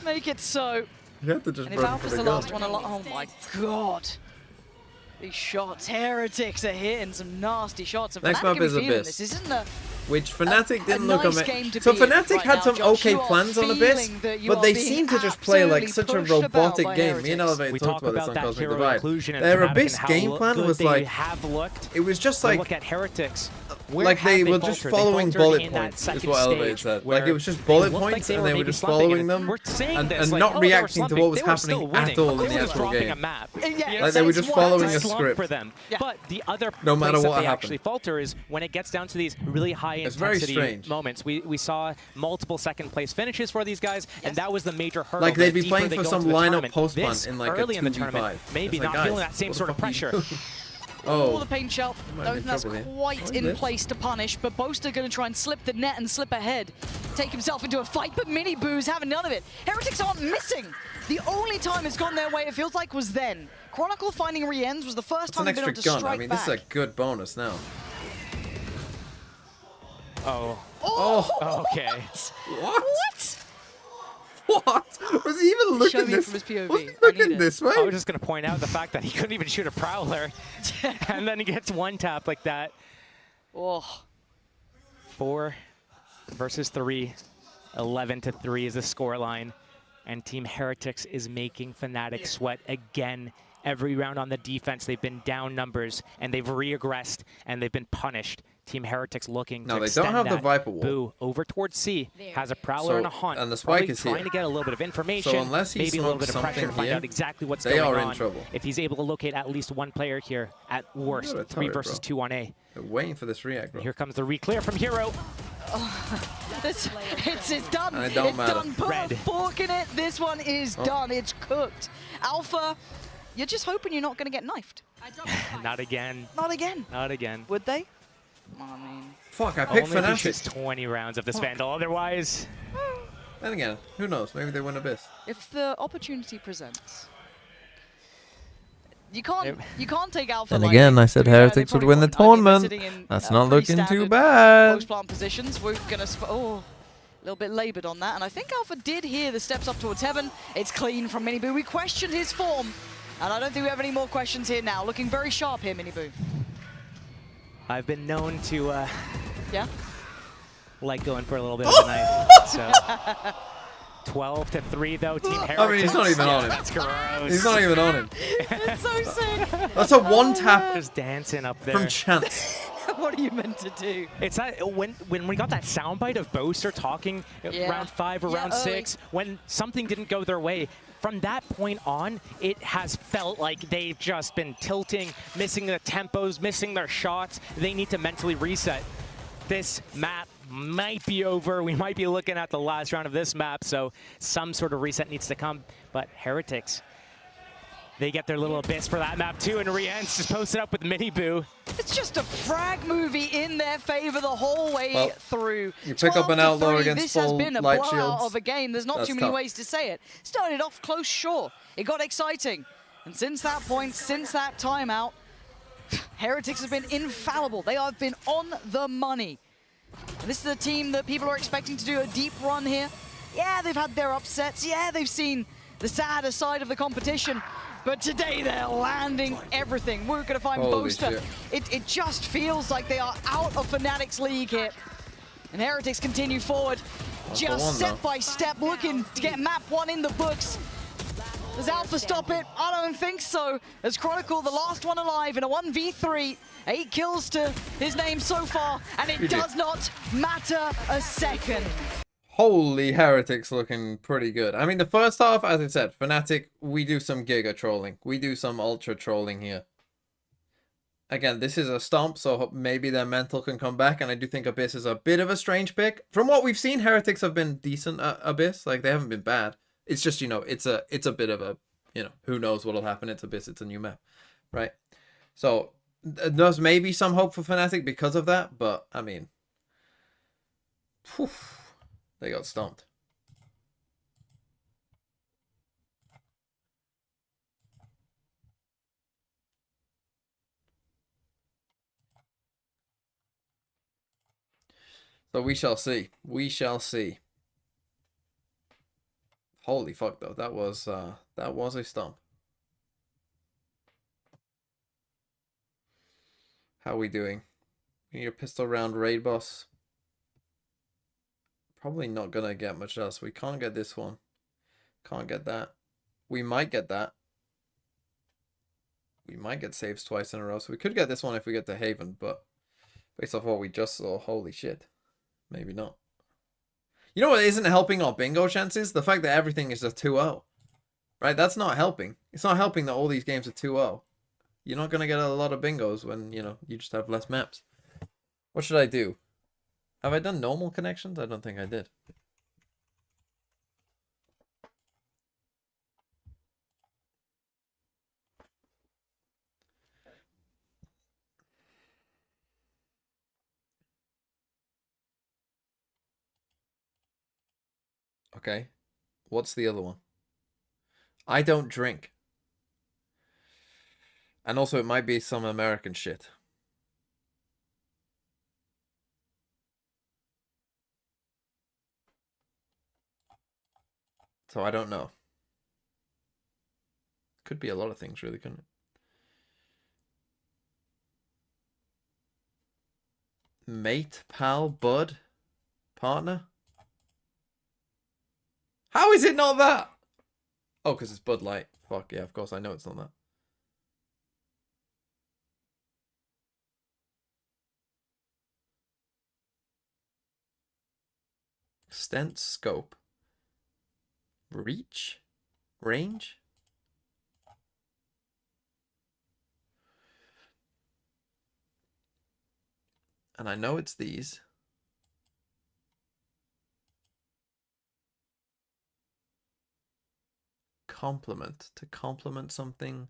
Make it so. You have to just And if run Alpha's for the the last gun. one, oh my god. These shots, Heretics are hitting some nasty shots. And Next Fnatic map can be is feeling Abyss. This isn't a Which Fnatic didn't look nice amazing. game to So be in Fnatic right had now, some Josh. okay You are plans on Abyss, feeling that you but are they being seem to just play like absolutely such a pushed about robotic by game. Me and Heretics. Elevate We talked talk about this about on that Cosmic hero Divide. inclusion and Their Fnatic Abyss and how game plan good was they like, have looked. it was just But like, look at Heretics. like they were just following bullet points, is what Elevate said. Like it was just bullet points and they were just following them and not reacting to what was happening at all in the actual game. Like they were just following a script. For them. But the other No matter place that what they happened. actually falter is when it gets down to these really high It's very intensity strange. moments. We saw multiple second place finishes for these guys, and that was the major hurdle. Like they'd The be deeper playing they for go some into the lineup tournament, post this punt in like a early in the 2v5. tournament, maybe It's like, not feeling guys, that same what the sort of fuck are you pressure. doing? All Oh, the paint shell, might don't be think that's trouble here. quite What in is this? place to punish, but Boaster going to try and slip the net and slip ahead. Take himself into a fight, but Mini Boo's having none of it. Heretics aren't missing. The only time it's gone their way, it feels like, was then. Chronicle finding re-ends was the first It's time an they've been extra able to gun. I strike mean, back. this is a good bonus now. Oh, okay. What? What? Was he even looking Show me this? from his POV. Was he I need looking it. this way? I was just going to point out the fact that he couldn't even shoot a Prowler, and then he gets one tap like that. Oh. 4 versus 3. 11-3 is the scoreline. And Team Heretics is making Fnatic sweat again. Every round on the defense, they've been down numbers, and they've re-aggressed, and they've been punished. Team Heretics looking No, to they extend don't have the that. Viper wall. Boo over towards C, has a Prowler So- and a Hunt. and the spike Probably is here. trying to get a little bit of information, So unless he maybe a little smokes bit of pressure to something find here, out exactly what's they going are on. in trouble. If he's able to locate at least one player here, at worst, You're a 3 turret, versus bro. 2 on A. They're waiting for this react, bro. Here comes the re-clear from Hero. It's done. And it don't it's matter. done. Put Red. a fork in it. This one is done. It's cooked. Alpha, you're just hoping you're not going to get knifed. Not again. Not again. Not again. Would they? I mean, Fuck, I picked Only if he shoots Fnatic. 20 rounds of this Vandal. Otherwise, Then again, who knows? Maybe they win Abyss. If the opportunity presents. You can't take Alpha. Then lightly, again, I said to be fair, they Heretics would probably win the won't. I mean, they're tournament. sitting in, That's pretty not looking too standard bad. Post-plant positions. We're gonna a little bit laboured on that, and I think Alpha did hear the steps up towards heaven. It's clean from Miniboo. We questioned his form, and I don't think we have any more questions here now. Looking very sharp here, Miniboo. I've been known to yeah, like going for a little bit of a knife. So 12-3 though, Team Heretics. I mean, he's not even on him. That's gross. He's not even on him. It's so sick. That's a one tap. Just dancing up there. From Chance. What are you meant to do? It's that when we got that soundbite of Boaster talking round 5 or round 6, when something didn't go their way. From that point on, it has felt like they've just been tilting, missing the tempos, missing their shots. They need to mentally reset. This map might be over. We might be looking at the last round of this map, so some sort of reset needs to come. But Heretics, they get their little abyss for that map too, and Rien's just posted up with Miniboo. It's just a frag movie in their favor the whole way through. You pick up an outlaw against this full has been a light blowout shields. of a game. There's not That's too many tough. ways to say it. Started off close, sure. It got exciting. And since that point, since that timeout, Heretics have been infallible. They have been on the money. And this is a team that people are expecting to do a deep run here. Yeah, they've had their upsets. Yeah, they've seen the sadder side of the competition. But today they're landing everything. We're going to find Holy Boaster. shit. It just feels like they are out of Fnatic's league here. And Heretics continue forward, just step by step, looking to get map 1 in the books. Does Alpha stop it? I don't think so. As Chronicle, the last one alive in a 1v3. 8 kills to his name so far, and it does not matter a second. Holy, Heretics looking pretty good. I mean, the first half, as I said, Fnatic, we do some giga trolling. We do some ultra trolling here. Again, this is a stomp, so maybe their mental can come back, and I do think Abyss is a bit of a strange pick. From what we've seen, Heretics have been decent at Abyss. Like, they haven't been bad. It's just, you know, it's a bit of a, you know, who knows what'll happen. It's Abyss, it's a new map, right? So, there's maybe some hope for Fnatic because of that, but, I mean, whew, they got stomped. So we shall see. We shall see. Holy fuck though, that was a stomp. How are we doing? We need a pistol round raid boss. Probably not gonna get much else. We can't get this one. Can't get that. We might get that. We might get saves twice in a row. So we could get this one if we get to Haven, but based off what we just saw, holy shit. Maybe not. You know what isn't helping our bingo chances? The fact that everything is a 2-0. Right? That's not helping. It's not helping that all these games are 2-0. You're not going to get a lot of bingos when, you know, you just have less maps. What should I do? Have I done normal connections? I don't think I did. Okay. What's the other one? I don't drink. And also it might be some American shit. So I don't know. Could be a lot of things really, couldn't it? Mate, pal, bud, partner? How is it not that? Oh, because it's Bud Light. Fuck, yeah, of course, I know it's not that. Extent, scope. Reach? Range? And I know it's these. Complement. To complement something.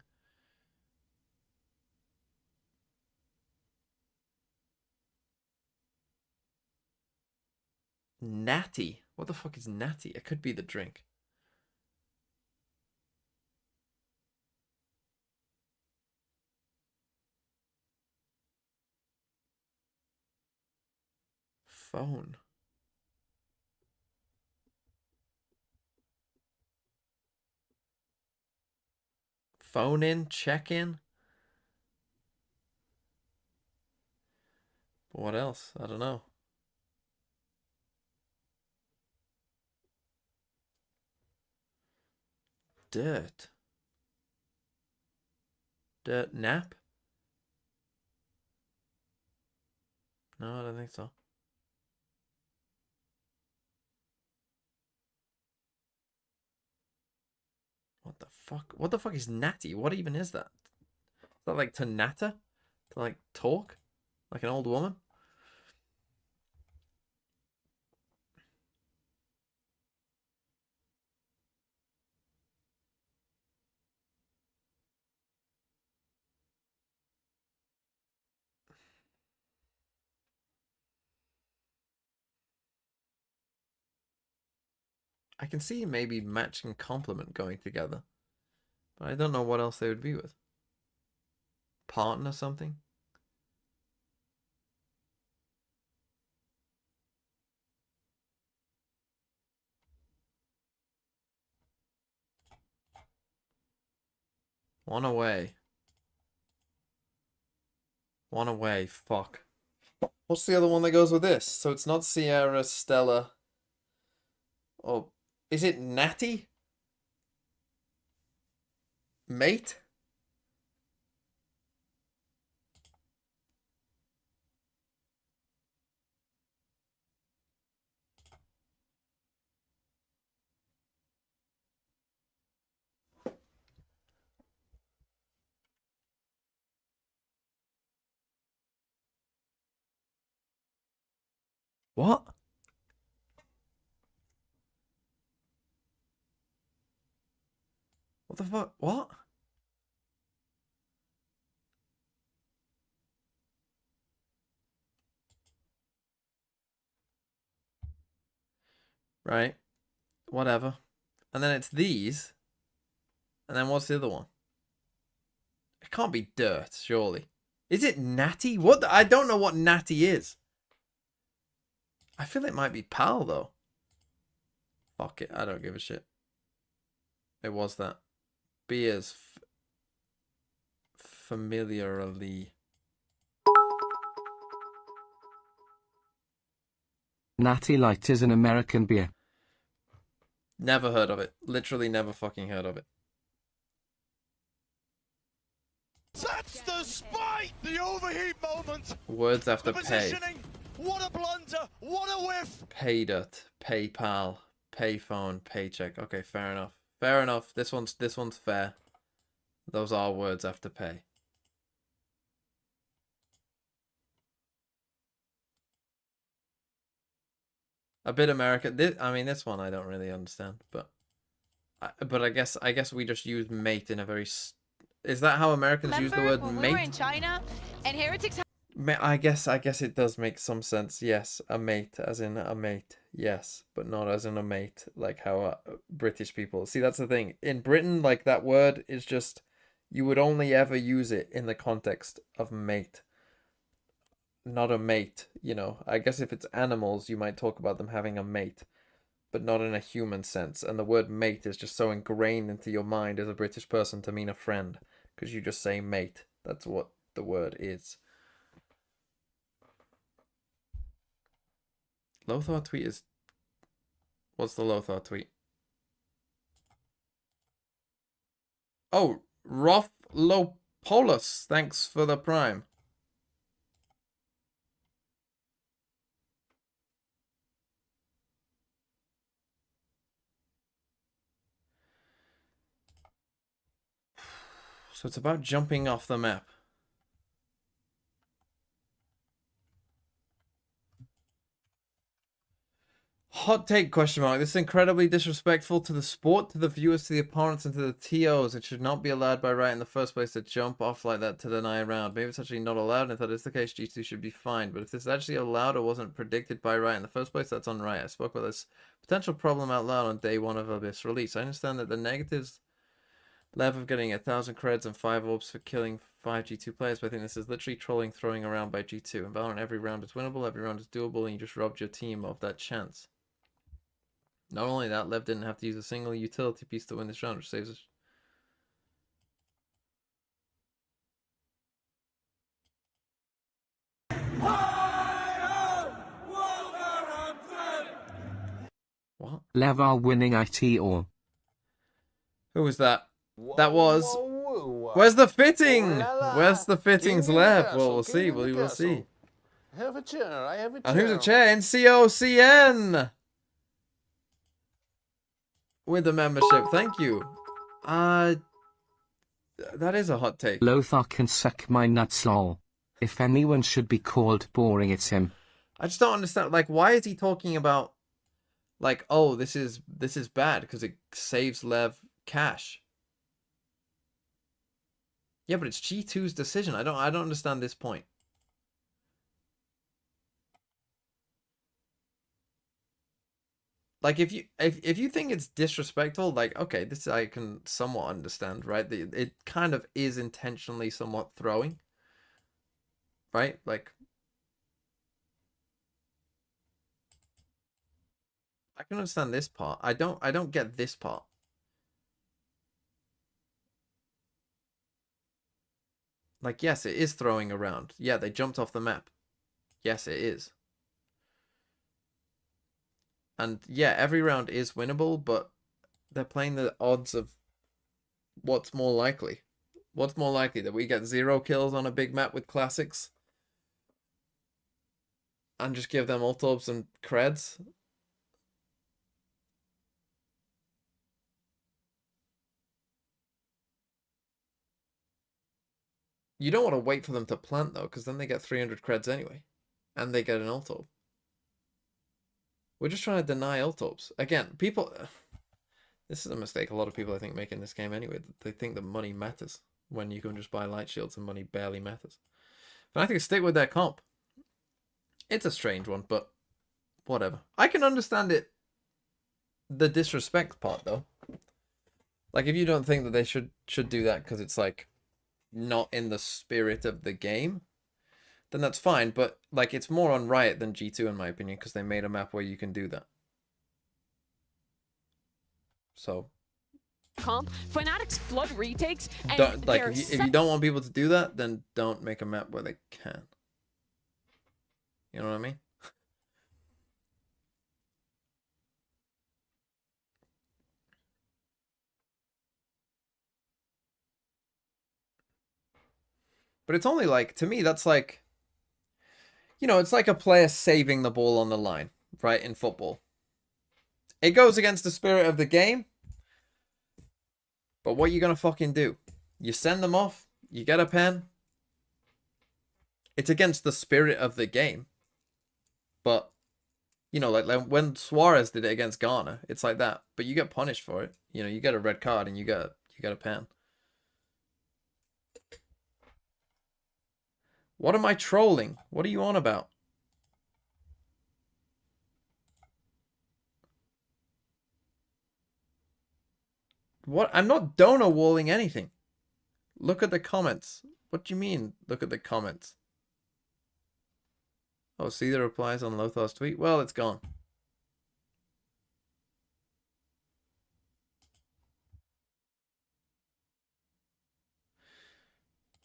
Natty. What the fuck is natty? It could be the drink. Phone. Phone in, check in. What else? I don't know. Dirt. Dirt nap? No, I don't think so. What the fuck? What the fuck is natty? What even is that? Is that like to natter? To like talk? Like an old woman? I can see maybe match and complement going together. But I don't know what else they would be with. Partner something? One away. One away. Fuck. What's the other one that goes with this? So it's not Sierra, Stella. Oh, is it Natty? Mate? What? What the fuck? What? Right. Whatever. And then it's these. And then what's the other one? It can't be dirt, surely. Is it natty? What? I don't know what natty is. I feel it might be pal, though. Fuck it. I don't give a shit. It was that. Beers. Familiarly. Natty Light is an American beer. Never heard of it. Literally never fucking heard of it. That's the spike! The overheat moment! Words after the pay. positioning! What a blunder! What a whiff! Paydirt, PayPal, payphone, paycheck. Okay, fair enough. Fair enough. This one's fair. Those are words after pay. A bit American. I mean, this one I don't really understand, but I guess we just use mate in a very. Is that how Americans use the word when mate? we were in China and Heretics. I guess it does make some sense. Yes, a mate, as in a mate. Yes, but not as in a mate, like how British people. See, that's the thing. In Britain, like that word is just, you would only ever use it in the context of mate. Not a mate, you know. I guess if it's animals, you might talk about them having a mate, but not in a human sense. And the word mate is just so ingrained into your mind as a British person to mean a friend, because you just say mate. That's what the word is. Lothar tweet is... What's the Lothar tweet? Oh, Roflopoulos, thanks for the prime. So it's about jumping off the map. Hot take question mark. This is incredibly disrespectful to the sport, to the viewers, to the opponents, and to the TOs. It should not be allowed by right in the first place to jump off like that to deny a round. Maybe it's actually not allowed, and if that is the case, G2 should be fined. But if this is actually allowed or wasn't predicted by right in the first place, that's on right. I spoke about this potential problem out loud on day one of Abyss release. I understand that the negatives LEV of getting 1,000 creds and 5 orbs for killing 5 G2 players, but I think this is literally trolling throwing around by G2. In Valorant, every round is winnable, every round is doable, and you just robbed your team of that chance. Not only that, LEV didn't have to use a single utility piece to win this round, which saves us. What? LEV are winning IT all. Who was that? That was... Where's the fitting? Where's the fittings left? Well, we'll see. We will see. I have a chair. I have a chair. And who's a chair? NCOCN! With the membership. Thank you. That is a hot take. Lothar can suck my nuts lol. If anyone should be called boring, it's him. I just don't understand. Like, why is he talking about, like, oh, this is bad because it saves LEV cash? Yeah, but it's G2's decision. I don't understand this point. Like, if you think it's disrespectful, like, okay, this I can somewhat understand, right? It kind of is intentionally somewhat throwing, right? Like, I can understand this part. I don't get this part. Like, yes, it is throwing around. Yeah, they jumped off the map. Yes, it is. And yeah, every round is winnable, but they're playing the odds of what's more likely. What's more likely, that we get 0 kills on a big map with classics and just give them ult orbs and creds? You don't want to wait for them to plant, though, because then they get 300 creds anyway. And they get an ult orb. We're just trying to deny ult orbs. Again, people... This is a mistake a lot of people, I think, make in this game anyway. They think that money matters when you can just buy light shields and money barely matters. But I think stick with their comp. It's a strange one, but whatever. I can understand it. The disrespect part, though. Like, if you don't think that they should do that because it's, like, not in the spirit of the game, then that's fine. But, like, it's more on Riot than G2, in my opinion, because they made a map where you can do that. So... Comp, Fnatic's flood retakes, and don't, like, if you don't want people to do that, then don't make a map where they can. You know what I mean? But it's only like, to me, that's like, you know, it's like a player saving the ball on the line, right, in football. It goes against the spirit of the game. But what are you going to fucking do? You send them off, you get a pen. It's against the spirit of the game. But, you know, like when Suarez did it against Ghana, it's like that. But you get punished for it. You know, you get a red card and you get a pen. What am I trolling? What are you on about? What? I'm not donor walling anything. Look at the comments. What do you mean, look at the comments? Oh, see the replies on Lothar's tweet? Well, it's gone.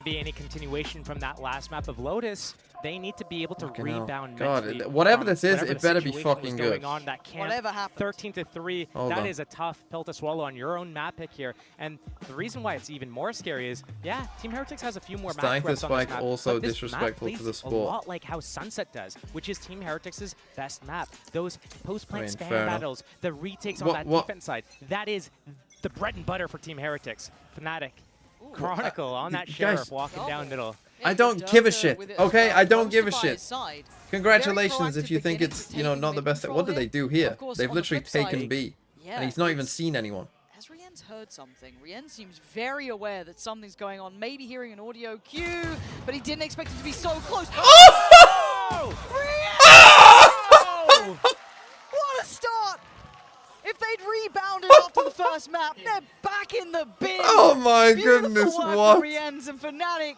Be any continuation from that last map of Lotus, they need to be able to rebound God, mentally whatever from this is, whatever it the better be situation was fucking going good. on. That camp, Whatever happened. 13-3, Hold that on. is a tough pill to swallow on your own map pick here. And the reason why it's even more scary is, yeah, Team Heretics has a few more map reps on this Spike map, also but this disrespectful map to the plays sport. a lot like how Sunset does, which is Team Heretics' best map. Those post-plant spam fair enough. battles, the retakes on that defense side, that is the bread and butter for Team Heretics. Fnatic, Chronicle on that you Sheriff guys- walking down middle. I don't give a shit, okay? I don't give a shit. Congratulations if you think it's, you know, not the best. What did they do here? Of course, They've on the literally flip taken side, B. yeah, And he's not even it's- seen anyone. As Rien's heard something, Rien seems very aware that something's going on, maybe hearing an audio cue, but he didn't expect it to be so close. Oh! Rien! What a start! If they'd rebounded after the first map, they're back in the bin. Oh my Beautiful goodness, work what? from Rien's and Fnatic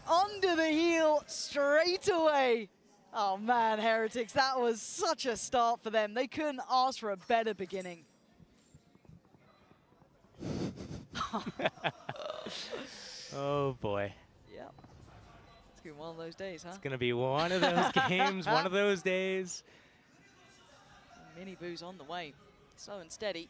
under the heel straight away. Oh man, Heretics, that was such a start for them. They couldn't ask for a better beginning. Oh boy. Yeah. It's gonna be one of those days, huh? It's gonna be one of those games, one of those days. Mini Boo's on the way. Slow and steady.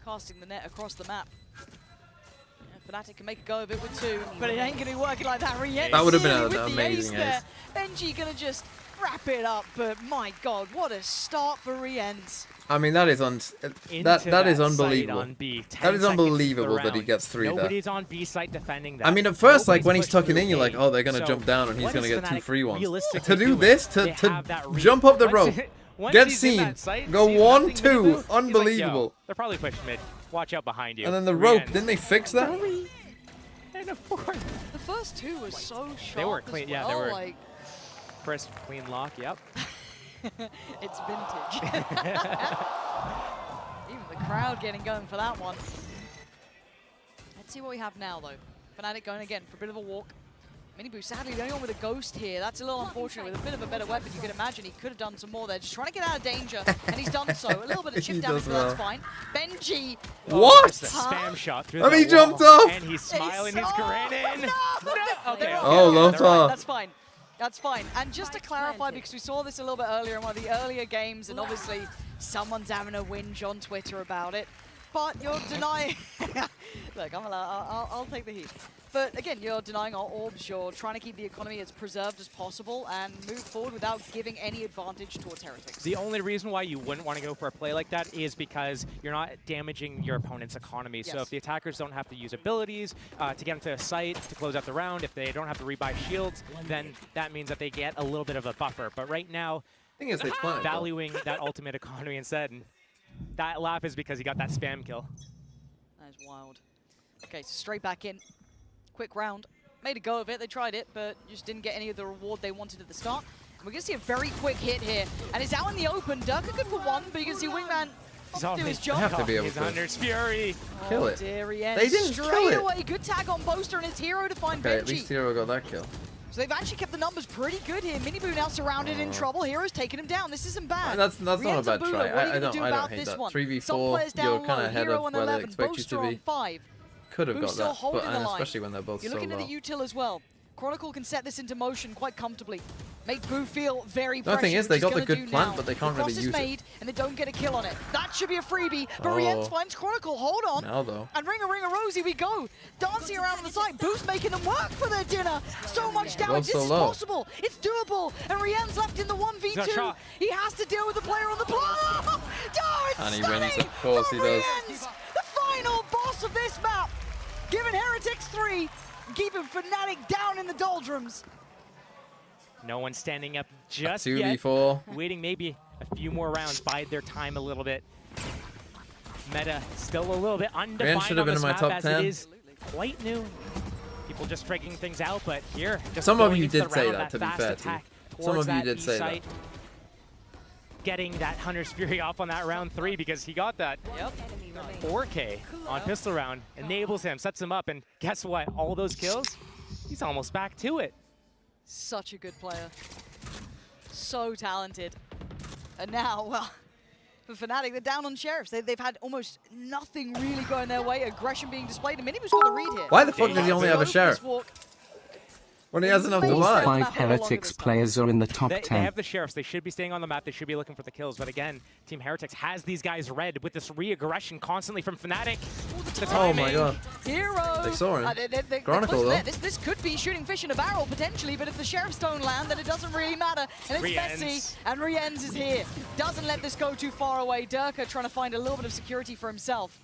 Casting the net across the map. Yeah, Fnatic can make a go of it with 2, but it ain't gonna be working like that. Rien That would have been with an the amazing ace there. ace. Benji gonna just wrap it up, but my god, what a start for Rien's. I mean, that is that is site unbelievable. on B. 10 That is seconds to the unbelievable that he round. gets 3 there. Nobody's on B site defending that. I mean, at first, like Nobody's when he's pushed tucking through in, you're like, A. oh, they're gonna So jump down and he's what gonna is get 2 Fnatic free ones. realistically To do doing? this, They to have that read. jump up the Once rope, once get he's in seen, that site, go sees 1, nothing 2, to do, he's like, unbelievable. "Yo, they're probably pushing mid. Watch out behind you." And then the rope, Rien. didn't they fix that? And a 4. The first 2 was so sharp. They were clean, as yeah, well, they were like crisp, clean lock. Yep. it's vintage. Even the crowd getting going for that one. Let's see what we have now, though. Fnatic going again for a bit of a walk. Miniboo, sadly, the only one with a ghost here. That's a little unfortunate. With a bit of a better weapon, you could imagine he could have done some more there. Just trying to get out of danger, and he's done so. A little bit of He chip damage, does but that's well. fine. Benji. What? Just a spam shot through And the he wall, jumped off. And he's smiling. He's grinning. No! Okay. Oh, left off. That's fine. That's fine. And just to clarify, because we saw this a little bit earlier in one of the earlier games, and obviously someone's having a whinge on Twitter about it, but you're denying... Look, I'll take the heat. But again, you're denying our orbs, you're trying to keep the economy as preserved as possible and move forward without giving any advantage towards Heretics. The only reason why you wouldn't want to go for a play like that is because you're not damaging your opponent's economy. So Yes. if the attackers don't have to use abilities to get into a site to close out the round, if they don't have to rebuy shields, then that means that they get a little bit of a buffer. But right now, Thing is, they plan. valuing that ultimate economy instead, and that laugh is because he got that spam kill. That is wild. Okay, so straight back in. Quick round. Made a go of it, they tried it, but just didn't get any of the reward they wanted at the start. And we're going to see a very quick hit here. And it's out in the open. Durka good for 1, but you can see Wingman do his job. They have to be able He's to under fury. kill it. Dear Rien. They didn't Straight kill it. away, good tag on Boaster and his hero to find Okay, Benji. at least Hero got that kill. So they've actually kept the numbers pretty good here. Miniboo now surrounded in trouble. Hero's taking him down. This isn't bad. That's not a Rien's bad and Buddha, try. what are you I gonna don't do I about don't hate this that. one? 3v4, Some players down you're kind low. of ahead Hero of on where 11, they expect you Boaster to on be. 5. Could have Boo's got still that, holding but the line. especially when they're both You're so looking at low. the util as well. Chronicle can set this into motion quite comfortably. Make Boo feel very The thing pressured, is, they which got he's the gonna good do plant, now. but they can't The really cross is use it. made, and they don't get a kill on it. That should be a freebie, but Oh. Rien's finds Chronicle. Hold on. Now though. And Ring a Rosie we go. Dancing around on the side. Boo's making them work for their dinner. So much damage. so This is low. possible. It's doable. And Rien's left in the He's got a 1v2. shot. He has to deal with the player on the block. Oh, it's And he stunning wins, of course from he does. Rien's, the final boss of this map. Giving Heretics 3. Keeping Fnatic down in the doldrums. No one standing up just 2v4. yet. Waiting maybe a few more rounds, bide their time a little bit. Meta still a little bit undefined should have on been this in my map top as 10. it is quite new. People just figuring things out, but here, just Some of going you into the did say round, that, to be fast fair to you. attack Some towards of you that did B say that. site. Getting that Hunter's Fury off on that round 3 because he got that 4K on pistol round, enables him, sets him up, and guess what? All those kills, he's almost back to it. Such a good player. So talented. And now, well, for Fnatic, they're down on Sheriffs. They've had almost nothing really going their way. Aggression being displayed. And Miniboo's got the read here. Why the fuck did he only have a Go for Sheriff? this walk. When he has enough to All buy. 5 Heretics players are in the top They 10. have the Sheriffs. They should be staying on the map. They should be looking for the kills. But again, Team Heretics has these guys red with this re-aggression constantly from Fnatic. The Oh my timing. god. Hero. They saw him. They're Chronicle, close though. there. This could be shooting fish in a barrel, potentially, but if the Sheriffs don't land, then it doesn't really matter. And it's Rien's. Messi, and Rien's is here. Doesn't let this go too far away. Durka trying to find a little bit of security for himself.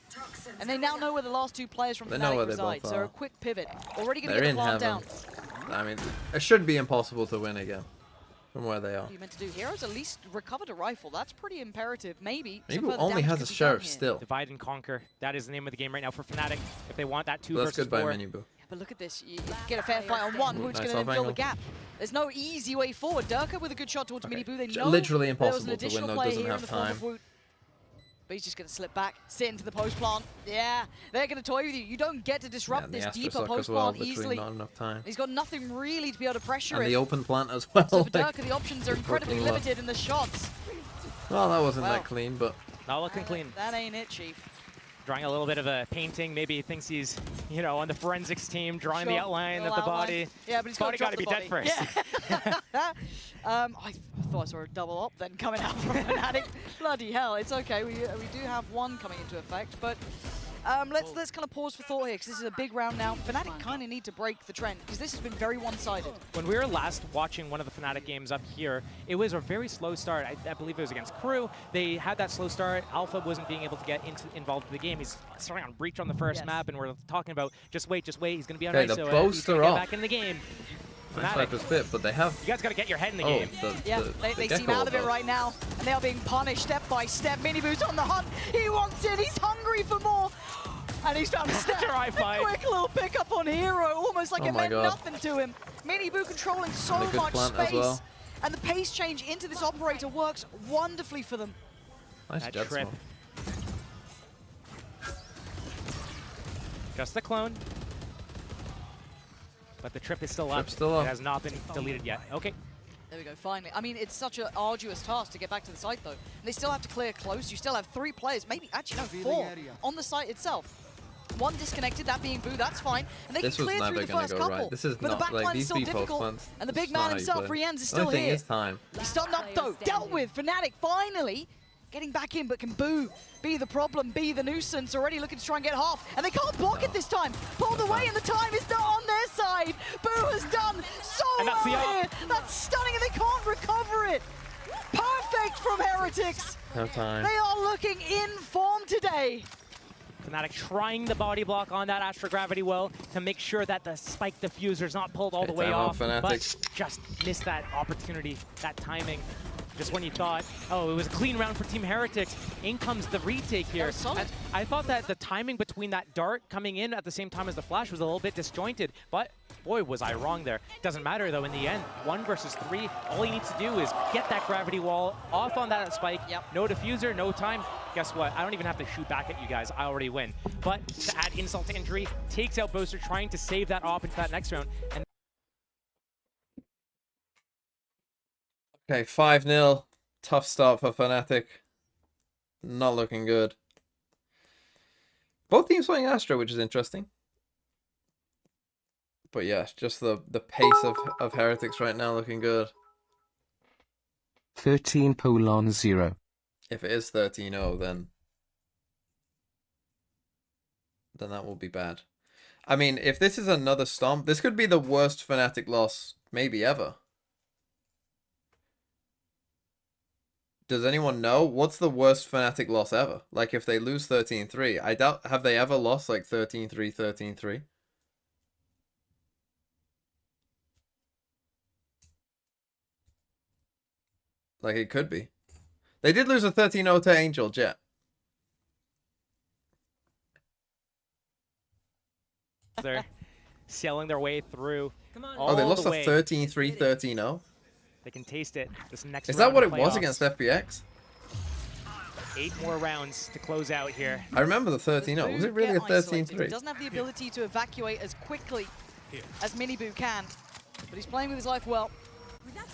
And they now know where the last 2 players from They know Fnatic where they reside, both so are. a quick pivot. Already going to They're get in the plant heaven. down. I mean, it should be impossible to win again. from where they are. What are you meant to do? Heroes at least recovered a rifle. That's pretty imperative. Maybe. Maybe only has a sheriff still. Divide and conquer. That is the name of the game right now for Fnatic. If they want that 2 That's versus good by 4. Minibu. Yeah, but look at this. You get a fair fight on one. Who's going to then fill the gap? There's no easy way forward. Durka with a good shot towards Minibu. They know literally there was an impossible to win, additional though. player Doesn't here have in the form of time. Woot. But he's just going to slip back, sit into the post plant. Yeah, they're going to toy with you. You don't get to disrupt this deeper post plant easily. Not enough time. He's got nothing really to be able to pressure And it. the open plant as well. So for Durka, the options are incredibly limited in the shots. Well, that wasn't that clean, but... Not looking clean. That ain't it, Chief. Drawing a little bit of a painting. Maybe he thinks he's, you know, on the forensics team, drawing the outline of the body. Yeah, but he's got to be dead first. Yeah. I thought I saw a double op then coming out from Fnatic. Bloody hell, it's okay. We do have one coming into effect, but let's kind of pause for thought here because this is a big round now. Fnatic kind of need to break the trend because this has been very one-sided. When we were last watching one of the Fnatic games up here, it was a very slow start. I believe it was against Crew. They had that slow start. Alpha wasn't being able to get involved in the game. He's starting on Breach on the first map, and we're talking about just wait. He's going to be on ISO. The boasts are get off. back in the game. Sniper's bit, but they have... You guys got to get your head in the game. They seem out of it right now, and they are being punished step by step. Minibu's on the hunt. He wants it. He's hungry for more. And he's found a step. A quick little pickup on Hero, almost like it meant nothing to him. Minibu controlling so much space. And the pace change into this operator works wonderfully for them. Nice jet trip. Just the clone. But the trip is still up. It has not been deleted yet. Okay. There we go, finally. I mean, it's such an arduous task to get back to the site, though. And they still have to clear close. You still have 3 players, maybe, actually, no, 4 on the site itself. 1 disconnected, that being Boo, that's fine. And they can clear through the first couple. Right. This is but not, the backline's still difficult. And the big man himself, Rienz, is still here. Is time. He's stunned up, though. Dealt with. Fnatic, finally. Getting back in, but can Boo be the problem, be the nuisance? Already looking to try and get half, and they can't block it this time. Pulled away, and the time is not on their side. Boo has done so well here. That's stunning, and they can't recover it. Perfect from Heretics. No time. They are looking in form today. Fnatic trying the body block on that Astro Gravity well to make sure that the spike diffuser is not pulled all the way off, but just missed that opportunity, that timing. Just when you thought, oh, it was a clean round for Team Heretics, in comes the retake here. I thought that the timing between that dart coming in at the same time as the flash was a little bit disjointed, but boy, was I wrong there. Doesn't matter though, in the end, 1 versus 3, all he needs to do is get that gravity wall off on that spike, no diffuser, no time. Guess what? I don't even have to shoot back at you guys, I already win. But to add insult to injury, takes out Boaster, trying to save that op into that next round. And okay, 5-0. Tough start for Fnatic. Not looking good. Both teams playing Astro, which is interesting. But yeah, just the pace of Heretics right now looking good. 13:0. If it is 13-0, then that will be bad. I mean, if this is another stomp, this could be the worst Fnatic loss maybe ever. Does anyone know what's the worst Fnatic loss ever? Like if they lose 13-3, I doubt, have they ever lost like 13-3, 13-3? Like it could be. They did lose a 13-0 to Angel Jet. They're sailing their way through. Oh, they lost a 13-3, 13-0? They can taste it. This next Is that what it was against FPX? 8 more rounds to close out here. I remember the 13-0. Was it really a 13-3? He doesn't have the ability to evacuate as quickly as Minibu can, but he's playing with his life well.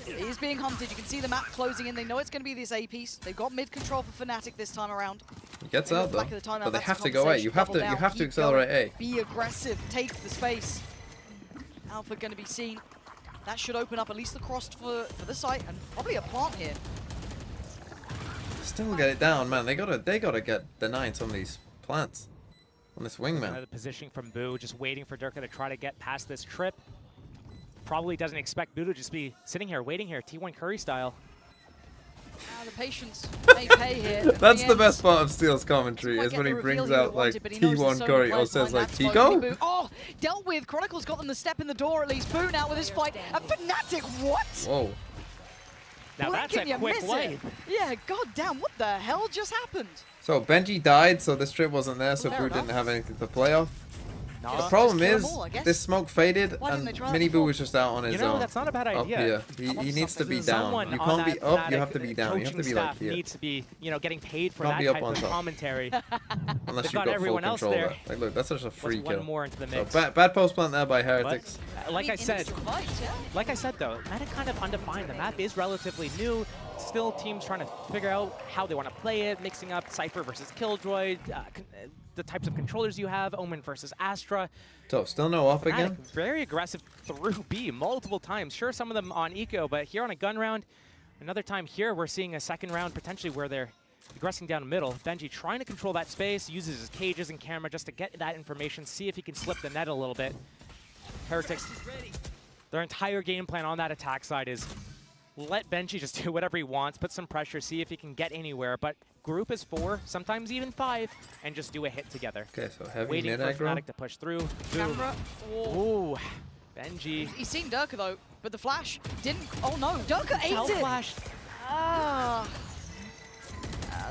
He is being hunted. You can see the map closing in. They know it's going to be this A piece. They've got mid control for Fnatic this time around. He gets out though, but they have to go A. You have to accelerate A. Be aggressive. Take the space. Alpha going to be seen. That should open up at least the cross for the site and probably a plant here. Still get it down, man. They gotta get denying some of these plants on this wingman. Another positioning from Boo, just waiting for Durka to try to get past this trip. Probably doesn't expect Boo to just be sitting here, waiting here, T1 Curry style. The patience may pay here. That's the best part of Steel's commentary, is when he brings out like T1 Curry or says like T-Go. Oh, dealt with. Chronicle's got them the step in the door at least. Boo now with his fight. And Fnatic, what? Whoa. Now blink that's and a you quick miss wipe. it. Yeah, goddamn, what the hell just happened? So Benji died, so this trip wasn't there, so Fair Boo enough. didn't have anything to play off. No. The problem Just kill is, them all, I guess. this smoke faded, Why didn't and they try it Mini Boo before? was just out on his You know, own. that's not a bad Up idea. here. He needs to be down. Someone You on can't be that up, you Fnatic have to be down. You have to be like staff here. needs to be, you know, getting paid for Can't that be up type on of top. commentary. Unless They've you've got got full everyone else control there. there. Like, look, that's just a free What's kill. one more into the So mix. bad post plant there by Heretics. Like I said, though, Fnatic kind of undefined. The map is relatively new. Still, teams trying to figure out how they want to play it, mixing up Cypher versus Killjoy, the types of controllers you have, Omen versus Astra. So still no off Fnatic, again. very aggressive through B multiple times. Sure, some of them on eco, but here on a gun round, another time here we're seeing a second round potentially where they're aggressing down the middle. Benji trying to control that space, uses his cages and camera just to get that information, see if he can slip the net a little bit. Heretics, their entire game plan on that attack side is let Benji just do whatever he wants, put some pressure, see if he can get anywhere, but group is 4, sometimes even 5, and just do a hit together. Okay, so heavy waiting mid for aggro. Fnatic to push through. Camera. Ooh, Benji. He's seen Durka though, but the flash didn't. Oh no, Durka ate it. Flash. Ah.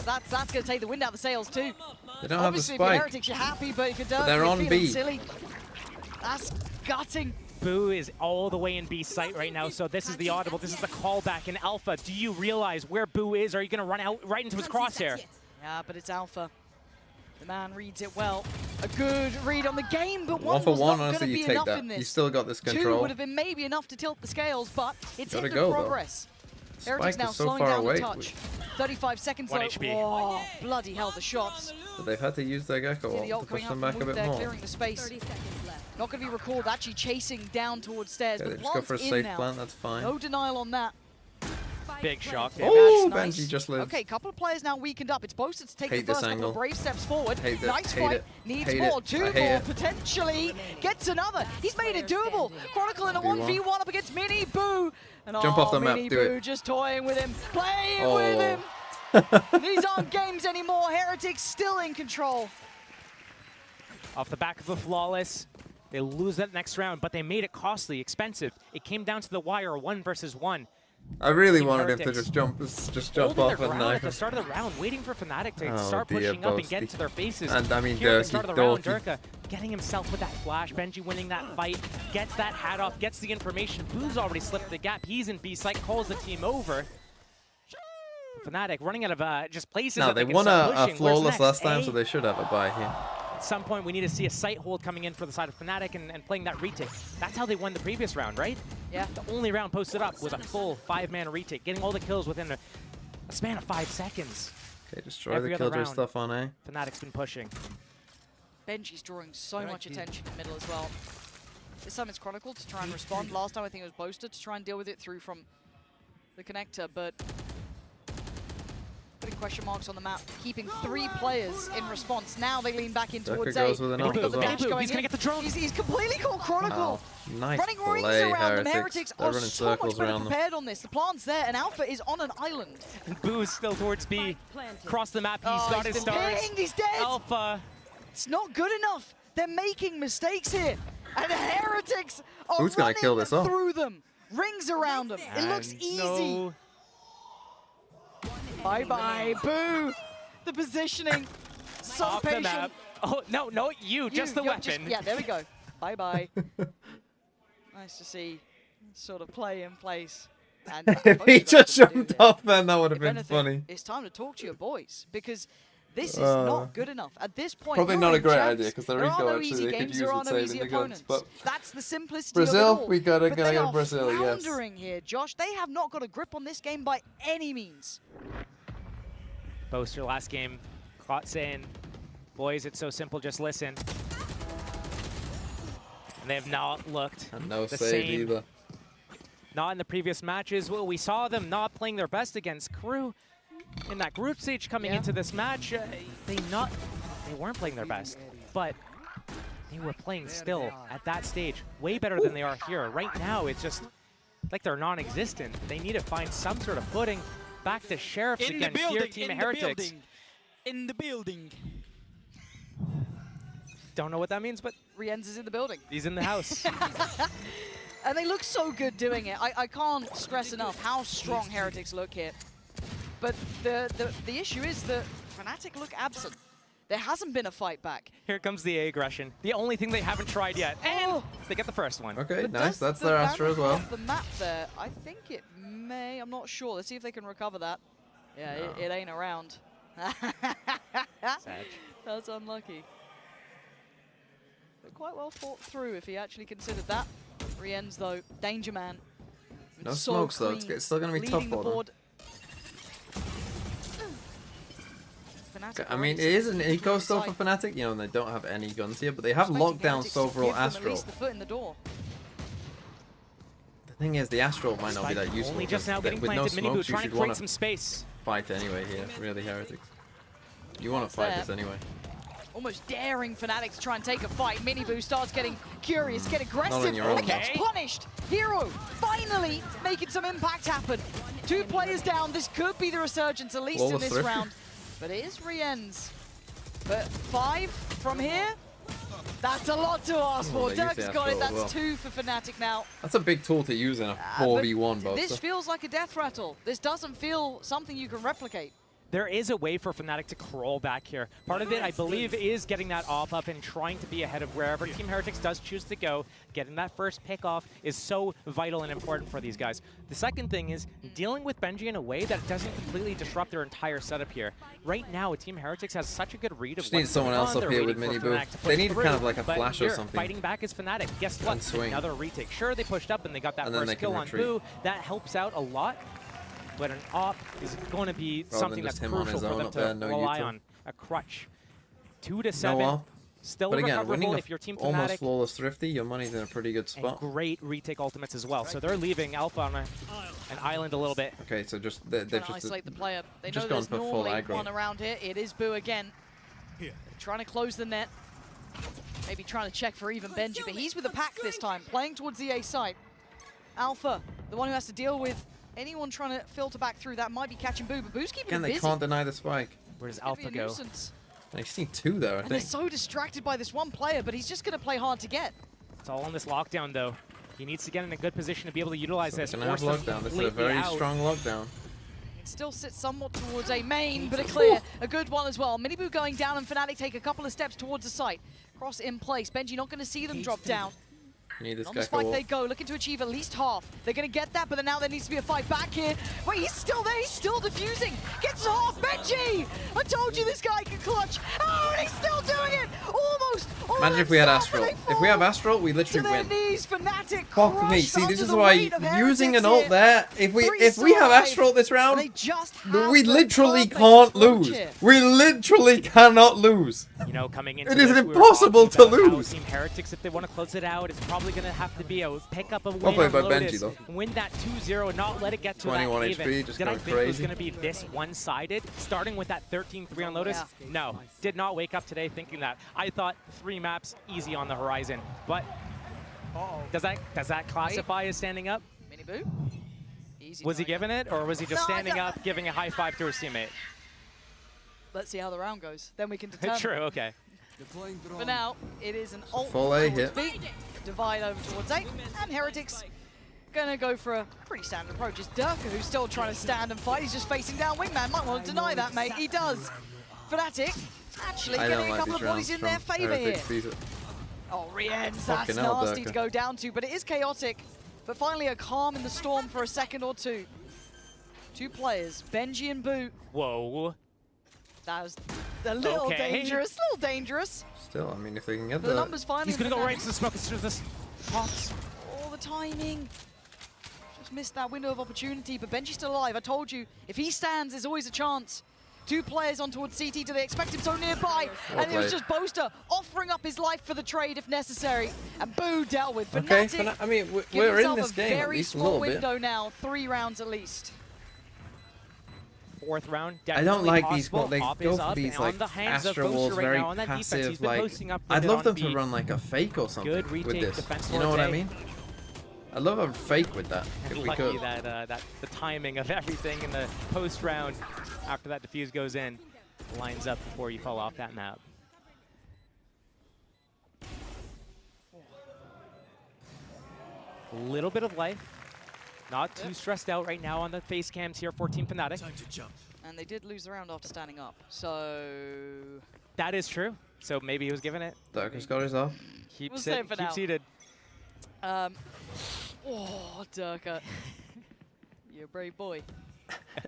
That's going to take the wind out of the sails too. They don't Obviously, have the if you're spike. Heretics, you're happy, but if you're Durka, they're you're on feeling B. silly. That's gutting. Boo is all the way in B site right now, so this is the audible, this is the callback in Alpha. Do you realize where Boo is? Are you going to run out right into his crosshair? Yeah, but it's Alpha. The man reads it well. A good read on the game, but One one for was one, not honestly, going to you be take enough that. in this. You still got this 2 control. would have been maybe enough to tilt the scales, but it's Gotta hindered go, though. progress. Heretics Spike now is so slowing far down away. the touch. 35 seconds 1 though. HP. Oh, bloody hell, the shots. But they've had to use their Gecko See ult the to ult push coming them up back from a Wood bit there, more. clearing the space. 30 seconds left. Not going to be recalled, actually chasing down towards stairs. Okay, The they just go plant's for a in safe now. plant, that's fine. No denial on that. Big shock. Oh, That's Benji just lived. Okay, couple of players now weakened up. It's Boaster to take Hate the this first couple angle. of brave steps forward. Hate Nice hate fight. it. Needs Hate more. it. 2 I hate more it. potentially. Gets another. He's made it doable. Chronicle in a V1. 1v1 up against Mini Boo. And Jump off the map, Mini do Boo it. just toying with him, playing Oh. with him. These aren't games anymore. Heretics still in control. Off the back of a flawless, they lose that next round, but they made it costly, expensive. It came down to the wire, 1 versus 1. I really Team wanted him to Heretics just jump holding off their and ground at knife the him. start of the round, waiting for Fnatic to Oh, start dear, pushing up and get Boasty. into their faces. And I mean, Here at the Durky, start of the round, Dorky. Durka getting himself with that flash, Benji winning that fight, gets that hat off, gets the information. Boo's already slipped the gap. He's in B site, calls the team over. Fnatic running out of just places. No, that they can won start a pushing. Where's flawless next? last time, A? so they should have a buy here. At some point, we need to see a sight hold coming in for the side of Fnatic and playing that retake. That's how they won the previous round, right? Yeah. The only round posted up was a full 5-man retake, getting all the kills within a span of 5 seconds. Okay, destroy Every the other Killjoy round, stuff on A. Fnatic's been pushing. Benji's drawing so much attention in the middle as well. This time it's Chronicle to try and respond. Last time I think it was Boaster to try and deal with it through from the connector, but putting question marks on the map, keeping 3 players in response. Now they lean back in Durka towards goes A. with an Already ult got as the well. dash going He's gonna in. get the drone. He's completely called Chronicle. Wow. Nice Running rings play, around them. Heretics. Heretics They're are running so much circles better around them. prepared on this. The plant's there, and Alpha is on an island. And Boo's still towards B. Across the map, he's Oh, got he's his been stars. pinged, he's dead. Alpha. It's not good enough. They're making mistakes here. And the Heretics are Who's gonna running kill this off? through them. Rings around them. It looks And easy. no. Bye-bye, Boo. The positioning. So Off the patient. map. Oh, no, you, just the you're weapon. yeah, there we go. Bye-bye. Nice to see sort of play in place. And If he just jumped off, then that would have if been anything, funny. it's time to talk to your boys because this is not good enough. At this point, Probably you're not a in great champs. idea, because the There are Rico no actually easy they could games, use there are with no easy saving the guns. opponents. But That's the simplicity Brazil, of it all. we gotta But go they to are Brazil, yes. floundering here, Josh. They have not got a grip on this game by any means. Boaster last game caught saying, boys, it's so simple, just listen. And they have not looked And no the save same. either. Not in the previous matches. Well, we saw them not playing their best against Crew in that group stage coming into this match. They weren't playing their best, but they were playing still at that stage way better than they are here. Right now, it's just like they're non-existent. They need to find some sort of footing. Back to Sheriffs again here, Team Heretics. In the building. Don't know what that means, but Rienz is in the building. he's in the house. And they look so good doing it. I can't stress enough how strong Heretics look here. But the issue is that Fnatic look absent. There hasn't been a fight back. Here comes the aggression. The only thing they haven't tried yet. And they get the first one. Okay, But nice. does That's the their banner Astra as well. have the map there? I think it may. I'm not sure. Let's see if they can recover that. Yeah, No. it ain't around. Sad. That's unlucky. But quite well thought through if he actually considered that. Rien's though, danger man. No So smokes though. clean, It's still gonna be tough leading the for them. board. Fnatic I are mean, it already is an sitting eco on still side. for Fnatic. You know, and they don't have any guns here, but they have Expecting lockdown Heretics to overall give them at Astral. least the foot in the door. The thing is, the Astral might not be that useful. Only just now because getting with no planted. Mini Boo smokes, you trying to should want create to some space. fight anyway here. Really, Heretics. You want to fight this anyway. Almost daring Fnatic to try and take a fight. Miniboo starts getting curious, get aggressive, on your own, and gets though. punished. Hero finally making some impact happen. 2 players down. This could be the resurgence, at least in Flawless this thrift. round. But it is Rien's. But 5 from here, that's a lot to ask Oh, for. they used Dirk's the got it. Astral That's as well. 2 for Fnatic now. That's a big tool to use in a But 4v1 both. this feels like a death rattle. This doesn't feel something you can replicate. There is a way for Fnatic to crawl back here. Part of it, I believe, is getting that off up and trying to be ahead of wherever Team Heretics does choose to go. Getting that first pick off is so vital and important for these guys. The second thing is dealing with Benji in a way that doesn't completely disrupt their entire setup here. Right now, Team Heretics has such a good read of Just need someone else up here with Mini Boo. They need kind of like a flash or something. Fighting back is Fnatic. Guess what? And swing. Another retake. Sure, they pushed up and they got that And then they first can kill on retreat. Boo. That helps out a lot. But an op is going to be Rather something than that's just him on crucial his for own them up to there, no rely util. on. A crutch. 2 to 7. No op. Still But again, winning recoverable a if your Team almost Fnatic. flawless Thrifty, your money's in a pretty good And spot. great retake ultimates as well. So they're leaving Alpha on an island a little bit. Okay, so just they're Trying to just isolate the player. They just know gone there's for full normally aggro. one around here. It is Boo again. Trying to close the net. Maybe trying to check for even Benji, but he's with the pack this time, playing towards the A side. Alpha, the one who has to deal with anyone trying to filter back through that might be catching Boo, but Boo's keeping Again, him they busy. can't deny the spike. Where does Could be Alpha a go? nuisance. I've seen 2 there, I And they're think. so distracted by this one player, but he's just going to play hard to get. It's all on this lockdown, though. He needs to get in a good position to be able to utilize So this. they're gonna have Force them lockdown. This is a completely very out. strong lockdown. It still sits somewhat towards a main, but a clear. A good one as well. Miniboo going down and Fnatic take a couple of steps towards the site. Cross in place. Benji not going to see them drop down. You need this On guy the for spike they go, looking to achieve at least half. They're going to get that, but then now there needs to be a fight back here. Wait, he's still there, he's still defusing. Gets half, Benji! I told you this guy could clutch. Oh, and he's still doing it! Almost! Imagine if we had Astral. If we have Astral, we literally To their win. knees, Fnatic Fuck me. crushed See, this under is the why weight of using an Heretics ult here. there, if we have 3-5, Astral this round, they just have we the literally perfect can't approach lose. here. We literally cannot lose. You know, coming into It is this, we were impossible talking to about how lose. Team Heretics, if they want to close it out, it's probably going to have to be a pick up a win Well played on by Lotus, Benji, though. win that 2-0 and not let it get to 21 that HP, even. just Did I going think it was crazy. going to be this one-sided, starting with that 13-3 on Lotus? No, did not wake up today thinking that. I thought 3 maps easy on the horizon, but does that classify as standing up? Miniboo. Easy Was he night. giving it, or was he just No, I standing don't- up, giving a high five to his teammate? Let's see how the round goes. Then we can determine. True, okay. For now, it is an ult Full A towards hit. B, divide over towards A, and Heretics gonna go for a pretty standard approach. It's Durka who's still trying to stand and fight. He's just facing down Wingman. Might want to deny that, mate. He does. Fnatic actually I getting don't a like couple these of bodies rounds in their from favor here. Heretics. These are- Oh, Rien's, that's Fucking hell, nasty Durka. to go down to, but it is chaotic. But finally a calm in the storm for a second or two. 2 players, Benji and Boo. Whoa. That was a little Okay. dangerous, Still, I mean, if they can get The numbers finally. He's going to for go Fnatic. right to the smoke as soon as this pops. Oh, the timing. Just missed that window of opportunity, but Benji's still alive. I told you, if he stands, there's always a chance. 2 players on towards CT. Do they expect him so nearby? Well And it was played. just Boaster offering up his life for the trade if necessary. And Boo dealt with. Okay, Fnatic I mean, give we're in himself this a game at very least a small little bit. window now, 3 rounds at least. 4th round, I don't definitely like possible. these. They Op go is for up these and like on the hands of Astro Booster walls, right very now on that defense. He's passive. been Like, posting up I'd with it love on them B. to run like a fake or something Good with retake this. defense You know what I towards A. mean? I love a fake with that. If we Lucky could. that the timing of everything in the post round after that defuse goes in lines up before you fall off that map. Little bit of life. Not too stressed out right now on the face cams here for Team Fnatic. Time to jump. And they did lose the round after standing up, so... That is true. So maybe he was given it. Darker's got his off. Keep, We'll save for keep now. seated. Oh, Durka. You're a brave boy.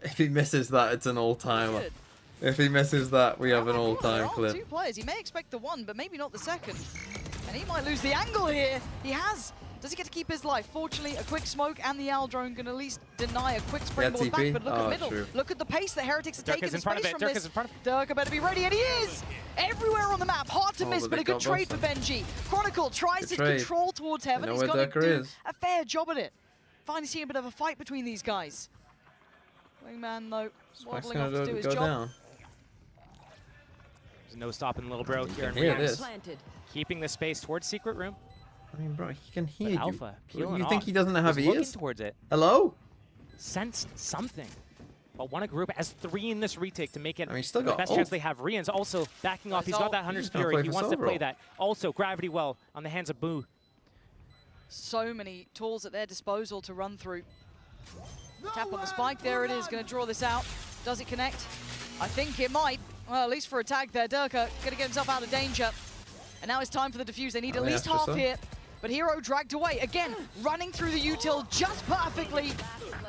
If he misses that, it's an all-timer. Good. If he misses that, we have an There all-time are clip. 2 players. He may expect the 1, but maybe not the 2nd. And he might lose the angle here. He has. Does he get to keep his life? Fortunately, a quick smoke and the Owl drone can at least deny a quick springboard back. TP? But look at Oh, middle. true. Look at the pace that Heretics are taking Durka's in front of space it. from Durka's this. in front of it. Durka better be ready, and he is! Everywhere on the map. Hard to miss, but but they a good got trade for Buster. Benji. Chronicle tries Good to trade. control towards Heaven. know He's where got to Durka do is. a fair job at it. Finally seeing a bit of a fight between these guys. Wingman, though, Spike's waddling off to do gonna his go job. down. There's no stopping Little Bro here. in hear Phoenix. this. Keeping the space towards Secret Room. I mean, bro, he can hear But you. Alpha, peeling You think off. he doesn't have Was looking ears? towards it. Hello? Sensed something. But won a group as 3 in this retake to make it I mean, he's still the got best ult. chance they have. Rian's also backing off. He's got that Hunter's He's gonna Fury. play He for wants to play Silver. that. Also, Gravity Well on the hands of Boo. So many tools at their disposal to run through. Tap on the spike, there it is, gonna draw this out. Does it connect? I think it might. Well, at least for a tag there, Durka gonna get himself out of danger. And now it's time for the defuse. They need at least half here. But Hero dragged away. Again, running through the util just perfectly.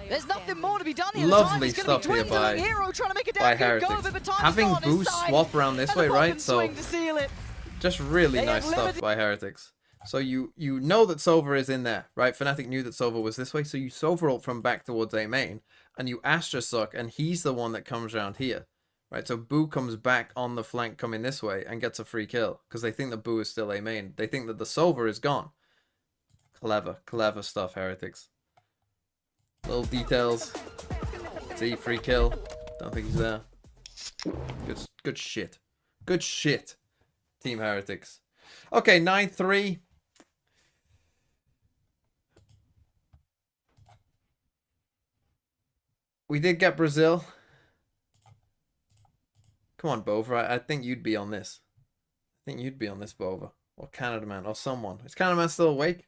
There's nothing more to be done here. Lovely the time is stuff gonna here be by, dwindling. Hero trying to make a by damn good go Heretics. of it, but time's Having not on his Boost side. swap around this And way, the right? bottom So swing to seal it. just really They nice have stuff limited- by Heretics. So you know that Sova is in there, right? Fnatic knew that Sova was this way, so you Sova ult from back towards A main, and you Astra suck, and he's the one that comes around here, right? So Boo comes back on the flank coming this way and gets a free kill, because they think that Boo is still A main. They think that the Sova is gone. Clever stuff, Heretics. Little details. See, free kill. Don't think he's there. Good shit. Good shit. Team Heretics. Okay, 9-3. We did get Brazil. Come on, Bova. I think you'd be on this. I think you'd be on this, Bova. Or Canada Man. Or someone. Is Canada Man still awake?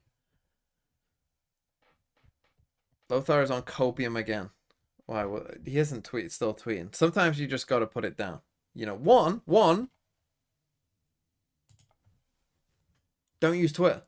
Lothar is on copium again. Why? Well, he isn't still tweeting. Sometimes you just got to put it down. You know, one. Don't use Twitter.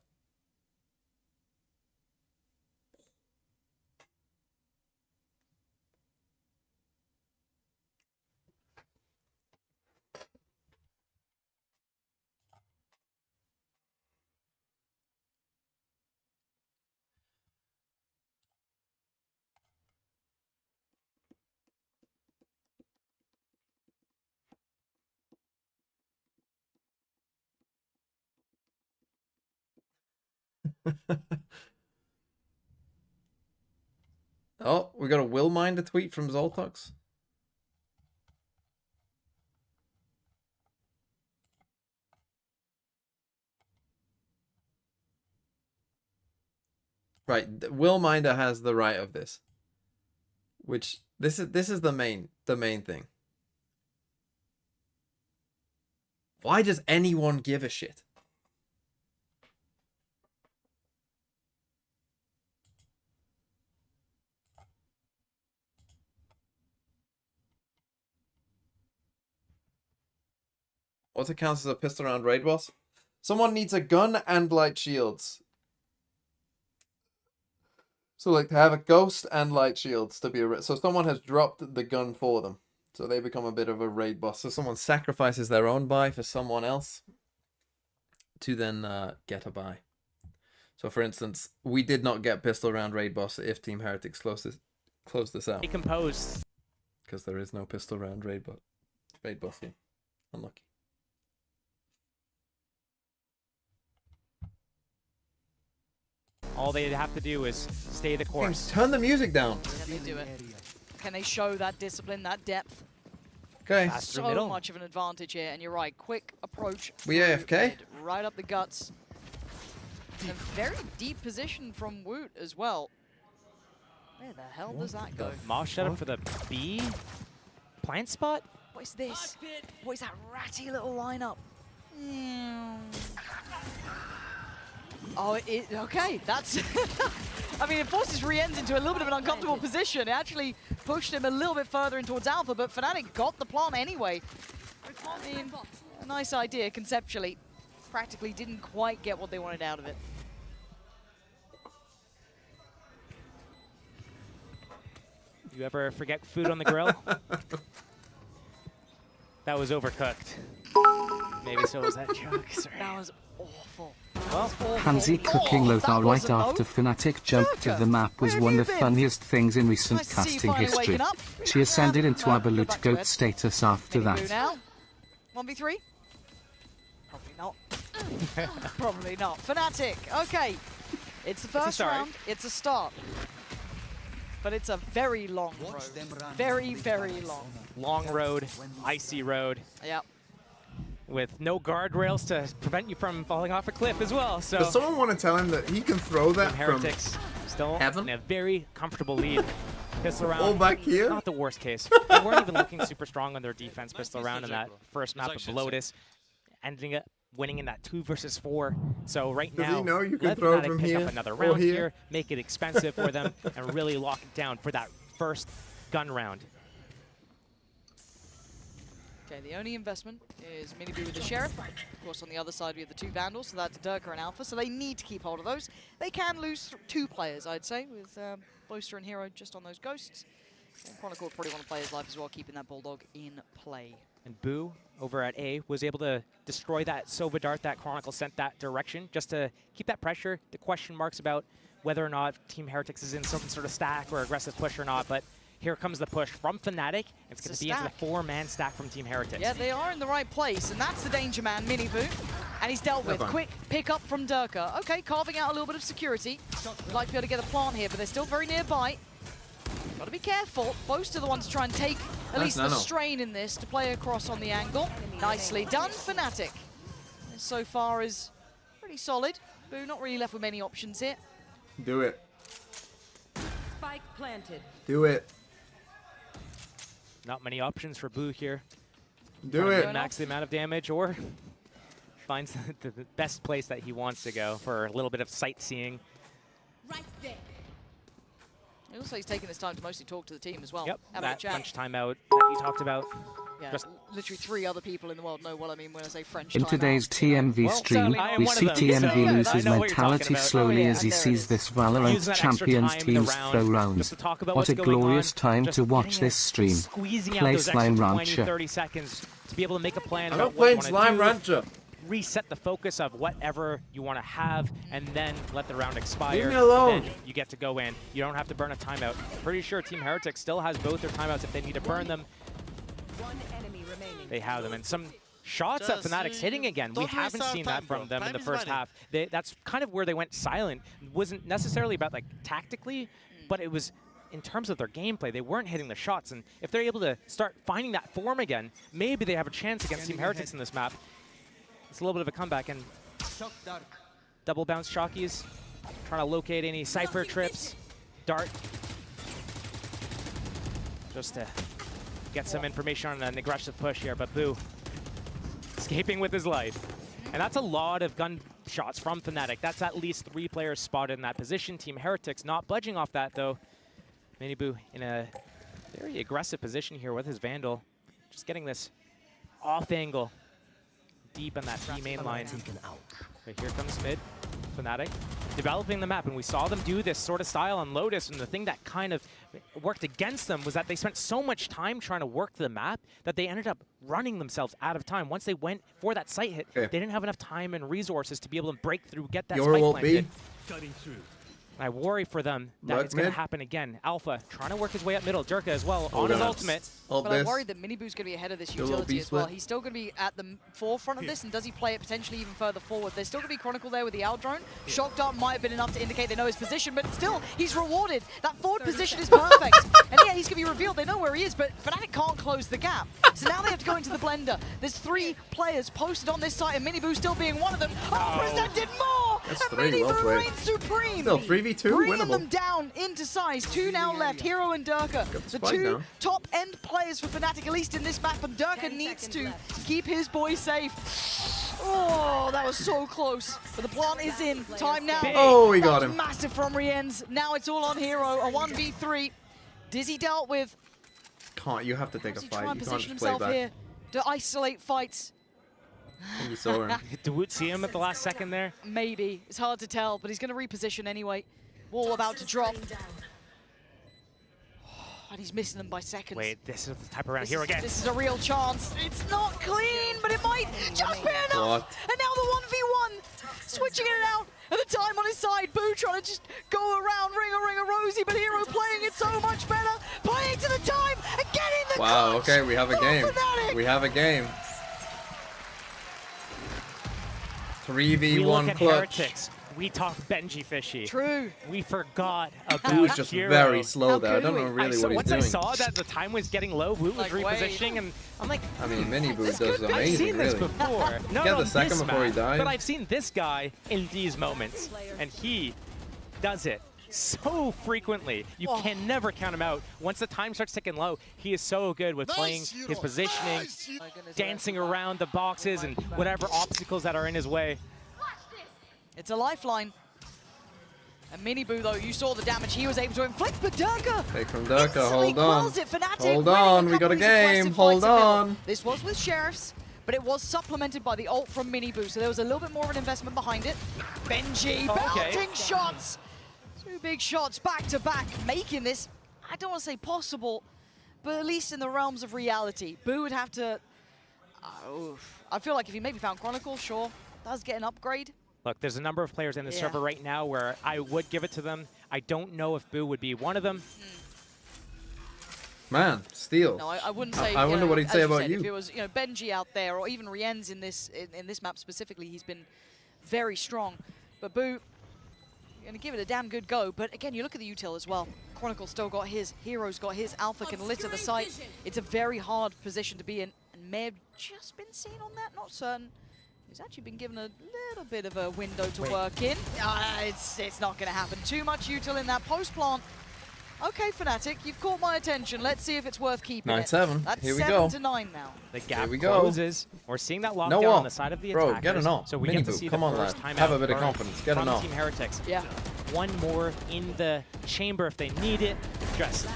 Oh, we got a Will Minder tweet from Zoltox. Right, Will Minder has the right of this. Which this is the main thing. Why does anyone give a shit? What counts as a pistol round raid boss? Someone needs a gun and light shields. So like to have a ghost and light shields to be a so someone has dropped the gun for them. So they become a bit of a raid boss. So someone sacrifices their own buy for someone else to then get a buy. So for instance, we did not get pistol round raid boss if Team Heretics close this out. Decomposed. Because there is no pistol round raid boss here. Unlucky. All they have to do is stay the course. Turn the music down. Can they do it? Can they show that discipline, that depth? Okay. So much of an advantage here, and you're right. Quick approach. We AFK? Mid, right up the guts. In a very deep position from Woot as well. Where the hell does that go? Mosh set up for the B plant spot. What is this? What is that ratty little lineup? Oh, okay, that's... I mean, it forces Rienz into a little bit of an uncomfortable position. It actually pushed him a little bit further in towards Alpha, but Fnatic got the plant anyway. I mean, a nice idea conceptually. Practically didn't quite get what they wanted out of it. You ever forget food on the grill? That was overcooked. Maybe so was that joke. Sorry. That was awful. Well, Hansi cooking Lothar right after Fnatic jumped to the map was one of the funniest things in recent casting history. She ascended into absolute GOAT status after that. Now. 1v3? Probably not. Probably not. Fnatic, okay. It's the first round, it's a start. But it's a very long road. Very, very long. Long road, icy road. Yep. With no guardrails to prevent you from falling off a cliff as well. So does someone want to tell him that he can throw that Heretics from still heaven? in a very comfortable lead. Pistol round. All back here? Not the worst case. They weren't even looking super strong on their defense. Pistol round in that first map of Lotus, ending up winning in that 2 versus 4. So right Does now, he know you can let throw Fnatic from pick here up another or round here? here, make it expensive for them, and really lock it down for that first gun round. Okay, the only investment is Minibu with the Sheriff. Of course, on the other side, we have the 2 Vandals, so that's Durka and Alpha, so they need to keep hold of those. They can lose 2 players, I'd say, with Boaster and Hero just on those Ghosts. And Chronicle probably want to play his life as well, keeping that Bulldog in play. And Boo, over at A, was able to destroy that Sova Dart that Chronicle sent that direction, just to keep that pressure. The question marks about whether or not Team Heretics is in some sort of stack or aggressive push or not, but here comes the push from Fnatic. It's going to be into the 4-man stack from Team Heretics. Yeah, they are in the right place, and that's the danger man, Minibu. And he's dealt with. Quick pick up from Durka. Okay, carving out a little bit of security. Would like to be able to get a plant here, but they're still very nearby. Got to be careful. Both are the ones to try and take at least the strain in this to play across on the angle. Nicely done, Fnatic. This so far is pretty solid. Boo not really left with many options here. Do it. Spike planted. Do it. Not many options for Boo here. Do it. Max the amount of damage or finds the best place that he wants to go for a little bit of sightseeing. Right there. It looks like he's taking this time to mostly talk to the team as well. Yep, Have a that chat. French timeout that you talked about. Yeah, Just literally 3 other people in the world know what I mean when I say French In timeout. today's TMV stream, we see TMV lose his mentality slowly as he sees this Valorant Champions team's throw rounds. What a glorious time to watch this stream. Play Slime Rancher. 30 seconds to be able to make a plan. I'm not playing Slime Rancher. Reset the focus of whatever you want to have, and then let the round expire. Leave me alone. Then you get to go in. You don't have to burn a timeout. Pretty sure Team Heretics still has both their timeouts if they need to burn them. One enemy remaining. They have them, and some shots that Fnatic's hitting again. We haven't seen that from them in the first half. That's kind of where they went silent. It wasn't necessarily about like tactically, but it was in terms of their gameplay. They weren't hitting the shots, and if they're able to start finding that form again, maybe they have a chance against Team Heretics in this map. It's a little bit of a comeback, and double bounce Shockies, trying to locate any Cypher trips. Dart, just to get some information on an aggressive push here, but Boo escaping with his life. And that's a lot of gun shots from Fnatic. That's at least 3 players spotted in that position. Team Heretics not budging off that, though. Minibu in a very aggressive position here with his Vandal, just getting this off angle. Deep on that B main line. But here comes mid, Fnatic, developing the map, and we saw them do this sort of style on Lotus, and the thing that kind of worked against them was that they spent so much time trying to work the map that they ended up running themselves out of time. Once they went for that site hit, they didn't have enough time and resources to be able to break through, get that spike planted. Cutting through. I worry for them that it's going to happen again. Alpha trying to work his way up middle. Durka as well on his ultimate. But I'm worried that Minibu's going to be ahead of this utility as well. He's still going to be at the forefront of this, and does he play it potentially even further forward? There's still going to be Chronicle there with the out drone. Shock Dart might have been enough to indicate they know his position, but still, he's rewarded. That forward position is perfect. And yeah, he's going to be revealed. They know where he is, but Fnatic can't close the gap. So now they have to go into the blender. There's 3 players posted on this site, and Minibu still being one of them. Oh, presented more! That's and 3, well Minibu played. reigns supreme. Still 3v2, bringing winnable. them down into size. 2 now left, Hero and Durka. The 2 top-end players for Fnatic, at least in this map, and Durka needs to keep his boy safe. Oh, that was so close. But the plant is in. Time now. Oh, he got That was him. massive from Rienz. Now it's all on Hero. A 1v3. Dizzy dealt with. Can't, you have to take a Does he try fight. and You can't position just play himself back. here to isolate fights? You saw him. Did Woot see him at the last second there? Maybe. It's hard to tell, but he's going to reposition anyway. Wall about to drop. And he's missing them by seconds. Wait, this is the type of round here again. This is a real chance. It's not clean, but it might just be enough. What? And now the 1v1. Switching it out. And the time on his side. Boo trying to just go around, ring a rosy, but Hero playing it so much better. Playing to the time and getting the Wow, clutch okay, we have a for game. Fnatic. We have a game. We look 3v1 at clutch. Heretics. We talk Benji Fishy. True. We forgot about He was just Hero. very slow there. I don't know really what he's Once doing. I saw that the time was getting low, Woot was Like, repositioning, and I'm like, I mean, Mini Boo does I've amazing, seen this really. before. Not Get on the second this before he map, died. but I've seen this guy in these moments, and he does it so frequently. You can never count him out. Once the time starts ticking low, he is so good with playing his positioning, dancing around the boxes and whatever obstacles that are in his way. It's a lifeline. And Mini Boo, though, you saw the damage he was able to inflict, but Durka Take from Durka, instantly hold on. quells it. Fnatic Hold winning on, we couple got a of these game, aggressive hold fights in the middle. on. This was with Sheriffs, but it was supplemented by the ult from Mini Boo, so there was a little bit more of an investment behind it. Benji belting shots. Two big shots back to back, making this, I don't want to say possible, but at least in the realms of reality. Boo would have to, I feel like if he maybe found Chronicle, sure, does get an upgrade. Look, there's a number of players in the server right now where I would give it to them. I don't know if Boo would be one of them. Man, steal. No, I wouldn't say. I wonder what he'd say about said, you. If it was, Benji out there, or even Rienz in this map specifically, he's been very strong. But Boo, gonna give it a damn good go. But again, you look at the util as well. Chronicle still got his, Hero's got his, Alpha can litter the site. It's a very hard position to be in, and may have just been seen on that, not certain. He's actually been given a little bit of a window to work in. It's not going to happen. Too much util in that post plant. Okay, Fnatic, you've caught my attention. Let's see if it's worth keeping 9-7. it. That's Here we 7 go. to 9 now. The gap Here we go. closes. We're seeing that lockdown No on the side of the attackers. Bro, get an ult. So we Mini get to Boo, see come the on, first lad. time Have out a bit of burn confidence. Get from an ult. Team Heretics. Yeah. One more in the chamber if they need it. Just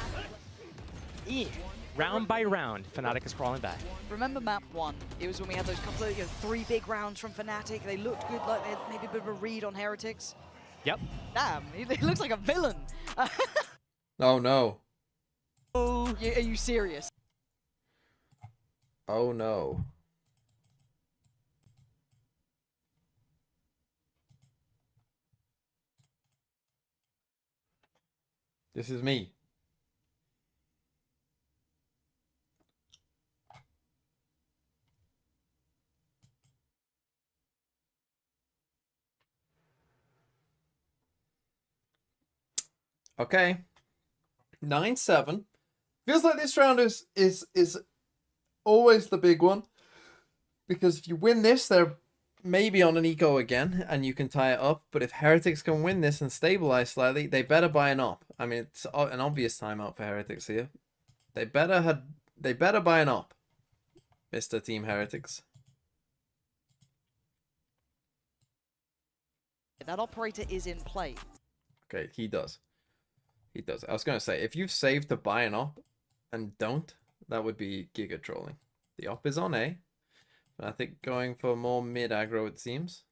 round by round, Fnatic is crawling back. Remember map 1? It was when we had those couple of 3 big rounds from Fnatic. They looked good, like they had maybe a bit of a read on Heretics. Yep. Damn, he looks like a villain. Oh no. Are you serious? Oh no. This is me. Okay. 9-7. Feels like this round is always the big one. Because if you win this, they're maybe on an eco again, and you can tie it up. But if Heretics can win this and stabilize slightly, they better buy an op. I mean, it's an obvious timeout for Heretics here. They better buy an op, Mr. Team Heretics. That operator is in play. Okay, he does. He does. I was going to say, if you've saved to buy an op and don't, that would be giga trolling. The op is on A. But I think going for more mid aggro, it seems.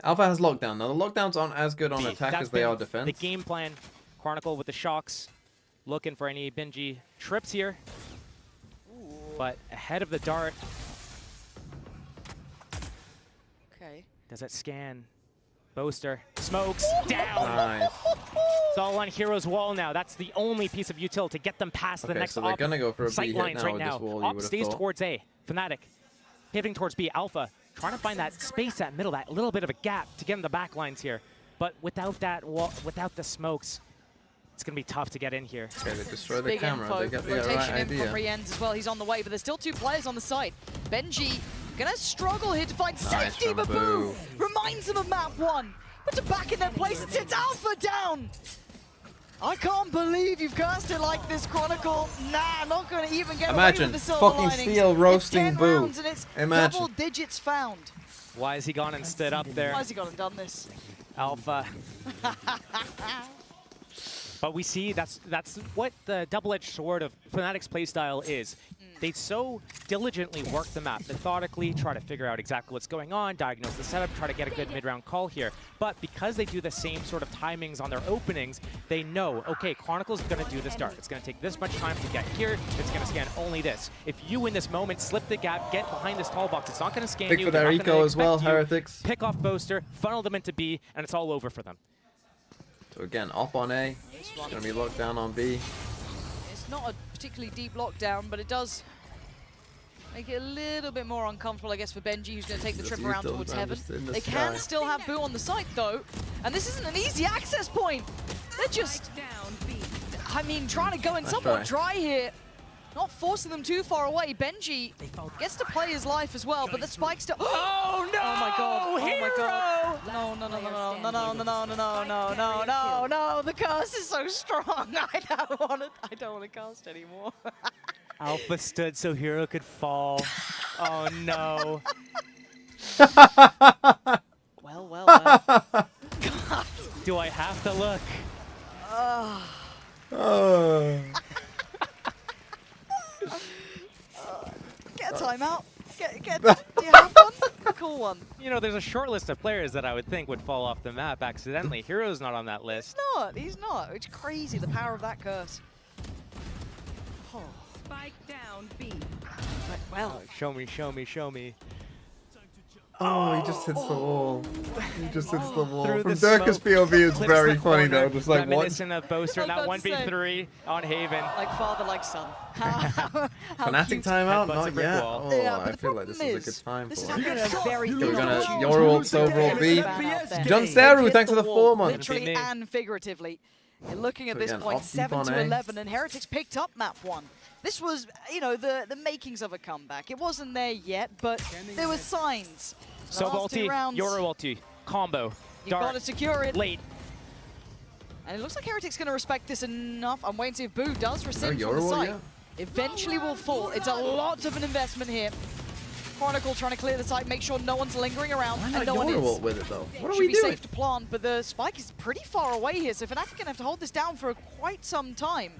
Alpha has lockdown. Now, the lockdowns aren't as good on attack as they are defense. The game plan, Chronicle with the shocks, looking for any Benji trips here. But ahead of the dart. Okay. Does it scan? Boaster, smokes, down. Nice. It's all on Hero's wall now. That's the only piece of util to get them past the next so they're gonna go for a B sight hit lines now right with now. this wall, you Op would have stays thought. towards A. Fnatic pivoting towards B. Alpha trying to find that space, that middle, that little bit of a gap to get in the back lines here. But without that wall, without the smokes, it's gonna be tough to get in here. Okay, they destroy the Big camera. info. They get the Rotation right in from idea. Rienz as well. He's on the way, but there's still 2 players on the side. Benji gonna struggle here to find safety, from but Boo Boo. reminds him of map 1. But to back in their place, it sits Alpha down. I can't believe you've cursed it like this, Chronicle. Nah, not going to even get away Imagine with the silver fucking linings. Steel roasting it's 10 Boo. rounds and it's Imagine. double digits found. Why has he gone and stood up there? Why has he gone and done this? Alpha. But we see that's what the double-edged sword of Fnatic's playstyle is. They so diligently work the map, methodically, try to figure out exactly what's going on, diagnose the setup, try to get a good mid-round call here. But because they do the same sort of timings on their openings, they know, okay, Chronicle's going to do this dart. It's going to take this much time to get here. It's going to scan only this. If you, in this moment, slip the gap, get behind this tall box, it's not going to scan Big you. for their eco as well, Heretics. Pick off Boaster, funnel them into B, and it's all over for them. So again, up on A. It's going to be locked down on B. It's not a particularly deep lockdown, but it does make it a little bit more uncomfortable, I guess, for Benji, who's going to take the trip around towards Heaven. They can still have Boo on the site, though, and this isn't an easy access point. They're just, I mean, trying to go in somewhat dry here. Not forcing them too far away. Benji gets to play his life as well, but the spike still. Oh no! Oh my god! Oh Hero! my god! No! No! No! No! No! No! No! No! No! No! No! No! No! The curse is so strong. I don't want to cast anymore. Alpha stood so Hero could fall. Oh no! Well, well, well. God. Do I have to look? Get a timeout. Do you have one? Cool one. You know, there's a short list of players that I would think would fall off the map accidentally. Hero's not on that list. He's not. It's crazy, the power of that curse. Oh. Spike down B. Well. Show me, show me, show me. Oh, he just hits the wall. He just hits the wall. Through From the Dirkus smoke, POV, it's clips very the funny corner, though. Just like what? reminiscent of Boaster in that I was about to 1v3 on Haven. Like father, like son. Fnatic timeout? Not yet. wall. Oh, Yeah, I but feel like this is a good time this is for it. happening at a very Okay, we're good gonna opportunity. your ult overall B. John They've Steru, hit thanks for the wall, 4 months. Literally and figuratively. You're looking at So this again, point, up deep 7 on to A. 11, and Heretics picked up map 1. This was, you know, the makings of a comeback. It wasn't there yet, but there were signs. So ulti, your ulti, combo, You've dart, got to secure it. late. And it looks like Heretics going to respect this enough. I'm waiting to see if Boo does rescind from the Yoruba, site. yeah. Eventually will fall. It's a lot of an investment here. Chronicle trying to clear the site, make sure no one's lingering around. Why And not no one Yoruba is. with it though? What are Should we be doing? safe to plant, but the spike is pretty far away here, so Fnatic are going to have to hold this down for quite some time.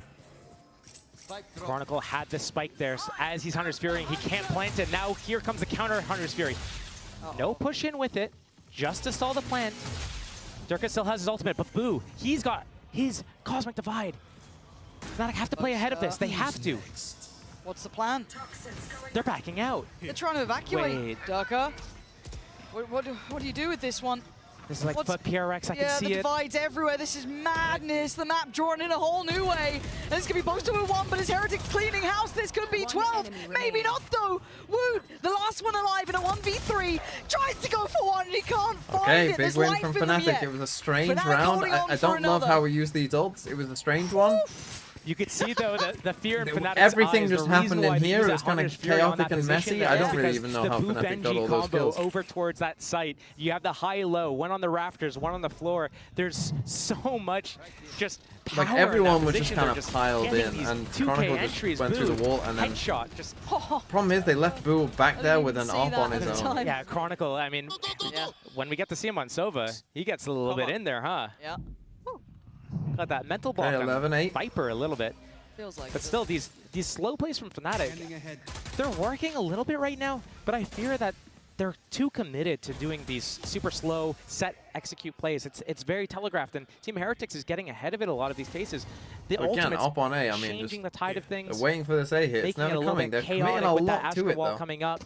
Chronicle had the spike there, so as he's Hunter's Fury, he can't plant it. Now here comes the counter Hunter's Fury. No push in with it, just to stall the plant. Dirkus still has his ultimate, but Boo, he's got his Cosmic Divide. Fnatic have to play ahead of this, they have to. What's the plan? They're backing out. They're trying to evacuate. Wait. Durka, what do you do with this one? This is like foot PRX, I can see the it. divides everywhere. This is madness. The map drawn in a whole new way. And this could be Boaster with 1, but is Heretics cleaning house? This could be 12. Maybe not, though. Wood, the last one alive in a 1v3, tries to go for 1, and he can't find Okay, it. big There's win life from in them Fnatic. yet. It was a strange Fnatic round. holding on I for don't love another. how we use these ults. It was a strange one. You could see, though, the fear in Fnatic's Everything eyes, just the reason happened why in they here. use It that was kind of Hunter's Fury on that chaotic and position messy. there I don't is really because even know the how Boop Fnatic got NG all those combo kills. over towards that site. You have the high-low, one on the rafters, one on the floor. There's so much just power Like everyone in that was just position. kind They're of piled getting in, these and 2K Chronicle entries, just went through the Boo, wall, and then headshot. Just problem is they left Boo back there with an AWP on his own. yeah, Chronicle. I mean, when we get to see him on Sova, he gets a little bit in there, huh? Yeah. Got that mental block on 11-8. Viper a little bit. Feels like But still, these slow plays from Fnatic, they're working a little bit right now, but I fear that they're too committed to doing these super slow, set, execute plays. It's very telegraphed, and Team Heretics is getting ahead of it a lot of these cases. The Again, ultimate's up on A, I mean, changing just the tide of things. they're waiting for this A hit. It's making it never a little coming. bit They're committing chaotic a with that lot to Astra it, wall though. coming up.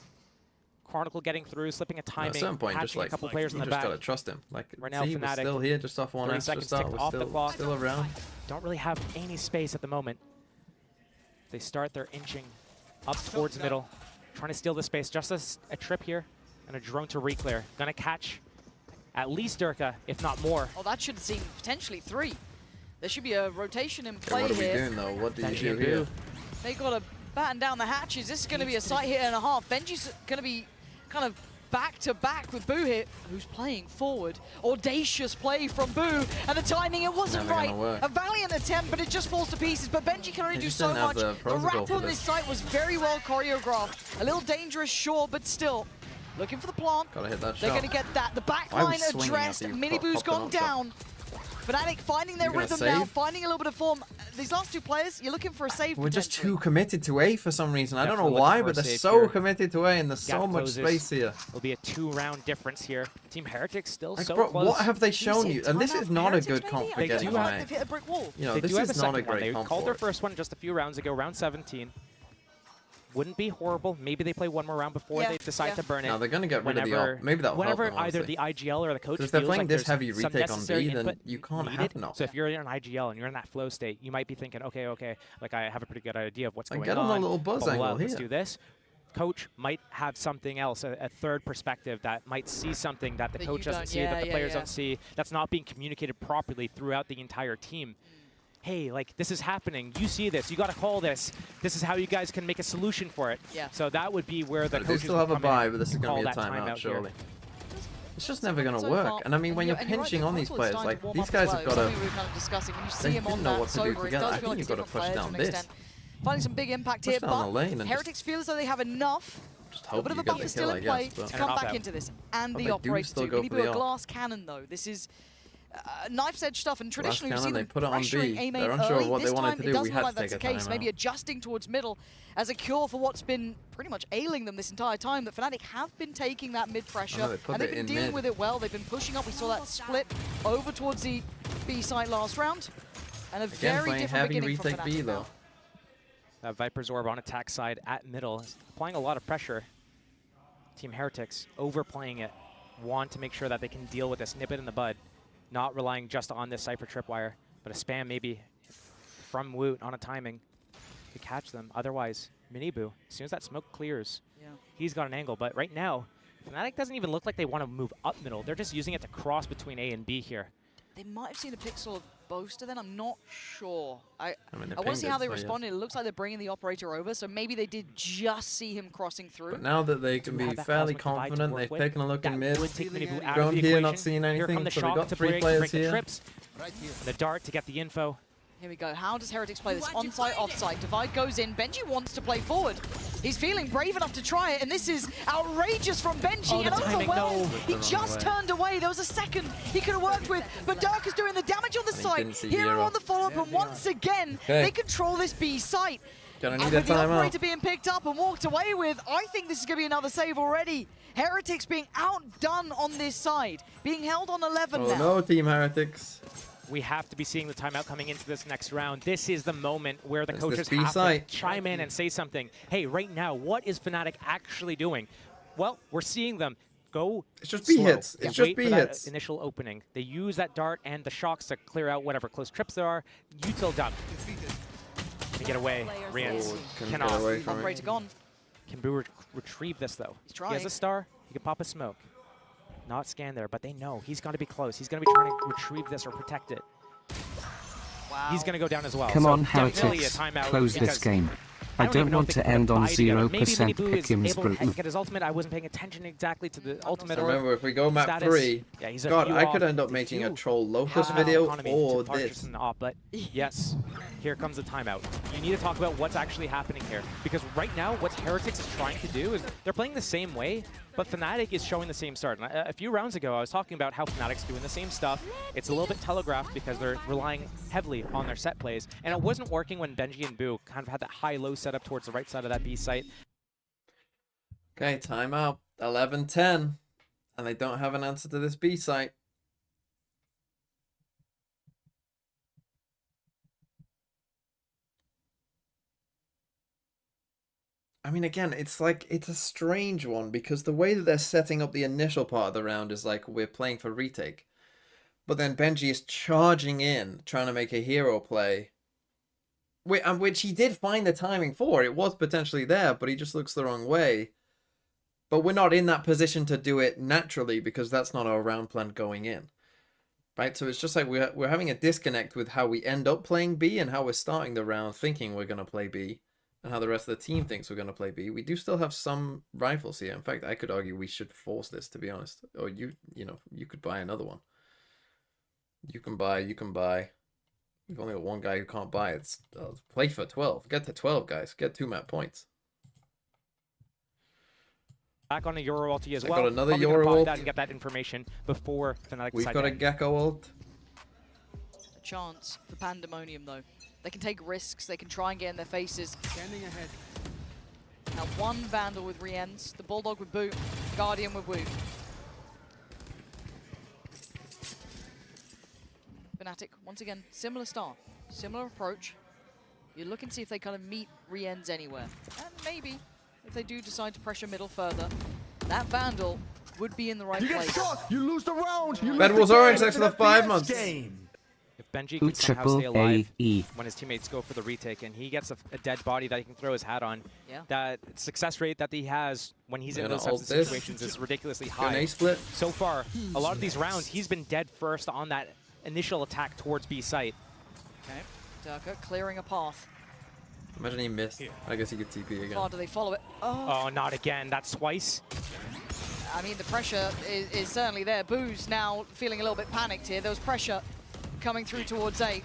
Chronicle getting through, slipping a timing, At a certain point, just patching like a couple players in you the just back. gotta trust him. Like, Right now, see, we're Fnatic, still here, just off 1 30 extra seconds start. ticked We're off the clock. still around. Don't really have any space at the moment. They start their inching up towards middle, trying to steal the space. Just a trip here and a drone to reclear. Gonna catch at least Durka, if not more. Oh, that should have seen potentially 3. There should be a rotation in play what are we here. doing though? What do you Benji do and here? Boo. They got to batten down the hatches. This is going to be a site hit and a half. Benji's going to be kind of back-to-back with Boo here, who's playing forward. Audacious play from Boo, and the timing, it wasn't right. A valiant attempt, but it just falls to pieces. But Benji can only do so much. The wrap on this site was very well choreographed. A little dangerous, sure, but still. Looking for the plant. Gotta hit that shot. They're going to get that. The backline addressed. Miniboo's gone down. Fnatic finding their rhythm now, finding a little bit of form. These last two players, you're looking for a save. We're just too committed to A for some reason. I don't know why, but they're so committed to A, and there's so much space here. It'll be a 2-round difference here. Team Heretics still like, so bro, close. what have they shown you? And this is not a good comp for getting on A. They've hit a brick wall. You know, this is not a great comp. They called their first one just a few rounds ago, round 17. Wouldn't be horrible. Maybe they play one more round before they decide to burn it. No, they're going to get rid of the maybe that'll help them, either the IGL or the coach if they're feels playing like this heavy some retake on necessary B, then input you can't needed. have an So if you're in an IGL and you're in that flow state, you might be thinking, okay, like I have a pretty good idea of what's going on. Get on a little buzz angle here. Let's do this. Coach might have something else, a third perspective that might see something that the coach doesn't see, that the players don't see, that's not being communicated properly throughout the entire team. Hey, like, this is happening. You see this. You got to call this. This is how you guys can make a solution for it. Yeah. So that would be where the coaches still have a bye, but this is going to be a timeout, surely. It's just never going to work. And I mean, when you're pinching on these players, like, these guys have got to... They didn't know what to do together. I think you've got to push down this. Finding some big impact here, but Heretics feel as though they have enough. A bit of a buffer still in play to come back into this. And the operator too. Miniboo a glass cannon, though. This is... knife's edge stuff, and traditionally we see them pressuring A main early. This time it doesn't look like that's the case. Maybe adjusting towards middle as a cure for what's been pretty much ailing them this entire time. That Fnatic have been taking that mid pressure, and they've been dealing with it well. They've been pushing up. We saw that split over towards the B side last round, and a very different beginning from Fnatic B though. Viper's Orb on attack side at middle, applying a lot of pressure. Team Heretics overplaying it, want to make sure that they can deal with this, nip it in the bud. Not relying just on this Cypher tripwire, but a spam maybe from Woot on a timing to catch them. Otherwise, Miniboo, as soon as that smoke clears, he's got an angle. But right now, Fnatic doesn't even look like they want to move up middle. They're just using it to cross between A and B here. They might have seen a pixel of Boaster then, I'm not sure. I want to see how they responded. It looks like they're bringing the operator over, so maybe they did just see him crossing through. But now that they can be fairly confident, they've taken a look in mid. Ground here, not seeing anything, so they got 3 players here. The dart to get the info. Here we go. How does Heretics play this? On-site, off-site. Divide goes in. Benji wants to play forward. He's feeling brave enough to try it, and this is outrageous from Benji. And overwhelmed. He just turned away. There was a second he could have worked with, but Dirk is doing the damage on the site. Hero on the follow-up, and once again, they control this B site. Gonna need and a with the timeout. operator being picked up and walked away with, I think this is going to be another save already. Heretics being outdone on this side, being held on 11 now. Oh no, Team Heretics. We have to be seeing the timeout coming into this next round. This is the moment where the coaches have to chime in and say something. Hey, right now, what is Fnatic actually doing? Well, we're seeing them go It's just B hits. It's just B hits. Initial opening. They use that dart and the shocks to clear out whatever close trips there are. Util dump. To get away. Rians cannot. Operator gone. Can Boo retrieve this, though? He's trying. He has a star. He can pop a smoke. Not scan there, but they know he's going to be close. He's going to be trying to retrieve this or protect it. Wow. He's going to go down as well. Come on, definitely a Heretics. timeout Close this game. I don't want to end on 0% Pick'ems. I wasn't paying attention exactly to the ultimate. Remember, if we go map 3, God, I could end up making a troll Locust video or this. But yes, here comes the timeout. You need to talk about what's actually happening here, because right now, what Heretics is trying to do is they're playing the same way, but Fnatic is showing the same start. And a few rounds ago, I was talking about how Fnatic's doing the same stuff. It's a little bit telegraphed because they're relying heavily on their set plays, and it wasn't working when Benji and Boo kind of had that high-low setup towards the right side of that B site. Okay, timeout. 11-10. And they don't have an answer to this B site. I mean, again, it's a strange one because the way that they're setting up the initial part of the round is like we're playing for retake. But then Benji is charging in, trying to make a hero play. Which he did find the timing for. It was potentially there, but he just looks the wrong way. But we're not in that position to do it naturally because that's not our round plan going in. Right? So it's just like we're having a disconnect with how we end up playing B and how we're starting the round thinking we're going to play B. and how the rest of the team thinks we're going to play B, we do still have some rifles here. In fact, I could argue we should force this, to be honest. Or you know, you could buy another one. You can buy. We've only got one guy who can't buy. It's play for 12. Get to 12, guys. Get 2 map points. Back on a Euro ulti as I well. got another Probably Euro pop ult. that and get that information before Fnatic We've decide got to a Gecko ult. A chance for Pandemonium, though. They can take risks. They can try and get in their faces. Standing ahead. Now one Vandal with Riens, the Bulldog with Boot, Guardian with Wu. Fnatic, once again, similar start, similar approach. You're looking to see if they kind of meet Riens anywhere. And maybe, if they do decide to pressure middle further, that Vandal would be in the right place. You lose the round. You Bed lose was the orange game. next to the 5 months. If Benji can somehow stay alive when his teammates go for the retake and he gets a dead body that he can throw his hat on, that success rate that he has when he's in those types of situations is ridiculously high. split. So far, a lot of these rounds, he's been dead first on that initial attack towards B site. Okay, Durka clearing a path. Imagine he missed. I guess he could TP again. How do they follow it? Oh, not again. That's twice. I mean, the pressure is certainly there. Boo's now feeling a little bit panicked here. There was pressure coming through towards A.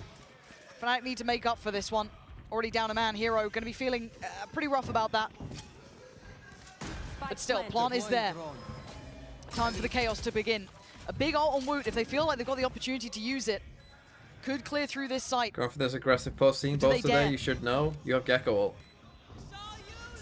Fnatic need to make up for this one. Already down a man. Hero going to be feeling pretty rough about that. But still, Plant is there. Time for the chaos to begin. A big ult on Woot if they feel like they've got the opportunity to use it. Could clear through this site. Going for this aggressive post scene. Do they Both today, dare? you should know. You have Gecko ult.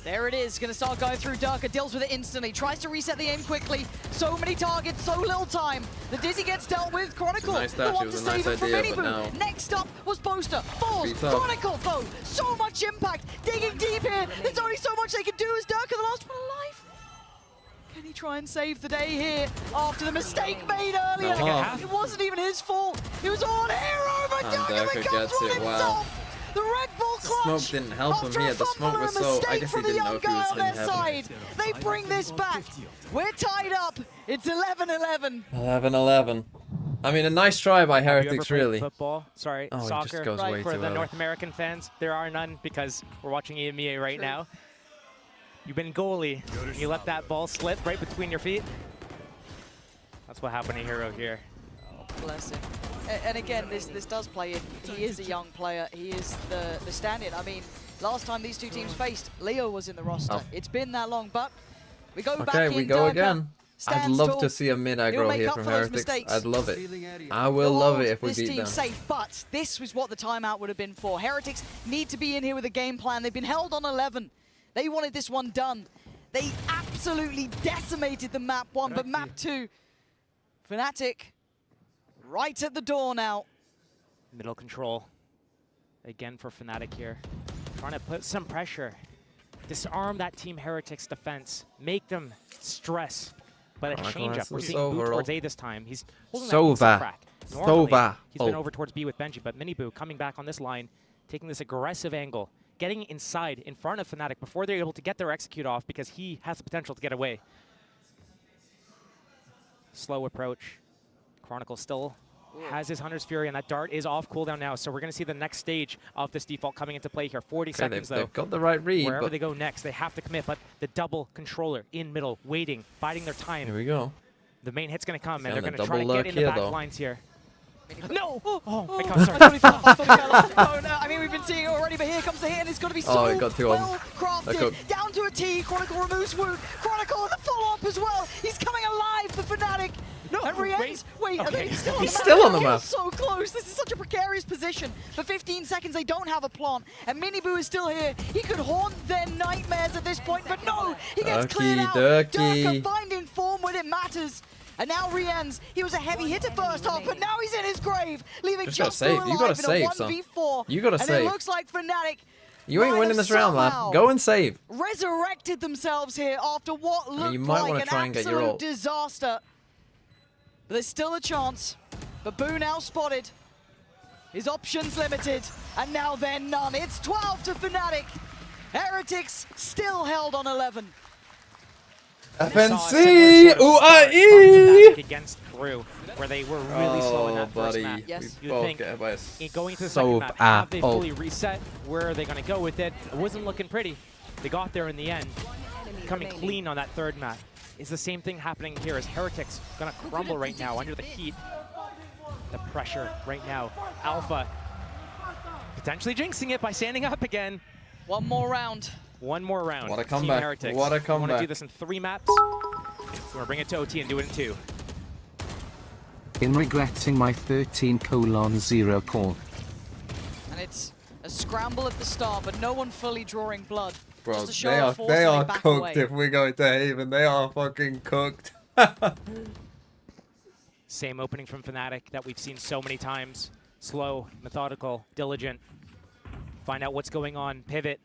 There it is, gonna start going through. Durka deals with it instantly, tries to reset the aim quickly. So many targets, so little time. The Dizzy gets dealt with. Chronicle, Nice the dash, one it to was a nice save him from idea, but Miniboo. now- Next up was Poster. Falls, Beats up. Chronicle though, so much impact. Digging deep here, there's only so much they can do as Durka, the last one alive. Can he try and save the day here after the mistake made earlier? It wasn't even his fault. It was all Hero, but And Durka Durka becomes gets one it, wow. himself. The Red Bull clutch. Smoke didn't help him After here. a The fumble smoke was and a so... I mistake guess he from the didn't know young if he guy was on in their heaven. side. They bring this back. We're tied up. It's 11-11. 11-11. I mean, a nice try by Have you ever Heretics, played really. Football, sorry, Oh, he just soccer, goes way for too the early. North American fans. There are none because we're watching EMEA right now. You've been goalie. You let that ball slip right between your feet. That's what happened to Hero here. Bless him. And again, this does play in. He is a young player. He is the stand-in. I mean, last time these two teams faced, Leo was in the roster. Oh. It's been that long, but we go back Okay, in. we go Durka again. I'd stands love tall. to see a mid He'll aggro make here up from for those Heretics. mistakes. I'd love it. I will love it if we this beat team's them. safe, but this was what the timeout would have been for. Heretics need to be in here with a game plan. They've been held on 11. They wanted this one done. They absolutely decimated the map 1, but map 2, Fnatic right at the door now. Middle control. Again for Fnatic here. Trying to put some pressure. Disarm that Team Heretics defense. Make them stress. But a change-up. We're seeing Boo towards A this time. He's holding that pixel crack. Normally, he's been over towards B with Benji, but Miniboo coming back on this line, taking this aggressive angle, getting inside in front of Fnatic before they're able to get their execute off because he has the potential to get away. Slow approach. Chronicle still has his Hunter's Fury, and that dart is off cooldown now. So we're going to see the next stage of this default coming into play here. 40 seconds, though. They've got the right read. Wherever But they go next, they have to commit, but the double controller in middle, waiting, biding their time. here we go. The main hit's going to come, and And they're the going to try to double get lurk in the here, back though. lines here. No! Oh my I god, sorry. thought he fell off. Oh, no. I mean, we've been seeing it already, but here comes the hit, and it's going to be so Oh, he got two of them. well crafted. Down to a T. Chronicle removes Woot. Chronicle with a follow-up as well. He's coming alive for Fnatic. No, and Riens, wait, okay. are they still on He's the map? still on the They're map. So close. This is such a precarious position. For 15 seconds, they don't have a plant, and Miniboo is still here. He could haunt their nightmares at this point, but no, he gets cleared out. Durka finding form when it matters. And now Riens, he was a heavy hitter first half, but now he's in his grave, leaving Just just gotta Boo save. You alive gotta in save, a son. 1v4. You gotta and save. it looks like Fnatic You ain't might winning have this round, lad. somehow Go and save. resurrected themselves here after what looked you might like wanna an try and get your absolute ult. disaster. But there's still a chance. But Boo now spotted. His options limited, and now they're none. It's 12 to Fnatic. Heretics still held on 11. FNC! UAE! Against Crew. where they were really slow in that first buddy. map. Yes. We You'd both think get by going to the so second map, have they fully reset? Where are they going to go with it? It wasn't looking pretty. They got there in the end, coming clean on that third map. Is the same thing happening here as Heretics going to crumble right now under the heat? The pressure right now. Alpha potentially jinxing it by standing up again. One more round. One more round. What a Team comeback. Heretics. What a Want to comeback. do this in 3 maps? We're going to bring it to OT and do it in 2. In regretting my 13:0 call. And it's a scramble at the start, but no one fully drawing blood. Bro, Just a show they of are force they and are back cooked away. if we're going to Haven. They are fucking cooked. Same opening from Fnatic that we've seen so many times. Slow, methodical, diligent. Find out what's going on. Pivot.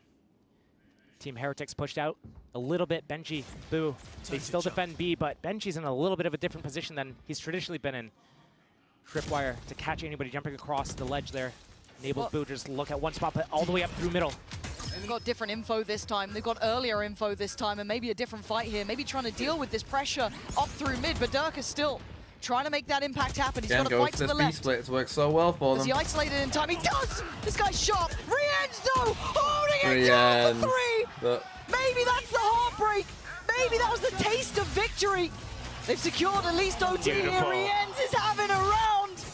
Team Heretics pushed out a little bit. Benji, Boo. They still defend B, but Benji's in a little bit of a different position than he's traditionally been in. Tripwire to catch anybody jumping across the ledge there. Enables Boo to just look at one spot, but all the way up through middle. They've got different info this time. They've got earlier info this time, and maybe a different fight here. Maybe trying to deal with this pressure up through mid, but Dirk is still trying to make that impact happen. He's got to fight to the left. B-split. It's worked so well for Is them. he isolated in time? He does! This guy's sharp. Rien's though, holding it down for 3. Maybe that's the heartbreak. Maybe that was the taste of victory. They've secured at least OT here. Rien's is having a round.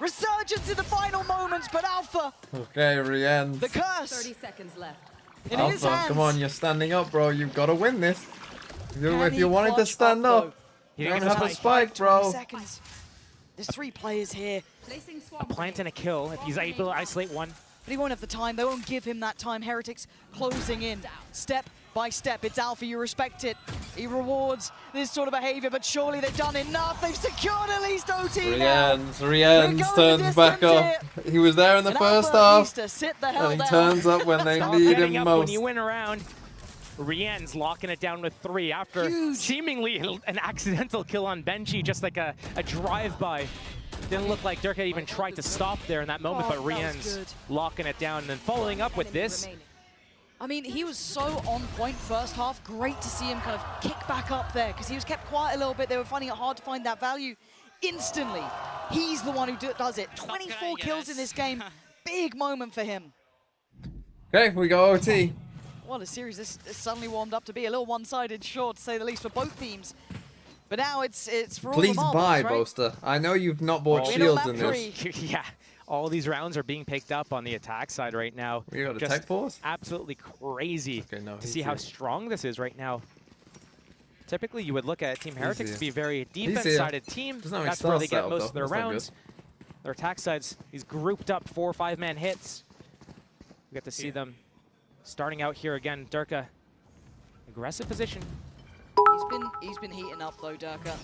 Resurgence in the final moments, but Alpha. Okay, Rien. The curse. 30 seconds left. In his Alpha, hands. come on, you're standing up, bro. You've got to win this. If he you wanted to clutch stand up, up, you don't have the spike, 20 bro. seconds. There's 3 players here. A plant and a kill if he's able to isolate one. But he won't have the time. They won't give him that time. Heretics closing in step by step. It's Alpha, you respect it. He rewards this sort of behavior, but surely they've done enough. They've secured at least OT now. Rien's turns back up. He was there in the first half, sit the hell and he down. turns up when they Stop need getting him up most. when you win around. Rien's locking it down with 3 after seemingly an accidental kill on Benji, just like a drive-by. Didn't look like Dirk had even tried to stop there in that moment, but Rien's locking it down and then following up with this. I mean, he was so on point first half. Great to see him kind of kick back up there because he was kept quiet a little bit. They were finding it hard to find that value instantly. He's the one who does it. 24 kills in this game. Big moment for him. Okay, we go OT. What a series this suddenly warmed up to be. A little one-sided, sure, to say the least, for both teams. But now it's for all the Please marbles, buy, right? Boaster. I know you've not bought Oh, shields in this. Yeah, all these rounds are being picked up on the attack side right now. We got a Just tech pause? absolutely crazy to he's see how here. strong this is right now. Typically, you would look at Team Heretics to be a very here. defense-sided team. Doesn't have any That's where they stars get set most up, of their though. That's not rounds. Their attack sides, these grouped up 4 or 5-man hits. We get to see them starting out here again. Durka, aggressive position. He's been heating up though, Durka.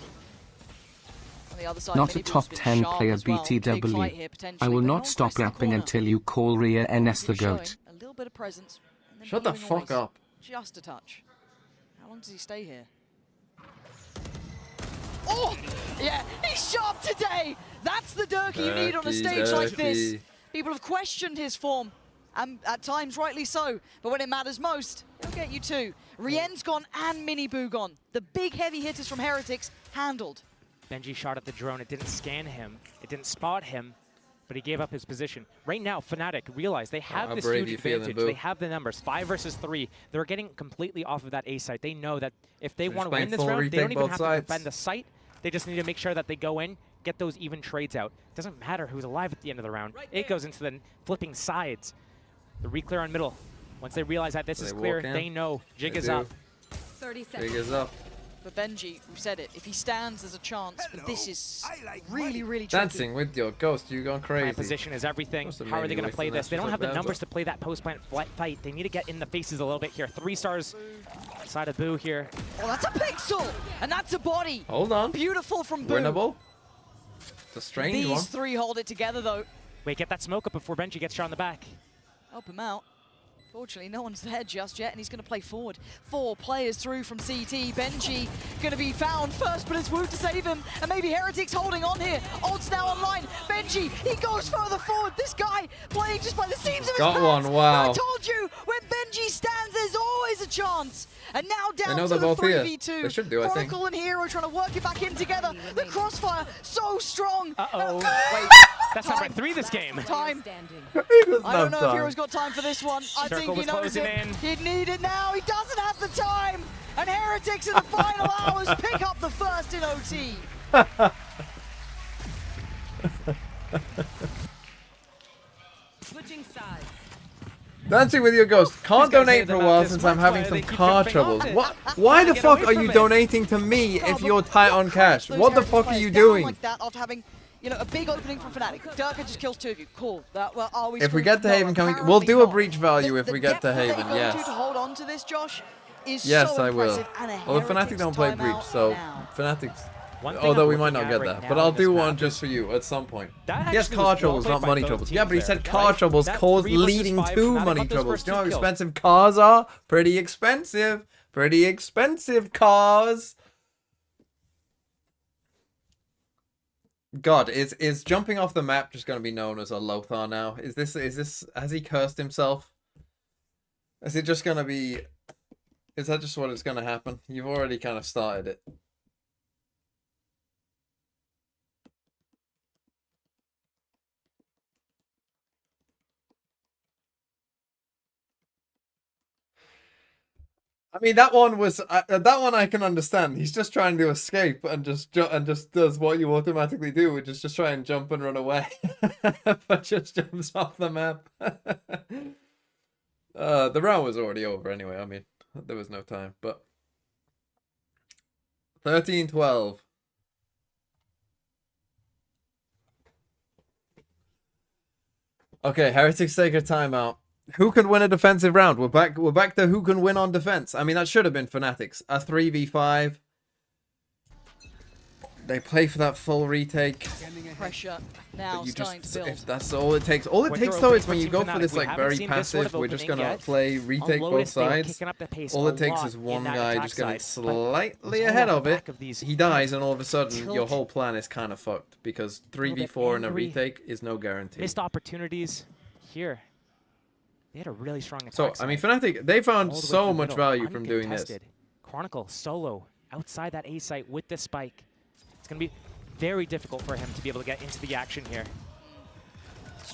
On the other side, Not a Miniboo's top been 10 sharp player as well. Big fight BTW. here, I potentially, will but not no stop press in the rapping corner. until you call Rhea NS the Showing GOAT. a little bit of presence. And then Shut the moving fuck away. up. Just a touch. How long does he stay here? Oh, yeah, he's sharp today. That's the Durka you need on a stage like this. People have questioned his form, and at times rightly so. But when it matters most, he'll get you 2. Rien's gone and Miniboo gone. The big heavy hitters from Heretics handled. Benji shot at the drone. It didn't scan him. It didn't spot him, but he gave up his position. Right now, Fnatic realize they have how this brave huge you feeling, advantage. Boo? They have the numbers, 5 versus 3. They're getting completely off of that A site. They know that if they They're want to playing win this full round, they don't retake even both have sides. to defend the site. They just need to make sure that they go in, get those even trades out. It doesn't matter who's alive at the end of the round. It goes into the flipping sides. The re-clear on middle. Once they realize that this is clear, they know Jig is up. 30 seconds. Jig is up. For Benji, who said it, if he stands, there's a chance, but this is really, really tricky. Dancing with your ghost, you're going crazy. Plant position is everything. Must have How are made they me going to wait play till this? They don't have the Aspas numbers up. to play that post-plant fight. They need to get in the faces a little bit here. 3 stars side of Boo here. Oh, that's a pixel, and that's a body. Hold on. Beautiful from Boo. Winnable. It's a strange These one. 3 hold it together, though. Wait, get that smoke up before Benji gets shot in the back. Help him out. Fortunately, no one's there just yet, and he's going to play forward. 4 players through from CT. Benji going to be found first, but it's Wu to save him. And maybe Heretics holding on here. Ult's now online. Benji, he goes further forward. This guy playing just by the seams of his Got pants. one, wow. I told you, when Benji stands, there's always a chance. And now down know to they're the both here. 3v2. They should do, I think. Chronicle and Hero trying to work it back in together. The crossfire so strong. Uh-oh. Wait, that's number 3 this game. Time. He doesn't I don't have know if time. Hero's got time for this one. I Circle think he was knows closing it. in. He'd need it now. He doesn't have the time. And Heretics in the final hours pick up the first in OT. Switching sides. Dancing with your ghost. Can't These guys donate hate for a them while at this since I'm point, having why some they keep car jumping off troubles. it. What? Why the Get fuck away are from you it. donating to me if you're tight on cash? Those What the Heretics fuck are players you down doing? like that after having, you know, a big opening from Fnatic. Durka just kills 2 of you. Cool. Well, are we If we screwed? get to No, Haven, can we? apparently We'll do a not. breach value if The we get to depth that they Haven. go Yes. to hold on to this, Josh, is Yes, so I will. impressive. And a Although Fnatic Heretics don't play breach, timeout so now. Fnatic's. One thing Although I'm we might not looking get at that, right but now I'll in this do map one just for you at some point. That Yes, actually car was well troubles, played not by money both troubles. teams Yeah, but he there, said car right? troubles That cause 3 versus leading 5 to Fnatic money got those troubles. first You know how 2 kills. expensive cars are? Pretty expensive. Pretty expensive cars. God, is jumping off the map just going to be known as a Lothar now? Is this has he cursed himself? Is it just going to be? Is that just what it's going to happen? You've already kind of started it. I mean, that one was that one I can understand. He's just trying to escape and just does what you automatically do, which is just try and jump and run away, but just jumps off the map. The round was already over anyway. I mean, there was no time, but 13-12. Okay, Heretics take a timeout. Who can win a defensive round? We're back to who can win on defense. I mean, that should have been Fnatic's. A 3v5. They play for that full retake. Pressure now But you starting just, to build. if that's all it takes. All it Quicker takes though is opening when you for go Team for this Fnatic. We like haven't very seen this sort passive, of we're just opening gonna yet. play On retake both Lotus, they were sides. kicking up the pace All a it takes lot is in one that guy attack just getting side, but slightly it's all ahead off of the it. back of these He dies, and all of a sudden your tilt. whole plan is kind of fucked because little bit 3v4 and a angry. retake is no guarantee. Missed opportunities here. They had a really strong attack So I mean, side. Fnatic they found All the way so through much middle, value from doing this. uncontested. Chronicle solo outside that A site with the spike. It's going to be very difficult for him to be able to get into the action here.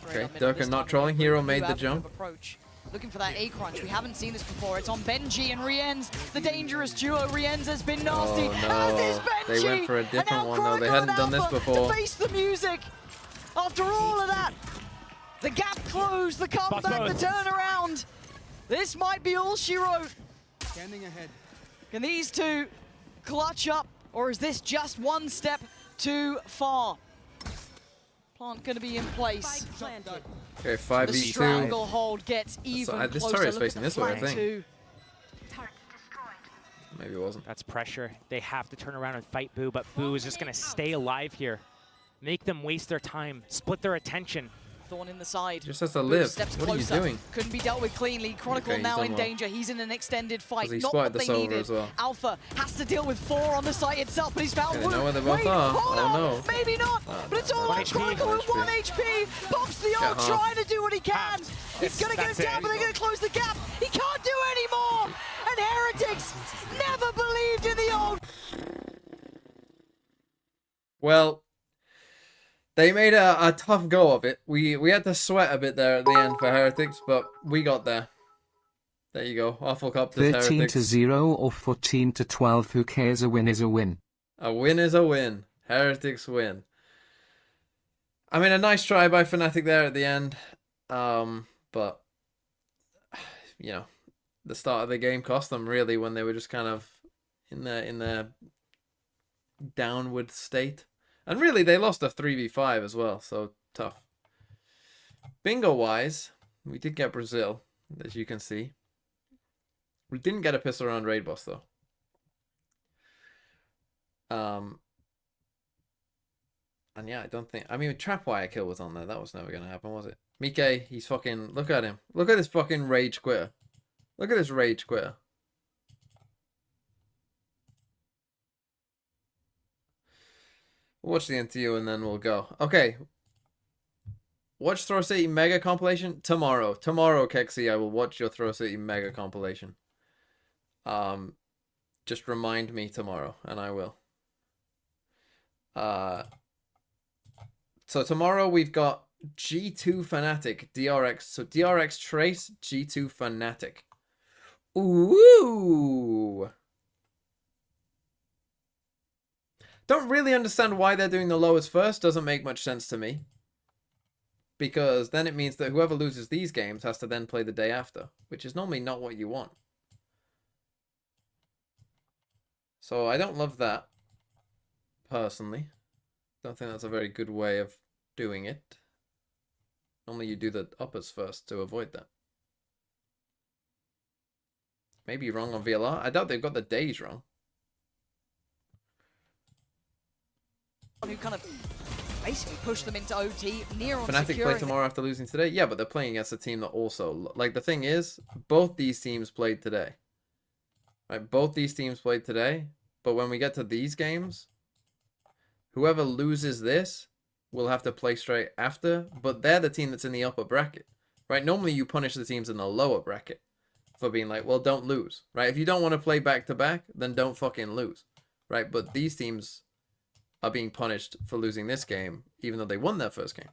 Okay, Durka not trolling. Hero made the jump. Approach. Looking for that A crunch. We haven't seen this before. It's on Benji and Rienz. The dangerous duo. Rienz has been nasty. Oh, As is no. Benji. They went for a And different now one, though. They Chronicle hadn't and done this Alpha before. To face the music. After all of that, the gap closed, the comeback, the turnaround. This might be all she wrote. Standing ahead. Can these two clutch up, or is this just one step too far? Plant going to be in place. Okay, The 5v2. stranglehold gets even this closer. turret's Look at facing the this way, I flank think. too. Maybe it wasn't. That's pressure. They have to turn around and fight Boo, but Boo is just going to stay alive here. Make them waste their time, split their attention. Thorn in the side. Just has to Boo live. steps What are you closer. doing? Couldn't be dealt with cleanly. Chronicle Okay, he's now done in well. danger. He's in an extended fight. 'Cause he Not spotted what the they Silver needed. as well. Alpha has to deal with 4 on the site itself, but he's found Okay, they Wu. know where they both Wait, are. hold Oh, on. no. Maybe not. But it's all on 1 HP. Chronicle with 1 HP. Pops the ult, half. trying to do what he can. He's going to get That's him down, it. but they're going to close the gap. He can't do any more. And Heretics never believed in the ult. Well, they made a tough go of it. We had to sweat a bit there at the end for Heretics, but we got there. There you go. Awful cup to 13 Heretics. to 0 or 14 to 12. Who cares? A win is a win. A win is a win. Heretics win. I mean, a nice try by Fnatic there at the end. But, you know, the start of the game cost them, really, when they were just kind of in their downward state. And really, they lost a 3v5 as well, so tough. Bingo-wise, we did get Brazil, as you can see. We didn't get a pistol round raid boss, though. And yeah, I don't think... I mean, Trapwire kill was on there. That was never going to happen, was it? Mike, he's fucking... Look at him. Look at this fucking rage quitter. Look at this rage quitter. We'll watch the interview and then we'll go. Okay. Watch Throw City Mega compilation tomorrow. Tomorrow, Kexi, I will watch your Throw City Mega compilation. Just remind me tomorrow, and I will. So tomorrow we've got G2 Fnatic, DRX. So DRX Trace, G2 Fnatic. Ooh. Don't really understand why they're doing the lowest first. Doesn't make much sense to me. Because then it means that whoever loses these games has to then play the day after, which is normally not what you want. So I don't love that, personally. Don't think that's a very good way of doing it. Normally you do the uppers first to avoid that. Maybe you're wrong on VLR. I doubt they've got the days wrong. Who kind of basically pushed them into OT, near on Fnatic securing play tomorrow after losing today? Yeah, but they're playing against a team that also... Like, the thing is, both these teams played today. Right, both these teams played today, but when we get to these games, whoever loses this will have to play straight after, but they're the team that's in the upper bracket. Right, normally you punish the teams in the lower bracket for being like, well, don't lose. Right, if you don't want to play back-to-back, then don't fucking lose. Right, but these teams are being punished for losing this game, even though they won their first game.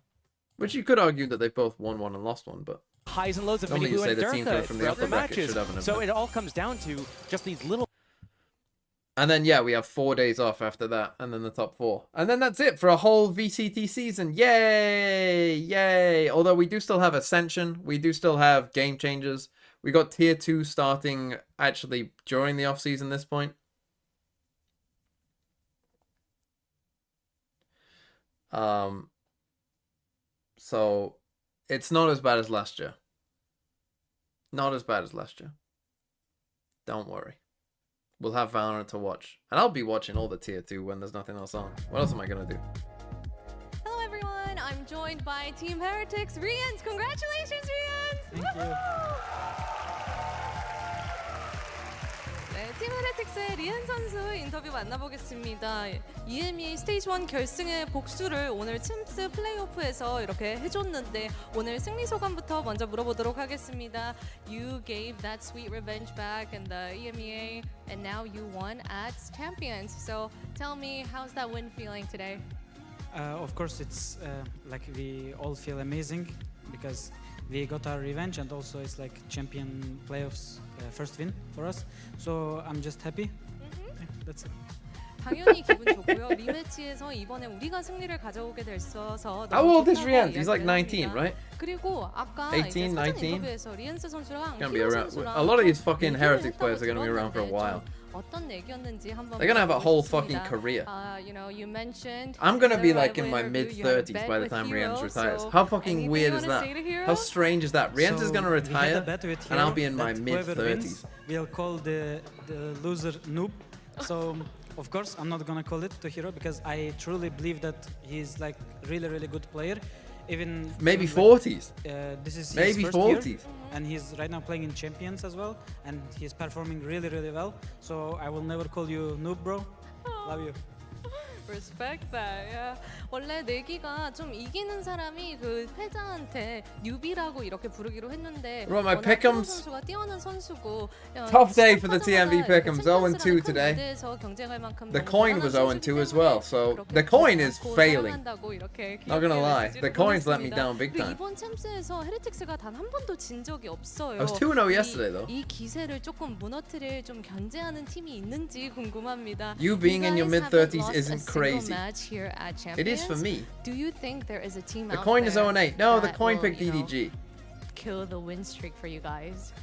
Which you could argue that they both won one and lost one, but highs and lows of normally you Minibu say and the team Durka from the throughout upper the bracket matches. should have an So impact. it all comes down to just these little... And then, yeah, we have 4 days off after that, and then the top 4. And then that's it for a whole VCT season. Yay! Yay! Although we do still have Ascension. We do still have Game Changers. We got Tier 2 starting, actually, during the off-season this point. So, it's not as bad as last year. Not as bad as last year. Don't worry. We'll have Valorant to watch. And I'll be watching all the Tier 2 when there's nothing else on. What else am I going to do? Hello everyone, I'm joined by Team Heretics. Rians, congratulations Rians! Thank you. 네, 팀 헤레틱스의 리엔 선수 인터뷰 만나보겠습니다. EMEA 스테이지 1 결승의 복수를 오늘 챔스 플레이오프에서 이렇게 해줬는데 오늘 승리 소감부터 먼저 물어보도록 하겠습니다. You gave that sweet revenge back in the EMEA and now you won at Champions. So tell me, how's that win feeling today? Of course, it's like we all feel amazing because we got our revenge, and also it's like champion playoffs first win for us. So I'm just happy. Yeah, that's it. 당연히 기분 좋고요. 리매치에서 이번에 우리가 승리를 가져오게 됐어서 How old is Rian? He's like 19, right? 그리고 아까 18, 이제 사전 19? 인터뷰에서 리엔스 선수랑 Gonna be 히로 around. 선수랑 A lot of these fucking 얘기를 Heretics 했다고 players are gonna be around for a 들었는데 while. 좀 어떤 얘기였는지 한번 They're gonna have a whole 물어보고 fucking 싶습니다. career. You know, you mentioned I'm gonna be the like in my rivalry, mid you had a 30s bet by the with time Hero, Rienz retires. so How fucking anything weird you is wanna that? say to Hero? How strange is that? Rienz is So gonna we had a retire, bet with and I'll Hero be in my that mid whoever 30s. wins, we'll call the loser noob. So of course I'm not gonna call it to Hero because I truly believe that he's like really good player. Even Maybe like, 40s. This is Maybe his first 40s. year, and he's right now playing in Champions as well, and he's performing really well. So I will never call you noob, bro. Love you. Respect that. Yeah. 원래 내기가 좀 이기는 사람이 그 패자한테 뉴비라고 이렇게 부르기로 했는데 Right, my 워낙 pick'ems. 선수가 뛰어난 선수고 Tough day for the TMV 시작하자마자 pick'ems. 0-2 today. 무대에서 경쟁할 만큼 The 너무 coin was 대단한 0-2 as well, so the coin is 선수고 failing. 사랑한다고 이렇게 Not gonna lie, 기록을 the coin's let me 보냈습니다. down big 근데 time. 이번 챔스에서 헤리틱스가 단 한 번도 진 적이 없어요. I was 2-0 yesterday, though. 이 기세를 조금 무너뜨릴 좀 견제하는 팀이 있는지 궁금합니다. You being in your guys mid-30s haven't lost a isn't single crazy. match here at It is for Champions. me. Do you think there is a team The out coin is there 0-8. No, the that coin will, picked you know, DDG. kill the win streak for you guys?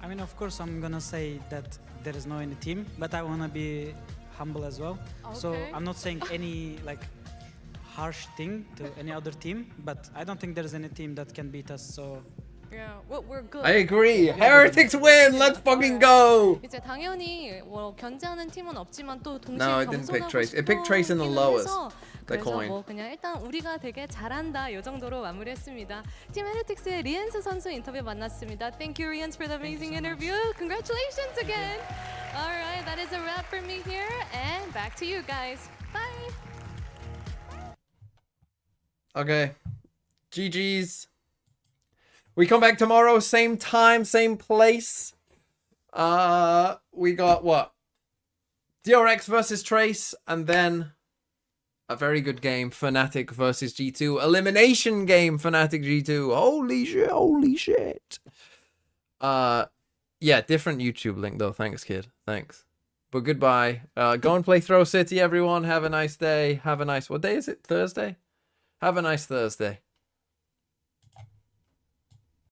I mean, of course, I'm gonna say that there is no any team, but I wanna be humble as well. So Okay. I'm not saying any like harsh thing to any other team, but I don't think there's any team that can beat us. So Yeah, well, we're good. I agree. Heretics win. Let's fucking go. 이제 당연히 뭐 견제하는 팀은 없지만 또 동시에 No, it didn't pick 겸손하고 Trace. It picked Trace in the 싶기는 lowest. 해서 The 그래서 coin. 뭐 그냥 일단 우리가 되게 잘한다 이 정도로 마무리했습니다. 팀 헤리틱스의 리엔스 선수 인터뷰 만났습니다. Thank you, Riens, for the amazing interview. Congratulations again. All right, that is a wrap for me here, and back to you guys. Bye. Okay. GG's. We come back tomorrow, same time, same place. We got what? DRX versus Trace, and then a very good game, Fnatic versus G2. Elimination game, Fnatic G2. Holy shit, holy shit. Yeah, different YouTube link though. Thanks, kid. Thanks. But goodbye. Go and play Throw City, everyone. Have a nice day. Have a nice... What day is it? Thursday? Have a nice Thursday.